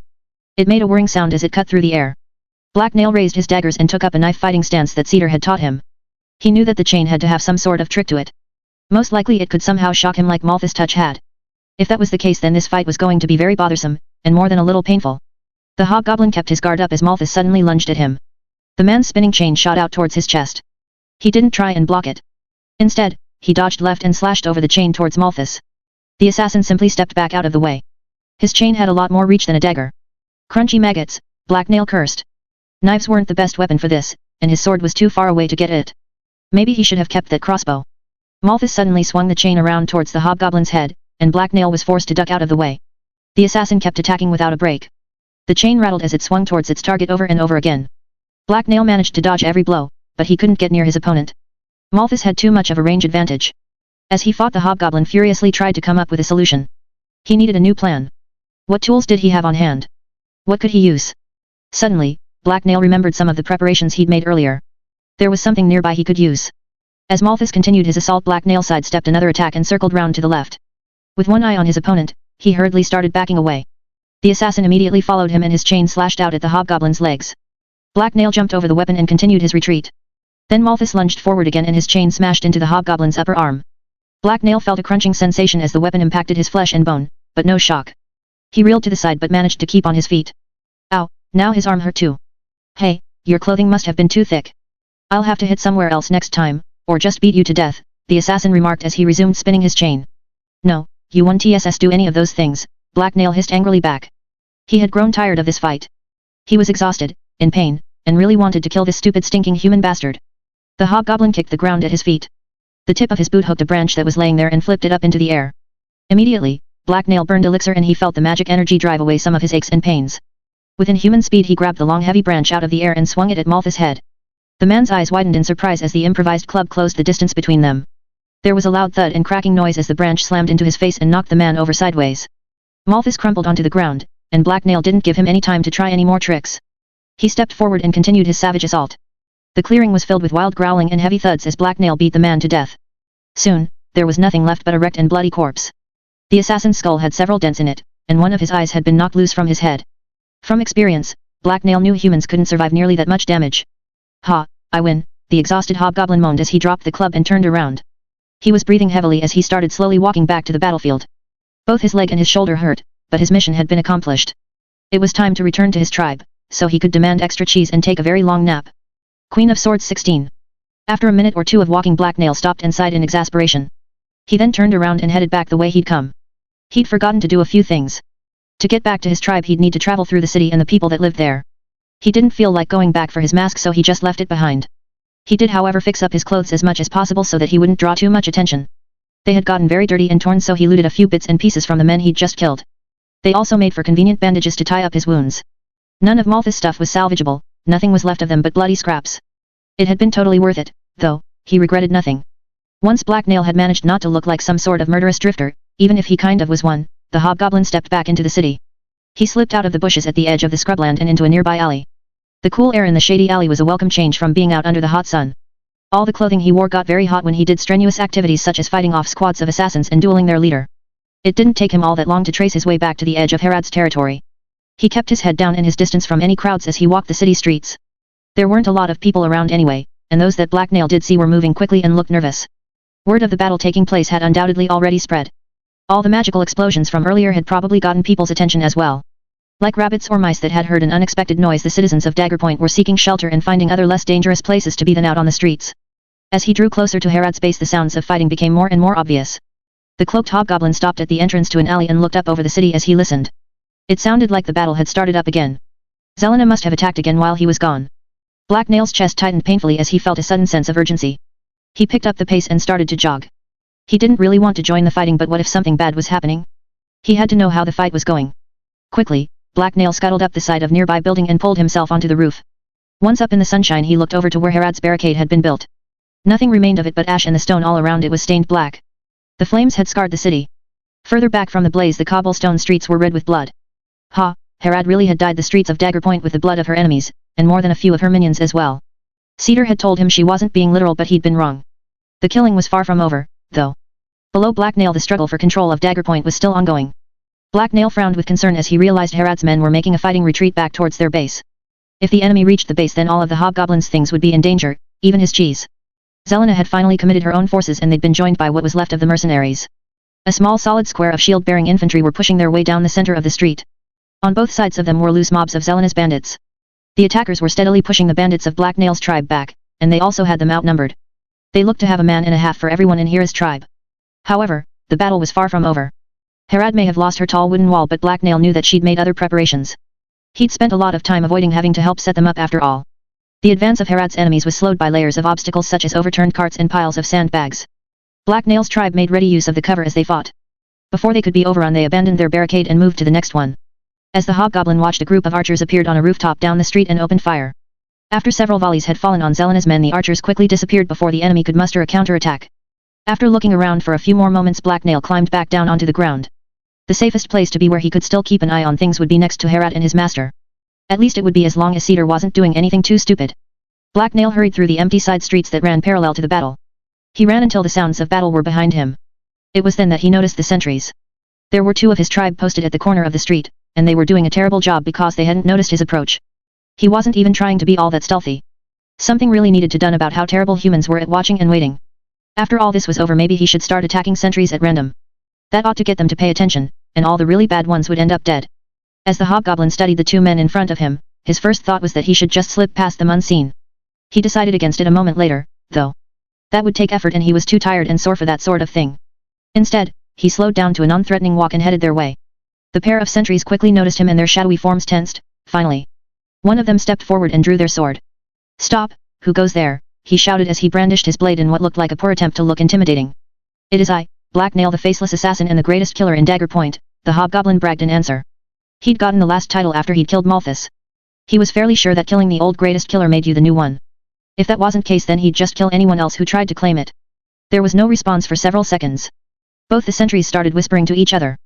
It made a whirring sound as it cut through the air. Black Nail raised his daggers and took up a knife-fighting stance that Cedar had taught him. He knew that the chain had to have some sort of trick to it. Most likely it could somehow shock him like Malthus' touch had. If that was the case, then this fight was going to be very bothersome, and more than a little painful. The hobgoblin kept his guard up as Malthus suddenly lunged at him. The man's spinning chain shot out towards his chest. He didn't try and block it. Instead, he dodged left and slashed over the chain towards Malthus. The assassin simply stepped back out of the way. His chain had a lot more reach than a dagger. Crunchy maggots, Black Nail cursed. Knives weren't the best weapon for this, and his sword was too far away to get it. Maybe he should have kept that crossbow. Malthus suddenly swung the chain around towards the hobgoblin's head, and Black Nail was forced to duck out of the way. The assassin kept attacking without a break. The chain rattled as it swung towards its target over and over again. Black Nail managed to dodge every blow, but he couldn't get near his opponent. Malthus had too much of a range advantage. As he fought, the hobgoblin furiously tried to come up with a solution. He needed a new plan. What tools did he have on hand? What could he use? Suddenly, Black Nail remembered some of the preparations he'd made earlier. There was something nearby he could use. As Malthus continued his assault, Black Nail sidestepped another attack and circled round to the left. With one eye on his opponent, he hurriedly started backing away. The assassin immediately followed him and his chain slashed out at the hobgoblin's legs. Black Nail jumped over the weapon and continued his retreat. Then Malthus lunged forward again and his chain smashed into the hobgoblin's upper arm. Black Nail felt a crunching sensation as the weapon impacted his flesh and bone, but no shock. He reeled to the side but managed to keep on his feet. Ow, now his arm hurt too. Hey, your clothing must have been too thick. I'll have to hit somewhere else next time, or just beat you to death, the assassin remarked as he resumed spinning his chain. No, you won't do any of those things, Black Nail hissed angrily back. He had grown tired of this fight. He was exhausted, in pain, and really wanted to kill this stupid stinking human bastard. The hobgoblin kicked the ground at his feet. The tip of his boot hooked a branch that was laying there and flipped it up into the air. Immediately, Black Nail burned elixir and he felt the magic energy drive away some of his aches and pains. With inhuman speed he grabbed the long heavy branch out of the air and swung it at Malthus' head. The man's eyes widened in surprise as the improvised club closed the distance between them. There was a loud thud and cracking noise as the branch slammed into his face and knocked the man over sideways. Malthus crumpled onto the ground, and Black Nail didn't give him any time to try any more tricks. He stepped forward and continued his savage assault. The clearing was filled with wild growling and heavy thuds as Black Nail beat the man to death. Soon, there was nothing left but a wrecked and bloody corpse. The assassin's skull had several dents in it, and one of his eyes had been knocked loose from his head. From experience, Black Nail knew humans couldn't survive nearly that much damage. Ha, I win, the exhausted hobgoblin moaned as he dropped the club and turned around. He was breathing heavily as he started slowly walking back to the battlefield. Both his leg and his shoulder hurt, but his mission had been accomplished. It was time to return to his tribe, so he could demand extra cheese and take a very long nap. Queen of Swords 16. After a minute or two of walking, Black Nail stopped and sighed in exasperation. He then turned around and headed back the way he'd come. He'd forgotten to do a few things. To get back to his tribe he'd need to travel through the city and the people that lived there. He didn't feel like going back for his mask, so he just left it behind. He did however fix up his clothes as much as possible so that he wouldn't draw too much attention. They had gotten very dirty and torn, so he looted a few bits and pieces from the men he'd just killed. They also made for convenient bandages to tie up his wounds. None of Malthus' stuff was salvageable, nothing was left of them but bloody scraps. It had been totally worth it, though, he regretted nothing. Once Black Nail had managed not to look like some sort of murderous drifter, even if he kind of was one, the hobgoblin stepped back into the city. He slipped out of the bushes at the edge of the scrubland and into a nearby alley. The cool air in the shady alley was a welcome change from being out under the hot sun. All the clothing he wore got very hot when he did strenuous activities such as fighting off squads of assassins and dueling their leader. It didn't take him all that long to trace his way back to the edge of Herod's territory. He kept his head down and his distance from any crowds as he walked the city streets. There weren't a lot of people around anyway, and those that Black Nail did see were moving quickly and looked nervous. Word of the battle taking place had undoubtedly already spread. All the magical explosions from earlier had probably gotten people's attention as well. Like rabbits or mice that had heard an unexpected noise, the citizens of Daggerpoint were seeking shelter and finding other less dangerous places to be than out on the streets. As he drew closer to Herod's base, the sounds of fighting became more and more obvious. The cloaked hobgoblin stopped at the entrance to an alley and looked up over the city as he listened. It sounded like the battle had started up again. Zelena must have attacked again while he was gone. Black Nail's chest tightened painfully as he felt a sudden sense of urgency. He picked up the pace and started to jog. He didn't really want to join the fighting, but what if something bad was happening? He had to know how the fight was going. Quickly, Black Nail scuttled up the side of nearby building and pulled himself onto the roof. Once up in the sunshine, he looked over to where Herod's barricade had been built. Nothing remained of it but ash, and the stone all around it was stained black. The flames had scarred the city. Further back from the blaze, the cobblestone streets were red with blood. Herod really had dyed the streets of Daggerpoint with the blood of her enemies, and more than a few of her minions as well. Cedar had told him she wasn't being literal, but he'd been wrong. The killing was far from over, though. Below Black Nail, the struggle for control of Daggerpoint was still ongoing. Black Nail frowned with concern as he realized Herod's men were making a fighting retreat back towards their base. If the enemy reached the base, then all of the hobgoblin's things would be in danger, even his cheese. Zelena had finally committed her own forces, and they'd been joined by what was left of the mercenaries. A small solid square of shield-bearing infantry were pushing their way down the center of the street. On both sides of them were loose mobs of Zelena's bandits. The attackers were steadily pushing the bandits of Black Nail's tribe back, and they also had them outnumbered. They looked to have a man and a half for everyone in Hera's tribe. However, the battle was far from over. Herod may have lost her tall wooden wall, but Black Nail knew that she'd made other preparations. He'd spent a lot of time avoiding having to help set them up after all. The advance of Herod's enemies was slowed by layers of obstacles such as overturned carts and piles of sandbags. Black Nail's tribe made ready use of the cover as they fought. Before they could be overrun, they abandoned their barricade and moved to the next one. As the hobgoblin watched, a group of archers appeared on a rooftop down the street and opened fire. After several volleys had fallen on Zelena's men, the archers quickly disappeared before the enemy could muster a counterattack. After looking around for a few more moments, Black Nail climbed back down onto the ground. The safest place to be where he could still keep an eye on things would be next to Herod and his master. At least it would be as long as Cedar wasn't doing anything too stupid. Black Nail hurried through the empty side streets that ran parallel to the battle. He ran until the sounds of battle were behind him. It was then that he noticed the sentries. There were 2 of his tribe posted at the corner of the street, and they were doing a terrible job because they hadn't noticed his approach. He wasn't even trying to be all that stealthy. Something really needed to be done about how terrible humans were at watching and waiting. After all this was over, maybe he should start attacking sentries at random. That ought to get them to pay attention, and all the really bad ones would end up dead. As the hobgoblin studied the 2 men in front of him, his first thought was that he should just slip past them unseen. He decided against it a moment later, though. That would take effort, and he was too tired and sore for that sort of thing. Instead, he slowed down to a non-threatening walk and headed their way. The pair of sentries quickly noticed him and their shadowy forms tensed. Finally, one of them stepped forward and drew their sword. "Stop, who goes there?" he shouted as he brandished his blade in what looked like a poor attempt to look intimidating. "It is I, Black Nail, the faceless assassin and the greatest killer in Daggerpoint," the hobgoblin bragged in answer. He'd gotten the last title after he'd killed Malthus. He was fairly sure that killing the old greatest killer made you the new one. If that wasn't the case, then he'd just kill anyone else who tried to claim it. There was no response for several seconds. Both the sentries started whispering to each other.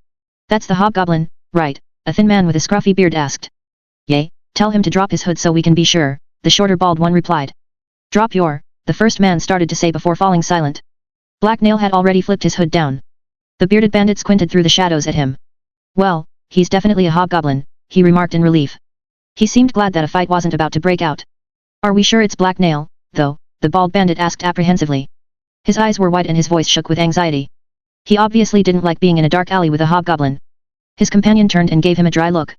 "That's the hobgoblin, right?" a thin man with a scruffy beard asked. "Yay, tell him to drop his hood so we can be sure," the shorter bald one replied. "Drop your," the first man started to say before falling silent. Black Nail had already flipped his hood down. The bearded bandit squinted through the shadows at him. "Well, he's definitely a hobgoblin," he remarked in relief. He seemed glad that a fight wasn't about to break out. "Are we sure it's Black Nail, though?" the bald bandit asked apprehensively. His eyes were wide and his voice shook with anxiety. He obviously didn't like being in a dark alley with a hobgoblin. His companion turned and gave him a dry look.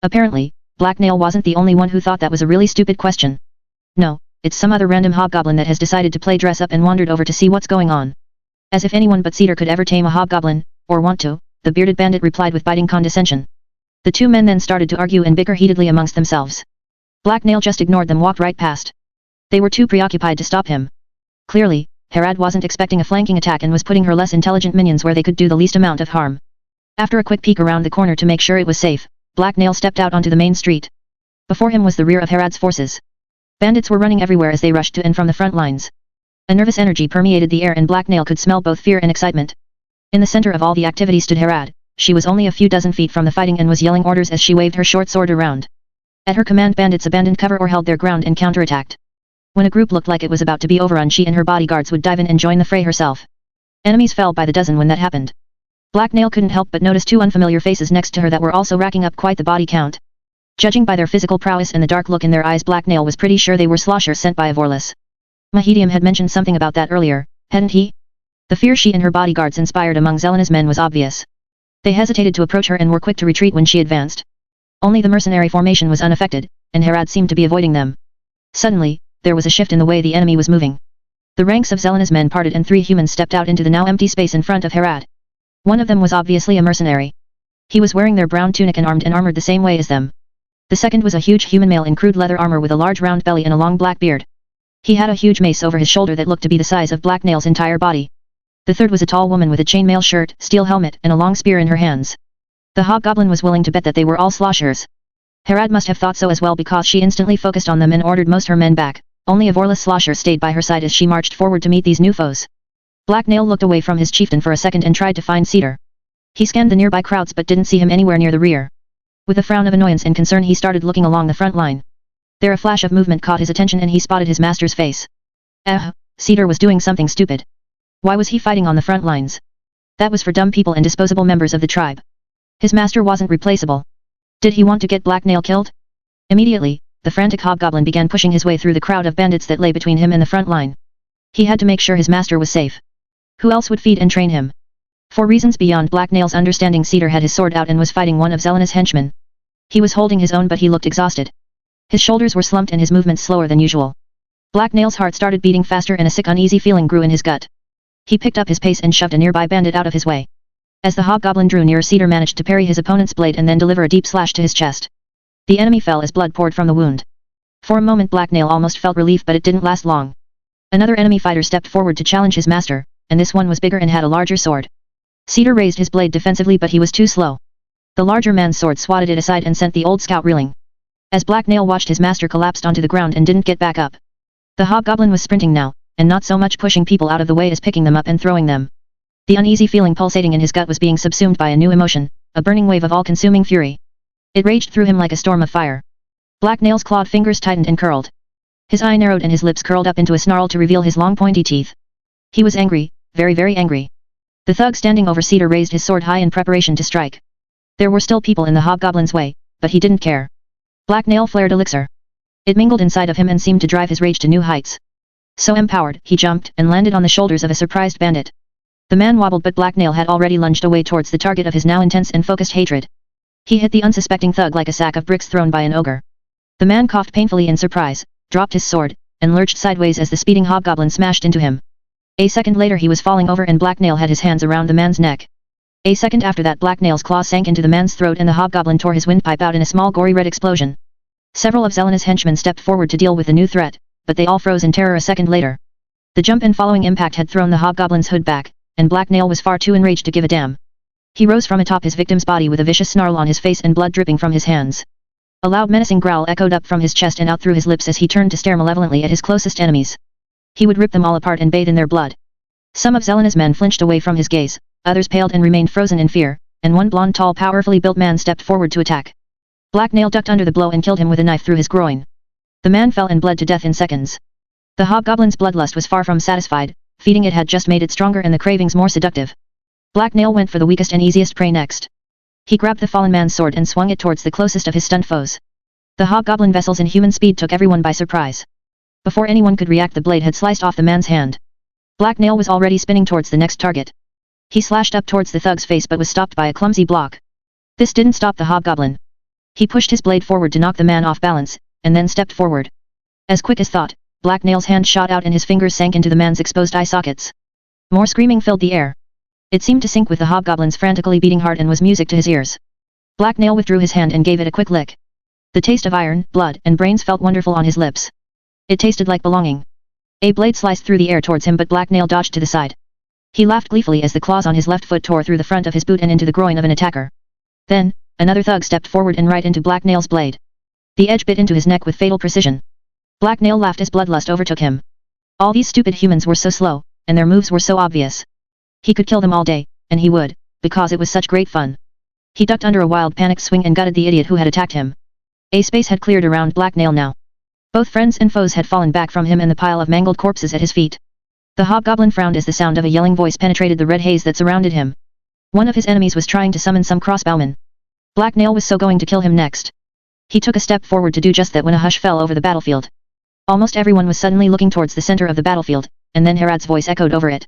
Apparently, Black Nail wasn't the only one who thought that was a really stupid question. "No, it's some other random hobgoblin that has decided to play dress up and wandered over to see what's going on." "As if anyone but Cedar could ever tame a hobgoblin, or want to," the bearded bandit replied with biting condescension. The 2 men then started to argue and bicker heatedly amongst themselves. Black Nail just ignored them, walked right past. They were too preoccupied to stop him. Clearly, Herod wasn't expecting a flanking attack and was putting her less intelligent minions where they could do the least amount of harm. After a quick peek around the corner to make sure it was safe, Black Nail stepped out onto the main street. Before him was the rear of Herod's forces. Bandits were running everywhere as they rushed to and from the front lines. A nervous energy permeated the air and Black Nail could smell both fear and excitement. In the center of all the activity stood Harad. She was only a few dozen feet from the fighting and was yelling orders as she waved her short sword around. At her command, bandits abandoned cover or held their ground and counterattacked. When a group looked like it was about to be overrun, she and her bodyguards would dive in and join the fray herself. Enemies fell by the dozen when that happened. Black Nail couldn't help but notice two unfamiliar faces next to her that were also racking up quite the body count. Judging by their physical prowess and the dark look in their eyes, Black Nail was pretty sure they were sloshers sent by Avorless. Mahedium had mentioned something about that earlier, hadn't he? The fear she and her bodyguards inspired among Zelena's men was obvious. They hesitated to approach her and were quick to retreat when she advanced. Only the mercenary formation was unaffected, and Harad seemed to be avoiding them. Suddenly, there was a shift in the way the enemy was moving. The ranks of Zelena's men parted and 3 humans stepped out into the now empty space in front of Harad. One of them was obviously a mercenary. He was wearing their brown tunic and armored the same way as them. The second was a huge human male in crude leather armor with a large round belly and a long black beard. He had a huge mace over his shoulder that looked to be the size of Black Nail's entire body. The third was a tall woman with a chainmail shirt, steel helmet, and a long spear in her hands. The hobgoblin was willing to bet that they were all sloshers. Harad must have thought so as well because she instantly focused on them and ordered most her men back. Only a Vorless slosher stayed by her side as she marched forward to meet these new foes. Black Nail looked away from his chieftain for a second and tried to find Cedar. He scanned the nearby crowds but didn't see him anywhere near the rear. With a frown of annoyance and concern, he started looking along the front line. There a flash of movement caught his attention and he spotted his master's face. Cedar was doing something stupid. Why was he fighting on the front lines? That was for dumb people and disposable members of the tribe. His master wasn't replaceable. Did he want to get Black Nail killed? Immediately, the frantic hobgoblin began pushing his way through the crowd of bandits that lay between him and the front line. He had to make sure his master was safe. Who else would feed and train him? For reasons beyond Black Nail's understanding, Cedar had his sword out and was fighting one of Zelena's henchmen. He was holding his own but he looked exhausted. His shoulders were slumped and his movements slower than usual. Black Nail's heart started beating faster and a sick uneasy feeling grew in his gut. He picked up his pace and shoved a nearby bandit out of his way. As the hobgoblin drew near, Cedar managed to parry his opponent's blade and then deliver a deep slash to his chest. The enemy fell as blood poured from the wound. For a moment Black Nail almost felt relief, but it didn't last long. Another enemy fighter stepped forward to challenge his master, and this one was bigger and had a larger sword. Cedar raised his blade defensively but he was too slow. The larger man's sword swatted it aside and sent the old scout reeling. As Black Nail watched, his master collapsed onto the ground and didn't get back up. The hobgoblin was sprinting now, and not so much pushing people out of the way as picking them up and throwing them. The uneasy feeling pulsating in his gut was being subsumed by a new emotion, a burning wave of all-consuming fury. It raged through him like a storm of fire. Black Nail's clawed fingers tightened and curled. His eye narrowed and his lips curled up into a snarl to reveal his long pointy teeth. He was angry, very very angry. The thug standing over Cedar raised his sword high in preparation to strike. There were still people in the hobgoblin's way, but he didn't care. Black Nail flared elixir. It mingled inside of him and seemed to drive his rage to new heights. So empowered, he jumped and landed on the shoulders of a surprised bandit. The man wobbled but Black Nail had already lunged away towards the target of his now intense and focused hatred. He hit the unsuspecting thug like a sack of bricks thrown by an ogre. The man coughed painfully in surprise, dropped his sword, and lurched sideways as the speeding hobgoblin smashed into him. A second later he was falling over and Black Nail had his hands around the man's neck. A second after that Black Nail's claw sank into the man's throat and the hobgoblin tore his windpipe out in a small gory red explosion. Several of Zelena's henchmen stepped forward to deal with the new threat, but they all froze in terror a second later. The jump and following impact had thrown the hobgoblin's hood back, and Black Nail was far too enraged to give a damn. He rose from atop his victim's body with a vicious snarl on his face and blood dripping from his hands. A loud menacing growl echoed up from his chest and out through his lips as he turned to stare malevolently at his closest enemies. He would rip them all apart and bathe in their blood. Some of Zelena's men flinched away from his gaze, others paled and remained frozen in fear, and one blond tall powerfully built man stepped forward to attack. Black Nail ducked under the blow and killed him with a knife through his groin. The man fell and bled to death in seconds. The hobgoblin's bloodlust was far from satisfied, feeding it had just made it stronger and the cravings more seductive. Black Nail went for the weakest and easiest prey next. He grabbed the fallen man's sword and swung it towards the closest of his stunned foes. The hobgoblin vessels in human speed took everyone by surprise. Before anyone could react, the blade had sliced off the man's hand. Black Nail was already spinning towards the next target. He slashed up towards the thug's face but was stopped by a clumsy block. This didn't stop the hobgoblin. He pushed his blade forward to knock the man off balance, and then stepped forward. As quick as thought, Black Nail's hand shot out and his fingers sank into the man's exposed eye sockets. More screaming filled the air. It seemed to sync with the hobgoblin's frantically beating heart and was music to his ears. Black Nail withdrew his hand and gave it a quick lick. The taste of iron, blood, and brains felt wonderful on his lips. It tasted like belonging. A blade sliced through the air towards him but Black Nail dodged to the side. He laughed gleefully as the claws on his left foot tore through the front of his boot and into the groin of an attacker. Then, another thug stepped forward and right into Black Nail's blade. The edge bit into his neck with fatal precision. Black Nail laughed as bloodlust overtook him. All these stupid humans were so slow, and their moves were so obvious. He could kill them all day, and he would, because it was such great fun. He ducked under a wild panicked swing and gutted the idiot who had attacked him. A space had cleared around Black Nail now. Both friends and foes had fallen back from him and the pile of mangled corpses at his feet. The hobgoblin frowned as the sound of a yelling voice penetrated the red haze that surrounded him. One of his enemies was trying to summon some crossbowman. Black Nail was so going to kill him next. He took a step forward to do just that when a hush fell over the battlefield. Almost everyone was suddenly looking towards the center of the battlefield, and then Herod's voice echoed over it.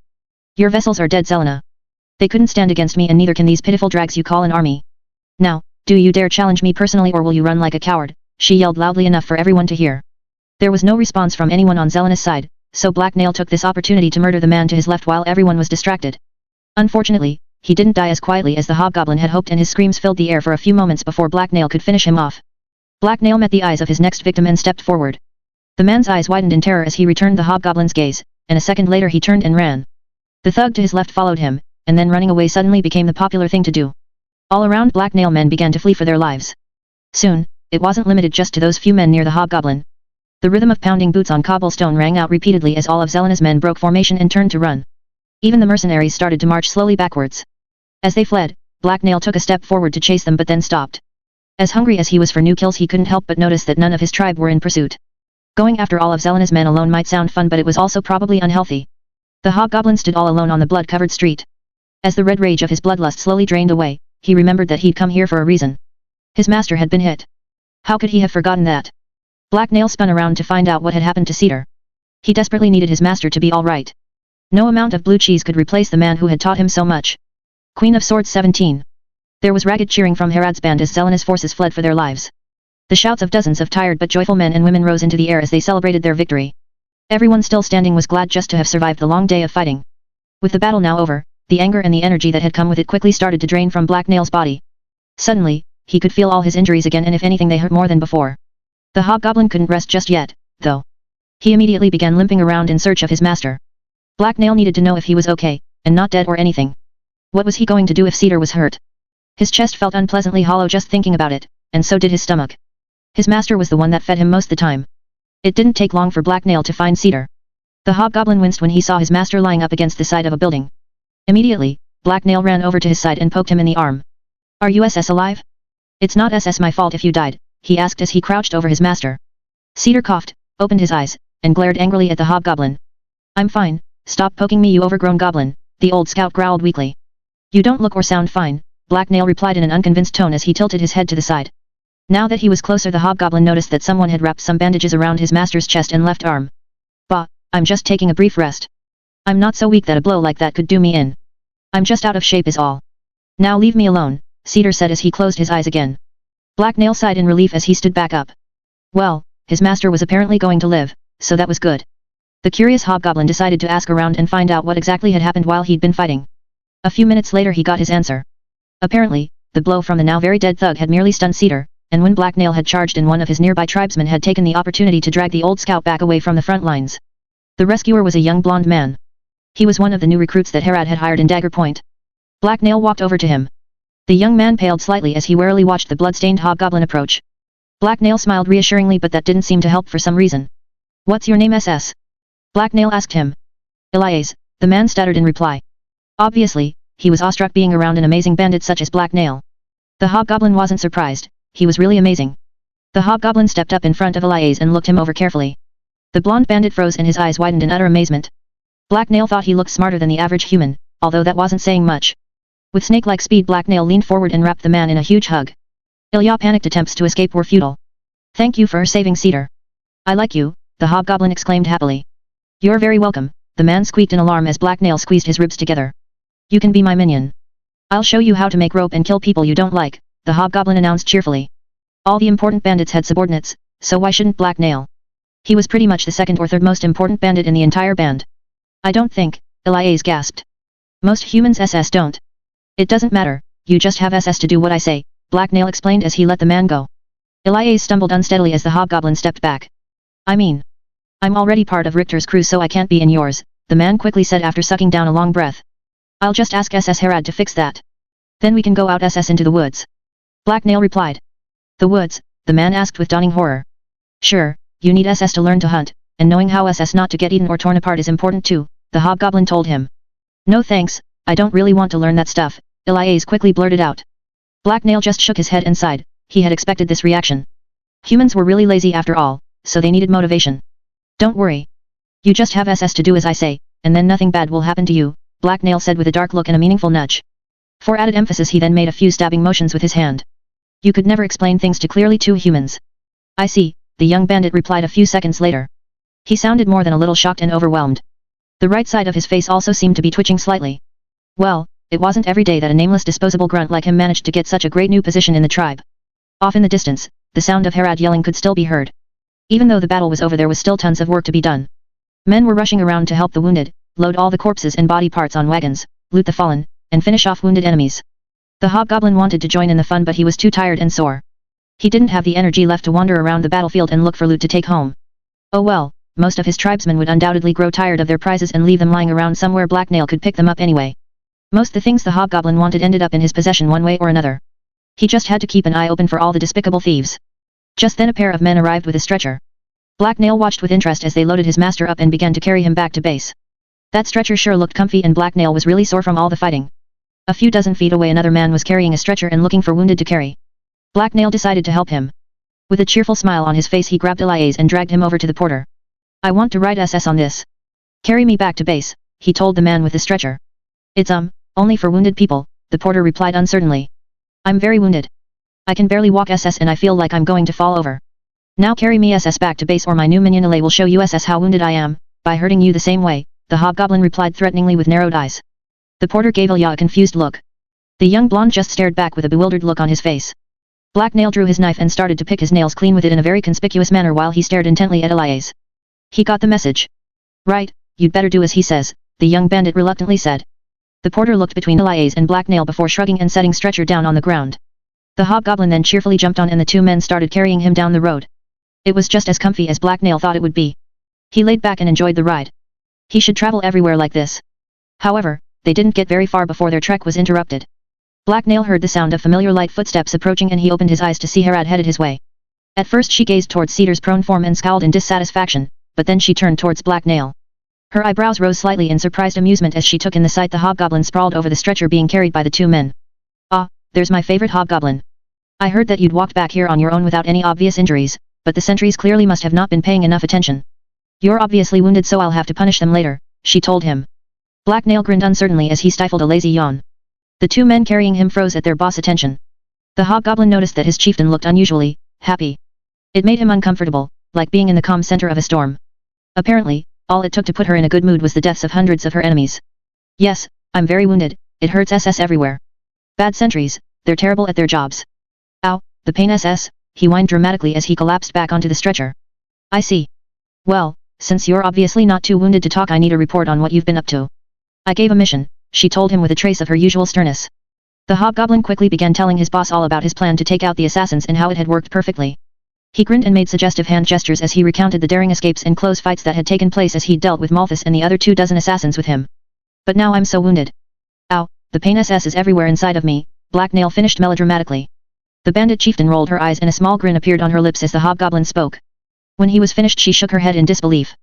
Your vessels are dead, Zelena. They couldn't stand against me, and neither can these pitiful drags you call an army. Now, do you dare challenge me personally, or will you run like a coward? She yelled loudly enough for everyone to hear. There was no response from anyone on Zelena's side, so Black Nail took this opportunity to murder the man to his left while everyone was distracted. Unfortunately, he didn't die as quietly as the hobgoblin had hoped, and his screams filled the air for a few moments before Black Nail could finish him off. Black Nail met the eyes of his next victim and stepped forward. The man's eyes widened in terror as he returned the hobgoblin's gaze, and a second later he turned and ran. The thug to his left followed him, and then running away suddenly became the popular thing to do. All around Black Nail men began to flee for their lives. Soon, it wasn't limited just to those few men near the hobgoblin. The rhythm of pounding boots on cobblestone rang out repeatedly as all of Zelena's men broke formation and turned to run. Even the mercenaries started to march slowly backwards. As they fled, Black Nail took a step forward to chase them but then stopped. As hungry as he was for new kills, he couldn't help but notice that none of his tribe were in pursuit. Going after all of Zelena's men alone might sound fun, but it was also probably unhealthy. The hobgoblin stood all alone on the blood-covered street. As the red rage of his bloodlust slowly drained away, he remembered that he'd come here for a reason. His master had been hit. How could he have forgotten that? Black Nail spun around to find out what had happened to Cedar. He desperately needed his master to be all right. No amount of blue cheese could replace the man who had taught him so much. Queen of Swords 17. There was ragged cheering from Herod's band as Zelena's forces fled for their lives. The shouts of dozens of tired but joyful men and women rose into the air as they celebrated their victory. Everyone still standing was glad just to have survived the long day of fighting. With the battle now over, the anger and the energy that had come with it quickly started to drain from Black Nail's body. Suddenly, he could feel all his injuries again, and if anything they hurt more than before. The hobgoblin couldn't rest just yet, though. He immediately began limping around in search of his master. Black Nail needed to know if he was okay, and not dead or anything. What was he going to do if Cedar was hurt? His chest felt unpleasantly hollow just thinking about it, and so did his stomach. His master was the one that fed him most the time. It didn't take long for Black Nail to find Cedar. The hobgoblin winced when he saw his master lying up against the side of a building. Immediately, Black Nail ran over to his side and poked him in the arm. Are you SS alive? It's not SS my fault if you died, he asked as he crouched over his master. Cedar coughed, opened his eyes, and glared angrily at the hobgoblin. I'm fine, stop poking me you overgrown goblin, the old scout growled weakly. You don't look or sound fine, Black Nail replied in an unconvinced tone as he tilted his head to the side. Now that he was closer, the hobgoblin noticed that someone had wrapped some bandages around his master's chest and left arm. Bah, I'm just taking a brief rest. I'm not so weak that a blow like that could do me in. I'm just out of shape is all. Now leave me alone, Cedar said as he closed his eyes again. Black Nail sighed in relief as he stood back up. Well, his master was apparently going to live, so that was good. The curious hobgoblin decided to ask around and find out what exactly had happened while he'd been fighting. A few minutes later he got his answer. Apparently, the blow from the now very dead thug had merely stunned Cedar, and when Black Nail had charged in, one of his nearby tribesmen had taken the opportunity to drag the old scout back away from the front lines. The rescuer was a young blonde man. He was one of the new recruits that Herod had hired in Dagger Point. Black Nail walked over to him. The young man paled slightly as he warily watched the blood-stained hobgoblin approach. Black Nail smiled reassuringly, but that didn't seem to help for some reason. What's your name, SS? Black Nail asked him. Elias, the man stuttered in reply. Obviously, he was awestruck being around an amazing bandit such as Black Nail. The hobgoblin wasn't surprised. He was really amazing. The hobgoblin stepped up in front of Elias and looked him over carefully. The blonde bandit froze and his eyes widened in utter amazement. Black Nail thought he looked smarter than the average human, although that wasn't saying much. With snake-like speed, Black Nail leaned forward and wrapped the man in a huge hug. Ilya panicked. Attempts to escape were futile. Thank you for saving Cedar. I like you, the hobgoblin exclaimed happily. You're very welcome, the man squeaked in alarm as Black Nail squeezed his ribs together. You can be my minion. I'll show you how to make rope and kill people you don't like, the hobgoblin announced cheerfully. All the important bandits had subordinates, so why shouldn't Black Nail? He was pretty much the second or third most important bandit in the entire band. I don't think, Elias gasped. Most humans SS don't. It doesn't matter, you just have SS to do what I say, Black Nail explained as he let the man go. Elias stumbled unsteadily as the hobgoblin stepped back. I mean, I'm already part of Richter's crew, so I can't be in yours, the man quickly said after sucking down a long breath. I'll just ask SS Herod to fix that. Then we can go out SS into the woods. Black Nail replied. The woods, the man asked with dawning horror. Sure, you need SS to learn to hunt, and knowing how SS not to get eaten or torn apart is important too, the hobgoblin told him. No thanks, I don't really want to learn that stuff, Elias quickly blurted out. Black Nail just shook his head and sighed, he had expected this reaction. Humans were really lazy after all, so they needed motivation. Don't worry. You just have SS to do as I say, and then nothing bad will happen to you, Black Nail said with a dark look and a meaningful nudge. For added emphasis he then made a few stabbing motions with his hand. You could never explain things too clearly to humans. I see, the young bandit replied a few seconds later. He sounded more than a little shocked and overwhelmed. The right side of his face also seemed to be twitching slightly. Well, it wasn't every day that a nameless disposable grunt like him managed to get such a great new position in the tribe. Off in the distance, the sound of Harad yelling could still be heard. Even though the battle was over, there was still tons of work to be done. Men were rushing around to help the wounded, load all the corpses and body parts on wagons, loot the fallen, and finish off wounded enemies. The hobgoblin wanted to join in the fun, but he was too tired and sore. He didn't have the energy left to wander around the battlefield and look for loot to take home. Oh well, most of his tribesmen would undoubtedly grow tired of their prizes and leave them lying around somewhere Black Nail could pick them up anyway. Most the things the hobgoblin wanted ended up in his possession one way or another. He just had to keep an eye open for all the despicable thieves. Just then a pair of men arrived with a stretcher. Black Nail watched with interest as they loaded his master up and began to carry him back to base. That stretcher sure looked comfy, and Black Nail was really sore from all the fighting. A few dozen feet away another man was carrying a stretcher and looking for wounded to carry. Black Nail decided to help him. With a cheerful smile on his face he grabbed Elias and dragged him over to the porter. I want to ride SS on this. Carry me back to base, he told the man with the stretcher. It's only for wounded people, the porter replied uncertainly. I'm very wounded. I can barely walk SS and I feel like I'm going to fall over. Now carry me SS back to base or my new minion Elay will show you SS how wounded I am, by hurting you the same way, the hobgoblin replied threateningly with narrowed eyes. The porter gave Ilya a confused look. The young blonde just stared back with a bewildered look on his face. Black Nail drew his knife and started to pick his nails clean with it in a very conspicuous manner while he stared intently at Elias. He got the message. Right, you'd better do as he says, the young bandit reluctantly said. The porter looked between Elias and Black Nail before shrugging and setting stretcher down on the ground. The hobgoblin then cheerfully jumped on and the two men started carrying him down the road. It was just as comfy as Black Nail thought it would be. He laid back and enjoyed the ride. He should travel everywhere like this. However, they didn't get very far before their trek was interrupted. Black Nail heard the sound of familiar light footsteps approaching and he opened his eyes to see Harad headed his way. At first she gazed towards Cedar's prone form and scowled in dissatisfaction, but then she turned towards Black Nail. Her eyebrows rose slightly in surprised amusement as she took in the sight the hobgoblin sprawled over the stretcher being carried by the two men. Ah, there's my favorite hobgoblin. I heard that you'd walked back here on your own without any obvious injuries, but the sentries clearly must have not been paying enough attention. You're obviously wounded, so I'll have to punish them later, she told him. Black Nail grinned uncertainly as he stifled a lazy yawn. The two men carrying him froze at their boss' attention. The hobgoblin noticed that his chieftain looked unusually happy. It made him uncomfortable, like being in the calm center of a storm. Apparently, all it took to put her in a good mood was the deaths of hundreds of her enemies. Yes, I'm very wounded, it hurts SS everywhere. Bad sentries, they're terrible at their jobs. Ow, the pain SS, he whined dramatically as he collapsed back onto the stretcher. I see. Well, since you're obviously not too wounded to talk, I need a report on what you've been up to. I gave a mission, she told him with a trace of her usual sternness. The hobgoblin quickly began telling his boss all about his plan to take out the assassins and how it had worked perfectly. He grinned and made suggestive hand gestures as he recounted the daring escapes and close fights that had taken place as he'd dealt with Malthus and the other 24 assassins with him. But now I'm so wounded. Ow, the pain SS is everywhere inside of me, Black Nail finished melodramatically. The bandit chieftain rolled her eyes and a small grin appeared on her lips as the hobgoblin spoke. When he was finished she shook her head in disbelief.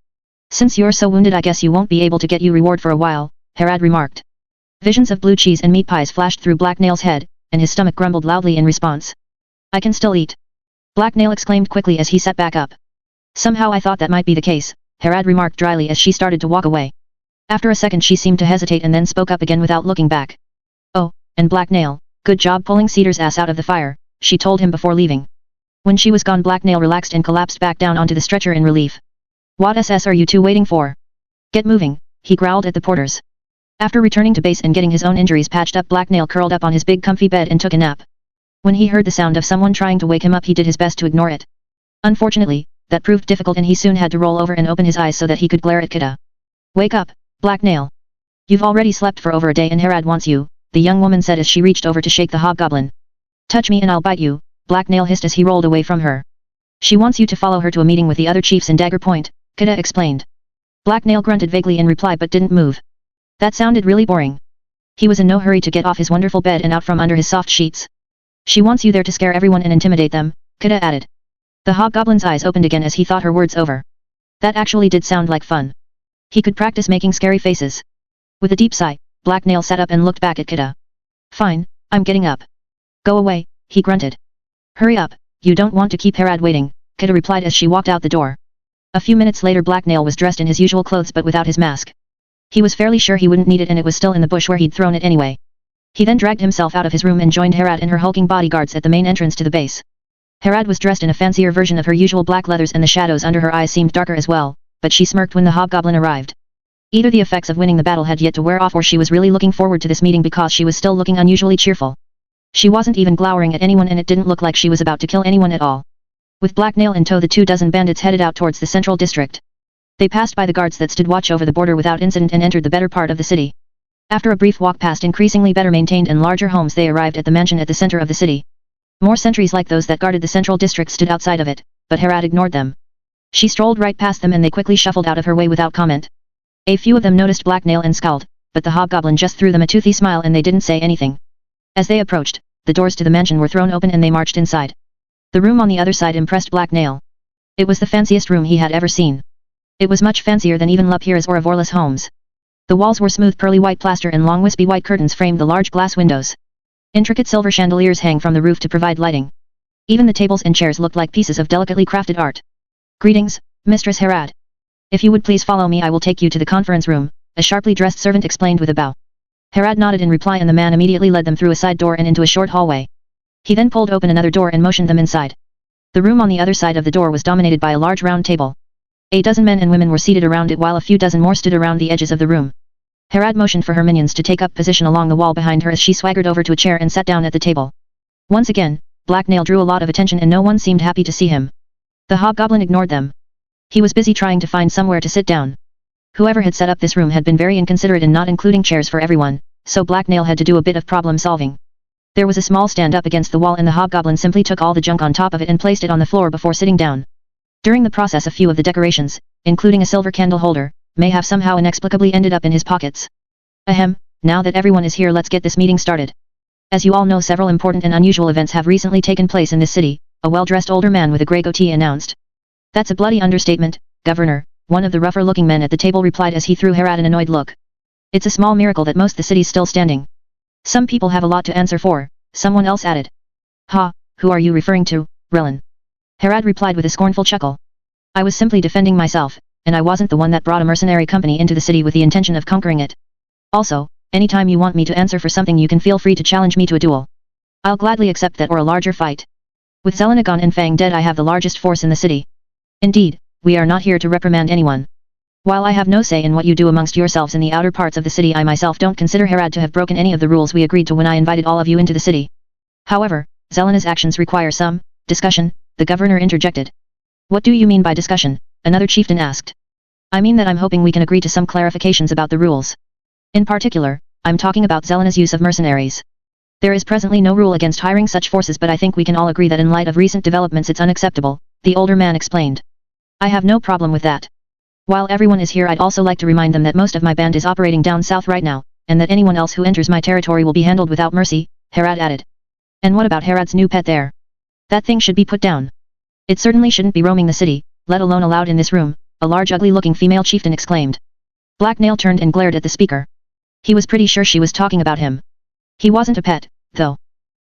Since you're so wounded I guess you won't be able to get you reward for a while, Harad remarked. Visions of blue cheese and meat pies flashed through Black Nail's head, and his stomach grumbled loudly in response. I can still eat. Black Nail exclaimed quickly as he sat back up. Somehow I thought that might be the case, Harad remarked dryly as she started to walk away. After a second she seemed to hesitate and then spoke up again without looking back. Oh, and Black Nail, good job pulling Cedar's ass out of the fire, she told him before leaving. When she was gone Black Nail relaxed and collapsed back down onto the stretcher in relief. What SS are you two waiting for? Get moving, he growled at the porters. After returning to base and getting his own injuries patched up Black Nail curled up on his big comfy bed and took a nap. When he heard the sound of someone trying to wake him up he did his best to ignore it. Unfortunately, that proved difficult and he soon had to roll over and open his eyes so that he could glare at Kita. Wake up, Black Nail. You've already slept for over a day and Harad wants you, the young woman said as she reached over to shake the hobgoblin. Touch me and I'll bite you, Black Nail hissed as he rolled away from her. She wants you to follow her to a meeting with the other chiefs in Dagger Point, Kita explained. Black Nail grunted vaguely in reply but didn't move. That sounded really boring. He was in no hurry to get off his wonderful bed and out from under his soft sheets. She wants you there to scare everyone and intimidate them, Kita added. The hobgoblin's eyes opened again as he thought her words over. That actually did sound like fun. He could practice making scary faces. With a deep sigh, Black Nail sat up and looked back at Kita. Fine, I'm getting up. Go away, he grunted. Hurry up, you don't want to keep Harad waiting, Kita replied as she walked out the door. A few minutes later Black Nail was dressed in his usual clothes but without his mask. He was fairly sure he wouldn't need it and it was still in the bush where he'd thrown it anyway. He then dragged himself out of his room and joined Harad and her hulking bodyguards at the main entrance to the base. Harad was dressed in a fancier version of her usual black leathers and the shadows under her eyes seemed darker as well, but she smirked when the hobgoblin arrived. Either the effects of winning the battle had yet to wear off or she was really looking forward to this meeting because she was still looking unusually cheerful. She wasn't even glowering at anyone and it didn't look like she was about to kill anyone at all. With Black Nail in tow the 24 bandits headed out towards the central district. They passed by the guards that stood watch over the border without incident and entered the better part of the city. After a brief walk past increasingly better maintained and larger homes they arrived at the mansion at the center of the city. More sentries like those that guarded the central district stood outside of it, but Harad ignored them. She strolled right past them and they quickly shuffled out of her way without comment. A few of them noticed Black Nail and scowled, but the hobgoblin just threw them a toothy smile and they didn't say anything. As they approached, the doors to the mansion were thrown open and they marched inside. The room on the other side impressed Black Nail. It was the fanciest room he had ever seen. It was much fancier than even Lapierre's or Avorla's homes. The walls were smooth pearly white plaster and long wispy white curtains framed the large glass windows. Intricate silver chandeliers hang from the roof to provide lighting. Even the tables and chairs looked like pieces of delicately crafted art. Greetings, Mistress Harad. If you would please follow me I will take you to the conference room, a sharply dressed servant explained with a bow. Harad nodded in reply and the man immediately led them through a side door and into a short hallway. He then pulled open another door and motioned them inside. The room on the other side of the door was dominated by a large round table. A dozen men and women were seated around it while a few dozen more stood around the edges of the room. Harad motioned for her minions to take up position along the wall behind her as she swaggered over to a chair and sat down at the table. Once again, Black Nail drew a lot of attention and no one seemed happy to see him. The hobgoblin ignored them. He was busy trying to find somewhere to sit down. Whoever had set up this room had been very inconsiderate in not including chairs for everyone, so Black Nail had to do a bit of problem solving. There was a small stand up against the wall and the hobgoblin simply took all the junk on top of it and placed it on the floor before sitting down. During the process a few of the decorations, including a silver candle holder, may have somehow inexplicably ended up in his pockets. Ahem, now that everyone is here let's get this meeting started. As you all know several important and unusual events have recently taken place in this city, a well-dressed older man with a grey goatee announced. That's a bloody understatement, Governor, one of the rougher-looking men at the table replied as he threw Harad an annoyed look. It's a small miracle that most the city's still standing. Some people have a lot to answer for, someone else added. Ha, who are you referring to, Relin? Harad replied with a scornful chuckle. I was simply defending myself, and I wasn't the one that brought a mercenary company into the city with the intention of conquering it. Also, anytime you want me to answer for something you can feel free to challenge me to a duel. I'll gladly accept that or a larger fight. With Zelinagon and Fang dead I have the largest force in the city. Indeed, we are not here to reprimand anyone. While I have no say in what you do amongst yourselves in the outer parts of the city I myself don't consider Harad to have broken any of the rules we agreed to when I invited all of you into the city. However, Zelina's actions require some discussion, the governor interjected. What do you mean by discussion? Another chieftain asked. I mean that I'm hoping we can agree to some clarifications about the rules. In particular, I'm talking about Zelina's use of mercenaries. There is presently no rule against hiring such forces but I think we can all agree that in light of recent developments it's unacceptable, the older man explained. I have no problem with that. While everyone is here I'd also like to remind them that most of my band is operating down south right now, and that anyone else who enters my territory will be handled without mercy, Harad added. And what about Harad's new pet there? That thing should be put down. It certainly shouldn't be roaming the city, let alone allowed in this room, a large ugly-looking female chieftain exclaimed. Black Nail turned and glared at the speaker. He was pretty sure she was talking about him. He wasn't a pet, though.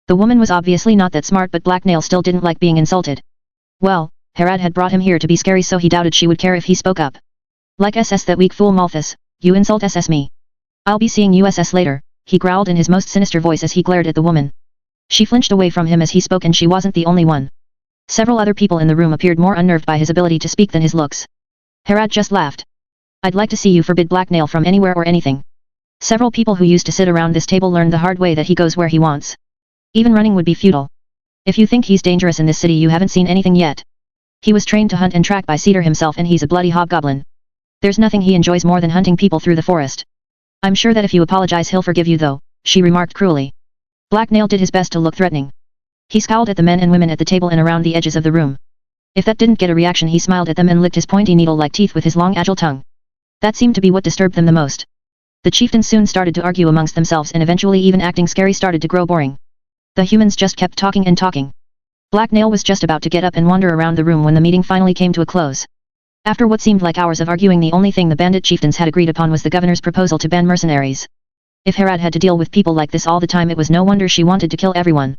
The woman was obviously not that smart but Black Nail still didn't like being insulted. Well, Harad had brought him here to be scary so he doubted she would care if he spoke up. Like SS that weak fool Malthus, you insult SS me. I'll be seeing you SS later, he growled in his most sinister voice as he glared at the woman. She flinched away from him as he spoke and she wasn't the only one. Several other people in the room appeared more unnerved by his ability to speak than his looks. Harad just laughed. I'd like to see you forbid Black Nail from anywhere or anything. Several people who used to sit around this table learned the hard way that he goes where he wants. Even running would be futile. If you think he's dangerous in this city you haven't seen anything yet. He was trained to hunt and track by Cedar himself and he's a bloody hobgoblin. There's nothing he enjoys more than hunting people through the forest. I'm sure that if you apologize he'll forgive you though, she remarked cruelly. Black Nail did his best to look threatening. He scowled at the men and women at the table and around the edges of the room. If that didn't get a reaction he smiled at them and licked his pointy needle-like teeth with his long agile tongue. That seemed to be what disturbed them the most. The chieftains soon started to argue amongst themselves and eventually even acting scary started to grow boring. The humans just kept talking and talking. Black Nail was just about to get up and wander around the room when the meeting finally came to a close. After what seemed like hours of arguing, the only thing the bandit chieftains had agreed upon was the governor's proposal to ban mercenaries. If Harad had to deal with people like this all the time, it was no wonder she wanted to kill everyone.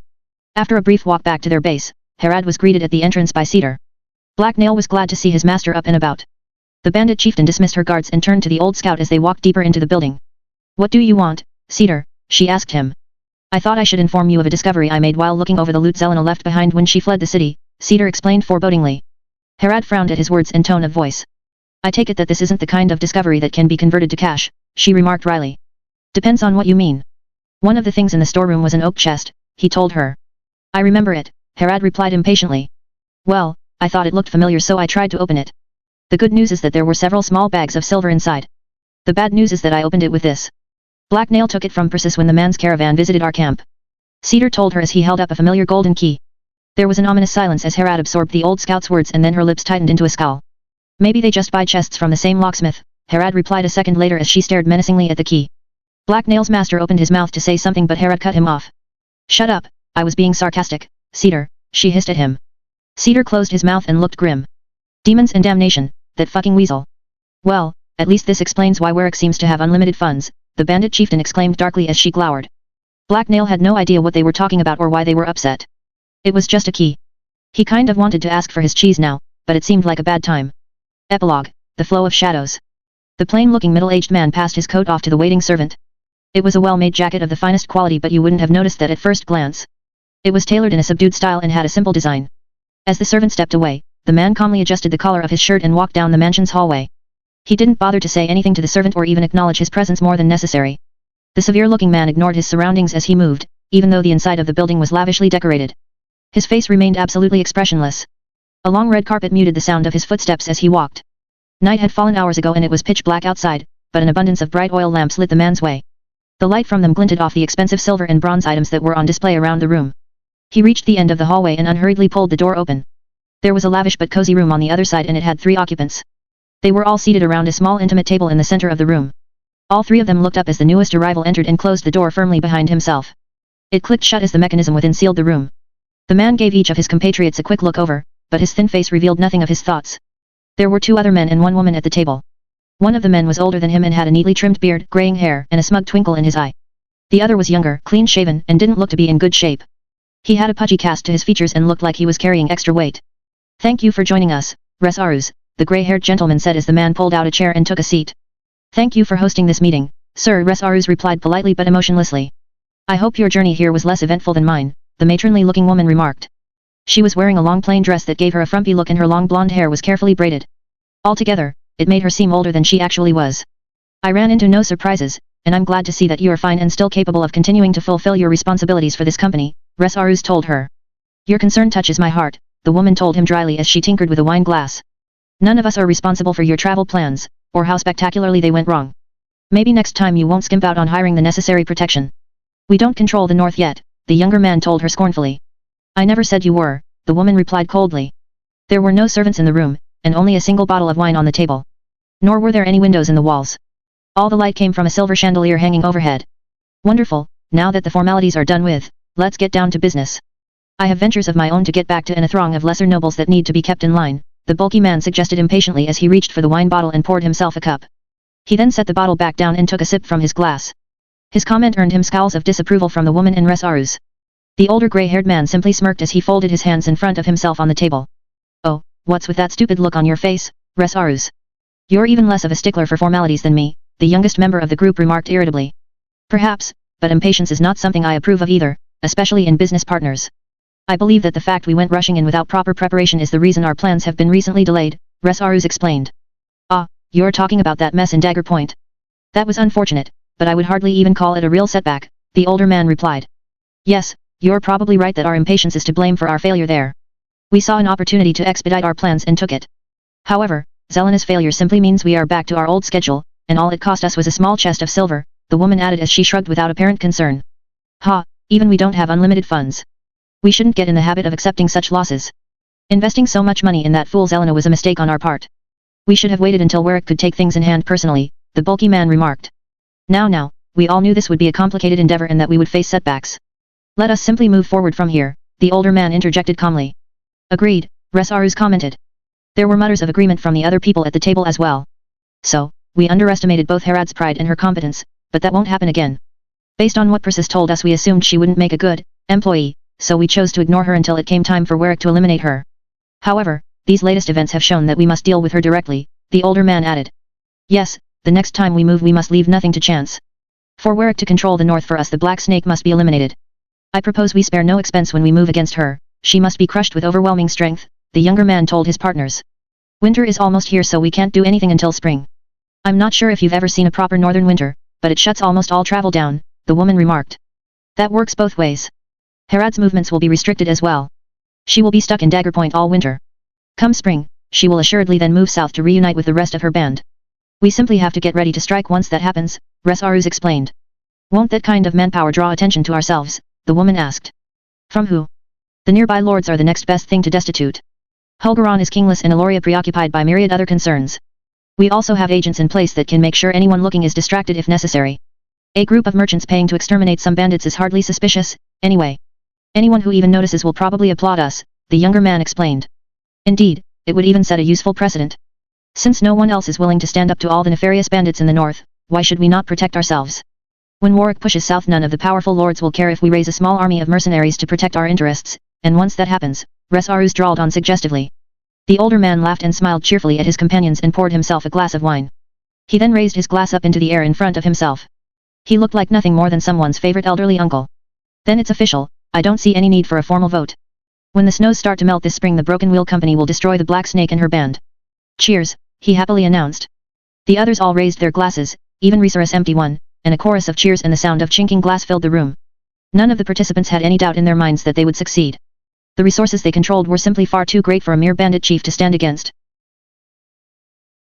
After a brief walk back to their base, Harad was greeted at the entrance by Cedar. Black Nail was glad to see his master up and about. The bandit chieftain dismissed her guards and turned to the old scout as they walked deeper into the building. "What do you want, Cedar?" she asked him. "I thought I should inform you of a discovery I made while looking over the loot Zelena left behind when she fled the city," Cedar explained forebodingly. Harad frowned at his words and tone of voice. "I take it that this isn't the kind of discovery that can be converted to cash," she remarked wryly. "Depends on what you mean." "One of the things in the storeroom was an oak chest," he told her. "I remember it," Harad replied impatiently. "Well, I thought it looked familiar, so I tried to open it. The good news is that there were several small bags of silver inside. The bad news is that I opened it with this." Black Nail took it from Persis when the man's caravan visited our camp. Cedar told her as he held up a familiar golden key. There was an ominous silence as Harad absorbed the old scout's words, and then her lips tightened into a scowl. "Maybe they just buy chests from the same locksmith," Harad replied a second later as she stared menacingly at the key. Black Nail's master opened his mouth to say something, but Harad cut him off. "Shut up, I was being sarcastic, Cedar," she hissed at him. Cedar closed his mouth and looked grim. "Demons and damnation, that fucking weasel." "Well, at least this explains why Warwick seems to have unlimited funds," the bandit chieftain exclaimed darkly as she glowered. Black Nail had no idea what they were talking about or why they were upset. It was just a key. He kind of wanted to ask for his cheese now, but it seemed like a bad time. Epilogue: The Flow of Shadows. The plain-looking middle-aged man passed his coat off to the waiting servant. It was a well-made jacket of the finest quality, but you wouldn't have noticed that at first glance. It was tailored in a subdued style and had a simple design. As the servant stepped away, the man calmly adjusted the collar of his shirt and walked down the mansion's hallway. He didn't bother to say anything to the servant or even acknowledge his presence more than necessary. The severe-looking man ignored his surroundings as he moved, even though the inside of the building was lavishly decorated. His face remained absolutely expressionless. A long red carpet muted the sound of his footsteps as he walked. Night had fallen hours ago and it was pitch black outside, but an abundance of bright oil lamps lit the man's way. The light from them glinted off the expensive silver and bronze items that were on display around the room. He reached the end of the hallway and unhurriedly pulled the door open. There was a lavish but cozy room on the other side, and it had 3 occupants. They were all seated around a small intimate table in the center of the room. All 3 of them looked up as the newest arrival entered and closed the door firmly behind himself. It clicked shut as the mechanism within sealed the room. The man gave each of his compatriots a quick look over, but his thin face revealed nothing of his thoughts. There were 2 other men and 1 woman at the table. One of the men was older than him and had a neatly trimmed beard, graying hair, and a smug twinkle in his eye. The other was younger, clean-shaven, and didn't look to be in good shape. He had a pudgy cast to his features and looked like he was carrying extra weight. "Thank you for joining us, Res Aruz," the gray-haired gentleman said as the man pulled out a chair and took a seat. "Thank you for hosting this meeting, sir," Res Aruz replied politely but emotionlessly. "I hope your journey here was less eventful than mine," the matronly-looking woman remarked. She was wearing a long plain dress that gave her a frumpy look, and her long blonde hair was carefully braided. Altogether, it made her seem older than she actually was. "I ran into no surprises, and I'm glad to see that you are fine and still capable of continuing to fulfill your responsibilities for this company," Res Aruz told her. "Your concern touches my heart," the woman told him dryly as she tinkered with a wine glass. "None of us are responsible for your travel plans, or how spectacularly they went wrong. Maybe next time you won't skimp out on hiring the necessary protection." "We don't control the north yet," the younger man told her scornfully. "I never said you were," the woman replied coldly. There were no servants in the room, and only a single bottle of wine on the table. Nor were there any windows in the walls. All the light came from a silver chandelier hanging overhead. "Wonderful, now that the formalities are done with, let's get down to business. I have ventures of my own to get back to and a throng of lesser nobles that need to be kept in line," the bulky man suggested impatiently as he reached for the wine bottle and poured himself a cup. He then set the bottle back down and took a sip from his glass. His comment earned him scowls of disapproval from the woman and Res Aruz. The older gray-haired man simply smirked as he folded his hands in front of himself on the table. "Oh, what's with that stupid look on your face, Res Aruz? You're even less of a stickler for formalities than me," the youngest member of the group remarked irritably. "Perhaps, but impatience is not something I approve of either, especially in business partners. I believe that the fact we went rushing in without proper preparation is the reason our plans have been recently delayed," Res Aruz explained. "Ah, you're talking about that mess in Dagger Point. That was unfortunate, but I would hardly even call it a real setback," the older man replied. "Yes, you're probably right that our impatience is to blame for our failure there. We saw an opportunity to expedite our plans and took it. However, Zelena's failure simply means we are back to our old schedule, and all it cost us was a small chest of silver," the woman added as she shrugged without apparent concern. "Ha, even we don't have unlimited funds. We shouldn't get in the habit of accepting such losses. Investing so much money in that fool Zelena was a mistake on our part. We should have waited until Warwick could take things in hand personally," the bulky man remarked. Now, we all knew this would be a complicated endeavor and that we would face setbacks. Let us simply move forward from here," the older man interjected calmly. "Agreed," Res Aruz commented. There were mutters of agreement from the other people at the table as well. So, we underestimated both Herod's pride and her competence, but that won't happen again. Based on what Persis told us, we assumed she wouldn't make a good employee, so we chose to ignore her until it came time for Warwick to eliminate her. However, these latest events have shown that we must deal with her directly, the older man added. Yes, the next time we move we must leave nothing to chance. For Warwick to control the north, for us the Black Snake must be eliminated. I propose we spare no expense when we move against her. She must be crushed with overwhelming strength, the younger man told his partners. Winter is almost here, so we can't do anything until spring. I'm not sure if you've ever seen a proper northern winter, but it shuts almost all travel down, the woman remarked. That works both ways. Herod's movements will be restricted as well. She will be stuck in Dagger Point all winter. Come spring, she will assuredly then move south to reunite with the rest of her band. We simply have to get ready to strike once that happens, Resaruz explained. Won't that kind of manpower draw attention to ourselves? The woman asked. From who? The nearby lords are the next best thing to destitute. Hulgaron is kingless and Eloria preoccupied by myriad other concerns. We also have agents in place that can make sure anyone looking is distracted if necessary. A group of merchants paying to exterminate some bandits is hardly suspicious, anyway. Anyone who even notices will probably applaud us, the younger man explained. Indeed, it would even set a useful precedent. Since no one else is willing to stand up to all the nefarious bandits in the north, why should we not protect ourselves? When Warwick pushes south, none of the powerful lords will care if we raise a small army of mercenaries to protect our interests, and once that happens, Resaruz drawled on suggestively. The older man laughed and smiled cheerfully at his companions and poured himself a glass of wine. He then raised his glass up into the air in front of himself. He looked like nothing more than someone's favorite elderly uncle. Then it's official, I don't see any need for a formal vote. When the snows start to melt this spring, the Broken Wheel Company will destroy the Black Snake and her band. Cheers, he happily announced. The others all raised their glasses, even Resaruz empty one, and a chorus of cheers and the sound of chinking glass filled the room. None of the participants had any doubt in their minds that they would succeed. The resources they controlled were simply far too great for a mere bandit chief to stand against.